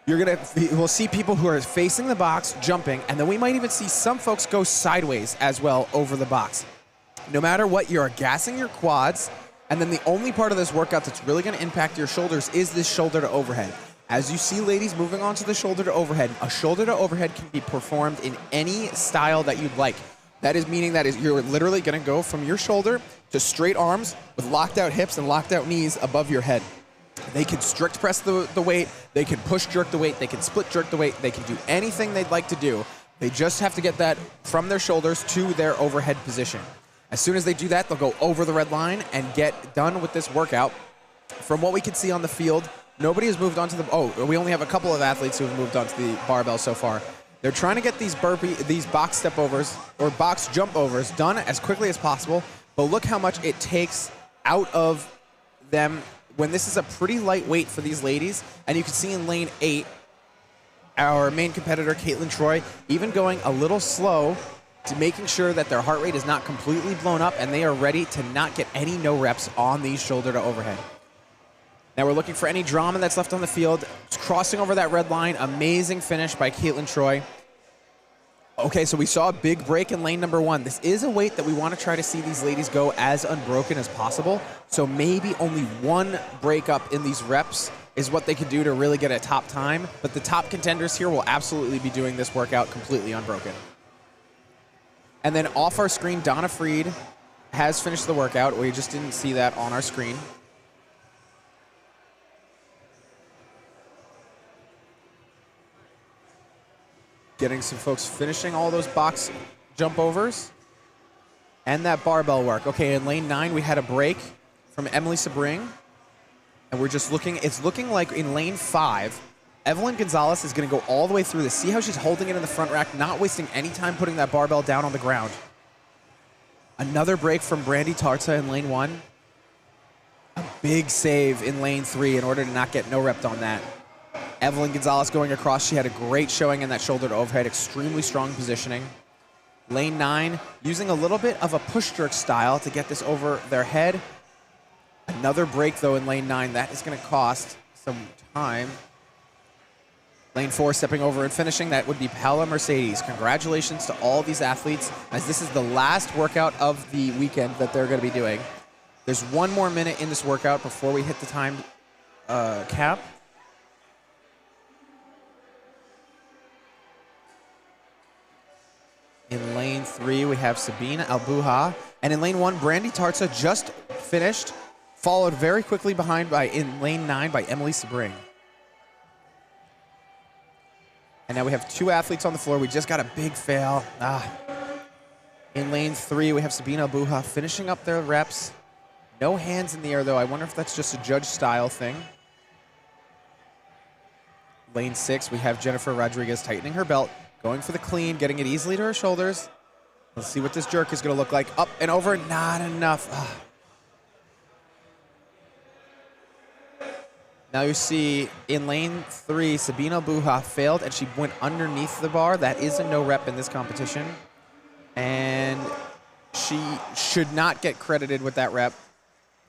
We'll see people who are facing the box, jumping, and then we might even see some folks go sideways as well over the box. No matter what, you're gassing your quads, and then the only part of this workout that's really going to impact your shoulders is this shoulder to overhead. As you see ladies moving on to the shoulder to overhead, a shoulder to overhead can be performed in any style that you'd like. That is meaning that you're literally going to go from your shoulder to straight arms with locked out hips and locked out knees above your head. They can strict press the weight, they can push jerk the weight, they can split jerk the weight, they can do anything they'd like to do. They just have to get that from their shoulders to their overhead position. As soon as they do that, they'll go over the red line and get done with this workout. From what we can see on the field, nobody has moved on to we only have a couple of athletes who have moved on to the barbell so far. They're trying to get these box step overs or box jump overs done as quickly as possible, but look how much it takes out of them when this is a pretty light weight for these ladies. And you can see in lane 8, our main competitor, Caitlin Troy, even going a little slow to making sure that their heart rate is not completely blown up and they are ready to not get any no reps on these shoulder to overhead. Now we're looking for any drama that's left on the field. Crossing over that red line, amazing finish by Caitlin Troy. Okay, so we saw a big break in lane number 1. This is a weight that we want to try to see these ladies go as unbroken as possible. So maybe only one break up in these reps is what they could do to really get a top time. But the top contenders here will absolutely be doing this workout completely unbroken. And then off our screen, Donna Freed has finished the workout. We just didn't see that on our screen. Getting some folks finishing all those box jump overs and that barbell work. Okay, in lane 9, we had a break from Emily Sabring. And we're just looking, it's looking like in lane 5, Evelyn Gonzalez is going to go all the way through this. See how she's holding it in the front rack, not wasting any time putting that barbell down on the ground. Another break from Brandy Tartza in lane 1. A big save in lane 3 in order to not get no rep on that. Evelyn Gonzalez going across. She had a great showing in that shoulder to overhead, extremely strong positioning. Lane 9, using a little bit of a push jerk style to get this over their head. Another break though in lane 9. That is going to cost some time. Lane 4, stepping over and finishing. That would be Paula Mercedes. Congratulations to all these athletes, as this is the last workout of the weekend that they're going to be doing. There's 1 more minute in this workout before we hit the time cap. lane 3, we have Sabine Albuha. And in lane 1, Brandy Tarza just finished, followed very quickly behind in lane 9 by Emily Sabring. And now we have 2 athletes on the floor. We just got a big fail. In lane 3, we have Sabine Albuha finishing up their reps. No hands in the air, though. I wonder if that's just a judge style thing. Lane 6, we have Jennifer Rodriguez tightening her belt, going for the clean, getting it easily to her shoulders. Let's see what this jerk is going to look like. Up and over, not enough. Now you see in lane 3, Sabine Albuha failed, and she went underneath the bar. That is a no rep in this competition. And she should not get credited with that rep.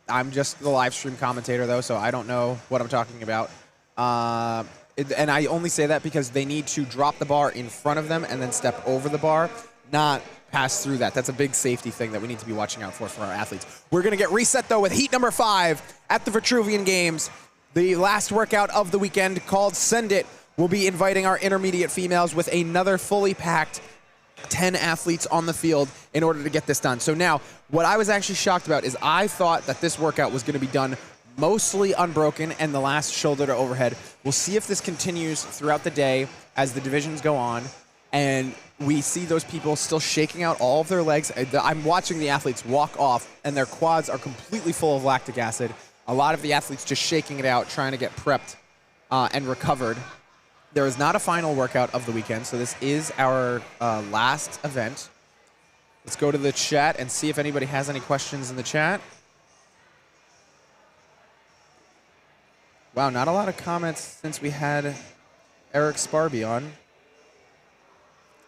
I'm just the live stream commentator, though, so I don't know what I'm talking about. And I only say that because they need to drop the bar in front of them and then step over the bar, not pass through that. That's a big safety thing that we need to be watching out for our athletes. We're going to get reset, though, with heat number 5 at the Vitruvian Games. The last workout of the weekend, called Send It, will be inviting our intermediate females with another fully packed 10 athletes on the field in order to get this done. So now, what I was actually shocked about is I thought that this workout was going to be done mostly unbroken and the last shoulder to overhead. We'll see if this continues throughout the day as the divisions go on, and we see those people still shaking out all of their legs. I'm watching the athletes walk off, and their quads are completely full of lactic acid. A lot of the athletes just shaking it out, trying to get prepped and recovered. There is not a final workout of the weekend, so this is our last event. Let's go to the chat and see if anybody has any questions in the chat. Wow, not a lot of comments since we had Eric Sparby on.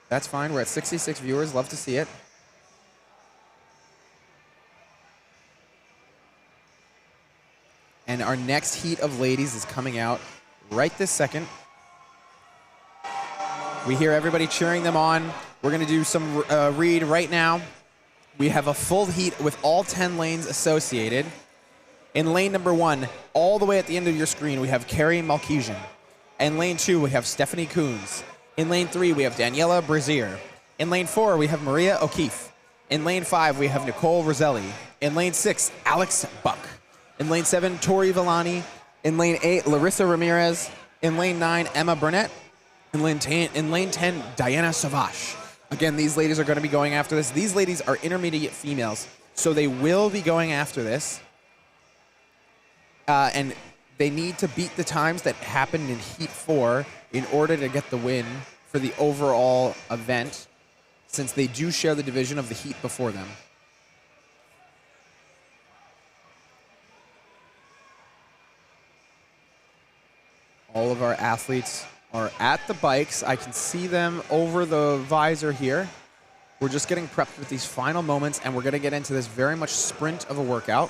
That's fine. We're at 66 viewers. Love to see it. And our next heat of ladies is coming out right this second. We hear everybody cheering them on. We're going to do some read right now. We have a full heat with all 10 lanes associated. In lane number 1, all the way at the end of your screen, we have Carrie Malkesian. In lane 2, we have Stephanie Coons. In lane 3, we have Daniela Brazier. In lane 4, we have Maria O'Keefe. In lane 5, we have Nicole Roselli. In lane 6, Alex Buck. In lane 7, Tori Villani. In lane 8, Larissa Ramirez. In lane 9, Emma Burnett. In lane 10, Diana Savage. Again, these ladies are going to be going after this. These ladies are intermediate females, so they will be going after this. And they need to beat the times that happened in Heat 4 in order to get the win for the overall event, since they do share the division of the Heat before them. All of our athletes are at the bikes. I can see them over the visor here. We're just getting prepped with these final moments, and we're going to get into this very much sprint of a workout.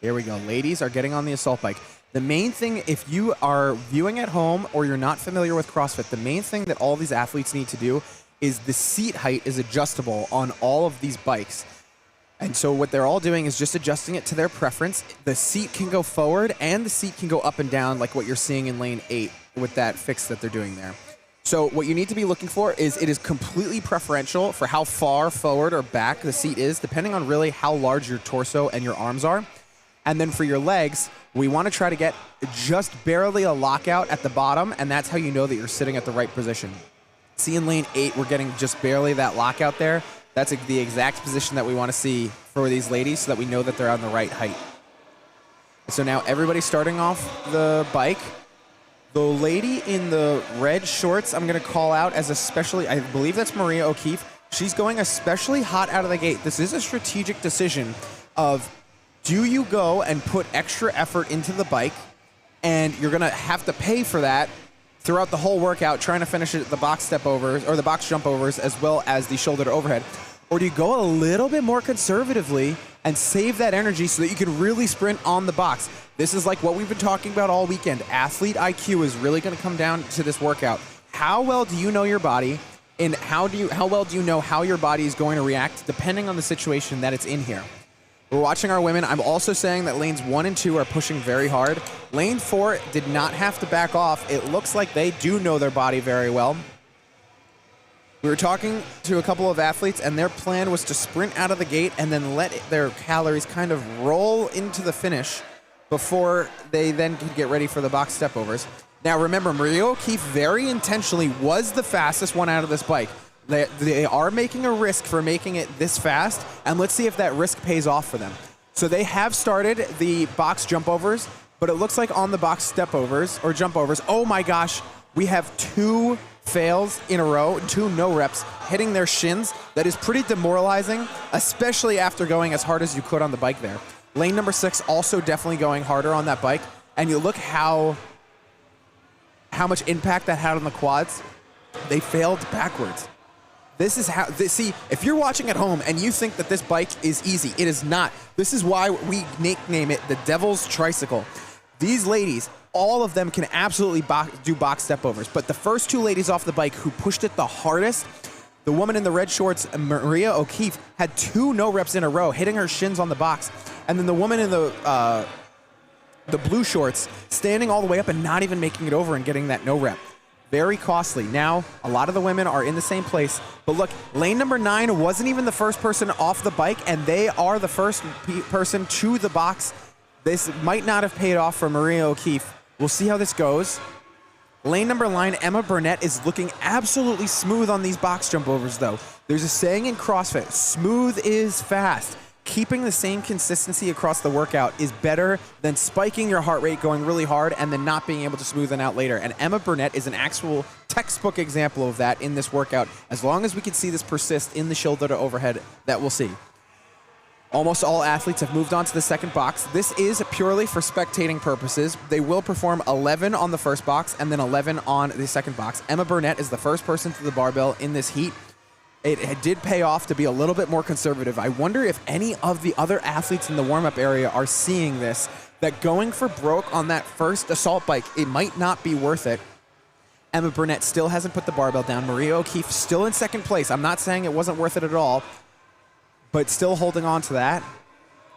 Here we go. Ladies are getting on the assault bike. The main thing, if you are viewing at home or you're not familiar with CrossFit, the main thing that all these athletes need to do is the seat height is adjustable on all of these bikes. And so what they're all doing is just adjusting it to their preference. The seat can go forward and the seat can go up and down, like what you're seeing in lane 8 with that fix that they're doing there. So what you need to be looking for is it is completely preferential for how far forward or back the seat is, depending on really how large your torso and your arms are. And then for your legs, we want to try to get just barely a lockout at the bottom, and that's how you know that you're sitting at the right position. See, in lane 8, we're getting just barely that lockout there. That's the exact position that we want to see for these ladies so that we know that they're on the right height. So now everybody's starting off the bike. The lady in the red shorts, I'm going to call out as especially, I believe that's Maria O'Keefe. She's going especially hot out of the gate. This is a strategic decision of, do you go and put extra effort into the bike, and you're going to have to pay for that throughout the whole workout, trying to finish it at the box step overs or the box jump overs as well as the shoulder to overhead? Or do you go a little bit more conservatively and save that energy so that you can really sprint on the box? This is like what we've been talking about all weekend. Athlete IQ is really going to come down to this workout. How well do you know your body, and how well do you know how your body is going to react depending on the situation that it's in here? We're watching our women. I'm also saying that lanes 1 and 2 are pushing very hard. Lane 4 did not have to back off. It looks like they do know their body very well. We were talking to a couple of athletes, and their plan was to sprint out of the gate and then let their calories kind of roll into the finish before they then could get ready for the box stepovers. Now remember, Maria O'Keefe very intentionally was the fastest one out of this bike. They are making a risk for making it this fast, and let's see if that risk pays off for them. So they have started the box jump overs, but it looks like on the box step overs or jump overs, oh my gosh, we have 2 fails in a row, 2 no reps hitting their shins. That is pretty demoralizing, especially after going as hard as you could on the bike there. Lane number 6 also definitely going harder on that bike, and you look how much impact that had on the quads. They failed backwards. This is how, see, if you're watching at home and you think that this bike is easy, it is not. This is why we nickname it the Devil's Tricycle. These ladies, all of them can absolutely do box step overs, but the first 2 ladies off the bike who pushed it the hardest, the woman in the red shorts, Maria O'Keefe, had 2 no reps in a row, hitting her shins on the box. And then the woman in the blue shorts, standing all the way up and not even making it over and getting that no rep. Very costly. Now, a lot of the women are in the same place. But look, lane number 9 wasn't even the first person off the bike, and they are the first person to the box. This might not have paid off for Maria O'Keefe. We'll see how this goes. Lane number 9, Emma Burnett, is looking absolutely smooth on these box jump overs, though. There's a saying in CrossFit, smooth is fast. Keeping the same consistency across the workout is better than spiking your heart rate going really hard and then not being able to smoothen out later. And Emma Burnett is an actual textbook example of that in this workout. As long as we can see this persist in the shoulder to overhead, that we'll see. Almost all athletes have moved on to the second box. This is purely for spectating purposes. They will perform 11 on the first box and then 11 on the second box. Emma Burnett is the first person to the barbell in this heat. It did pay off to be a little bit more conservative. I wonder if any of the other athletes in the warm-up area are seeing this, that going for broke on that first assault bike, it might not be worth it. Emma Burnett still hasn't put the barbell down. Maria O'Keefe still in second place. I'm not saying it wasn't worth it at all, but still holding on to that.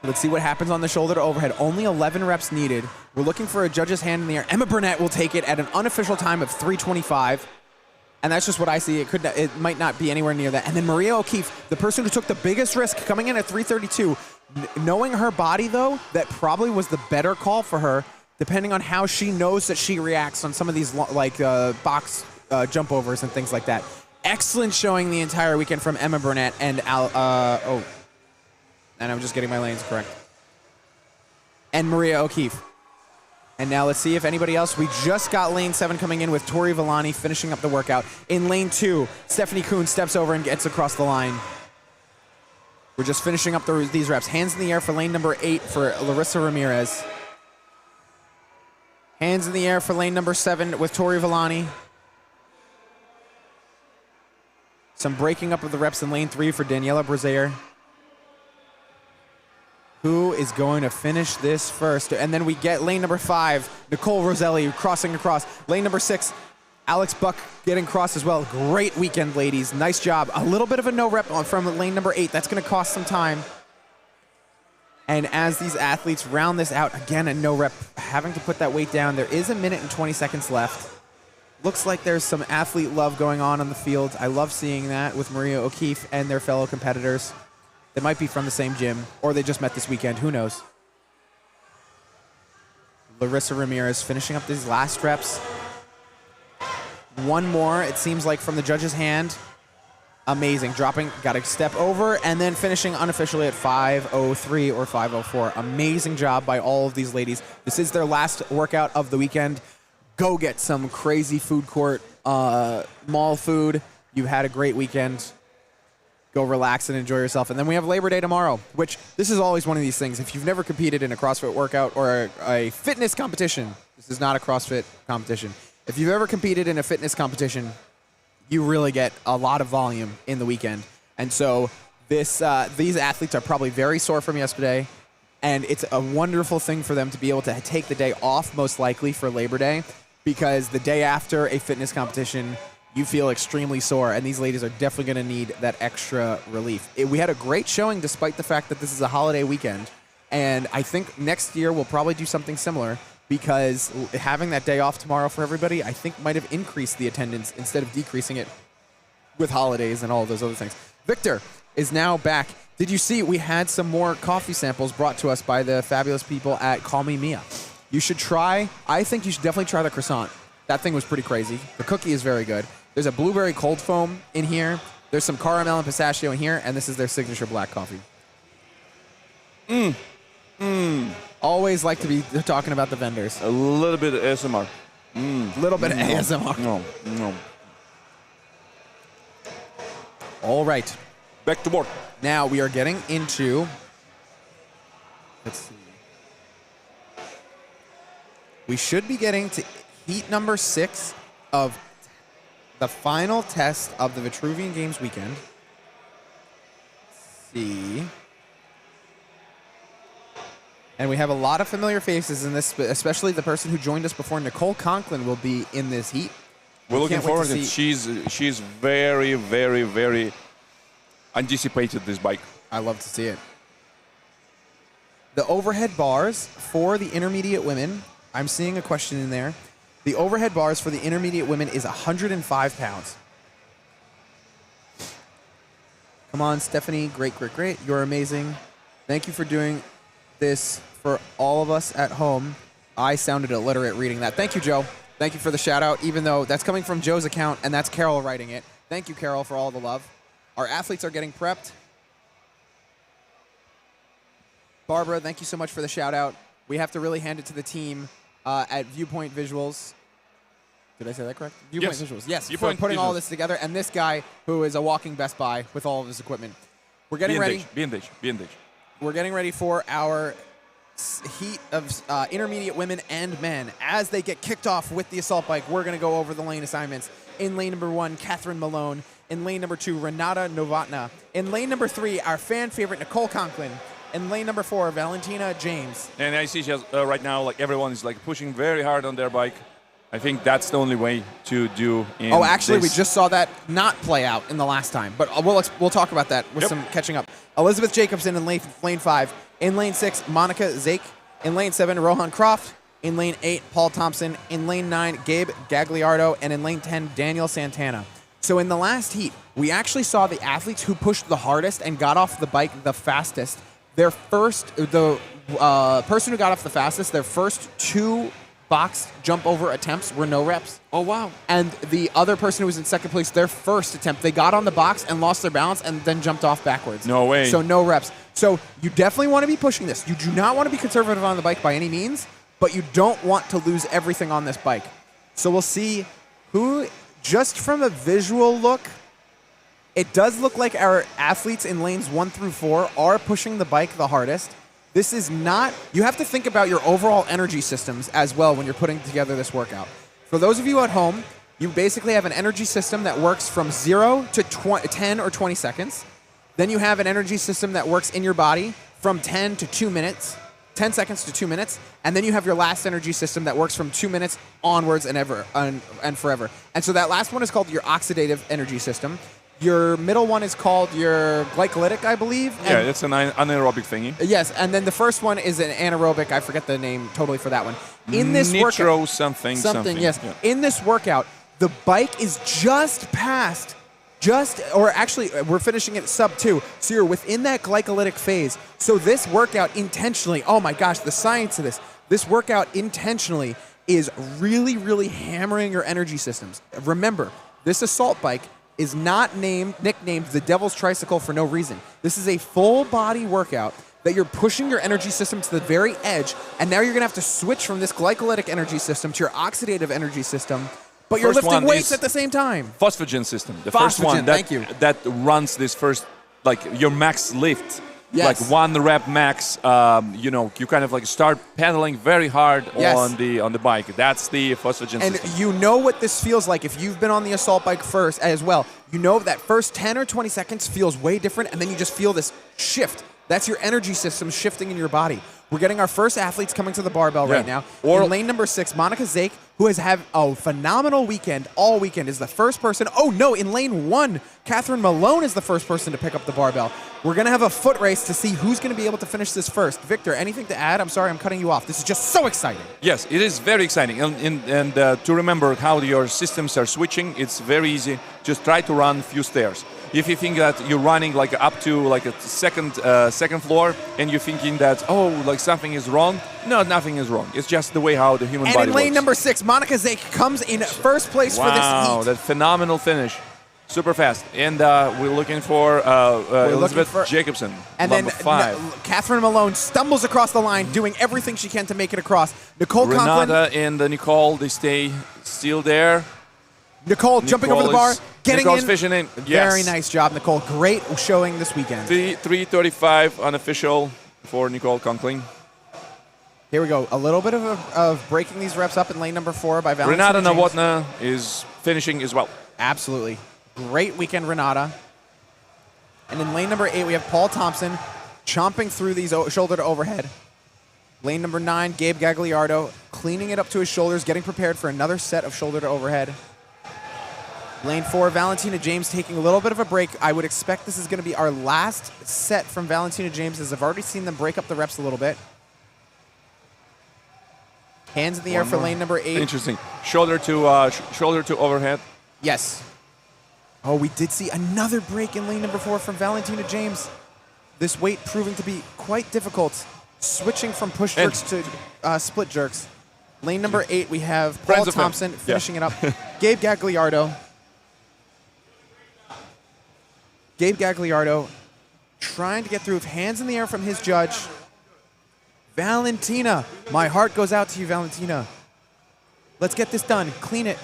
Let's see what happens on the shoulder to overhead. Only 11 reps needed. We're looking for a judge's hand in the air. Emma Burnett will take it at an unofficial time of 3:25. And that's just what I see. It might not be anywhere near that. And then Maria O'Keefe, the person who took the biggest risk, coming in at 3:32. Knowing her body, though, that probably was the better call for her, depending on how she knows that she reacts on some of these box jump overs and things like that. Excellent showing the entire weekend from Emma Burnett and and I'm just getting my lanes correct. And Maria O'Keefe. And now let's see if anybody else. We just got lane 7 coming in with Tori Villani finishing up the workout. In lane 2, Stephanie Kuhn steps over and gets across the line. We're just finishing up these reps. Hands in the air for lane number 8 for Larissa Ramirez. Hands in the air for lane number 7 with Tori Villani. Some breaking up of the reps in lane 3 for Daniela Brazier. Who is going to finish this first? And then we get lane number 5, Nicole Roselli crossing across. Lane number 6, Alex Buck getting crossed as well. Great weekend, ladies. Nice job. A little bit of a no rep from lane number 8. That's going to cost some time. And as these athletes round this out, again, a no rep, having to put that weight down. There is 1 minute and 20 seconds left. Looks like there's some athlete love going on the field. I love seeing that with Maria O'Keefe and their fellow competitors. They might be from the same gym, or they just met this weekend. Who knows? Larissa Ramirez finishing up these last reps. One more, it seems like, from the judge's hand. Amazing. Dropping, got a step over, and then finishing unofficially at 5:03 or 5:04. Amazing job by all of these ladies. This is their last workout of the weekend. Go get some crazy food court mall food. You had a great weekend. Go relax and enjoy yourself. And then we have Labor Day tomorrow, which this is always one of these things. If you've never competed in a CrossFit workout or a fitness competition, this is not a CrossFit competition. If you've ever competed in a fitness competition, you really get a lot of volume in the weekend. And so these athletes are probably very sore from yesterday, and it's a wonderful thing for them to be able to take the day off, most likely for Labor Day, because the day after a fitness competition, you feel extremely sore, and these ladies are definitely going to need that extra relief. We had a great showing despite the fact that this is a holiday weekend, and I think next year we'll probably do something similar because having that day off tomorrow for everybody, I think might have increased the attendance instead of decreasing it with holidays and all of those other things. Victor is now back. Did you see we had some more coffee samples brought to us by the fabulous people at Call Me Mia? You should try, I think you should definitely try the croissant. That thing was pretty crazy. The cookie is very good. There's a blueberry cold foam in here. There's some caramel and pistachio in here, and this is their signature black coffee. Always like to be talking about the vendors. A little bit of ASMR. A little bit of ASMR. No. All right. Back to work. Now we are getting into, let's see. We should be getting to heat number 6 of the final test of the Vitruvian Games weekend. Let's see. And we have a lot of familiar faces in this, especially the person who joined us before, Nicole Conklin, will be in this heat. We're looking forward to it. She's very, very, very anticipated this bike. I love to see it. The overhead bars for the intermediate women, I'm seeing a question in there. The overhead bars for the intermediate women is 105 pounds. Come on, Stephanie. Great. You're amazing. Thank you for doing this for all of us at home. I sounded illiterate reading that. Thank you, Joe. Thank you for the shout out, even though that's coming from Joe's account and that's Carol writing it. Thank you, Carol, for all the love. Our athletes are getting prepped. Barbara, thank you so much for the shout out. We have to really hand it to the team at Viewpoint Visuals. Did I say that correct? Viewpoint Visuals. Yes, Viewpoint for putting all Visuals. this together. And this guy who is a walking Best Buy with all of his equipment. We're getting ready. B&H. We're getting ready for our heat of intermediate women and men. As they get kicked off with the assault bike, we're going to go over the lane assignments. In lane number 1, Catherine Malone. In lane number 2, Renata Novotna. In lane number 3, our fan favorite, Nicole Conklin. In lane number 4, Valentina James. And I see just right now, like everyone is like pushing very hard on their bike. I think that's the only way to do. We just saw that not play out in the last time, but we'll talk about that with some catching up. Elizabeth Jacobson in lane 5. In lane 6, Monica Zake. In lane 7, Rohan Croft. In lane 8, Paul Thompson. In lane 9, Gabe Gagliardo. And in lane 10, Daniel Santana. So in the last heat, we actually saw the athletes who pushed the hardest and got off the bike the fastest. The person who got off the fastest, their first 2 box jump over attempts were no reps. Oh, wow. And the other person who was in second place, their first attempt, they got on the box and lost their balance and then jumped off backwards. No way. So no reps. So you definitely want to be pushing this. You do not want to be conservative on the bike by any means, but you don't want to lose everything on this bike. So we'll see who, just from a visual look, it does look like our athletes in lanes 1 through 4 are pushing the bike the hardest. This is not, you have to think about your overall energy systems as well when you're putting together this workout. For those of you at home, you basically have an energy system that works from 0 to 10 or 20 seconds. Then you have an energy system that works in your body from 10 to 2 minutes, 10 seconds to 2 minutes. And then you have your last energy system that works from 2 minutes onwards and forever. And so that last one is called your oxidative energy system. Your middle one is called your glycolytic, I believe. Yeah, it's an anaerobic thingy. Yes, and then the first one is an anaerobic. I forget the name totally for that one. In this workout, something. Yes. Yeah. In this workout, the bike is just past, we're finishing it sub 2. So you're within that glycolytic phase. So this workout intentionally, oh my gosh, the science of this. This workout intentionally is really, really hammering your energy systems. Remember, this assault bike is not nicknamed the Devil's Tricycle for no reason. This is a full body workout that you're pushing your energy system to the very edge, and now you're going to have to switch from this glycolytic energy system to your oxidative energy system, but you're lifting weights at the same time. Phosphagen system. The first one that runs this first, like your max lift. Yes. Like 1 rep max, you kind of like start pedaling very hard on the bike. That's the phosphagen system. And you know what this feels like if you've been on the assault bike first as well. you know that first 10 or 20 seconds feels way different, and then you just feel this shift. That's your energy system shifting in your body. We're getting our first athletes coming to the barbell right now. In lane number 6, Monica Zake, who has had a phenomenal weekend all weekend, is the first person. Oh, no, in lane 1, Catherine Malone is the first person to pick up the barbell. We're going to have a foot race to see who's going to be able to finish this first. Victor, anything to add? I'm sorry, I'm cutting you off. This is just so exciting. Yes, it is very exciting. And to remember how your systems are switching, it's very easy. Just try to run a few stairs. If you think that you're running like up to like a second floor, and you're thinking that, oh, like something is wrong, no, nothing is wrong. It's just the way how the human body works. And in lane number 6, Monica Zake comes in first place for this heat. Wow, that phenomenal finish. Super fast. And we're looking for Elizabeth Jacobson, and number then 5. Catherine Malone stumbles across the line, doing everything she can to make it across. Nicole Renata Conklin and Nicole, they stay still there. Nicole jumping over the bar, getting Nicole's in. fishing in. Yes. Very nice job, Nicole. Great showing this weekend. 3:35 unofficial for Nicole Conklin. Here we go. A little bit of breaking these reps up in lane number 4 by Valentina Renata James. Nowotna is finishing as well. Absolutely. Great weekend, Renata. And in lane number 8, we have Paul Thompson chomping through these shoulder to overhead. Lane number 9, Gabe Gagliardo cleaning it up to his shoulders, getting prepared for another set of shoulder to overhead. Lane 4, Valentina James taking a little bit of a break. I would expect this is going to be our last set from Valentina James, as I've already seen them break up the reps a little bit. Hands in the air for lane number 8. Interesting. Shoulder to overhead. Yes. Oh, we did see another break in lane number 4 from Valentina James. This weight proving to be quite difficult. Switching from push jerks to split jerks. Lane number 8, we have Paul Thompson finishing it up. Gabe Gagliardo. Gabe Gagliardo trying to get through with hands in the air from his judge. Valentina. My heart goes out to you, Valentina. Let's get this done. Clean it.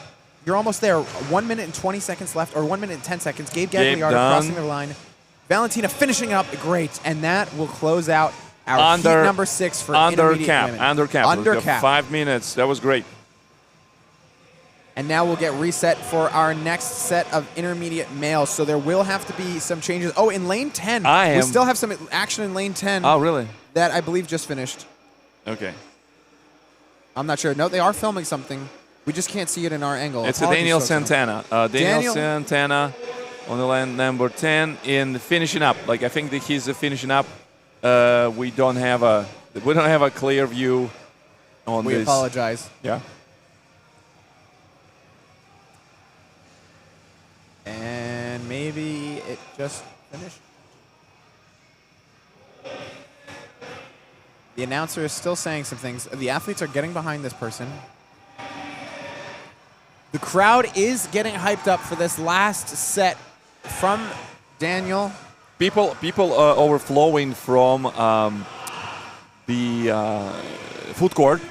You're almost there. 1 minute and 20 seconds left, or 1 minute and 10 seconds. Gabe Gagliardo crossing the line. Valentina finishing it up. Great. And that will close out our heat number 6 for intermediate women. Under cap. 5 minutes. That was great. And now we'll get reset for our next set of intermediate males. So there will have to be some changes. Oh, in lane 10. We still have some action in lane 10. Oh, really? That I believe just finished. Okay. I'm not sure. No, they are filming something. We just can't see it in our angle. It's Daniel Santana. Daniel Santana on the lane number 10 in finishing up. Like, I think that he's finishing up. We don't have a clear view on this. We apologize. Yeah. And maybe it just finished. The announcer is still saying some things. The athletes are getting behind this person. The crowd is getting hyped up for this last set from Daniel. People overflowing from the food court.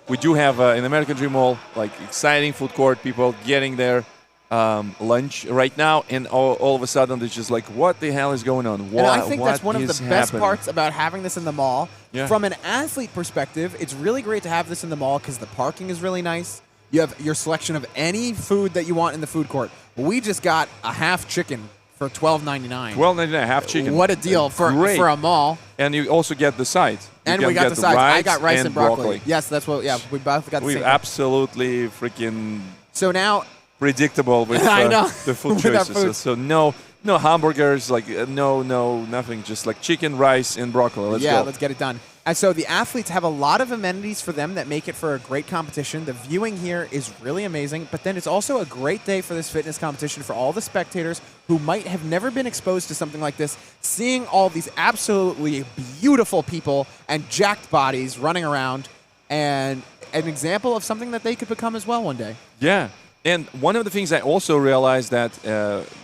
We do have in American Dream Hall like exciting food court. People getting their lunch right now, and all of a sudden it's just like, what the hell is going on? And I think that's one of the best parts about having this in the mall. Yeah. From an athlete perspective, it's really great to have this in the mall because the parking is really nice. You have your selection of any food that you want in the food court. We just got a half chicken for $12.99. $12.99, half chicken. What a deal for a mall. And you also get the sides. And we got the sides. I got rice and broccoli. Yes, that's what. Yeah, we both got the same. We're absolutely freaking. So now. Predictable with I know. The food choices. So no hamburgers, like no nothing. Just like chicken, rice, and broccoli. Let's go. Let's get it done. And so the athletes have a lot of amenities for them that make it for a great competition. The viewing here is really amazing, but then it's also a great day for this fitness competition for all the spectators who might have never been exposed to something like this, seeing all these absolutely beautiful people and jacked bodies running around, and an example of something that they could become as well one day. Yeah. And one of the things I also realized that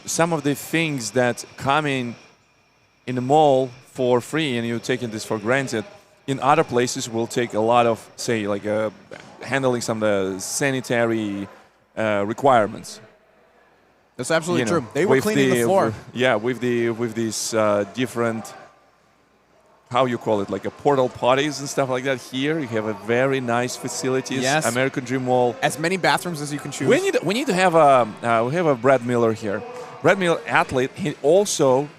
some of the things that come in the mall for free, and you're taking this for granted, in other places will take a lot of, say, like handling some of the sanitary requirements. That's absolutely true. They were cleaning the floor. With these different, how you call it, like a portal potties and stuff like that. Here you have a very nice facilities. Yes. American Dream Mall. As many bathrooms as you can choose. We need to have we have a Brad Miller here. Brad Miller, athlete, he also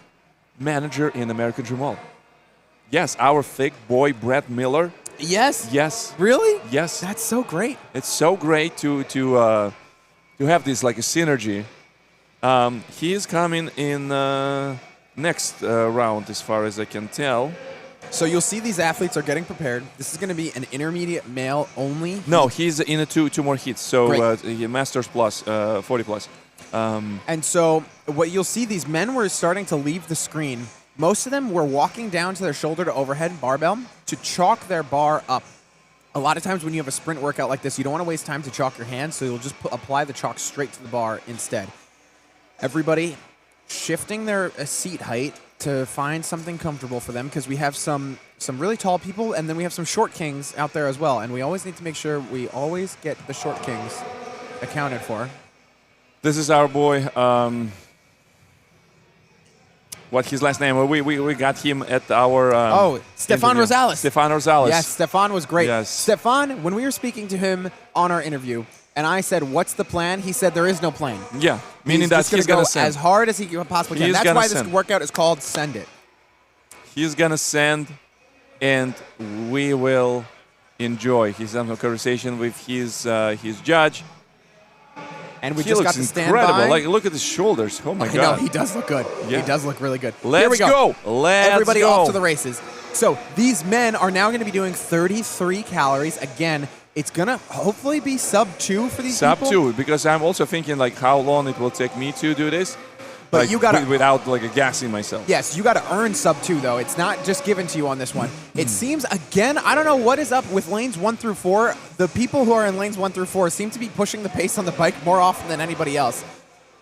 manager in American Dream Hall. Yes, our thick boy Brad Miller. Yes. Yes. Really? Yes. That's so great. It's so great to have this like a synergy. He is coming in next round, as far as I can tell. So you'll see these athletes are getting prepared. This is going to be an intermediate male only. No, he's in two more heats. So Masters plus, 40 plus. And so what you'll see, these men were starting to leave the screen. Most of them were walking down to their shoulder to overhead barbell to chalk their bar up. A lot of times when you have a sprint workout like this, you don't want to waste time to chalk your hands, so you'll just apply the chalk straight to the bar instead. Everybody shifting their seat height to find something comfortable for them, because we have some really tall people, and then we have some short kings out there as well, and we always need to make sure we always get the short kings accounted for. This is our boy. What his last name? We got him at our Stefan Rosales. Stefan Rosales. Yes, Stefan was great. Yes. Stefan, when we were speaking to him on our interview, and I said, "What's the plan?" He said, "There is no plan." Yeah, meaning that he's going gonna to go send as hard as he possibly can. That's why this workout is called Send It. He's gonna send, and we will enjoy his conversation with his judge. And we he just looks got to stand incredible. by. Like, look at his shoulders. Oh my God! No, he does look good. Yeah. He does look really good. Let's Here we go. Let's Everybody go. off to the races. So these men are now going to be doing 33 calories. Again, it's going to hopefully be sub 2 for these people. Sub 2, because I'm also thinking like how long it will take me to do this. But like, you got to without like gassing myself. Yes, you got to earn sub 2 though. It's not just given to you on this one. It seems again, I don't know what is up with lanes 1 through 4. The people who are in lanes 1 through 4 seem to be pushing the pace on the bike more often than anybody else.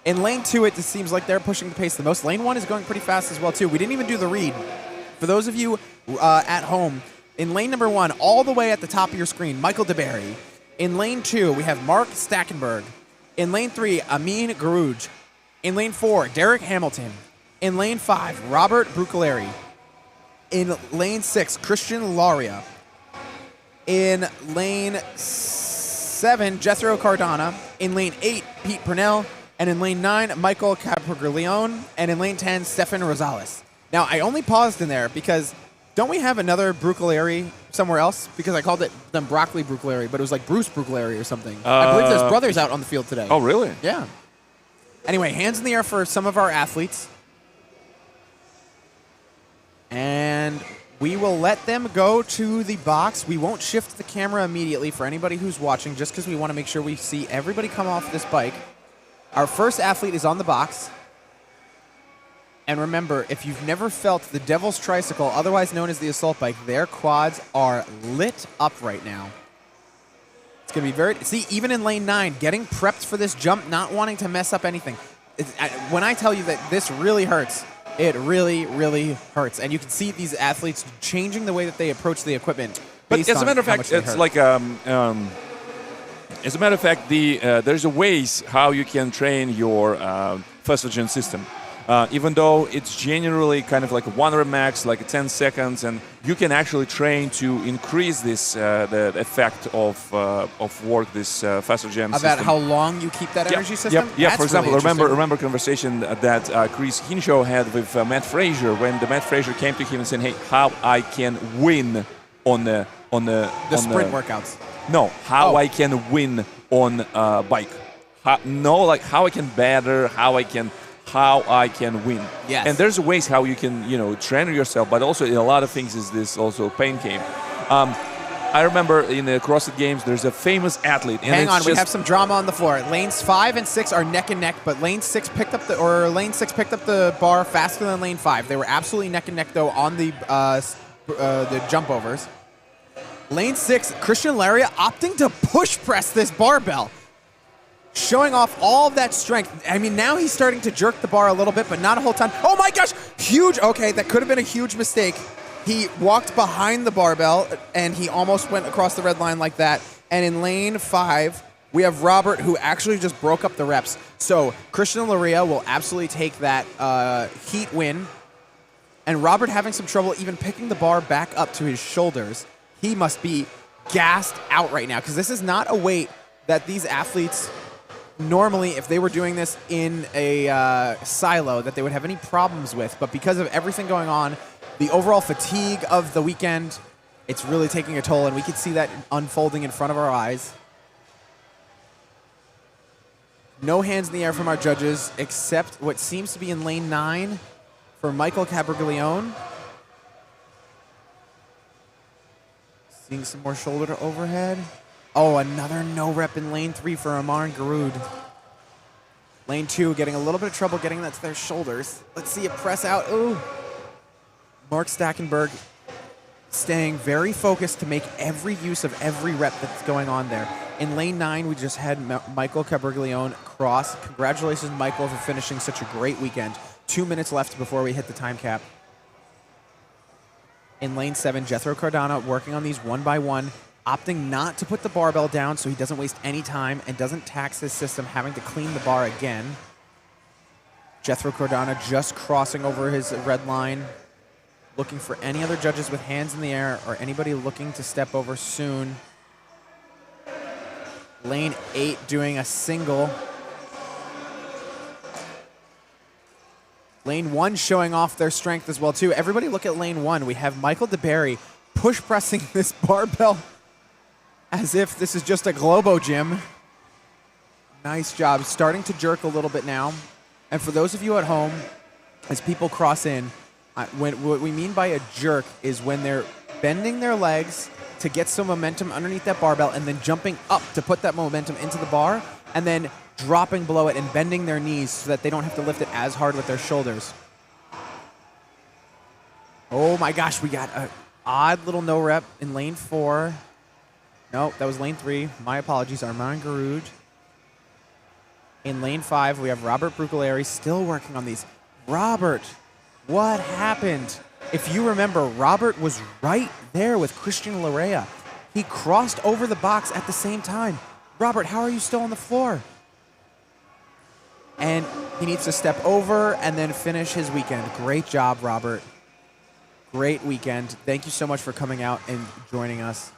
In lane 2, it just seems like they're pushing the pace the most. Lane 1 is going pretty fast as well too. We didn't even do the read. For those of you at home, in lane number 1, all the way at the top of your screen, Michael DeBerry. In lane 2, we have Mark Stackenberg. In lane 3, Amin Garouj. In lane 4, Derek Hamilton. In lane 5, Robert Brucaleri. In lane 6, Christian Laria. In lane 7, Jethro Cardona. In lane 8, Pete Purnell. And in lane 9, Michael Capriglione. And in lane 10, Stefan Rosales. Now, I only paused in there because don't we have another Brucaleri somewhere else? Because I called them Broccoli Brucaleri, but it was like Bruce Brucaleri or something. I believe there's brothers out on the field today. Oh, really? Yeah. Anyway, hands in the air for some of our athletes. And we will let them go to the box. We won't shift the camera immediately for anybody who's watching, just because we want to make sure we see everybody come off this bike. Our first athlete is on the box. And remember, if you've never felt the Devil's Tricycle, otherwise known as the assault bike, their quads are lit up right now. It's going to be very... See, even in lane 9, getting prepped for this jump, not wanting to mess up anything. When I tell you that this really hurts, it really, really hurts. And you can see these athletes changing the way that they approach the equipment. But as a matter of fact, it's like... as a matter of fact, there's a ways how you can train your phosphagen system. Even though it's generally kind of like a 1 rep max, like 10 seconds, and you can actually train to increase this the effect of work, this phosphagen system. About how long you keep that energy system? Yep. Yeah. That's For example, really remember conversation that Chris Hinshaw had with Matt Frazier when the Matt Frazier came to him and said, "Hey, how I can win on the sprint workouts." No, how I can win on bike. How I can better, how I can win. Yes. And there's ways how you can, train yourself, but also in a lot of things is this also pain game. I remember in the CrossFit Games, there's a famous athlete. And Hang on, we have some drama on the floor. Lanes 5 and 6 are neck and neck, but lane 6 picked up the bar faster than lane 5. They were absolutely neck and neck though on the jump overs. Lane 6, Christian Laria opting to push press this barbell, showing off all of that strength. I mean, now he's starting to jerk the bar a little bit, but not a whole ton. Oh my gosh, huge. Okay, that could have been a huge mistake. He walked behind the barbell, and he almost went across the red line like that. And in lane 5, we have Robert, who actually just broke up the reps. So Christian Laria will absolutely take that heat win. And Robert having some trouble even picking the bar back up to his shoulders. He must be gassed out right now, because this is not a weight that these athletes normally, if they were doing this in a silo, that they would have any problems with. But because of everything going on, the overall fatigue of the weekend, it's really taking a toll, and we could see that unfolding in front of our eyes. No hands in the air from our judges, except what seems to be in lane 9 for Michael Cabriglione. Seeing some more shoulder to overhead. Oh, another no rep in lane 3 for Amar and Garud. Lane 2 getting a little bit of trouble getting that to their shoulders. Let's see it press out. Ooh. Mark Stackenberg staying very focused to make every use of every rep that's going on there. In lane 9, we just had Michael Cabriglione cross. Congratulations, Michael, for finishing such a great weekend. 2 minutes left before we hit the time cap. In lane 7, Jethro Cardano working on these one by one, opting not to put the barbell down so he doesn't waste any time and doesn't tax his system having to clean the bar again. Jethro Cardano just crossing over his red line, looking for any other judges with hands in the air or anybody looking to step over soon. Lane 8 doing a single. Lane 1 showing off their strength as well, too. Everybody look at lane 1. We have Michael DeBerry push pressing this barbell as if this is just a Globo gym. Nice job. Starting to jerk a little bit now. And for those of you at home, as people cross in, what we mean by a jerk is when they're bending their legs to get some momentum underneath that barbell and then jumping up to put that momentum into the bar and then dropping below it and bending their knees so that they don't have to lift it as hard with their shoulders. Oh my gosh, we got an odd little no rep in lane 4. No, that was lane 3. My apologies, Armand Garud. In lane 5, we have Robert Brucaleri still working on these. Robert, what happened? If you remember, Robert was right there with Christian Larea. He crossed over the box at the same time. Robert, how are you still on the floor? And he needs to step over and then finish his weekend. Great job, Robert. Great weekend. Thank you so much for coming out and joining us.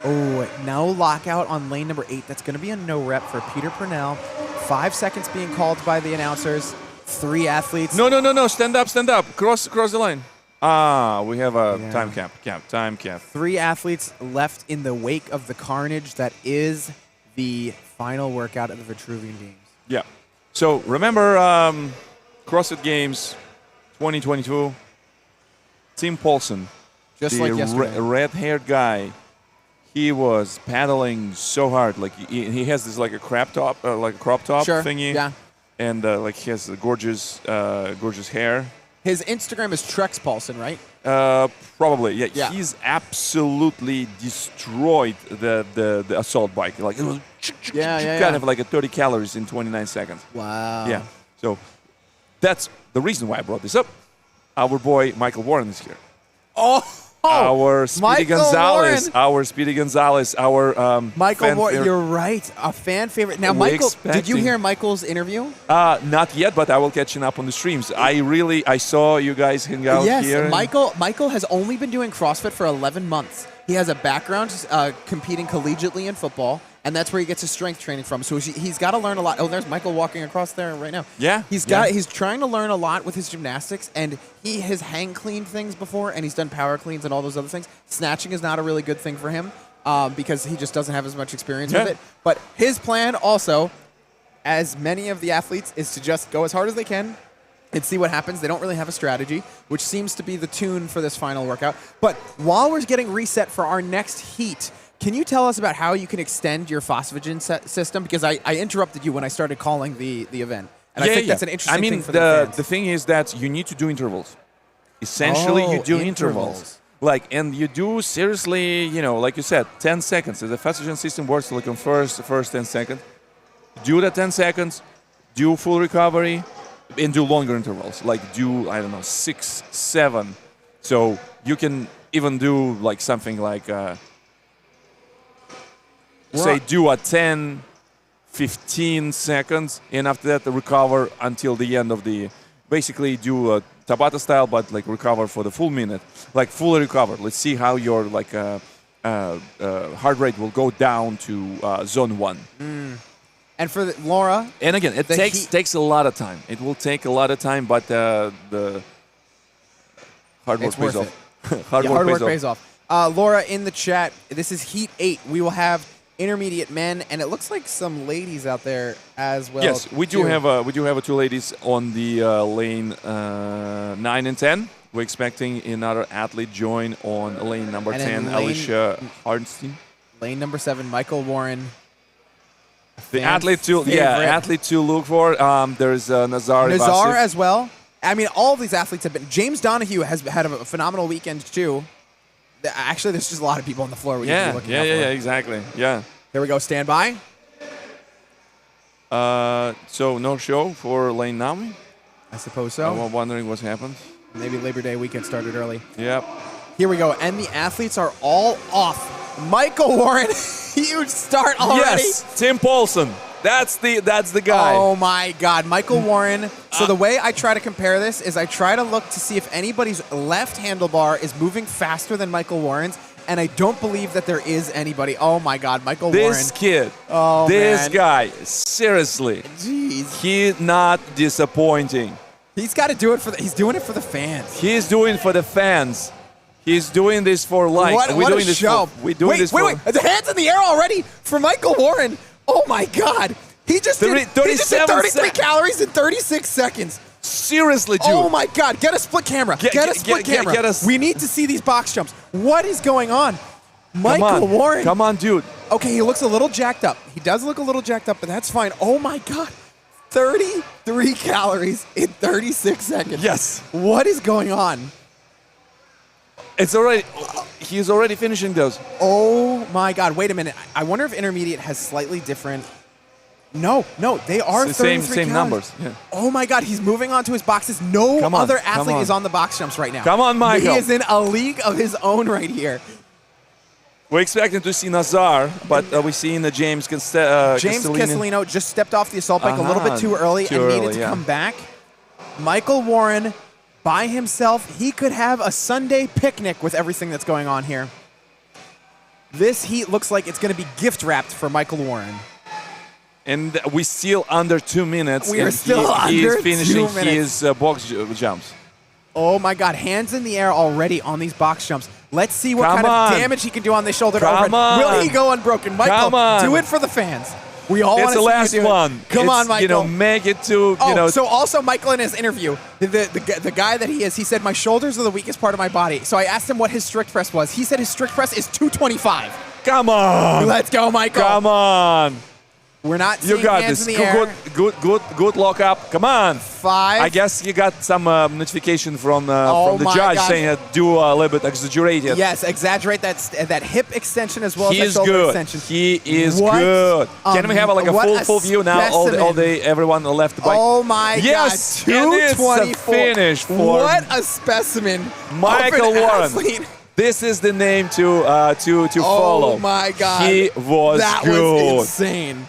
Oh, no lockout on lane number 8. That's going to be a no rep for Peter Purnell. 5 seconds being called by the announcers. 3 athletes. No. Stand up. Cross the line. We have a time cap. 3 athletes left in the wake of the carnage that is the final workout of the Vitruvian Games. Yeah. So remember CrossFit Games 2022. Tim Paulson, just the like yesterday, red-haired guy. He was paddling so hard. Like he has this like a crop top thingy. Yeah. And like he has gorgeous hair. His Instagram is Trex Paulson, right? Probably, yeah. He's absolutely destroyed the assault bike. Like it was kind of like a 30 calories in 29 seconds. Wow. Yeah. So that's the reason why I brought this up. Our boy Michael Warren is here. Our Speedy Gonzalez. Michael Warren, you're right. A fan favorite. Now, Michael, did you hear Michael's interview? Not yet, but I will catch up on the streams. I saw you guys hang out here. Yes, Michael has only been doing CrossFit for 11 months. He has a background competing collegiately in football, and that's where he gets his strength training from. So he's got to learn a lot. Oh, there's Michael walking across there right now. Yeah. He's trying to learn a lot with his gymnastics, and he has hang cleaned things before, and he's done power cleans and all those other things. Snatching is not a really good thing for him because he just doesn't have as much experience with it. But his plan also, as many of the athletes, is to just go as hard as they can and see what happens. They don't really have a strategy, which seems to be the tune for this final workout. But while we're getting reset for our next heat, can you tell us about how you can extend your phosphagen system? Because I interrupted you when I started calling the event. And I think that's an interesting thing for the fans. The thing is that you need to do intervals. Essentially, you do intervals. And you do seriously, like you said, 10 seconds. The phosphagen system works like on first 10 seconds. Do the 10 seconds, do full recovery, and do longer intervals, like do, 6, 7. So you can even do like something like, say, do a 10, 15 seconds, and after that recover until the end of the, basically do a Tabata style, but like recover for the full minute, like fully recover. Let's see how your heart rate will go down to zone 1. And for Laura. And again, it takes a lot of time. It will take a lot of time, but the hard work pays off. Hard work pays off. Laura in the chat, this is Heat 8. We will have intermediate men, and it looks like some ladies out there as well. Yes, we do have two ladies on the lane 9 and 10. We're expecting another athlete join on lane number 10, Alicia Hardenstein. Lane number 7, Michael Warren. The athlete to look for. There's Nazar. Nazar as well. I mean, all of these athletes have been. James Donahue has had a phenomenal weekend too. Actually, there's just a lot of people on the floor. Yeah, exactly. Yeah. Here we go. Stand by. So no show for lane 9. I suppose so. I'm wondering what's happened. Maybe Labor Day weekend started early. Yep. Here we go. And the athletes are all off. Michael Warren, huge start already. Yes, Tim Paulson. That's the guy. Oh my God, Michael Warren. So the way I try to compare this is I try to look to see if anybody's left handlebar is moving faster than Michael Warren's, and I don't believe that there is anybody. Oh my God, Michael Warren. This kid, oh, this guy, seriously. Jeez. He's not disappointing. He's got to do it he's doing it for the fans. He's doing it for the fans. He's doing this for life. What a show. We're doing this wait. The hands in the air already for Michael Warren. Oh my God. He just did 33 calories in 36 seconds. Seriously, dude. Oh my God. Get a split camera. Get a split camera. We need to see these box jumps. What is going on? Michael Warren. Come on, dude. Okay, he looks a little jacked up. He does look a little jacked up, but that's fine. Oh my God. 33 calories in 36 seconds. Yes. What is going on? He's already finishing those. Oh my God! Wait a minute. I wonder if intermediate has slightly different. No, they are the 33 same numbers. Yeah. Oh my God! He's moving on to his boxes. No other athlete is on the box jumps right now. Come on, Michael. He is in a league of his own right here. We're expecting to see Nazar, but we're seeing James Castellino just stepped off the assault bike a little bit too early and needed to come back. Michael Warren. By himself, he could have a Sunday picnic with everything that's going on here. This heat looks like it's going to be gift wrapped for Michael Warren. And we're still under 2 minutes. We are still under 2 minutes. He is finishing his box jumps. Oh my God, hands in the air already on these box jumps. Let's see what kind of damage he can do on this shoulder overhead. Will he go unbroken? Michael, do it for the fans. We all want to see the last one. Come on, Michael. Make it to, So also Michael in his interview, the guy that he is, he said, my shoulders are the weakest part of my body. So I asked him what his strict press was. He said his strict press is 225. Come on. Let's go, Michael. Come on. We're not seeing hands in the air. Good lock up. Come on. 5. I guess you got some notification from the judge saying do a little bit exaggerated. Yes, exaggerate that hip extension as well as that shoulder extension. He is good. Can we have a full view now? Everyone left the bike. Oh my yes, God. Yes, 224. Finish for what a specimen. Michael Warren. This is the name to follow. Oh my God. He was that good. Was insane.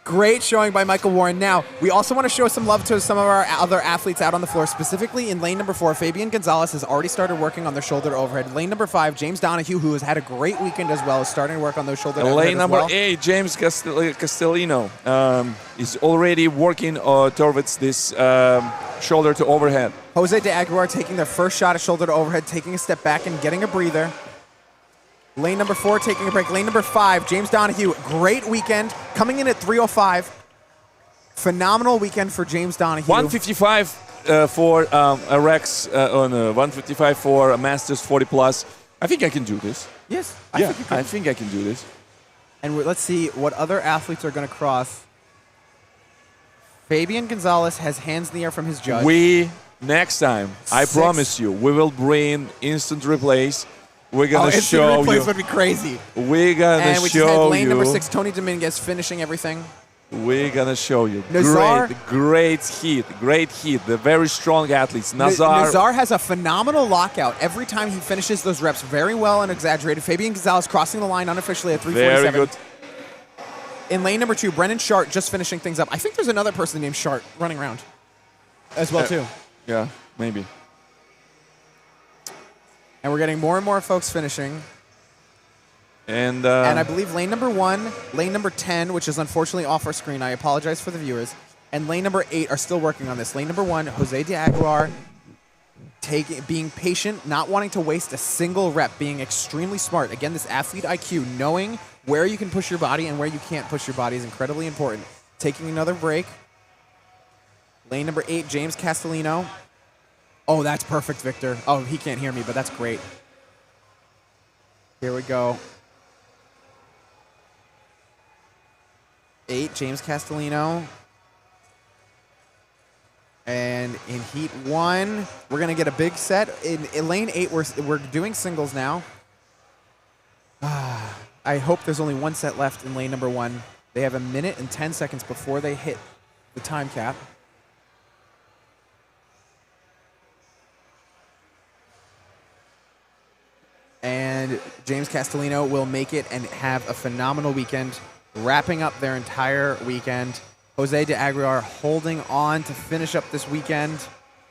Great showing by Michael Warren. Now, we also want to show some love to some of our other athletes out on the floor, specifically in lane number 4. Fabian Gonzalez has already started working on their shoulder to overhead. Lane number 5, James Donahue, who has had a great weekend as well, is starting to work on those shoulder to overhead. Lane number 8, James Castellino is already working towards this shoulder to overhead. Jose de Aguilar taking their first shot at shoulder to overhead, taking a step back and getting a breather. Lane number 4 taking a break. Lane number 5, James Donahue, great weekend, coming in at 305. Phenomenal weekend for James Donahue. 155 for a Rex, 155 for a Masters 40 plus. I think I can do this. Yes, I think I can do this. And let's see what other athletes are going to cross. Fabian Gonzalez has hands in the air from his judge. Next time, I promise you, we will bring instant replays. We're gonna show you. Would be crazy. We're gonna show you. And we just had lane number 6, Tony Dominguez, finishing everything. We're gonna show you. Nazar, great heat. The very strong athletes. Nazar has a phenomenal lockout every time he finishes those reps very well and exaggerated. Fabian Gonzalez crossing the line unofficially at 347. Very good. In lane number 2, Brennan Shart just finishing things up. I think there's another person named Shart running around as well too. Yeah, maybe. And we're getting more and more folks finishing. And I believe lane number 1, lane number 10, which is unfortunately off our screen. I apologize for the viewers. And lane number 8 are still working on this. Lane number 1, Jose de Aguilar, being patient, not wanting to waste a single rep, being extremely smart. Again, this athlete IQ, knowing where you can push your body and where you can't push your body is incredibly important. Taking another break. Lane number 8, James Castellino. Oh, that's perfect, Victor. Oh, he can't hear me, but that's great. Here we go. 8, James Castellino. And in heat 1, we're going to get a big set. In lane 8, we're doing singles now. I hope there's only one set left in lane number 1. They have 1 minute and 10 seconds before they hit the time cap. And James Castellino will make it and have a phenomenal weekend, wrapping up their entire weekend. Jose de Aguilar holding on to finish up this weekend,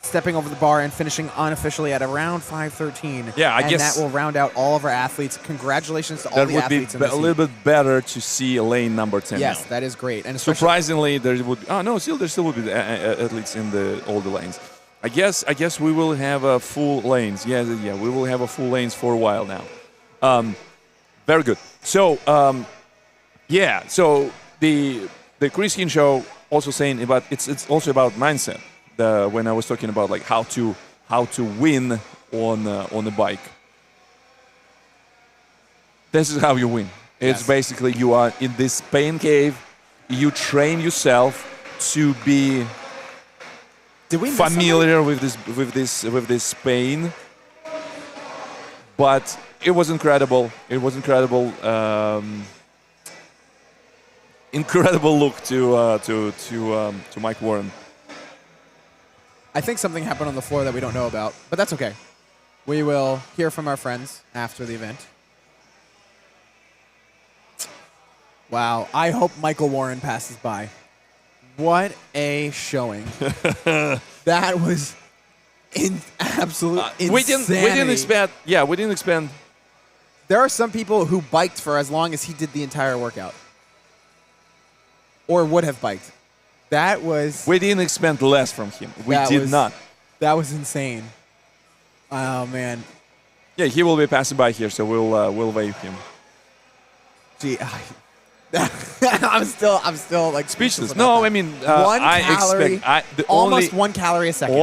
stepping over the bar and finishing unofficially at around 5:13. Yeah, I and guess that will round out all of our athletes. Congratulations to all the athletes in that this would be a little bit better to see lane number 10 Yes, now. that is great. And surprisingly, there would there still would be athletes in all the lanes. I guess we will have full lanes. Yeah, we will have full lanes for a while now. Very good. So so the Chris Hinn show also saying about it's also about mindset. When I was talking about like how to win on the bike. This is how you win. It's basically you are in this pain cave. You train yourself to be familiar with this pain. But it was incredible. It was incredible. Incredible look to Mike Warren. I think something happened on the floor that we don't know about, but that's okay. We will hear from our friends after the event. Wow, I hope Michael Warren passes by. What a showing. That was absolute insanity. We didn't expect. Yeah, we didn't expect. There are some people who biked for as long as he did the entire workout. Or would have biked. That was... We didn't expect less from him. We did not. That was insane. Oh, man. Yeah, he will be passing by here, so we'll wave him. Gee, I'm still like speechless. No, I mean, I expect almost 1 calorie a second.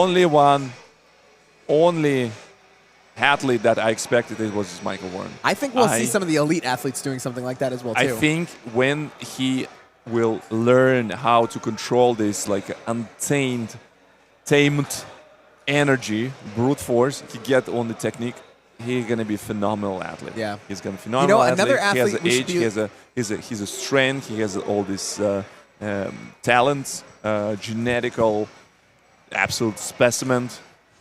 Only athlete that I expected it was Michael Warren. I think we'll see some of the elite athletes doing something like that as well too. I think when he will learn how to control this like untamed, tamed energy, brute force, he get on the technique. He's gonna be a phenomenal athlete. Yeah, he's gonna be phenomenal. Another athlete. He has an age. He's a strength. He has all this talents, genetical, absolute specimen.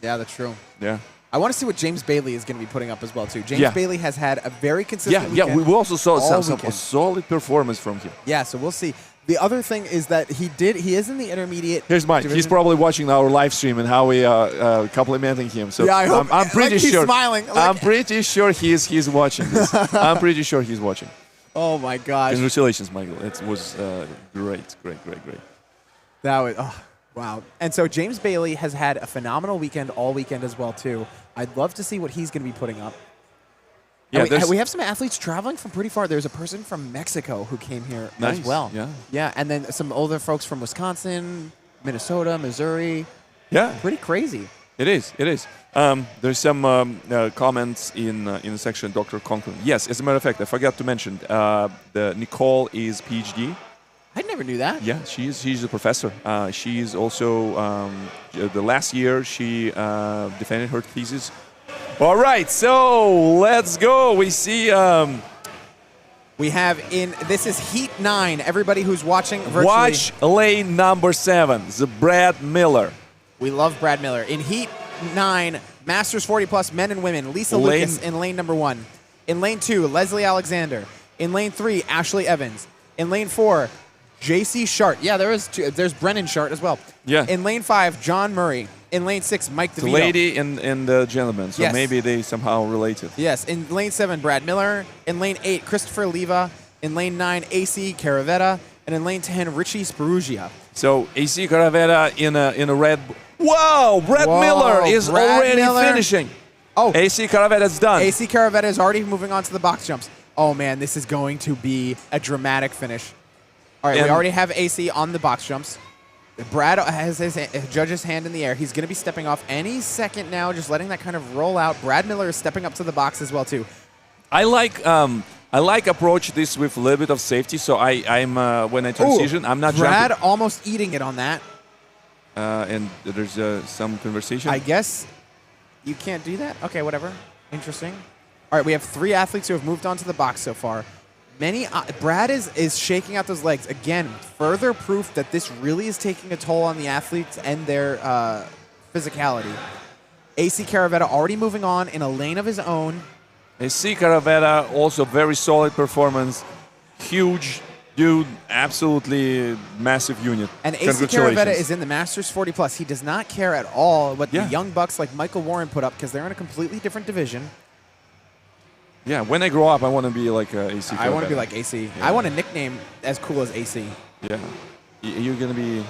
Yeah, that's true. Yeah. I want to see what James Bailey is going to be putting up as well too. James Bailey has had a very consistent weekend. We also saw a solid performance from him. Yeah, so we'll see. The other thing is that he is in the intermediate. Here's Mike. division. He's probably watching our live stream and how we are complimenting him. So yeah, I hope, I'm pretty like sure. He's smiling. I'm pretty sure he's watching this. I'm pretty sure he's watching. Oh my gosh! Congratulations, Michael. It was great. That was wow. And so James Bailey has had a phenomenal weekend all weekend as well too. I'd love to see what he's going to be putting up. Yeah, we have some athletes traveling from pretty far. There's a person from Mexico who came here as well. Yeah, and then some older folks from Wisconsin, Minnesota, Missouri. Yeah, pretty crazy. It is. There's some comments in the section, Dr. Conklin. Yes, as a matter of fact, I forgot to mention the Nicole is PhD. I never knew that. Yeah, she's a professor. She's also the last year she defended her thesis. All right, so let's go. We see. We have this is Heat 9. Everybody who's watching virtually. Watch lane number 7, the Brad Miller. We love Brad Miller. In Heat 9, Masters 40 plus men and women. Lisa Lucas in lane number 1. In lane 2, Leslie Alexander. In lane 3, Ashley Evans. In lane 4, JC Shart. Yeah, there's Brennan Shart as well. Yeah. In lane 5, John Murray. In lane 6, Mike The DeVito. lady and the gentleman. So Yes. maybe they somehow related. Yes. In lane 7, Brad Miller. In lane 8, Christopher Leva. In lane 9, AC Caravetta. And in lane 10, Richie Spuruggia. So AC Caravetta in a red. Whoa! Brad Whoa, Miller is Brad already Miller. finishing. Oh. AC Caravetta's done. AC Caravetta is already moving on to the box jumps. Oh, man, this is going to be a dramatic finish. All right, we And- already have AC on the box jumps. Brad has his judge's hand in the air. He's going to be stepping off any second now, just letting that kind of roll out. Brad Miller is stepping up to the box as well, too. I like approach this with a little bit of safety. So I'm when I transition, I'm not Brad jumping. almost eating it on that. And there's some conversation. I guess you can't do that? Okay, whatever. Interesting. All right, we have 3 athletes who have moved on to the box so far. Brad is shaking out those legs. Again, further proof that this really is taking a toll on the athletes and their physicality. AC Caravetta already moving on in a lane of his own. AC Caravetta also very solid performance. Huge dude, absolutely massive unit. And AC Congratulations. Caravetta is in the Masters 40 Plus. He does not care at all what Yeah. the young bucks like Michael Warren put up because they're in a completely different division. Yeah, when I grow up, I want to be like AC Caravetta. I want to be like AC. Yeah. I want a nickname as cool as AC. Yeah. You're going to be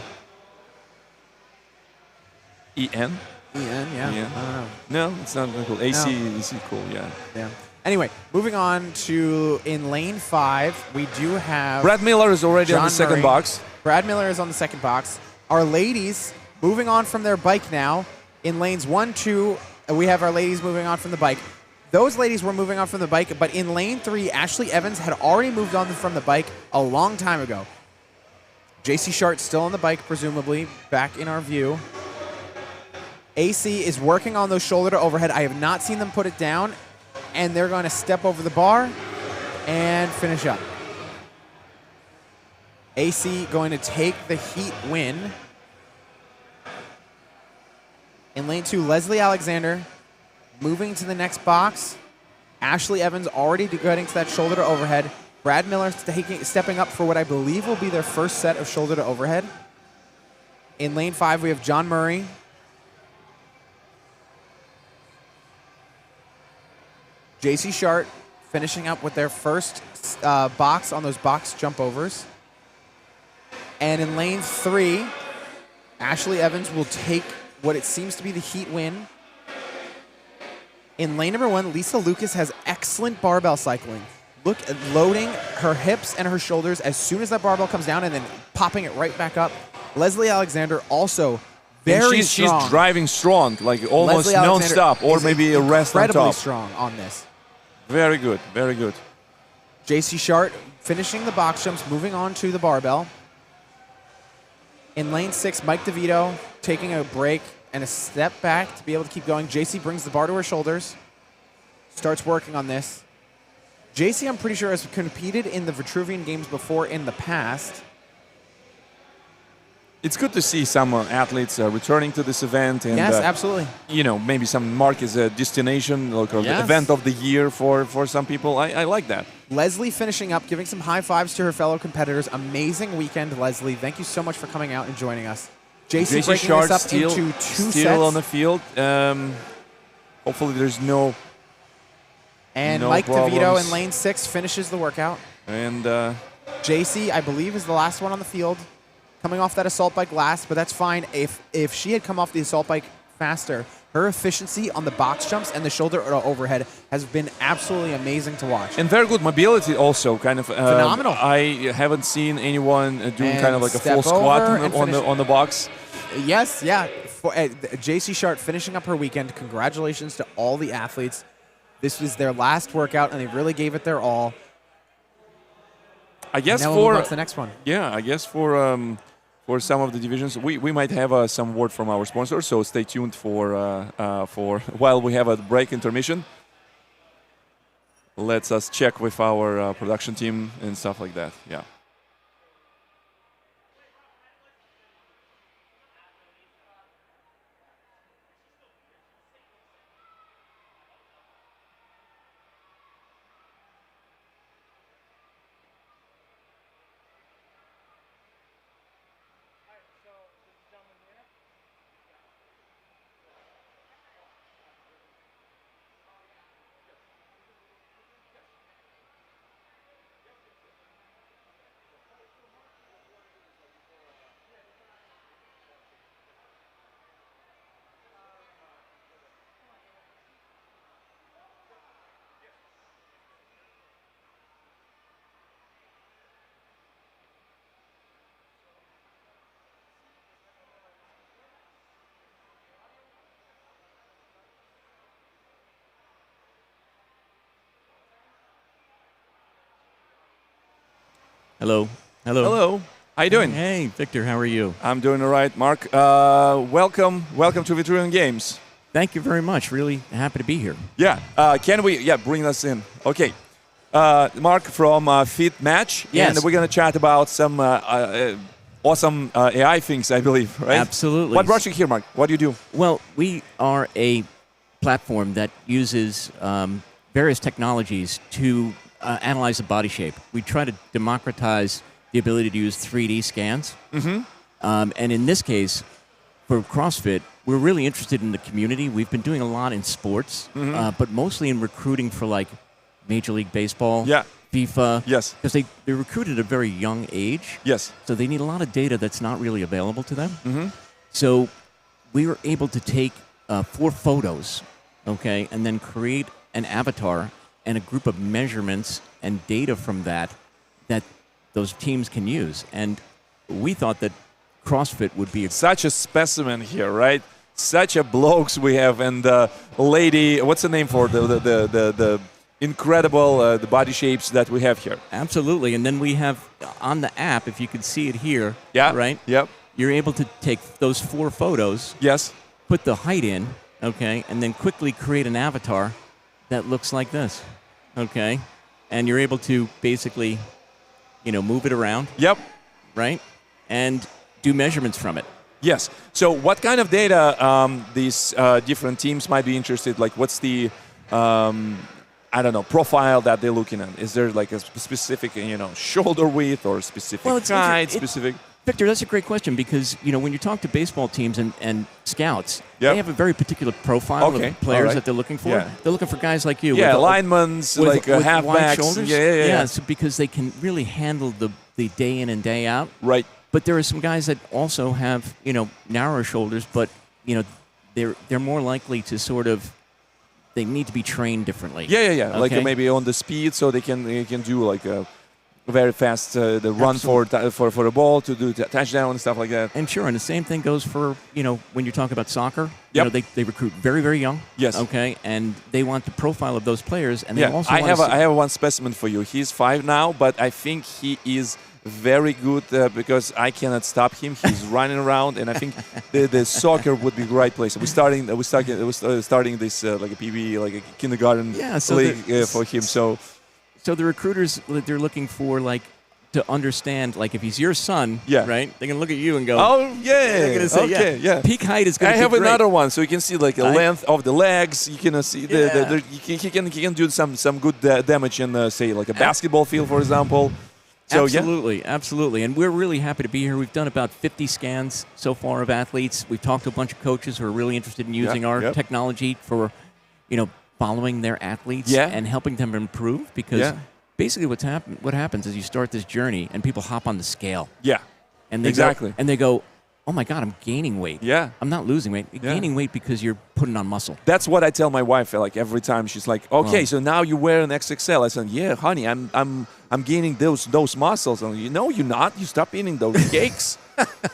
EN? EN, yeah. I don't know. No, it's not cool. AC cool, yeah. Yeah. Anyway, moving on to in lane 5, we do have Brad Miller is already on John the second Murray. box. Brad Miller is on the second box. Our ladies moving on from their bike now. In lanes 1, 2, we have our ladies moving on from the bike. Those ladies were moving on from the bike, but in lane 3, Ashley Evans had already moved on from the bike a long time ago. JC Shart still on the bike, presumably, back in our view. AC is working on those shoulder to overhead. I have not seen them put it down, and they're going to step over the bar and finish up. AC going to take the heat win. In lane 2, Leslie Alexander moving to the next box. Ashley Evans already getting to that shoulder to overhead. Brad Miller stepping up for what I believe will be their first set of shoulder to overhead. In lane 5, we have John Murray. JC Shart finishing up with their first box on those box jump overs. And in lane 3, Ashley Evans will take what it seems to be the heat win. In lane number 1, Lisa Lucas has excellent barbell cycling. Look at loading her hips and her shoulders as soon as that barbell comes down and then popping it right back up. Leslie Alexander also very strong. She's driving strong, like almost Leslie Alexander non-stop, or is maybe a rest on incredibly top. strong on this. Very good, very good. JC Shart finishing the box jumps, moving on to the barbell. In lane 6, Mike DeVito taking a break and a step back to be able to keep going. JC brings the bar to her shoulders, starts working on this. JC, I'm pretty sure, has competed in the Vitruvian Games before in the past. It's good to see some athletes returning to this event. And, Yes, absolutely. You know, maybe some mark as a destination, like an Yes. event of the year for some people. I like that. Leslie finishing up, giving some high fives to her fellow competitors. Amazing weekend, Leslie. Thank you so much for coming out and joining us. JC breaking Shart this up still, into 2 still sets. on the field. Hopefully there's no And no Mike DeVito problems. in lane 6 finishes the workout. And JC, I believe, is the last one on the field, coming off that assault bike last, but that's fine. If she had come off the assault bike faster, her efficiency on the box jumps and the shoulder overhead has been absolutely amazing to watch. And very good mobility also, kind of Phenomenal. I haven't seen anyone doing And kind of like a step full squat over and finish. on the box. Yes, yeah. JC Shart finishing up her weekend. Congratulations to all the athletes. This was their last workout, and they really gave it their all. I guess now we'll for move on to the next one. Yeah, I guess for some of the divisions, we might have some word from our sponsors. So stay tuned for while we have a break intermission. Let's us check with our production team and stuff like that. Yeah. Hello. Hello. Hello. How you doing? Hey, Victor. How are you? I'm doing all right, Mark. Welcome to Vitruvian Games. Thank you very much. Really happy to be here. Yeah. Can we? Yeah, bring us in. Okay. Mark from Fit Match. Yes. And we're gonna chat about some awesome AI things, I believe. Right? Absolutely. What brought you here, Mark? What do you do? Well, we are a platform that uses various technologies to analyze the body shape. We try to democratize the ability to use 3D scans. Mm-hmm. And in this case, for CrossFit, we're really interested in the community. We've been doing a lot in sports, but mostly in recruiting for like Major League Baseball, FIFA. Yes. Because they recruit at a very young age. Yes. So they need a lot of data that's not really available to them. Mm-hmm. So we were able to take 4 photos, okay, and then create an avatar and a group of measurements and data from that those teams can use. And we thought that CrossFit would be such a specimen here, right? Such a blokes we have, and lady, what's the name for the incredible the body shapes that we have here? Absolutely. And then we have on the app, if you can see it here, yeah, right? Yep. You're able to take those 4 photos. Yes. Put the height in, okay, and then quickly create an avatar that looks like this, okay? And you're able to basically, move it around. Yep. Right? And do measurements from it. Yes. So what kind of data these different teams might be interested? Like, what's the, profile that they're looking at? Is there like a specific, shoulder width or specific height, specific? Victor, that's a great question because, when you talk to baseball teams and scouts, Yep. they have a very particular profile of players that they're looking for. Yeah. They're looking for guys like you. Yeah, with linemen, like with halfbacks. wide shoulders. Yeah. So because they can really handle the day in and day out. Right. But there are some guys that also have, narrower shoulders, but, they're more likely to sort of, they need to be trained differently. Yeah. Okay? Like maybe on the speed, so they can do like a very fast the run for the ball to do touchdown and stuff like that. And sure, and the same thing goes for when you're talking about soccer. Yep. They recruit very, very young. Yes. Okay, and they want the profile of those players, and they also I have one specimen for you. He's 5 now, but I think he is very good because I cannot stop him. He's running around, and I think the soccer would be the right place. We're starting this like a PB, like a kindergarten league for him. So the recruiters, they're looking for to understand, if he's your son, right? They're gonna look at you and go, "Oh yeah, they're gonna say, peak height is gonna be I have great." another one, so you can see the length of the legs. You can see he can do some good damage in say like a basketball field, for example. So Absolutely. And we're really happy to be here. We've done about 50 scans so far of athletes. We've talked to a bunch of coaches who are really interested in using our technology for, following their athletes and helping them improve. Because basically what happens is you start this journey and people hop on the scale. Yeah, and they go, and they go, oh my God, I'm gaining weight. Yeah. I'm not losing weight. You're gaining weight because you're putting on muscle. That's what I tell my wife every time. She's like, okay, so now you wear an XXL. I said, yeah, honey, I'm gaining those muscles. And you're not. You stop eating those cakes.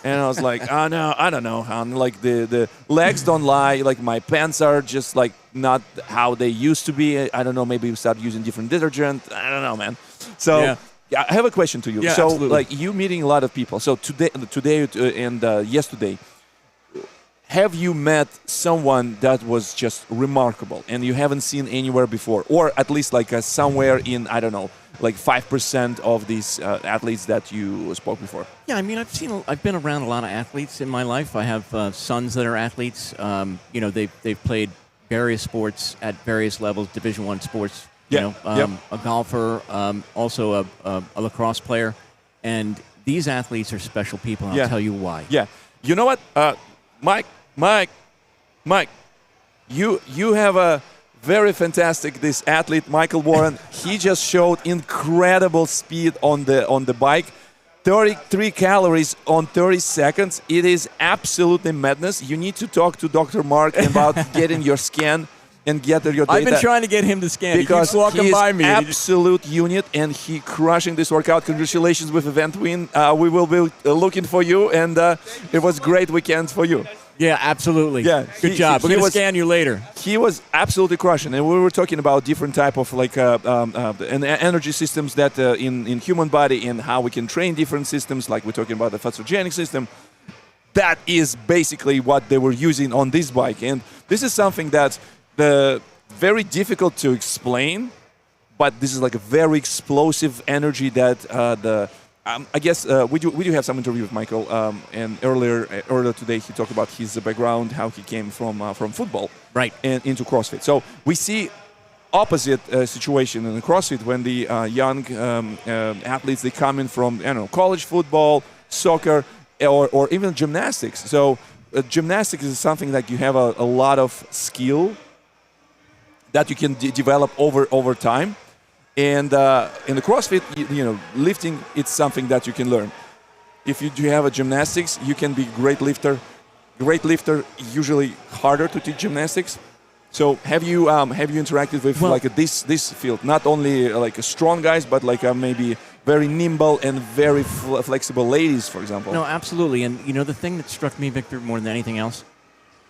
And I was like, oh no, I don't know, hon. Like the legs don't lie. Like my pants are just not how they used to be. I don't know. Maybe we start using different detergent. I don't know, man. So. Yeah, I have a question to you. Yeah, so, absolutely. you meeting a lot of people. So today and yesterday, have you met someone that was just remarkable and you haven't seen anywhere before, or at least somewhere in 5% of these athletes that you spoke before? Yeah, I mean, I've been around a lot of athletes in my life. I have sons that are athletes. They've played various sports at various levels, Division I sports. A golfer, also a lacrosse player. And these athletes are special people, and I'll tell you why. Yeah. You know what? Mike, you have a very fantastic, this athlete, Michael Warren. He just showed incredible speed on the bike. 33 calories on 30 seconds. It is absolutely madness. You need to talk to Dr. Mark about getting your scan and get your data. I've been trying to get him to scan. Because he keeps walking by me. Absolute unit, and he crushing this workout. Congratulations with event win. We will be looking for you, and it was great weekend for you. Yeah, absolutely. Yeah, good job. We're going to scan you later. He was absolutely crushing, and we were talking about different type of energy systems that in human body and how we can train different systems. Like we're talking about the photogenic system. That is basically what they were using on this bike, and this is something that's very difficult to explain. But this is like a very explosive energy that I guess we do have some interview with Michael, and earlier today he talked about his background, how he came from football, right, and into CrossFit. So we see opposite situation in the CrossFit when the young athletes, they come in from college football, soccer, or even gymnastics. So gymnastics is something that you have a lot of skill that you can develop over time. And in the CrossFit, lifting, it's something that you can learn. If you do have a gymnastics, you can be great lifter. Great lifter, usually harder to teach gymnastics. So have you interacted with this field? Not only like strong guys, but like maybe very nimble and very flexible ladies, for example. No, absolutely. And the thing that struck me, Victor, more than anything else,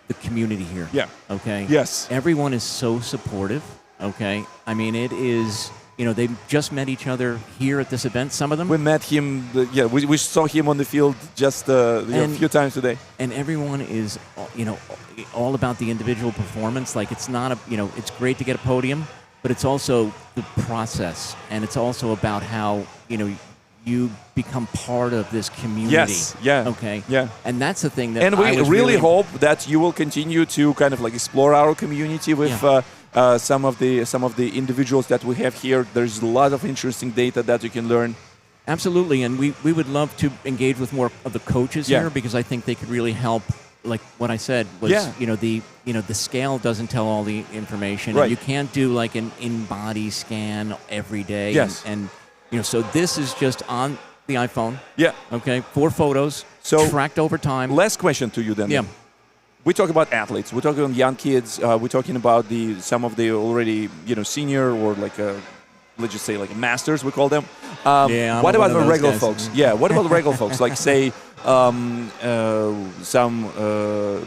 the community here. Yeah. Okay. Yes. Everyone is so supportive. Okay. I mean, it is. They just met each other here at this event, some of them. We met him, we saw him on the field just a few times today. And everyone is, all about the individual performance. Like, it's not it's great to get a podium, but it's also the process. And it's also about how, you become part of this community. Yes, yeah. Okay. Yeah. And that's the thing that and we really hope that you will continue to kind of like explore our community with some of the individuals that we have here. There's a lot of interesting data that you can learn. Absolutely, and we would love to engage with more of the coaches here, because I think they could really help. Like what I said was, the scale doesn't tell all the information. Right. And you can't do like an in-body scan every day. Yes. And so this is just on the iPhone. Yeah. Okay. 4 photos. So tracked over time. Last question to you then. Yeah. We talk about athletes. We're talking about young kids. We're talking about some of the already senior or like let's just say like masters, we call them. What about the regular folks? Yeah. What about the regular folks? Like say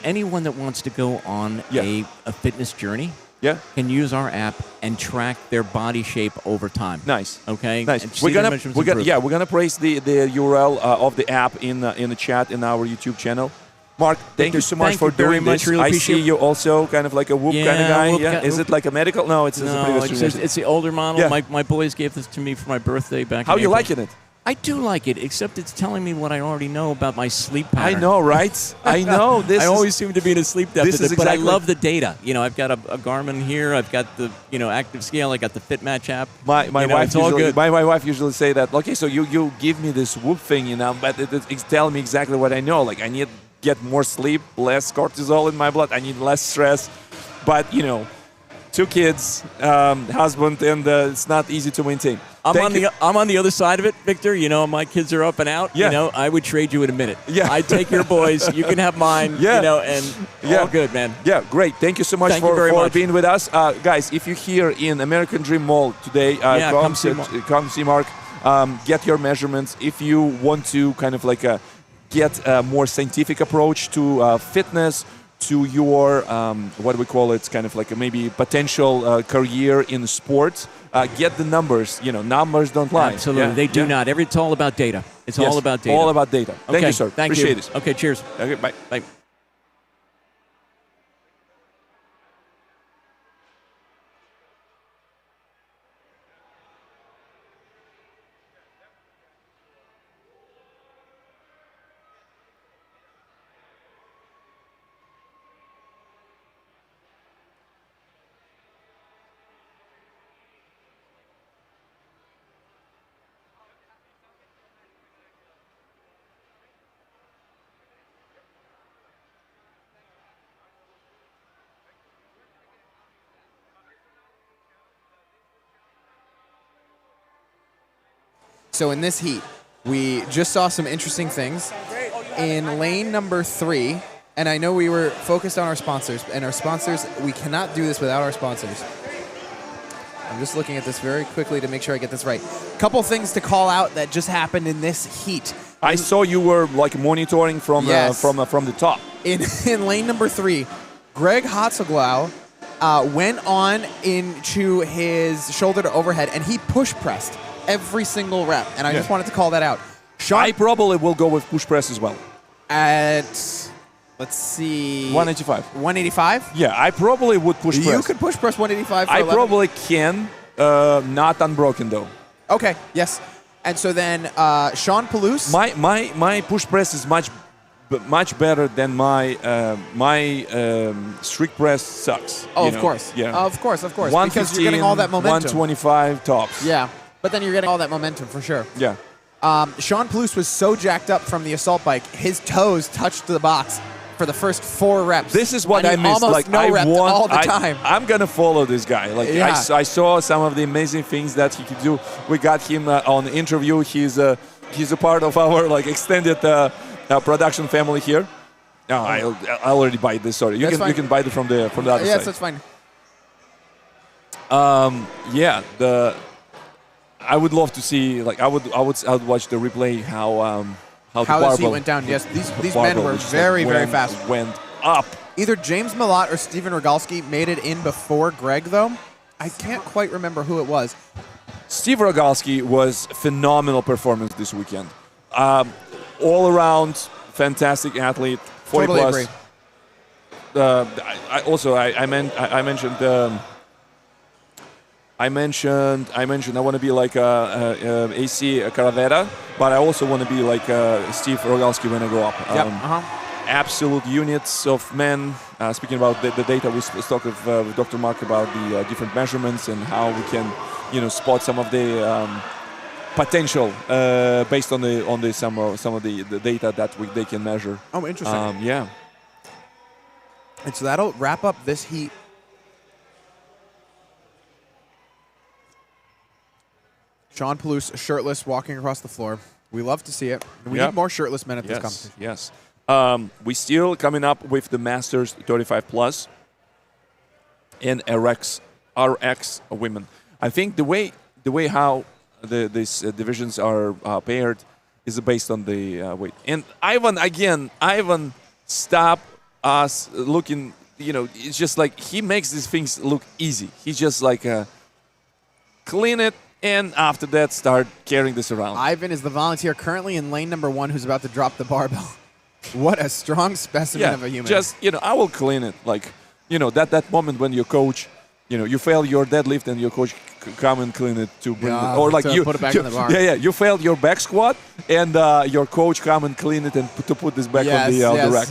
anyone that wants to go on a fitness journey. Yeah. Can use our app and track their body shape over time. Nice. Okay. Nice. We're gonna place the URL of the app in the chat in our YouTube channel. Mark, thank you so much for doing this. Really I see you also kind of like a Whoop kind of guy. Yeah. Is it like a medical? No, it's the older model. Yeah. My boys gave this to me for my birthday back. How in you April. liking it? I do like it, except it's telling me what I already know about my sleep pattern. I know, right? I know. I always seem to be in a sleep deficit, but I love the data. I've got a Garmin here. I've got the Active Scale. I got the FitMatch app. My wife usually say that. Okay, so you give me this Whoop thing, but it's telling me exactly what I know. Like I need to get more sleep, less cortisol in my blood. I need less stress. But 2 kids, husband, and it's not easy to maintain. I'm on the other side of it, Victor. My kids are up and out. Yeah. I would trade you in a minute. Yeah. I'd take your boys. You can have mine. Yeah. All good, man. Yeah, great. Thank you so much for being with us. Guys, if you're here in American Dream Mall today, come see Mark. Get your measurements. If you want to kind of like get a more scientific approach to fitness, to your, what we call it, kind of like a maybe potential career in sports, get the numbers. Numbers don't lie. Absolutely, they do not. It's all about data. It's all about data. All about data. Okay. Thank you, sir. Appreciate it. it. Okay, cheers. Okay, bye. Bye. So in this heat, we just saw some interesting things. In lane number 3, and I know we were focused on our sponsors, and our sponsors, we cannot do this without our sponsors. I'm just looking at this very quickly to make sure I get this right. Couple things to call out that just happened in this heat. I saw you were like monitoring from the top. In lane number 3, Greg Hotzeglau went on into his shoulder to overhead, and he push pressed every single rep. And I just wanted to call that out. I probably will go with push press as well. At, let's see. 185. 185? Yeah, I probably would push press. You could push press 185 for I 11. probably can, not unbroken though. Okay, yes. And so then Sean Palouse. My push press is much better than my strict press sucks. Oh, of course. Yeah. Of course. Because 115, you're getting all that momentum. 125 tops. Yeah, but then you're getting all that momentum for sure. Yeah. Sean Palouse was so jacked up from the assault bike, his toes touched the box for the first 4 reps. This is what I missed. Almost Like no rep all the time. I'm gonna follow this guy. Like I saw some of the amazing things that he could do. We got him on the interview. He's a part of our extended production family here. No, I already buy this. Sorry, you can buy it from the other side. Yes, that's fine. I would love to see. I would watch the replay how the this heat went down. Yes, these men were very fast. Went up. Either James Malott or Steven Rogalski made it in before Greg, though. I can't quite remember who it was. Steve Rogalski was phenomenal performance this weekend. All around fantastic athlete. 40 totally plus. Agree. I mentioned I want to be like AC Caravera, but I also want to be like Steve Rogalski when I grow up. Absolute units of men. Speaking about the data, we talked with Dr. Mark about the different measurements and how we can, spot some of the potential based on some of the data that they can measure. Oh, interesting. Yeah. And so that'll wrap up this heat. Sean Palouse shirtless walking across the floor. We love to see it. We need more shirtless men at this competition. Yes. We still coming up with the Masters 35 plus and RX women. I think the way how these divisions are paired is based on the weight. And Ivan stop us looking. It's just like he makes these things look easy. He just clean it. And after that, start carrying this around. Ivan is the volunteer currently in lane number 1 who's about to drop the barbell. What a strong specimen of a human. Just, I will clean it. That moment when your coach, you fail your deadlift and your coach come and clean it to bring it. Or you put it back in the bar. Yeah. You failed your back squat and your coach come and clean it and to put this back on the rack.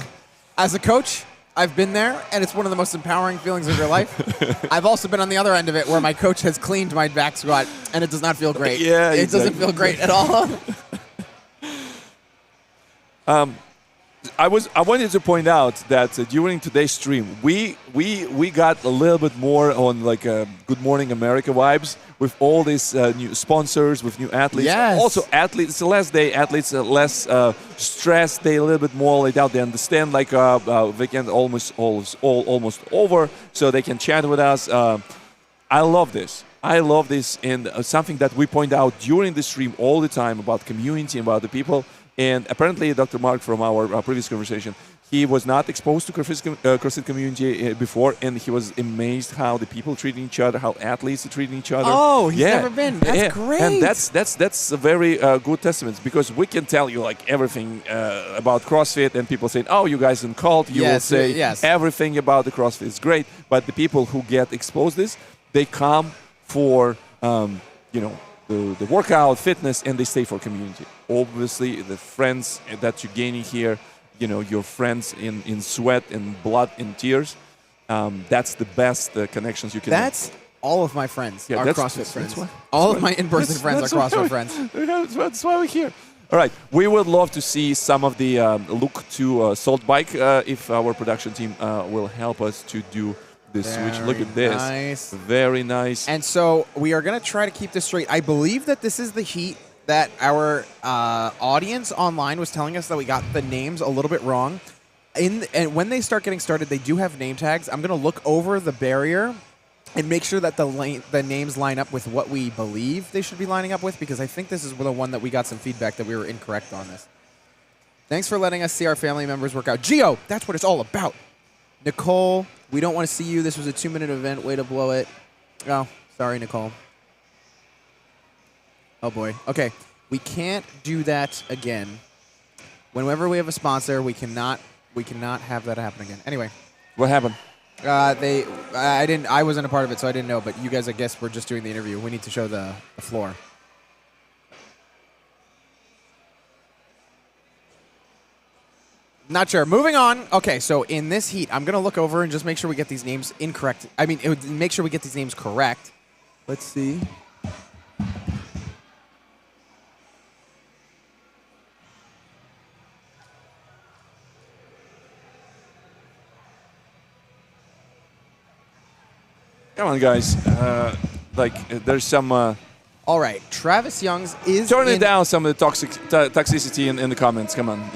As a coach, I've been there, and it's one of the most empowering feelings of your life. I've also been on the other end of it, where my coach has cleaned my back squat, and it does not feel great. Yeah, it doesn't feel great at all. I wanted to point out that during today's stream, we got a little bit more on Good Morning America vibes with all these new sponsors, with new athletes. Yes. Also, athletes. It's the last day. Athletes are less stressed. They a little bit more laid out. They understand weekend almost over, so they can chat with us. I love this. And something that we point out during the stream all the time about community, about the people. And apparently, Dr. Mark, from our previous conversation, he was not exposed to CrossFit community before, and he was amazed how the people treating each other, how athletes are treating each other. Oh, he's never been. That's great. And that's a very good testament, because we can tell you everything about CrossFit, and people say, "Oh, you guys in cult." You will say everything about the CrossFit is great, but the people who get exposed to this, they come for the workout, fitness, and they stay for community. Obviously, the friends that you're gaining here, your friends in sweat and blood and tears, that's the best connections you can make. That's all of my friends are CrossFit friends. All of my in-person friends are CrossFit friends. That's why we're here. All right, we would love to see some of the look to Salt Bike if our production team will help us to do this switch. Look at this. Nice. Very nice. And so we are going to try to keep this straight. I believe that this is the heat that our audience online was telling us that we got the names a little bit wrong. And when they start getting started, they do have name tags. I'm going to look over the barrier and make sure that the names line up with what we believe they should be lining up with, because I think this is the one that we got some feedback that we were incorrect on this. Thanks for letting us see our family members work out. Gio, that's what it's all about. Nicole, we don't want to see you. This was a 2-minute event. Way to blow it. Oh, sorry, Nicole. Oh, boy. Okay, we can't do that again. Whenever we have a sponsor, we cannot have that happen again. Anyway. What happened? I wasn't a part of it, so I didn't know, but you guys, I guess, were just doing the interview. We need to show the floor. Not sure. Moving on. Okay, so in this heat, I'm going to look over and just make sure we get these names incorrect. I mean, make sure we get these names correct. Let's see. Come on, guys. There's some... All right, Travis Young's is... Turn it down, some of the toxicity in the comments. Come on.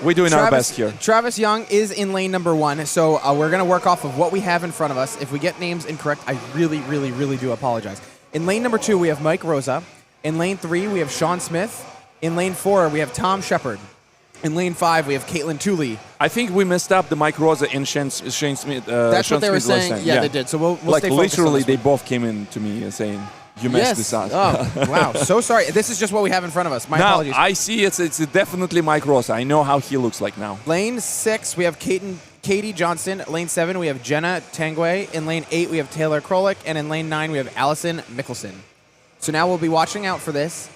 We're doing our best here. Travis Young is in lane number 1, so we're going to work off of what we have in front of us. If we get names incorrect, I really, really, really do apologize. In lane number 2, we have Mike Rosa. In lane 3, we have Sean Smith. In lane 4, we have Tom Shepard. In lane 5, we have Caitlin Tooley. I think we messed up the Mike Rosa and Shane Smith. That's Sean what they were Smith saying. Yeah, they did. So we'll stay focused on literally, this they one. both came in to me saying, you messed this up. Oh, wow. So sorry. This is just what we have in front of us. My apologies. I see it's definitely Mike Rosa. I know how he looks like now. Lane 6, we have Katie Johnston. Lane 7, we have Jenna Tangway. In lane 8, we have Taylor Krolik. And in lane 9, we have Allison Mickelson. So now we'll be watching out for this.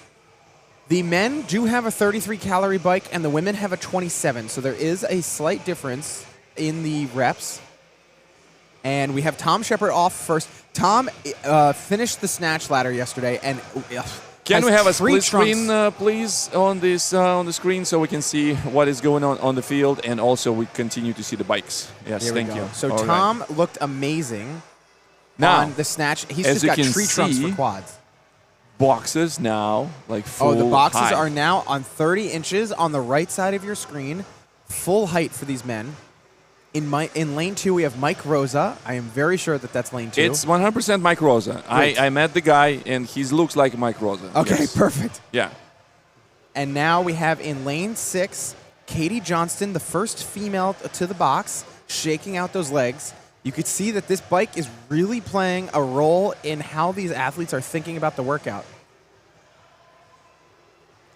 The men do have a 33-calorie bike, and the women have a 27. So there is a slight difference in the reps. And we have Tom Shepard off first. Tom finished the snatch ladder yesterday, and can we have a split screen, please, on this on the screen so we can see what is going on the field, and also we continue to see the bikes. Yes, thank you. So all Tom looked amazing now, on the snatch. He's just got tree trunks for quads. Boxes now, full the boxes height. are now on 30 inches on the right side of your screen, full height for these men. In lane 2, we have Mike Rosa. I am very sure that that's lane 2. It's 100% Mike Rosa. I met the guy, and he looks like Mike Rosa. Okay, yes. Perfect. Yeah. And now we have in lane 6, Katie Johnston, the first female to the box, shaking out those legs. You could see that this bike is really playing a role in how these athletes are thinking about the workout.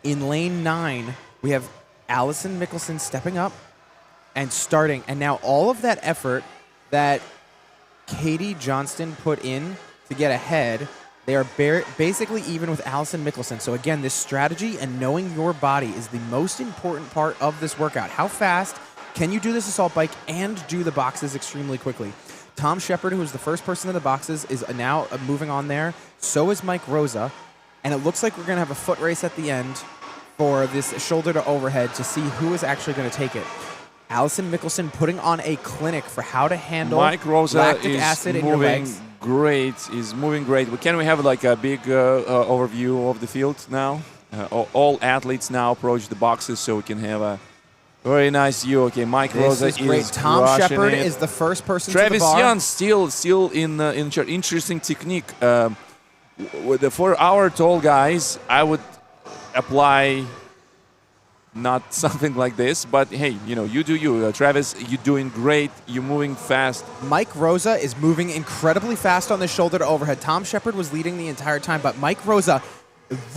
In lane 9, we have Allison Mickelson stepping up and starting. And now all of that effort that Katie Johnston put in to get ahead, they are basically even with Allison Mickelson. So again, this strategy and knowing your body is the most important part of this workout. How fast can you do this assault bike and do the boxes extremely quickly? Tom Shepard, who was the first person in the boxes, is now moving on there. So is Mike Rosa. And it looks like we're going to have a foot race at the end for this shoulder to overhead to see who is actually going to take it. Allison Mickelson putting on a clinic for how to handle Mike Rosa lactic acid in your legs. Great. Is moving great. Can we have a big overview of the field now? All athletes now approach the boxes so we can have a very nice view. Okay, Mike Rosa is great. Tom Shepard it. is the first person Travis to the bar. Young still in charge. Interesting technique. For our tall guys, I would apply not something like this, but hey, you do you. Travis, you're doing great. You're moving fast. Mike Rosa is moving incredibly fast on the shoulder to overhead. Tom Shepard was leading the entire time, but Mike Rosa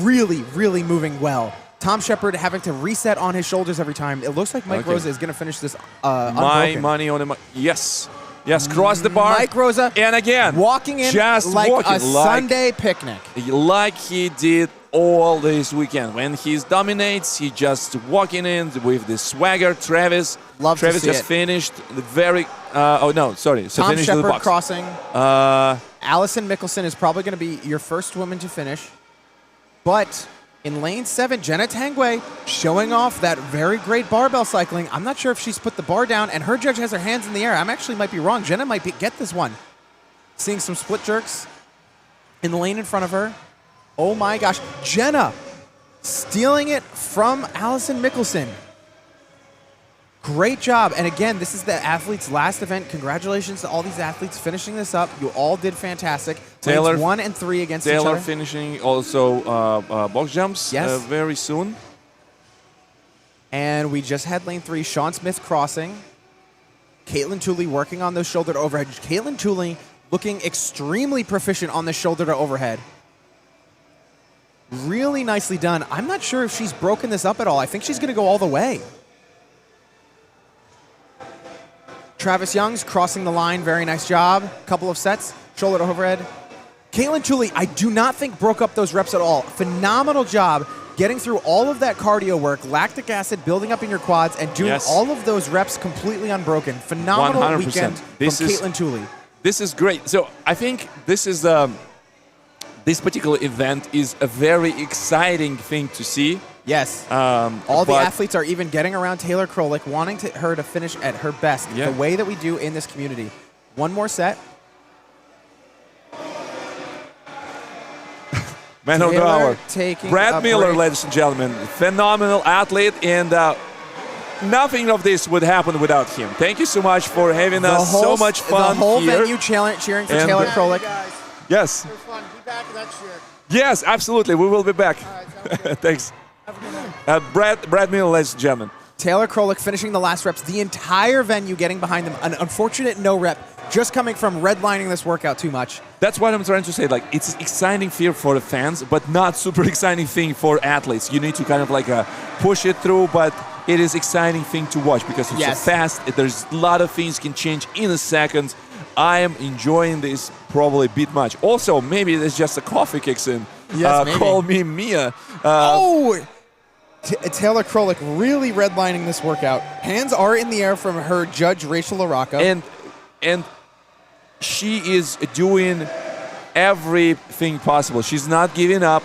really, really moving well. Tom Shepard having to reset on his shoulders every time. It looks like Mike Rosa is going to finish this My unbroken. money on him. Yes. Yes, cross the bar. Mike Rosa and again. Walking in just like walking, a Sunday picnic. Like he did all this weekend. When he dominates, he just walking in with the swagger. Travis just finished the very... So Tom finished the Shepard box. crossing. Allison Mickelson is probably going to be your first woman to finish. But in lane 7, Jenna Tangway showing off that very great barbell cycling. I'm not sure if she's put the bar down, and her judge has her hands in the air. Might be wrong. Jenna might get this one. Seeing some split jerks in the lane in front of her. Oh my gosh. Jenna stealing it from Allison Mickelson. Great job. And again, this is the athletes' last event. Congratulations to all these athletes finishing this up. You all did fantastic. Taylor, Lanes 1 and 3 against each other. Taylor finishing also box jumps very soon. And we just had lane 3, Sean Smith crossing. Caitlin Tooley working on those shoulder to overhead. Caitlin Tooley looking extremely proficient on the shoulder to overhead. Really nicely done. I'm not sure if she's broken this up at all. I think she's going to go all the way. Travis Young's crossing the line. Very nice job. Couple of sets. Shoulder to overhead. Caitlin Tooley, I do not think broke up those reps at all. Phenomenal job getting through all of that cardio work, lactic acid building up in your quads, and doing all of those reps completely unbroken. Phenomenal 100%. weekend from Caitlin Tooley. This is great. So I think this is this particular event is a very exciting thing to see. Yes. All the athletes are even getting around Taylor Krolik, wanting her to finish at her best, the way that we do in this community. One more set. Man of the hour. Brad Miller, ladies and gentlemen. Phenomenal athlete, and nothing of this would happen without him. Thank you so much for having us. So much fun. The whole here. venue cheering for Taylor Krolik. Yes. It was fun. Be back next year. Yes, absolutely. We will be back. Thanks. Brad Miller, ladies and gentlemen. Taylor Krolik finishing the last reps. The entire venue getting behind them. An unfortunate no rep, just coming from redlining this workout too much. That's what I'm trying to say. Like, it's an exciting thing for the fans, but not super exciting thing for athletes. You need to kind of like push it through, but it is exciting thing to watch because it's so fast. There's a lot of things can change in a second. I am enjoying this probably a bit much. Also, maybe there's just a coffee kicks in. Yes, maybe. Call me Mia. Taylor Krolik really redlining this workout. Hands are in the air from her judge, Rachel LaRocca. And she is doing everything possible. She's not giving up.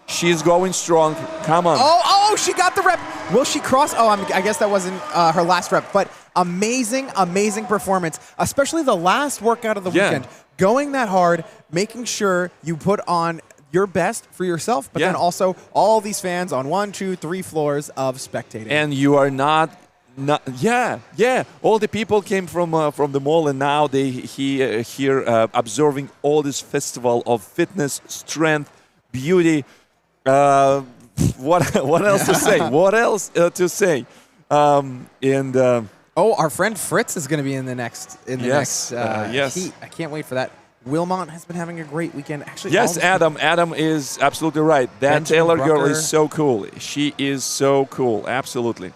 She's going strong. Come on. Oh, she got the rep. Will she cross? Oh, I guess that wasn't her last rep. But amazing performance, especially the last workout of the weekend. Going that hard, making sure you put on your best for yourself, but then also all these fans on 1, 2, 3 floors of spectating. And you are not all the people came from the mall, and now they here observing all this festival of fitness, strength, beauty. What else to say? What else to say? Our friend Fritz is going to be in the next next heat. I can't wait for that. Wilmot has been having a great weekend. Actually, yes, Adam. Adam is absolutely right. That Benjamin Taylor girl Brucker. is so cool. She is so cool. Absolutely.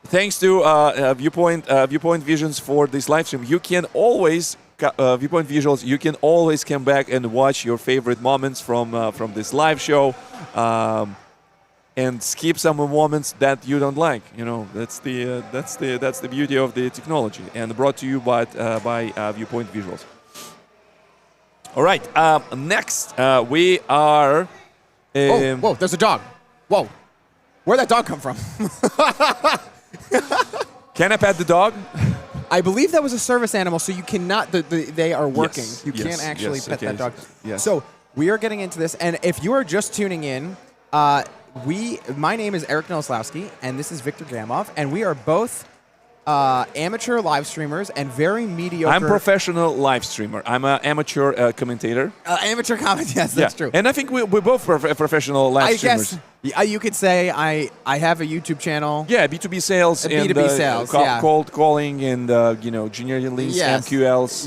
Thanks to Viewpoint Visions for this live stream. You can always Viewpoint Visuals. You can always come back and watch your favorite moments from this live show, and skip some moments that you don't like. You know, that's the beauty of the technology. And brought to you by Viewpoint Visuals. All right. Next, we are. Whoa! There's a dog. Whoa! Where'd that dog come from? Can I pet the dog? I believe that was a service animal, so you cannot. They are working. You can't actually pet that dog. Yes. So we are getting into this, and if you are just tuning in, my name is Eric Noslowski, and this is Victor Gamov, and we are both amateur live streamers and very mediocre. I'm a professional live streamer. I'm an amateur commentator. Amateur comment, yes, that's true. And I think we're both professional live streamers. I guess you could say I have a YouTube channel. Yeah, B2B sales and B2B sales, cold calling and generating links, MQLs,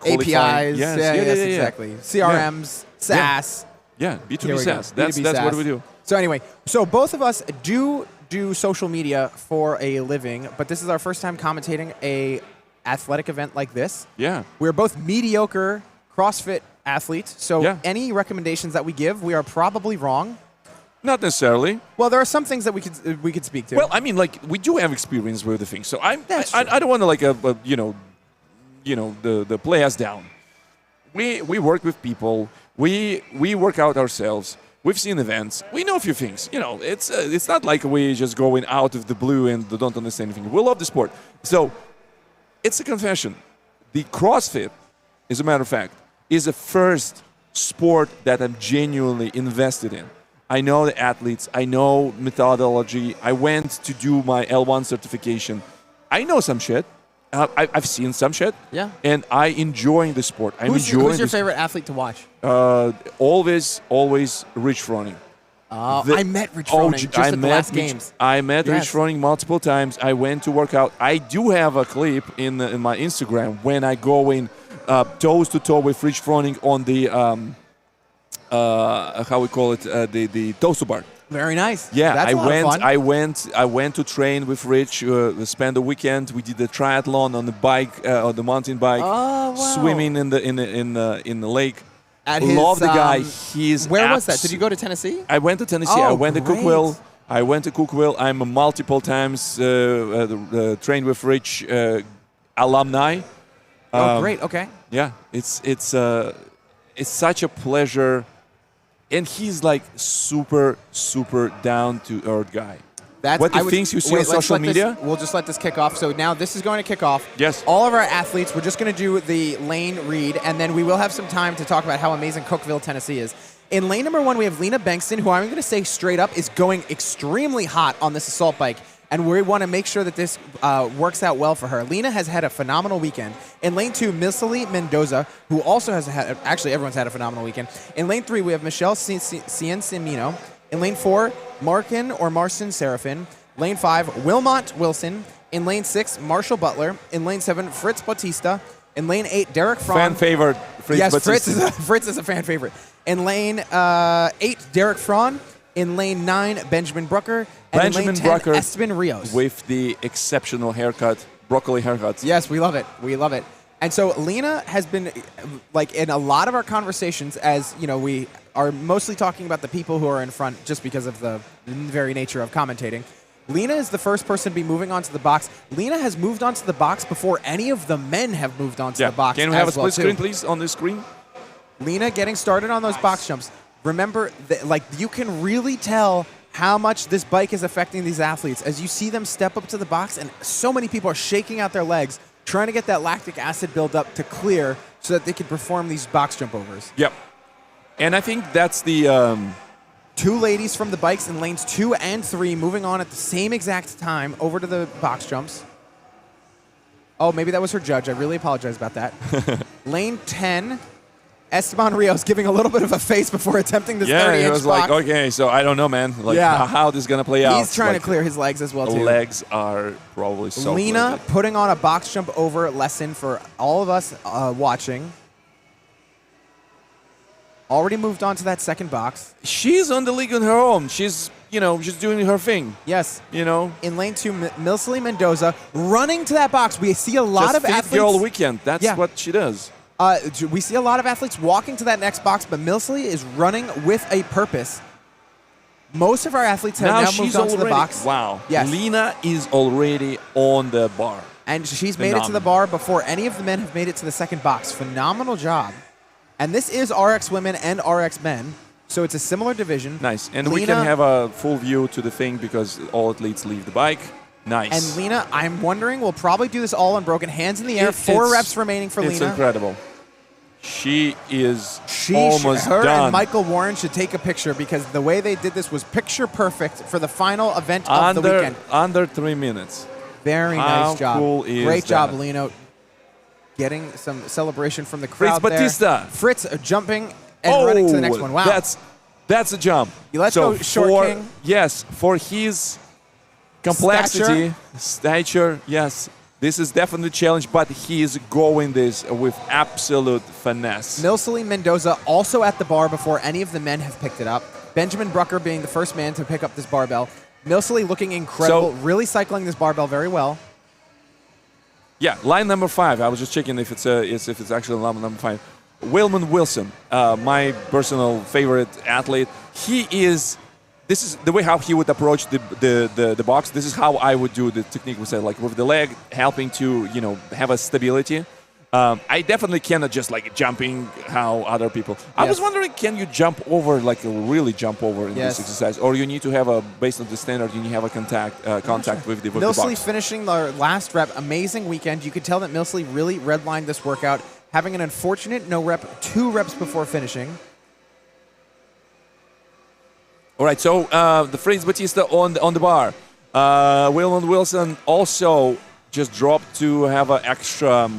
APIs. Yes, exactly. CRMs, SaaS. Yeah, B2B SaaS. That's what we do. So anyway, both of us do social media for a living, but this is our first time commentating a athletic event like this. Yeah. We're both mediocre CrossFit athletes, so any recommendations that we give, we are probably wrong. Not necessarily. Well, there are some things that we could speak to. Well, I mean, like, we do have experience with the things, so I don't want to the play us down. We work with people. We work out ourselves. We've seen events. We know a few things. You know, it's not like we just going out of the blue and don't understand anything. We love the sport. So it's a confession. The CrossFit, as a matter of fact, is the first sport that I'm genuinely invested in. I know the athletes. I know methodology. I went to do my L1 certification. I know some shit. I've seen some shit. Yeah. And I enjoy the sport. Who's your favorite athlete to watch? Always Rich Froning. I met Rich Froning just at the last games. I met Rich Froning multiple times. I went to work out. I do have a clip in my Instagram when I go in toes to toe with Rich Froning on the how we call it the toaster bar. Very nice. Yeah, That's a lot of fun. I went to train with Rich. We spent the weekend. We did the triathlon on the bike, on the mountain bike, swimming in the lake. Love the guy. Where was that? Did you go to Tennessee? I went to Tennessee. I went to Cookeville. I'm a multiple times trained with Rich alumni. Great. Okay. Yeah, it's such a pleasure. And he's like super down to earth guy. What the things you see on social media? We'll just let this kick off. So now this is going to kick off. Yes. All of our athletes, we're just going to do the lane read, and then we will have some time to talk about how amazing Cookeville, Tennessee is. In lane number 1, we have Lena Bankston, who I'm going to say straight up is going extremely hot on this assault bike. And we want to make sure that this works out well for her. Lena has had a phenomenal weekend. In lane 2, Milsali Mendoza, who also has had, actually everyone's had a phenomenal weekend. In lane 3, we have Michelle Ciancimino. In lane 4, Marcin Serafin. Lane 5, Wilmot Wilson. In lane 6, Marshall Butler. In lane 7, Fritz Bautista. In lane 8, Derek Fron. Fan favorite, Fritz Bautista. Fritz is a fan favorite. In lane 8, Derek Fron. In lane 9, Benjamin Brucker. And Benjamin in lane 10, Brucker Esteban Rios. With the exceptional haircut, broccoli haircuts. Yes, we love it. We love it. And so Lena has been, like, in a lot of our conversations, as, you know, we are mostly talking about the people who are in front just because of the very nature of commentating. Lena is the first person to be moving onto the box. Lena has moved onto the box before any of the men have moved onto the box. Can we have a split screen, please, on this screen? Lena getting started on those box jumps. Remember, like, you can really tell how much this bike is affecting these athletes as you see them step up to the box, and so many people are shaking out their legs trying to get that lactic acid buildup to clear so that they can perform these box jump overs. Yep. And I think that's the... 2 ladies from the bikes in lanes 2 and 3 moving on at the same exact time over to the box jumps. Oh, maybe that was her judge. I really apologize about that. Lane 10... Esteban Rios giving a little bit of a face before attempting this 30-inch he was block. like, okay, so I don't know, man. Like, how this is going to play out. He's trying to clear his legs as well, too. Legs are probably so Lena good. putting on a box jump over lesson for all of us watching. Already moved on to that second box. She's on the league on her own. She's, she's doing her thing. Yes. In lane 2, Milsali Mendoza running to that box. We see a lot of athletes. Girl weekend. That's what she does. We see a lot of athletes walking to that next box, but Milsali is running with a purpose. Most of our athletes have now moved on to the box. Wow. Yes. Lena is already on the bar. And she's made it to the bar before any of the men have made it to the second box. Phenomenal job. And this is RX women and RX men, so it's a similar division. Nice. And we can have a full view to the thing because all athletes leave the bike. Nice. And Lena, I'm wondering, we'll probably do this all unbroken. Hands in the air. 4 reps remaining for Lena. It's incredible. She is almost her done. And Michael Warren should take a picture because the way they did this was picture perfect for the final event of the weekend. Under 3 minutes. Very nice job. How cool is Great job, that? Lena. Getting some celebration from the crowd Fritz Bautista. Fritz jumping and running to the next one. Wow. That's a jump. Let's go short king. Yes, for his complexity, stature, yes. This is definitely a challenge, but he is going this with absolute finesse. Milsali Mendoza also at the bar before any of the men have picked it up. Benjamin Brucker being the first man to pick up this barbell. Milsali looking incredible, really cycling this barbell very well. Yeah, line number 5. I was just checking if it's actually line number 5. Wilman Wilson, my personal favorite athlete. This is the way how he would approach the box. This is how I would do the technique. We said, like with the leg helping to have a stability. I definitely cannot just like jumping how other people. I was wondering, can you jump over, like really jump over in this exercise, or you need to have based on the standard, you need to have a contact with the box. Milsali finishing the last rep, amazing weekend. You could tell that Milsali really redlined this workout, having an unfortunate no rep, 2 reps before finishing. All right, so the Fritz Bautista on the bar. Wilman Wilson also just dropped to have an extra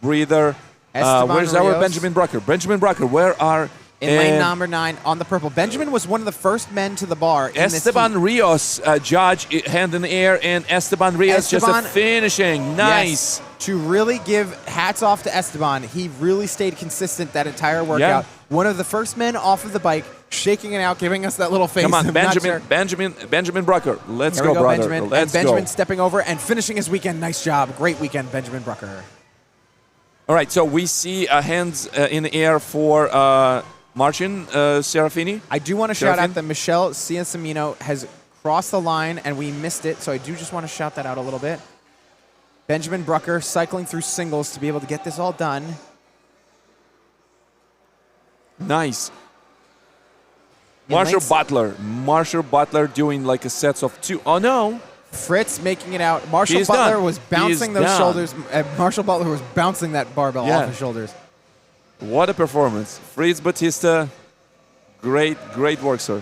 breather. Where's our Benjamin Brucker? Benjamin Brucker, where are In lane number 9 on the purple. Benjamin was one of the first men to the bar. Esteban Rios, judge, hand in the air, and Esteban Rios just a finishing. Nice. Yes, to really give hats off to Esteban. He really stayed consistent that entire workout. One of the first men off of the bike, shaking it out, giving us that little face. Come on, Benjamin Brucker. Let's go, brother. Benjamin. Let's Benjamin stepping over and finishing his weekend. Nice job. Great weekend, Benjamin Brucker. All right, so we see hands in the air for Marcin Serafini. I do want to shout out that Michelle Ciancimino has crossed the line, and we missed it, so I do just want to shout that out a little bit. Benjamin Brucker cycling through singles to be able to get this all done. Nice. Marshall Butler doing like a sets of 2. Oh, no. Fritz making it out. Marshall Butler was bouncing those shoulders. Marshall Butler was bouncing that barbell off his shoulders. What a performance. Fritz Batista, great work, sir.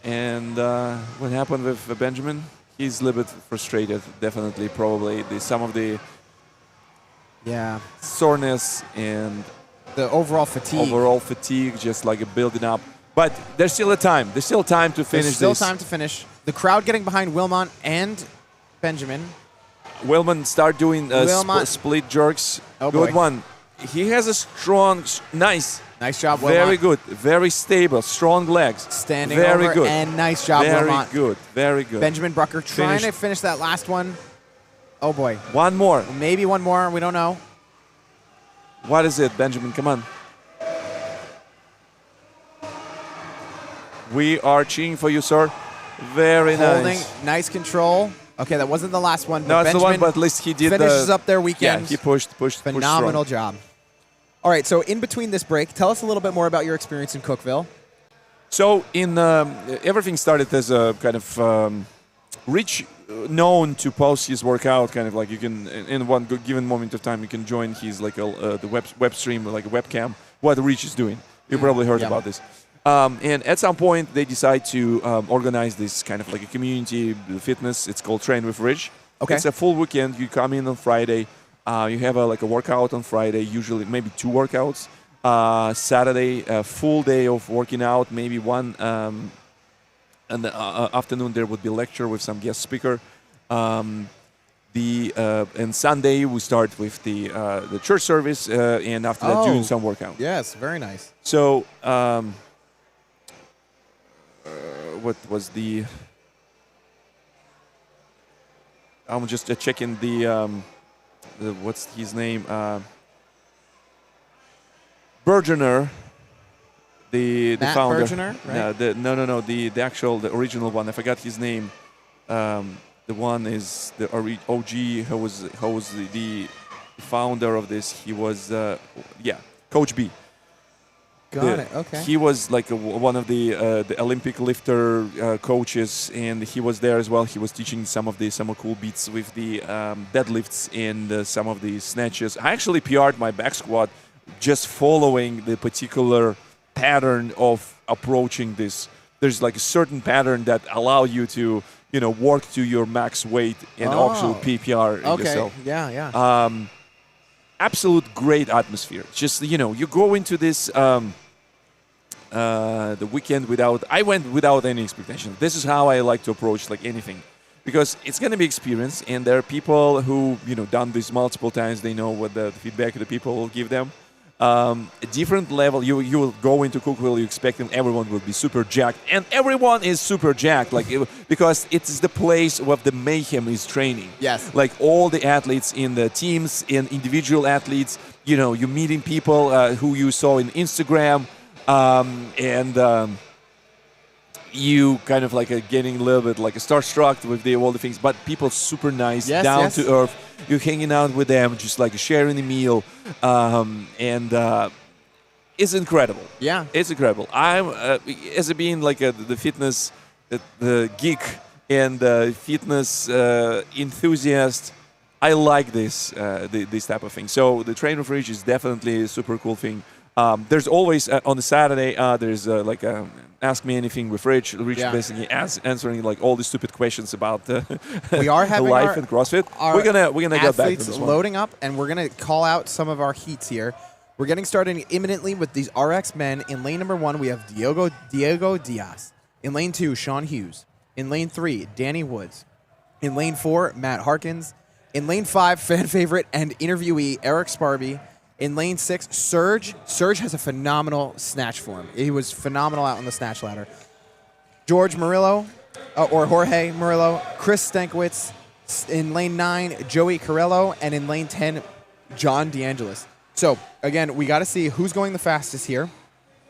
And what happened with Benjamin? He's a little bit frustrated, definitely, probably. Some of the soreness and the overall fatigue. Just like a building up. But there's still a time. There's still time to finish this. There's still time to finish. The crowd getting behind Wilmot and Benjamin. Wilmot start doing split jerks. Oh, good boy. one. He has a strong, nice job, Wilmot. Very good. Very stable. Strong legs. Standing very over good. And nice job, Wilmot. Very good. Benjamin Brucker trying to finish that last one. Oh, boy. One more. Maybe one more. We don't know. What is it, Benjamin? Come on. We are cheering for you, sir. Very nice. Nice control. Okay, that wasn't the last one. No, it's the one, but at least he did finishes up their weekend. Yeah, he pushed. Phenomenal job. All right, so in between this break, tell us a little bit more about your experience in Cookeville. So everything started as a kind of Rich known to post his workout, kind of like you can in one given moment of time you can join his like the web stream, like a webcam. What Rich is doing, you probably heard about this. And at some point they decide to organize this kind of like a community fitness. It's called Train with Rich. Okay. It's a full weekend. You come in on Friday. You have like a workout on Friday, usually maybe 2 workouts. Saturday, a full day of working out, maybe one. In the afternoon there would be a lecture with some guest speaker. And Sunday we start with the church service, and after that doing some workout. Yes, very nice. So what was the? I'm just checking the what's his name? Bergener. The Matt founder. Bergener, right? No. The original one. I forgot his name. The one is the OG. Who was the founder of this? He was Coach B. Got it. Okay. He was like one of the Olympic lifter coaches, and he was there as well. He was teaching some cool beats with the deadlifts and some of the snatches. I actually PR'd my back squat just following the particular pattern of approaching this. There's like a certain pattern that allow you to work to your max weight and also PPR yourself. Yeah. Absolute great atmosphere. Just you go into this the weekend I went without any expectation. This is how I like to approach like anything, because it's going to be experience, and there are people who done this multiple times. They know what the feedback the people will give them. A different level. You will go into Cookeville, you expecting everyone will be super jacked, and everyone is super jacked, because it is the place where the mayhem is training. Yes. Like all the athletes in the teams and individual athletes, you're meeting people who you saw in Instagram, and you kind of like getting a little bit like starstruck with all the things, but people super nice, down to earth. You're hanging out with them, just like sharing a meal, and it's incredible. Yeah, it's incredible. I'm as being like the fitness the geek and fitness enthusiast. I like this type of thing. So the Train with Rich is definitely a super cool thing. There's always on the Saturday there's like a Ask Me Anything with Rich. Rich basically answering like all the stupid questions about we are having life and CrossFit. We're gonna get back to this one. Loading up, and we're gonna call out some of our heats here. We're getting started imminently with these RX men. In lane number 1, we have Diego Diaz. In lane 2, Sean Hughes. In lane 3, Danny Woods. In lane 4, Matt Harkins. In lane 5, fan favorite and interviewee Eric Sparby. In lane 6, Surge. Surge has a phenomenal snatch form. He was phenomenal out on the snatch ladder. George Murillo, or Jorge Murillo. Chris Stankiewicz. In lane 9, Joey Carello. And in lane 10, John DeAngelis. So, again, we got to see who's going the fastest here.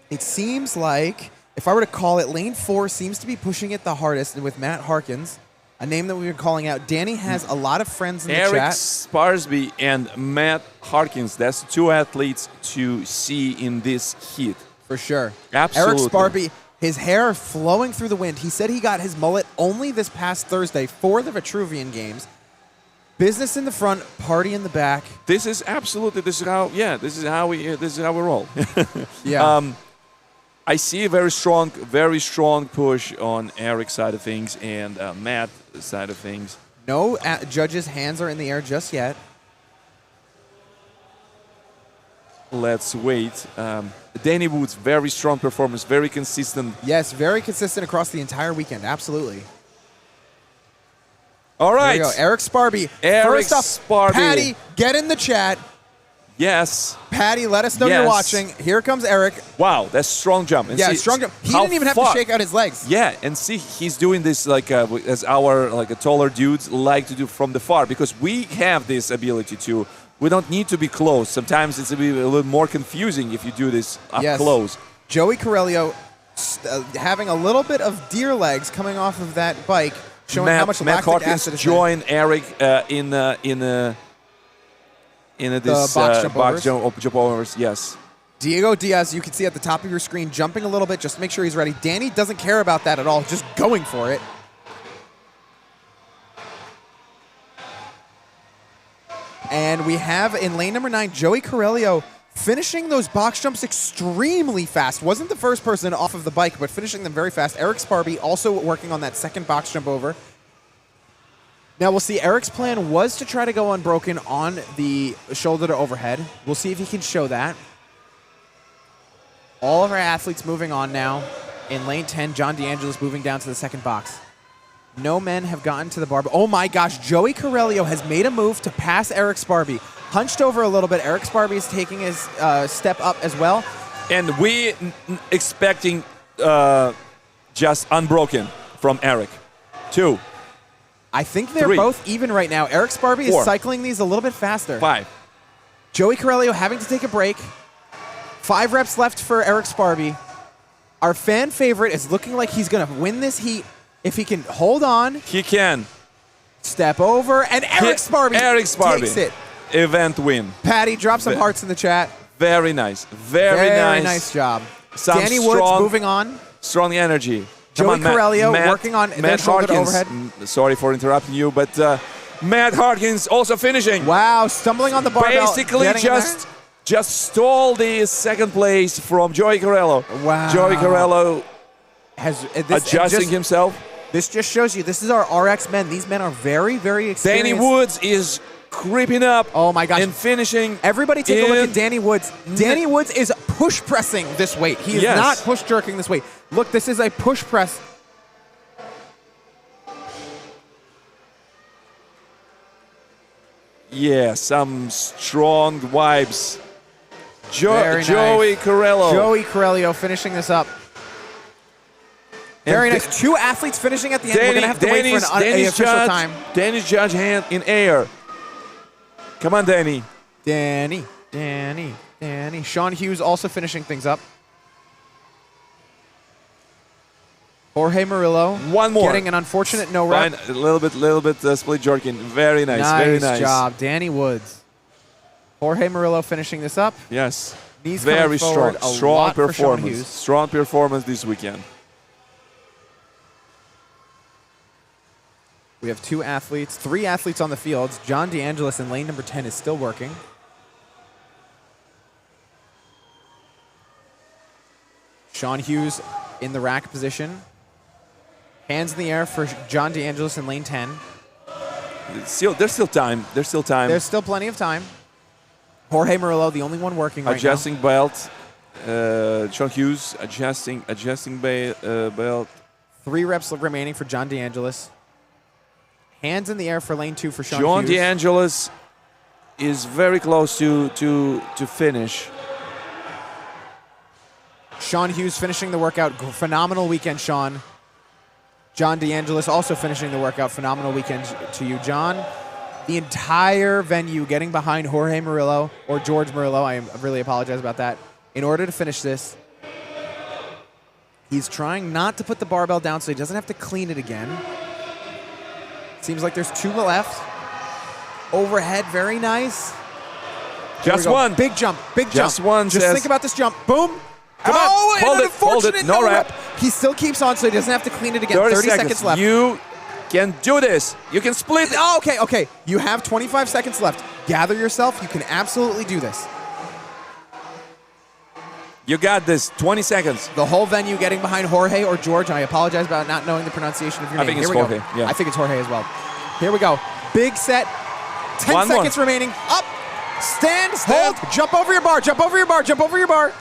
It seems like, if I were to call it, lane 4 seems to be pushing it the hardest with Matt Harkins, a name that we've been calling out. Danny has a lot of friends in the Eric chat. Sparsby and Matt Harkins, that's 2 athletes to see in this heat. For sure. Absolutely. Eric Sparby, his hair flowing through the wind. He said he got his mullet only this past Thursday for the Vitruvian Games. Business in the front, party in the back. This is absolutely, this is how we roll. Yeah. I see a very strong push on Eric's side of things and Matt's side of things. No judges' hands are in the air just yet. Let's wait. Danny Woods, very strong performance, very consistent. Yes, very consistent across the entire weekend. Absolutely. All right. There you go. Eric Sparby. Eric First off, Sparby. Patty, get in the chat. Yes. Patty, let us know you're watching. Here comes Eric. Wow, that's strong jump. And Yeah, see strong jump. He how didn't even have to far- shake out his legs. Yeah, and see, he's doing this like as our taller dudes like to do from the far, because we have this ability to. We don't need to be close. Sometimes it's a little more confusing if you do this up close. Joey Carello having a little bit of deer legs coming off of that bike, showing how much Matt lactic Harkins acid is joined Eric in this box jump overs. Yes. Diego Diaz, you can see at the top of your screen, jumping a little bit just to make sure he's ready. Danny doesn't care about that at all, just going for it. And we have in lane number 9, Joey Carello finishing those box jumps extremely fast. Wasn't the first person off of the bike, but finishing them very fast. Eric Sparby also working on that second box jump over. Now we'll see. Eric's plan was to try to go unbroken on the shoulder to overhead. We'll see if he can show that. All of our athletes moving on now. In lane 10, John DeAngelis moving down to the second box. No men have gotten to the bar. Oh my gosh, Joey Carello has made a move to pass Eric Sparby. Hunched over a little bit. Eric Sparby is taking his step up as well. And we expecting just unbroken from Eric. 2. I think they're 3. both even right now. Eric Sparby 4. is cycling these a little bit faster. 5. Joey Carello having to take a break. 5 reps left for Eric Sparby. Our fan favorite is looking like he's going to win this heat. If he can hold on. He can. Step over. And Eric Sparby takes it. Event win. Patty, drop some hearts in the chat. Very nice. Very nice job. Some Danny Woods moving on. Strong energy. Joey Carello working on their shoulder to overhead. Sorry for interrupting you, but Matt Harkins also finishing. Wow, stumbling on the barbell. Basically just stole the second place from Joey Carello. Wow. Joey Carello has adjusting himself. This just shows you, this is our RX men. These men are very, very experienced. Danny Woods is creeping up. Oh my gosh. And finishing. Everybody take a look at Danny Woods. Danny Woods is push pressing this weight. He is not push jerking this weight. Look, this is a push press. Yeah, some strong vibes. Very Joey nice. Carello. Joey Carello finishing this up. Very nice. 2 athletes finishing at the end. We're going to have to wait for an official time. Danny's judge hand in air. Come on, Danny. Danny. Sean Hughes also finishing things up. Jorge Murillo. One more. Getting an unfortunate no rep. A little bit split jerking. Very nice. Very nice job. Danny Woods. Jorge Murillo finishing this up. Yes. Knees very strong. Strong performance. Strong performance this weekend. We have 2 athletes, 3 athletes on the field. John DeAngelis in lane number 10 is still working. Sean Hughes in the rack position. Hands in the air for John DeAngelis in lane 10. There's still time. There's still plenty of time. Jorge Murillo, the only one working right now. Adjusting belt. Sean Hughes adjusting belt. 3 reps remaining for John DeAngelis. Hands in the air for lane 2 for Sean John Hughes. DeAngelis is very close to finish. Sean Hughes finishing the workout. Phenomenal weekend, Sean. John DeAngelis also finishing the workout. Phenomenal weekend to you, John. The entire venue getting behind Jorge Murillo, or George Murillo. I really apologize about that. In order to finish this, he's trying not to put the barbell down so he doesn't have to clean it again. Seems like there's 2 left. Overhead, very nice. Just one. Big jump, big jump. Just one. Just think about this jump. Boom. Come on, hold and it, hold it. unfortunate No rep. He still keeps on so he doesn't have to clean it again. 30 seconds left. You can do this. You can split it. Oh, okay. You have 25 seconds left. Gather yourself. You can absolutely do this. You got this. 20 seconds. The whole venue getting behind Jorge or George. I apologize about not knowing the pronunciation of your name. I think it's Here we Jorge. go. Yeah. I think it's Jorge as well. Here we go. Big set. 10 One more. seconds remaining. Up. Stand. Hold. Jump over your bar. Jump over your bar. Jump over your bar.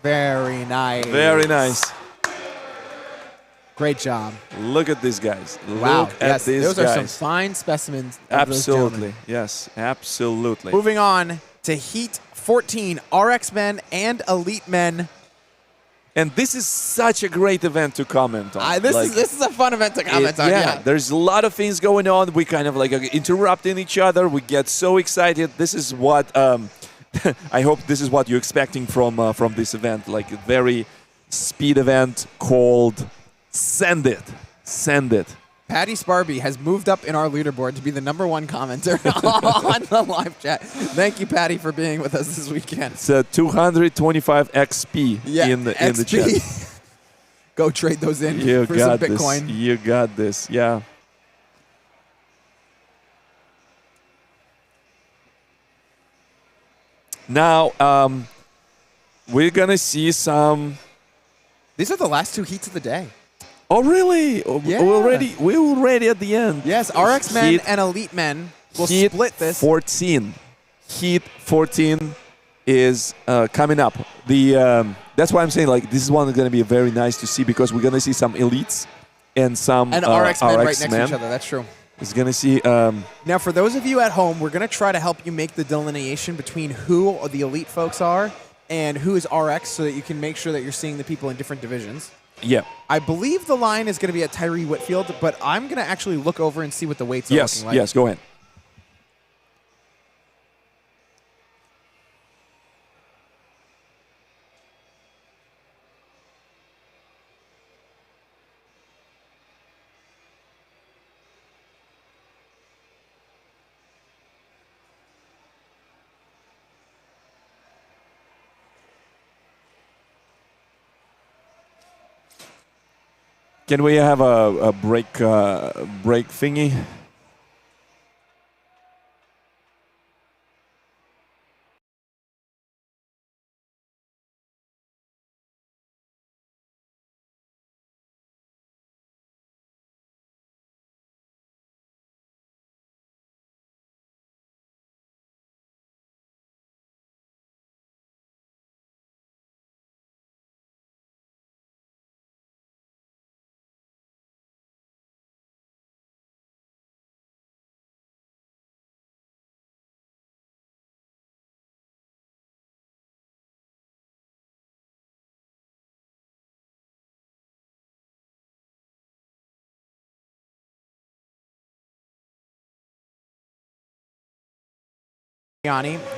Very nice. Very nice. Great job. Look at these guys. Wow. Look at these those guys. are some fine specimens. Of Absolutely. Those gentlemen. Yes, absolutely. Moving on to Heat 14, RX men and Elite men. And this is such a great event to comment on. This is a fun event to comment on. Yeah. There's a lot of things going on. We kind of like interrupting each other. We get so excited. This is what I hope this is what you're expecting from this event. Like a very speed event called Send It. Send It. Patty Sparby has moved up in our leaderboard to be the #1 commenter on the live chat. Thank you, Patty, for being with us this weekend. It's 225 XP in the chat. Go trade those in You for some got this. Bitcoin. You got this. Yeah. Now, we're going to see some... These are the last 2 heats of the day. Oh, really? Yeah. We're already at the end. Yes, RX men and Elite men will Heat split this. 14. Heat 14 is coming up. That's why I'm saying like this is one that's going to be very nice to see because we're going to see some elites and some RX men right next to men. each other. That's true. It's going to see... now, for those of you at home, we're going to try to help you make the delineation between who the elite folks are and who is RX so that you can make sure that you're seeing the people in different divisions. Yeah. I believe the line is going to be at Tyree Whitfield, but I'm going to actually look over and see what the weights are looking like. Yes, go ahead. Can we have a break thingy?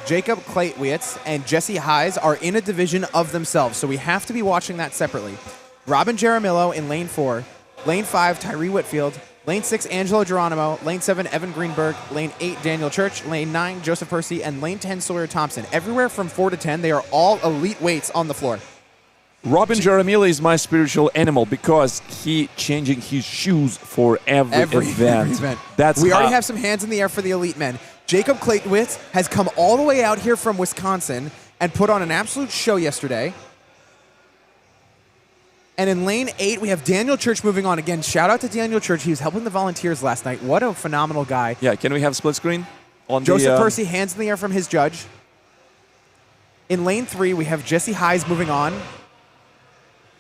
Jacob Kleitwitz and Jesse Hayes are in a division of themselves, so we have to be watching that separately. Robin Jaramillo in lane 4, lane 5, Tyree Whitfield, lane 6, Angelo Geronimo, lane 7, Evan Greenberg, lane 8, Daniel Church, lane 9, Joseph Percy, and lane 10, Sawyer Thompson. Everywhere from 4 to 10, they are all elite weights on the floor. Robin Jaramillo is my spiritual animal because he changing his shoes for every event. We already have some hands in the air for the elite men. Jacob Kleitwitz has come all the way out here from Wisconsin and put on an absolute show yesterday. And in lane 8, we have Daniel Church moving on. Again, shout out to Daniel Church. He was helping the volunteers last night. What a phenomenal guy. Yeah, can we have split screen? On Joseph Percy, hands in the air from his judge. In lane 3, we have Jesse Hayes moving on.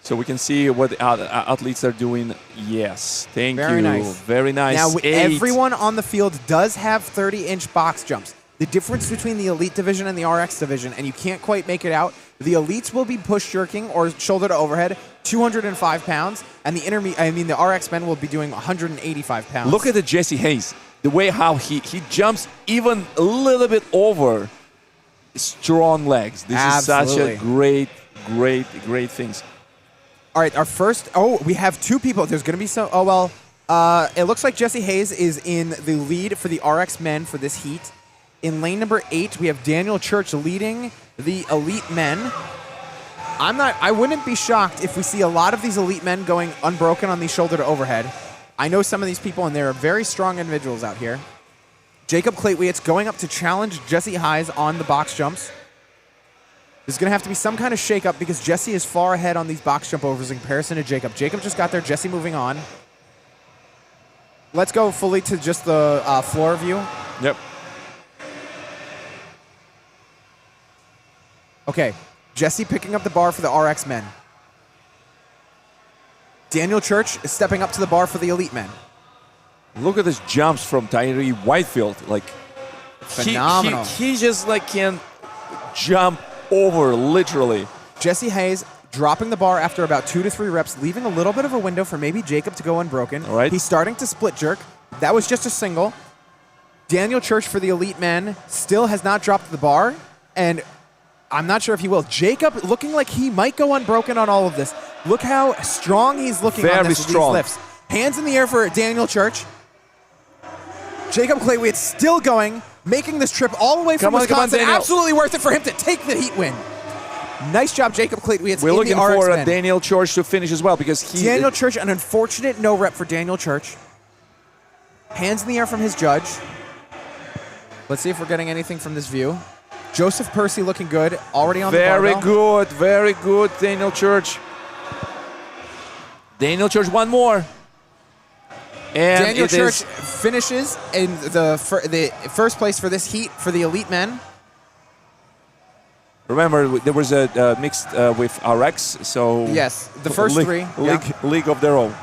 So we can see what the athletes are doing. Yes, thank Very you. nice. Very nice. Now, 8. everyone on the field does have 30-inch box jumps. The difference between the Elite Division and the RX Division, and you can't quite make it out, the Elites will be push jerking or shoulder to overhead 205 pounds, and the RX men will be doing 185 pounds. Look at the Jesse Hayes. The way how he jumps even a little bit over strong legs. This Absolutely. is such a great things. All right, our first. Oh, we have 2 people. There's going to be some. Oh, well, it looks like Jesse Hayes is in the lead for the RX men for this heat. In lane number 8, we have Daniel Church leading the Elite men. I wouldn't be shocked if we see a lot of these Elite men going unbroken on the shoulder to overhead. I know some of these people, and they're very strong individuals out here. Jacob Claytweit's going up to challenge Jesse Hayes on the box jumps. There's going to have to be some kind of shakeup because Jesse is far ahead on these box jump overs in comparison to Jacob. Jacob just got there. Jesse moving on. Let's go fully to just the floor view. Yep. Okay, Jesse picking up the bar for the RX men. Daniel Church is stepping up to the bar for the Elite men. Look at these jumps from Tyree Whitefield. Like phenomenal. He just like can jump over literally. Jesse Hayes dropping the bar after about 2 to 3 reps, leaving a little bit of a window for maybe Jacob to go unbroken. All right. He's starting to split jerk. That was just a single. Daniel Church for the Elite men still has not dropped the bar, and I'm not sure if he will. Jacob looking like he might go unbroken on all of this. Look how strong he's looking on Very this with strong. these lifts. Hands in the air for Daniel Church. Jacob Clayweitz still going, making this trip all the way from Wisconsin. Daniel. Absolutely worth it for him to take the heat win. Nice job, Jacob Clayweitz. We're looking in the RX for men. Daniel Church to finish as well because he. Daniel Church, an unfortunate no rep for Daniel Church. Hands in the air from his judge. Let's see if we're getting anything from this view. Joseph Percy looking good, already on the barbell. Very good, Daniel Church. Daniel Church, one more. And Daniel Church finishes in the first place for this heat for the Elite men. Remember, there was a mixed with RX, so yes, the first league of their own.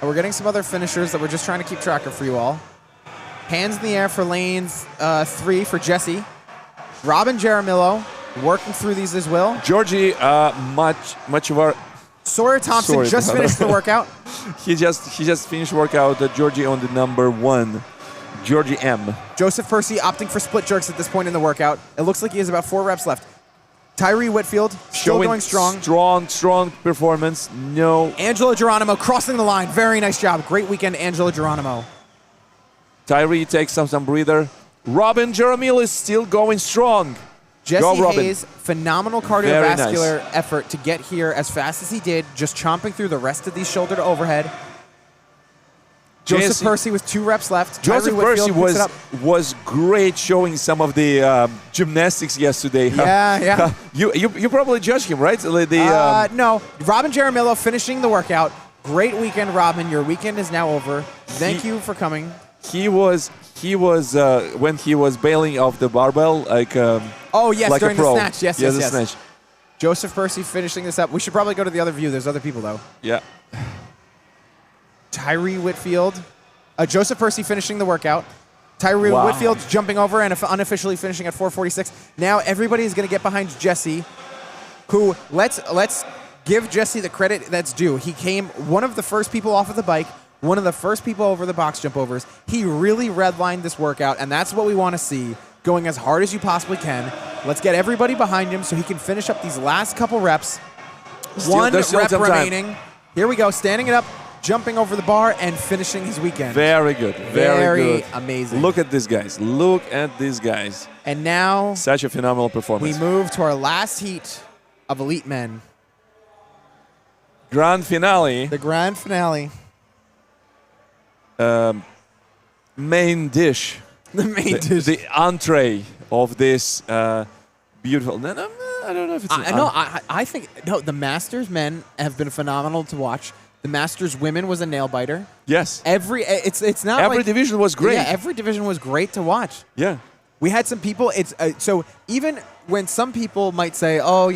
And we're getting some other finishers that we're just trying to keep track of for you all. Hands in the air for lanes 3 for Jesse. Robin Jaramillo working through these as well. Georgie, much of our. Sawyer Thompson just finished the workout. he just finished workout. Georgie on the number 1. Georgie M. Joseph Percy opting for split jerks at this point in the workout. It looks like he has about 4 reps left. Tyree Whitfield still going strong. Strong performance. No. Angelo Geronimo crossing the line. Very nice job. Great weekend, Angelo Geronimo. Tyree takes some breather. Robin Jaramillo is still going strong. Jesse Hayes, phenomenal cardiovascular effort to get here as fast as he did, just chomping through the rest of these shoulder to overhead. Joseph Percy with 2 reps left. Joseph Percy was great showing some of the gymnastics yesterday. Yeah. You probably judged him, right? No. Robin Jaramillo finishing the workout. Great weekend, Robin. Your weekend is now over. Thank you for coming. He was when he was bailing off the barbell like like during a pro. the snatch. Yes. Snatch. Joseph Percy finishing this up. We should probably go to the other view. There's other people though. Yeah. Tyree Whitfield. Joseph Percy finishing the workout. Tyree Whitfield jumping over and unofficially finishing at 4:46. Now everybody is going to get behind Jesse, who let's give Jesse the credit that's due. He came one of the first people off of the bike, one of the first people over the box jump overs. He really redlined this workout, and that's what we want to see, going as hard as you possibly can. Let's get everybody behind him so he can finish up these last couple reps. One rep remaining. Here we go, standing it up, jumping over the bar, and finishing his weekend. Very good. Very good. Amazing. Look at these guys. Look at these guys. And now such a phenomenal performance. We move to our last heat of Elite Men. Grand finale. The grand finale. Main dish. The main dish. The entree of this beautiful. I don't know if it's. I think the Masters men have been phenomenal to watch. The Masters women was a nail biter. Yes. It's not every division was great. Yeah, every division was great to watch. Yeah. We had some people. It's so even when some people might say, "Oh,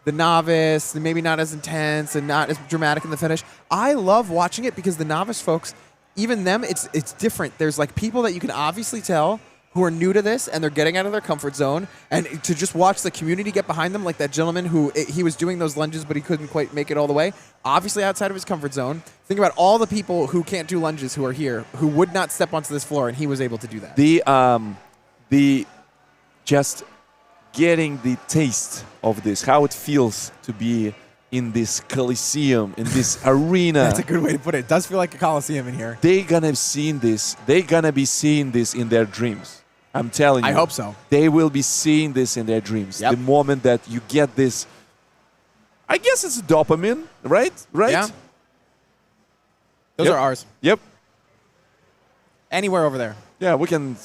the novice, maybe not as intense and not as dramatic in the finish." I love watching it because the novice folks, even them, it's different. There's like people that you can obviously tell who are new to this and they're getting out of their comfort zone, and to just watch the community get behind them, like that gentleman who he was doing those lunges but he couldn't quite make it all the way, obviously outside of his comfort zone. Think about all the people who can't do lunges who are here, who would not step onto this floor, and he was able to do that. The just getting the taste of this, how it feels to be in this coliseum, in this arena. That's a good way to put it. It does feel like a coliseum in here. They're gonna be seeing this in their dreams. I'm telling you. I hope so. They will be seeing this in their dreams. Yep. The moment that you get this, I guess it's dopamine, right? Right? Yeah. Those are ours. Yep. Anywhere over there. Yeah, we can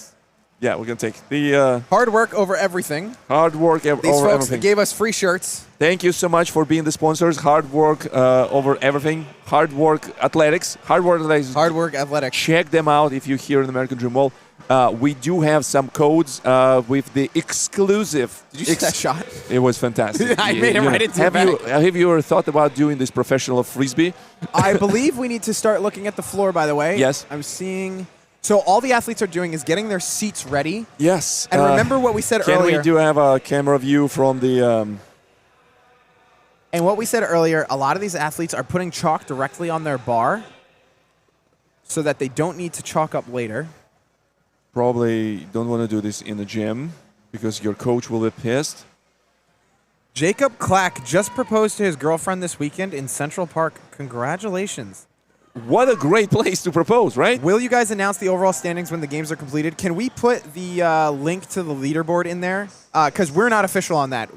take the hard work over everything. Hard work These over folks everything. gave us free shirts. Thank you so much for being the sponsors. Hard work over everything. Hard work athletics. Hard work athletics. Hard work athletics. Check them out if you're here in the American Dream Mall. We do have some codes with the exclusive. Did you see that shot? It was fantastic. I made it right into Have you ever thought about doing this professional frisbee? I believe we need to start looking at the floor, by the way. Yes. I'm seeing. So all the athletes are doing is getting their seats ready. Yes. And remember what we said Can earlier. we do have a camera view from the... And what we said earlier, a lot of these athletes are putting chalk directly on their bar so that they don't need to chalk up later. Probably don't want to do this in the gym because your coach will be pissed. Jacob Clack just proposed to his girlfriend this weekend in Central Park. Congratulations. What a great place to propose, right? Will you guys announce the overall standings when the games are completed? Can we put the link to the leaderboard in there? Because we're not official on that.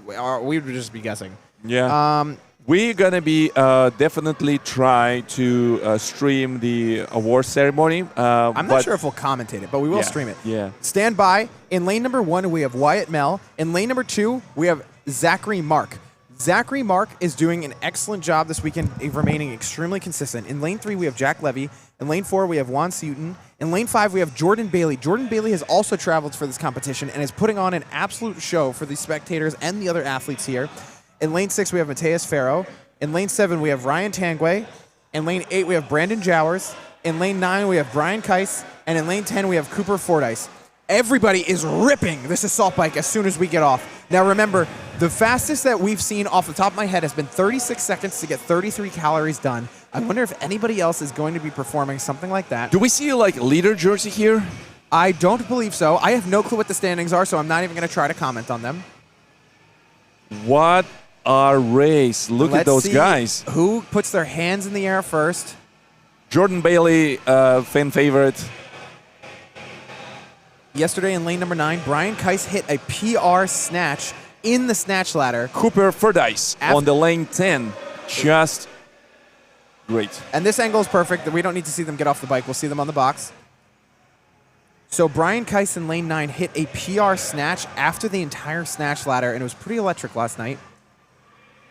We would just be guessing. Yeah. We're going to be definitely try to stream the award ceremony. I'm not sure if we'll commentate it, but we will stream it. Yeah. Stand by. In lane number 1, we have Wyatt Mell. In lane number 2, we have Zachary Mark. Zachary Mark is doing an excellent job this weekend, remaining extremely consistent. In lane 3, we have Jack Levy. In lane 4, we have Juan Sutton. In lane 5, we have Jordan Bailey. Jordan Bailey has also traveled for this competition and is putting on an absolute show for the spectators and the other athletes here. In lane 6, we have Mateus Farrow. In lane 7, we have Ryan Tangway. In lane 8, we have Brandon Jowers. In lane 9, we have Brian Keiss. And in lane 10, we have Cooper Fordyce. Everybody is ripping this assault bike as soon as we get off. Now remember, the fastest that we've seen off the top of my head has been 36 seconds to get 33 calories done. I wonder if anybody else is going to be performing something like that. Do we see like leader jersey here? I don't believe so. I have no clue what the standings are, so I'm not even going to try to comment on them. What a race. Look at those guys. Who puts their hands in the air first? Jordan Bailey, fan favorite. Yesterday in lane number 9, Brian Keiss hit a PR snatch in the snatch ladder. Cooper Fordyce on the lane 10. Just great. And this angle is perfect. We don't need to see them get off the bike. We'll see them on the box. So Brian Keiss in lane 9 hit a PR snatch after the entire snatch ladder, and it was pretty electric last night.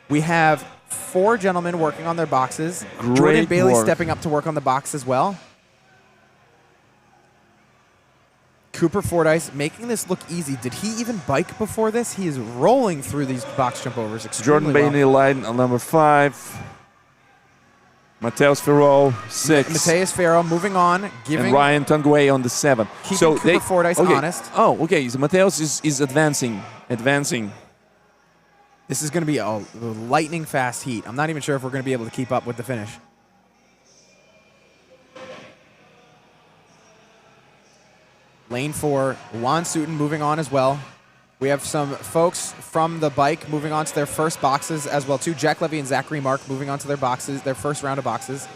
We have 4 gentlemen working on their boxes. Great Jordan Bailey work. stepping up to work on the box as well. Cooper Fordyce making this look easy. Did he even bike before this? He is rolling through these box jump overs extremely Jordan Bailey well. line on number 5. Mateus Farrow, 6. Mateus Farrow moving on, giving and Ryan Tangway on the 7. Keeping Cooper Fordyce honest. Oh, okay. So Mateus is advancing. This is going to be a lightning fast heat. I'm not even sure if we're going to be able to keep up with the finish. Lane 4, Juan Sutton moving on as well. We have some folks from the bike moving on to their first boxes as well too. Jack Levy and Zachary Mark moving on to their boxes, their first round of boxes.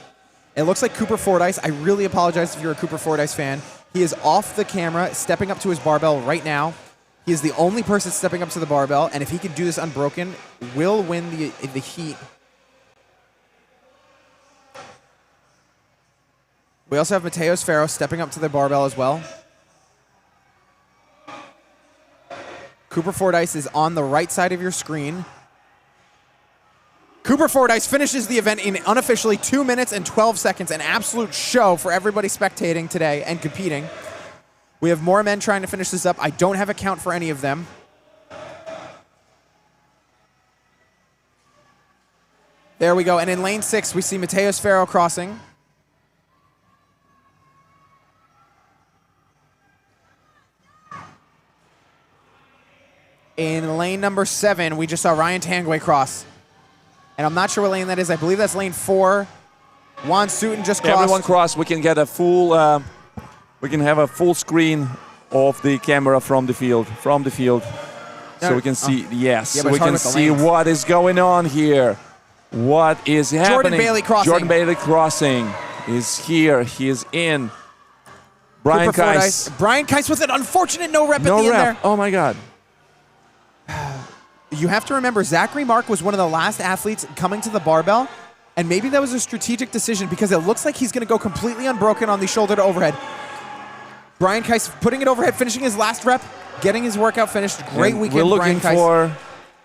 It looks like Cooper Fordyce. I really apologize if you're a Cooper Fordyce fan. He is off the camera, stepping up to his barbell right now. He is the only person stepping up to the barbell, and if he can do this unbroken, will win the heat. We also have Mateus Farrow stepping up to the barbell as well. Cooper Fordyce is on the right side of your screen. Cooper Fordyce finishes the event in unofficially 2 minutes and 12 seconds. An absolute show for everybody spectating today and competing. We have more men trying to finish this up. I don't have a count for any of them. There we go. And in lane 6, we see Mateus Ferro crossing. In lane number 7, we just saw Ryan Tangway cross. And I'm not sure what lane that is. I believe that's lane 4. Juan Sutton just crossed. Everyone crossed. We can get a full, we can have a full screen of the camera from the field. So we can see, yes, we can see what is going on here. What is happening? Jordan Bailey crossing. Jordan Bailey crossing is here. He is in. Brian Keiss. Brian Keiss with an unfortunate no rep at the end there. Oh my God. You have to remember, Zachary Mark was one of the last athletes coming to the barbell, and maybe that was a strategic decision because it looks like he's going to go completely unbroken on the shoulder to overhead. Brian Keiss putting it overhead, finishing his last rep, getting his workout finished. Great weekend, we're looking Brian Keiss. for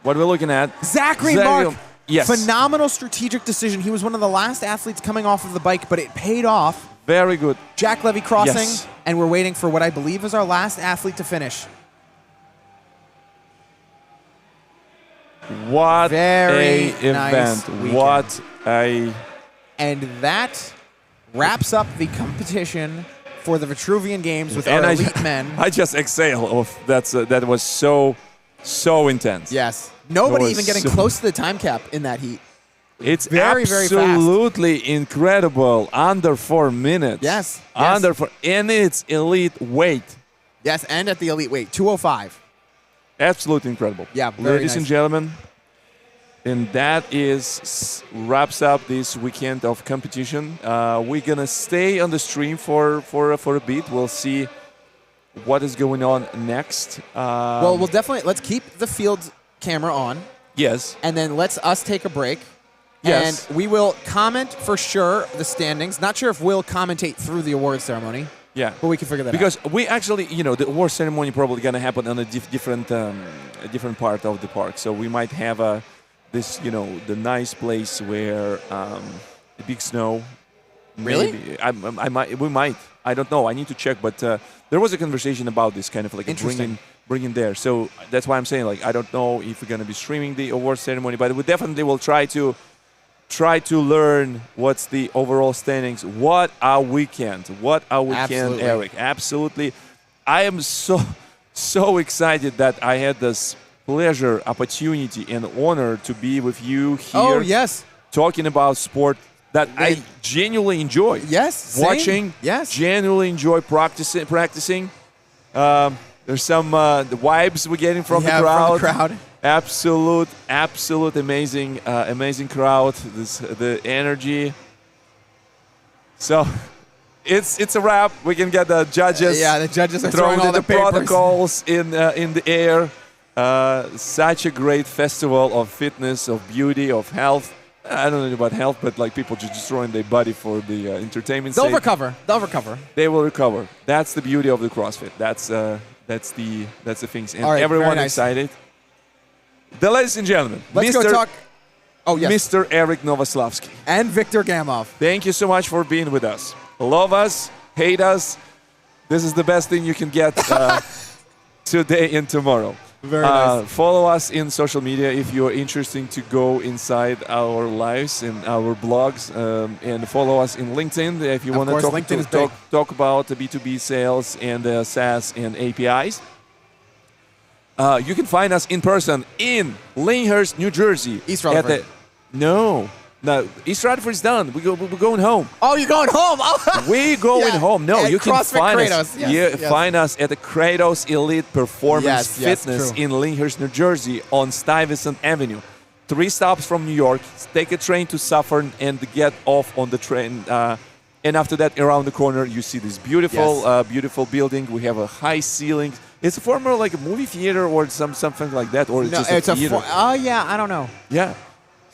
what we're looking at. Zachary Mark. Yes. Phenomenal strategic decision. He was one of the last athletes coming off of the bike, but it paid off. Very good. Jack Levy crossing, Yes. and we're waiting for what I believe is our last athlete to finish. What Very a nice event. weekend. What a... And that wraps up the competition for the Vitruvian Games with our elite men. I just exhale. That was so intense. Yes. Nobody It even was getting close to the time cap in that heat. It's very, very fast. absolutely incredible. Under 4 minutes. Yes. Under 4. And it's elite weight. Yes, and at the elite weight, 205. Absolutely incredible. Yeah, very Ladies and nice. gentlemen, and that wraps up this weekend of competition. We're gonna stay on the stream for a bit. We'll see what is going on next. Well, we'll definitely, let's keep the field camera on. Yes. And then let's us take a break. Yes. And we will comment for sure the standings. Not sure if we'll commentate through the award ceremony. Yeah. But we can figure that because out. we actually, the award ceremony probably going to happen on a different part of the park. So we might have the nice place where the big snow. Really? Maybe. We might. I don't know. I need to check. But there was a conversation about this kind of like bringing there. So that's why I'm saying, like, I don't know if we're going to be streaming the award ceremony, but we definitely will try to learn what's the overall standings. What a weekend. Absolutely. Eric. Absolutely. I am so excited that I had this pleasure, opportunity, and honor to be with you here. Oh, yes. Talking about sport that I genuinely enjoy. Yes. Same. Watching. Yes. Genuinely enjoy practicing. There's some the vibes we're getting from the crowd. Absolute amazing crowd. The energy. So, it's a wrap. We can get the judges. Yeah, the judges are throwing all the papers. protocols in the air. Such a great festival of fitness, of beauty, of health. I don't know about health, but like people just destroying their body for the entertainment. They'll recover. They will recover. That's the beauty of the CrossFit. That's the things. And all right, everyone nice. excited. Ladies and gentlemen, let's go talk. Oh, yes. Mr. Eric Novoslavsky. And Victor Gamov. Thank you so much for being with us. Love us, hate us. This is the best thing you can get today and tomorrow. Very nice. Follow us in social media if you're interested to go inside our lives and our blogs. And follow us in LinkedIn if you want to talk about B2B sales and SaaS and APIs. You can find us in person in Lanehurst, New Jersey. East Rutherford. No, East Rutherford is done. We're going home. Oh, you're going home? Oh. We're going home. No, you can find Kratos. us. Yes, find us at the Kratos Elite Performance Fitness true. in Lanehurst, New Jersey on Stuyvesant Avenue. 3 stops from New York. Take a train to Suffern and get off on the train. And after that, around the corner, you see this beautiful building. We have a high ceiling. It's a former like a movie theater or something like that, or just a theater. I don't know. Yeah.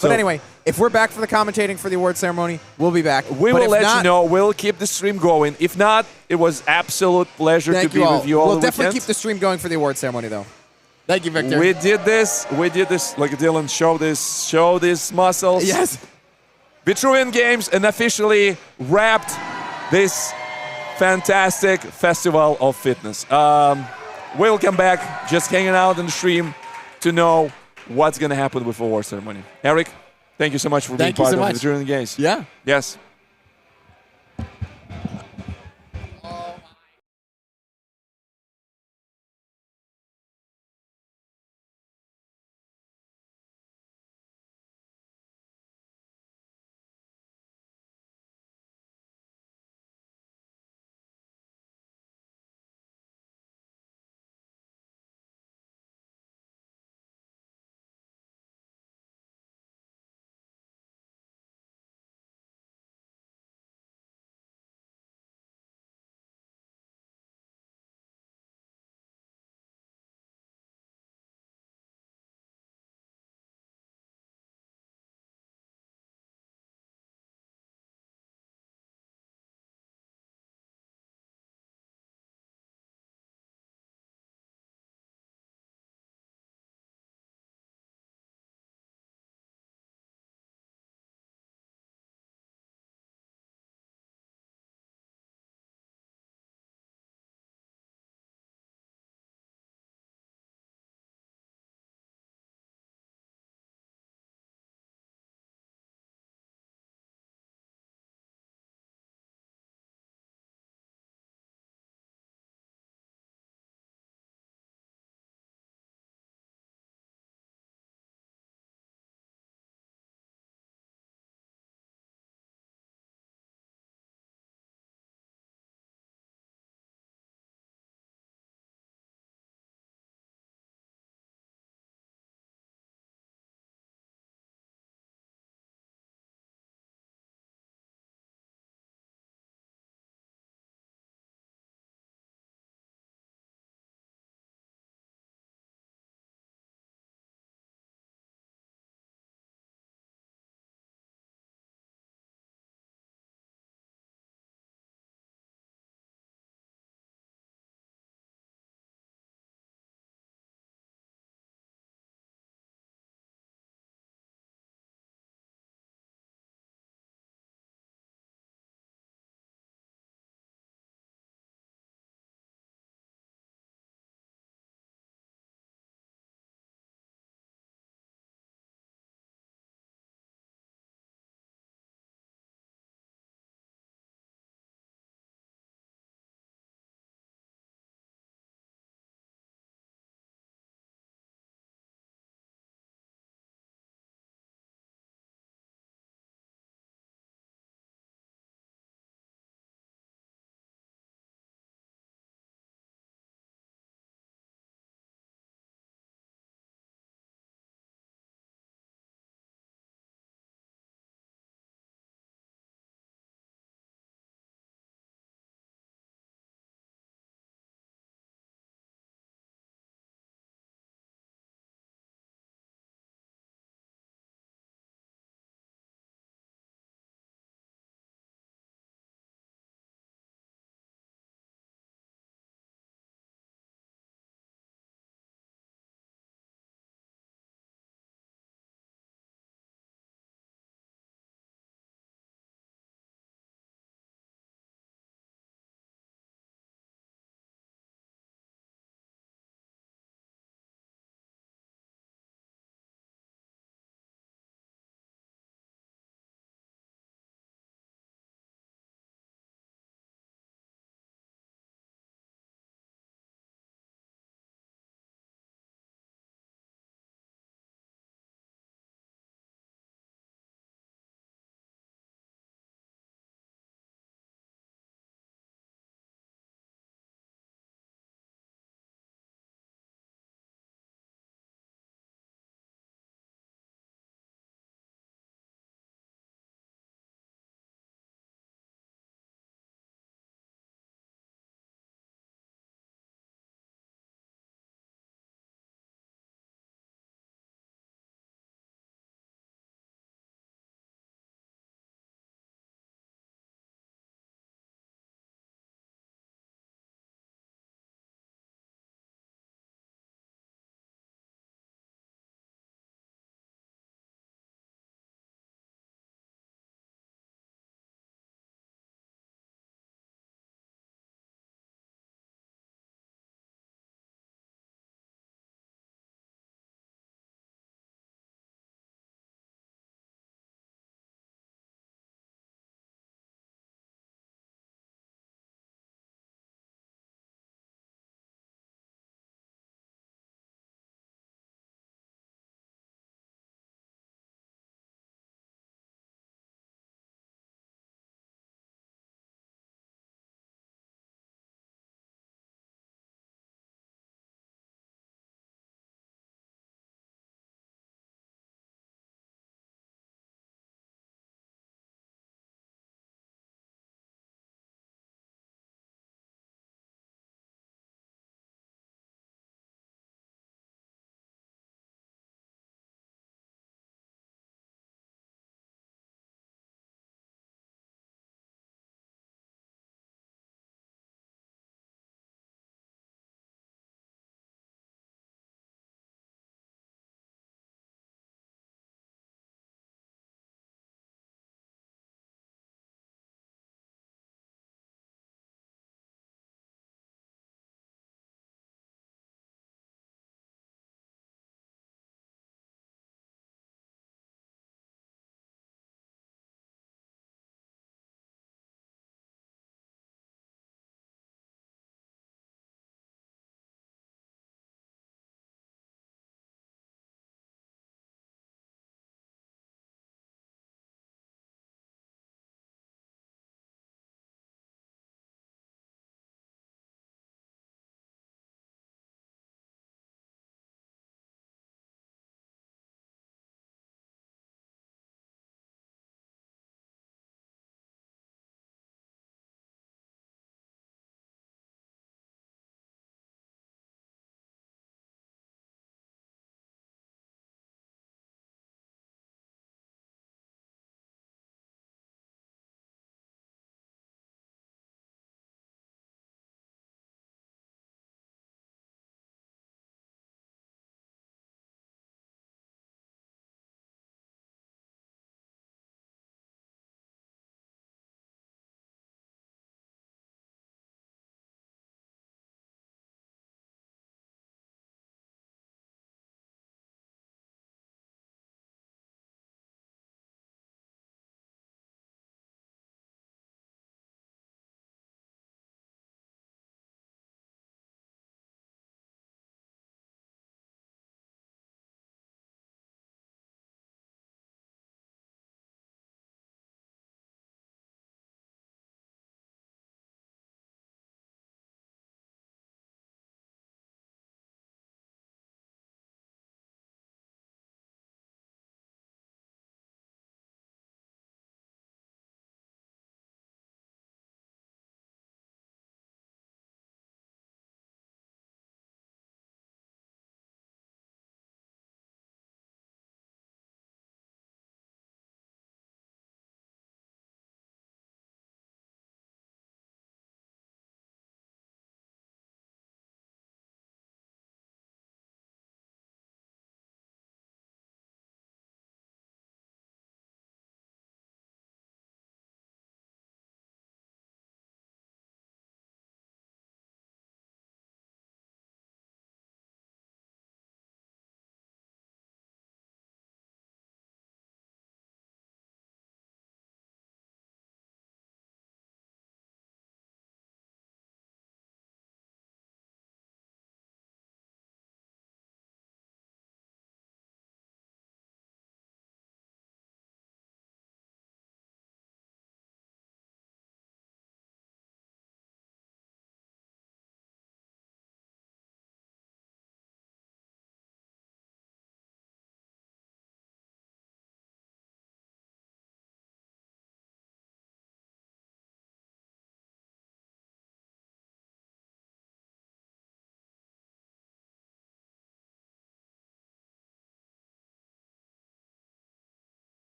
But anyway, if we're back for the commentating for the award ceremony, we'll be back. We will let you know. We'll keep the stream going. If not, it was absolute pleasure to be with you all. We'll definitely keep the stream going for the award ceremony, though. Thank you, Victor. We did this. Like Dylan, show these muscles. Yes. Vitruvian Games and officially wrapped this fantastic festival of fitness. We'll come back just hanging out in the stream to know what's going to happen with the award ceremony. Eric, thank you so much for being part of the Vitruvian Games. Yeah. Yes.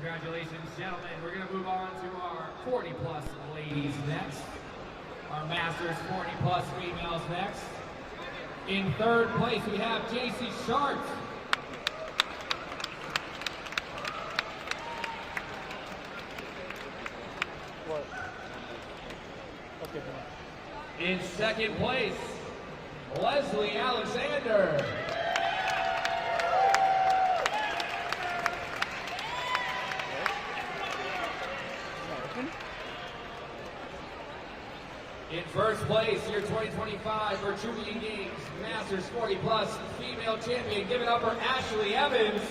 Congratulations, gentlemen. We're going to move on to our 40-plus ladies next. Our Masters 40-plus females next. In third place, we have JC Sharp. In second place, Leslie Alexander. In first place, your 2025 Vitruvian Games Masters 40 Plus female champion. Give it up for Ashley Evans.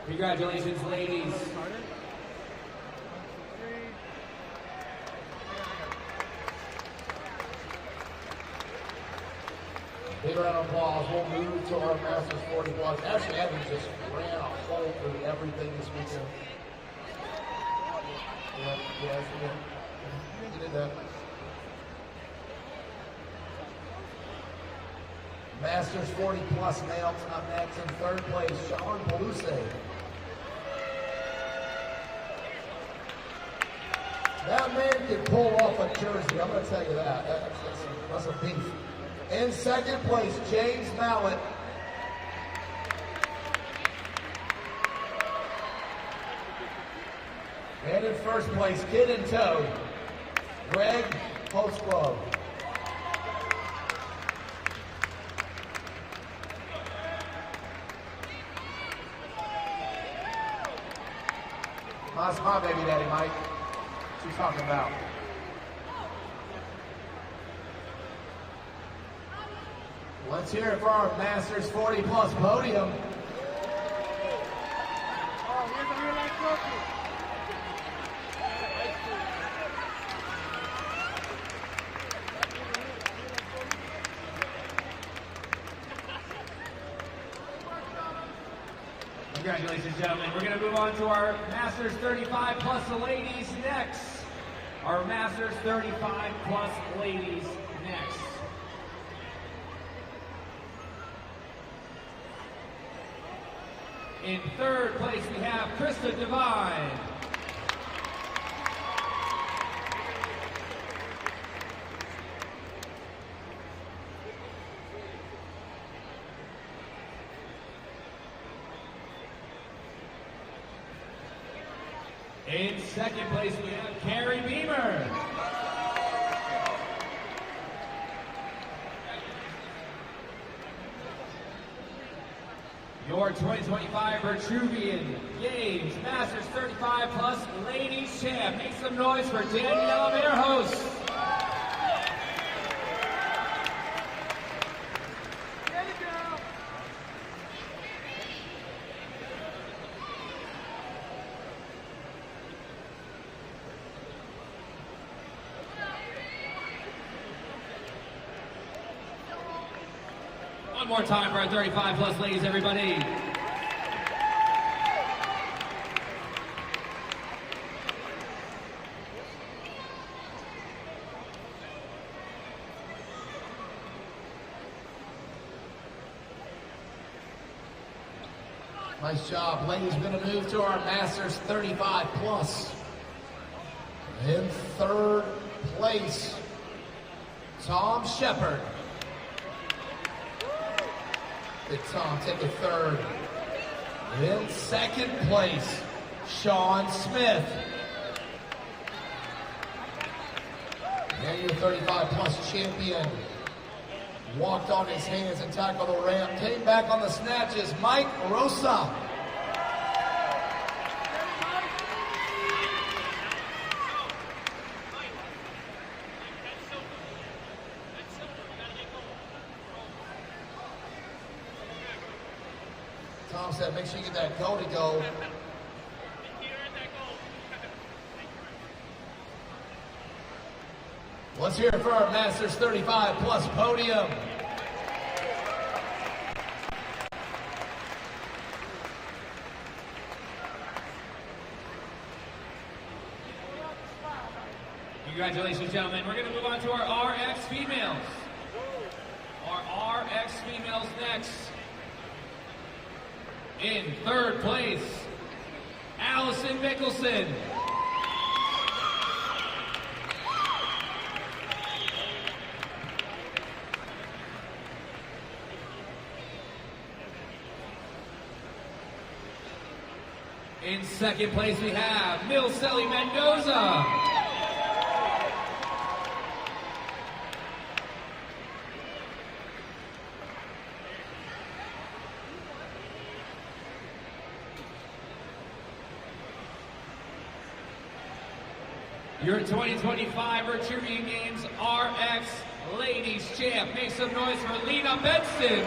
Congratulations, ladies. Big round of applause. We'll move to our Masters 40 Plus. Ashley Evans just ran a hole through everything this weekend. Yeah, he did that. Masters 40 Plus males up next. In third place, Sean Peluse. That man can pull off a jersey, I'm going to tell you that. That's a beef. In second place, James Mallett. And in first place, kid in tow, Greg Postgrove. That's my baby daddy, Mike. What you talking about? Let's hear it for our Masters 40 Plus podium. Congratulations, gentlemen. We're going to move on to our Masters 35 Plus ladies next. Our Masters 35 Plus ladies next. In third place, we have Krista Devine. In second place, we have Carrie Beamer. Your 2025 Vitruvian Games Masters 35 Plus Ladies Champ. Make some noise for Danielle Mearhos. One more time for our 35 Plus ladies, everybody. Nice job. Ladies, we're going to move to our Masters 35 Plus. In third place, Tom Shepard. Big Tom take a third. In second place, Sean Smith. And your 35 Plus champion walked on his hands and tackled the ramp. Came back on the snatches, Mike Rosa. Tom said, make sure you get that go to go. Let's hear it for our Masters 35 Plus podium. Congratulations, gentlemen. We're going to move on to our RX females. Our RX females next. In third place, Allison Mickelson. In second place, we have Milceli Mendoza. Your 2025 Vitruvian Games RX Ladies Champ. Make some noise for Lena Benson.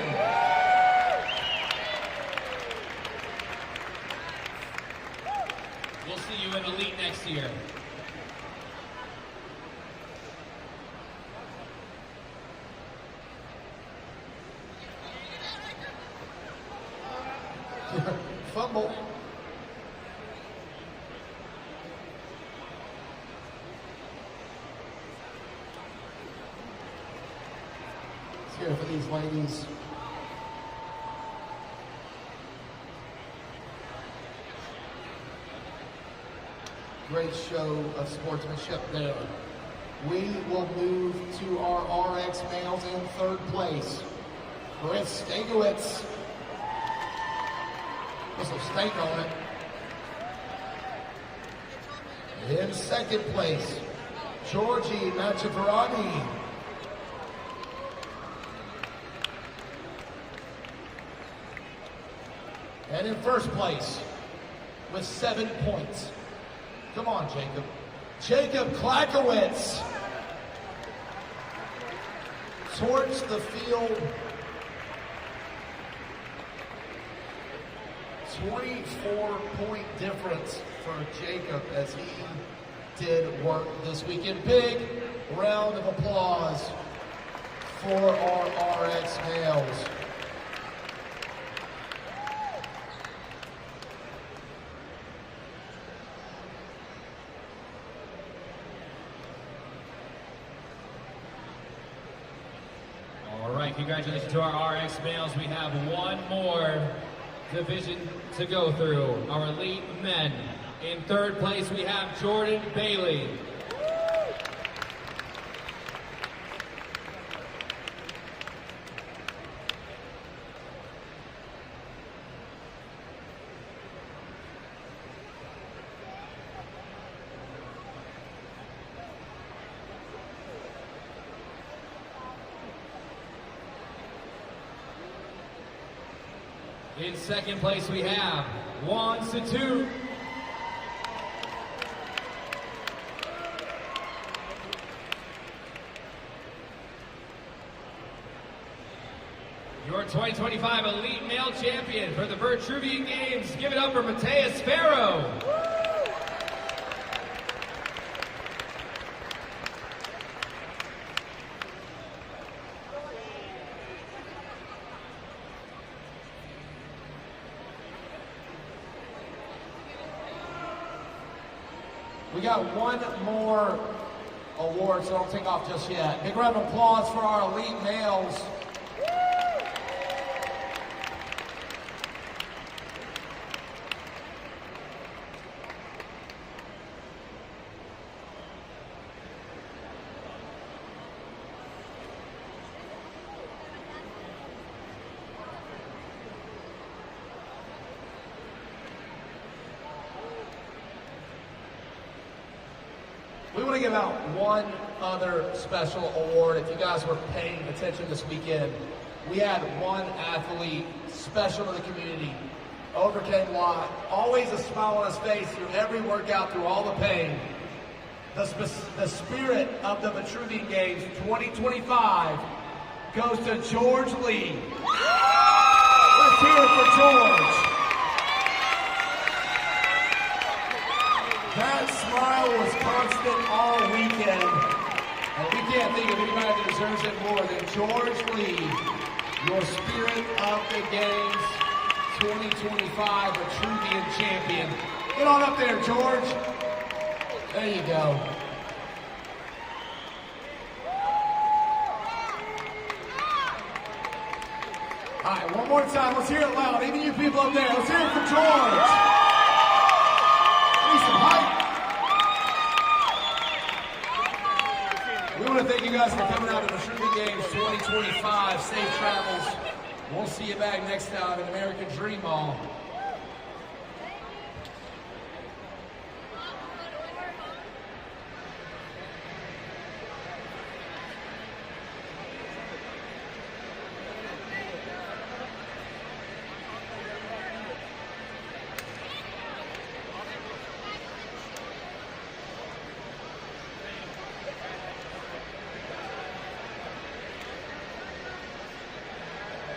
We'll see you in Elite next year. Fumble. Let's hear it for these ladies. Great show of sportsmanship there. We will move to our RX males in third place. Chris Stegowitz. Put some steak on it. In second place, Georgie Machavarani. And in first place, with 7 points, come on, Jacob. Jacob Klakowitz. Towards the field. 24-point difference for Jacob as he did work this weekend. Big round of applause for our RX males. All right, congratulations to our RX males. We have one more division to go through. Our elite men. In third place, we have Jordan Bailey. In second place, we have Juan Situ. Your 2025 Elite Male Champion for the Vitruvian Games. Give it up for Mateus Farrow. We got one more award, so don't take off just yet. Big round of applause for our elite males. We want to give out one other special award. If you guys were paying attention this weekend, we had one athlete special to the community. Overcame a lot. Always a smile on his face through every workout, through all the pain. The spirit of the Vitruvian Games 2025 goes to George Lee. Let's hear it for George. That smile was constant all weekend, and we can't think of anybody that deserves it more than George Lee, your Spirit of the Games 2025 Vitruvian Champion. Get on up there, George. There you go. All right, one more time. Let's hear it loud. Even you people up there, let's hear it for George. Need some hype. We want to thank you guys for coming out to Vitruvian Games 2025. Safe travels. We'll see you back next time in American Dream Mall.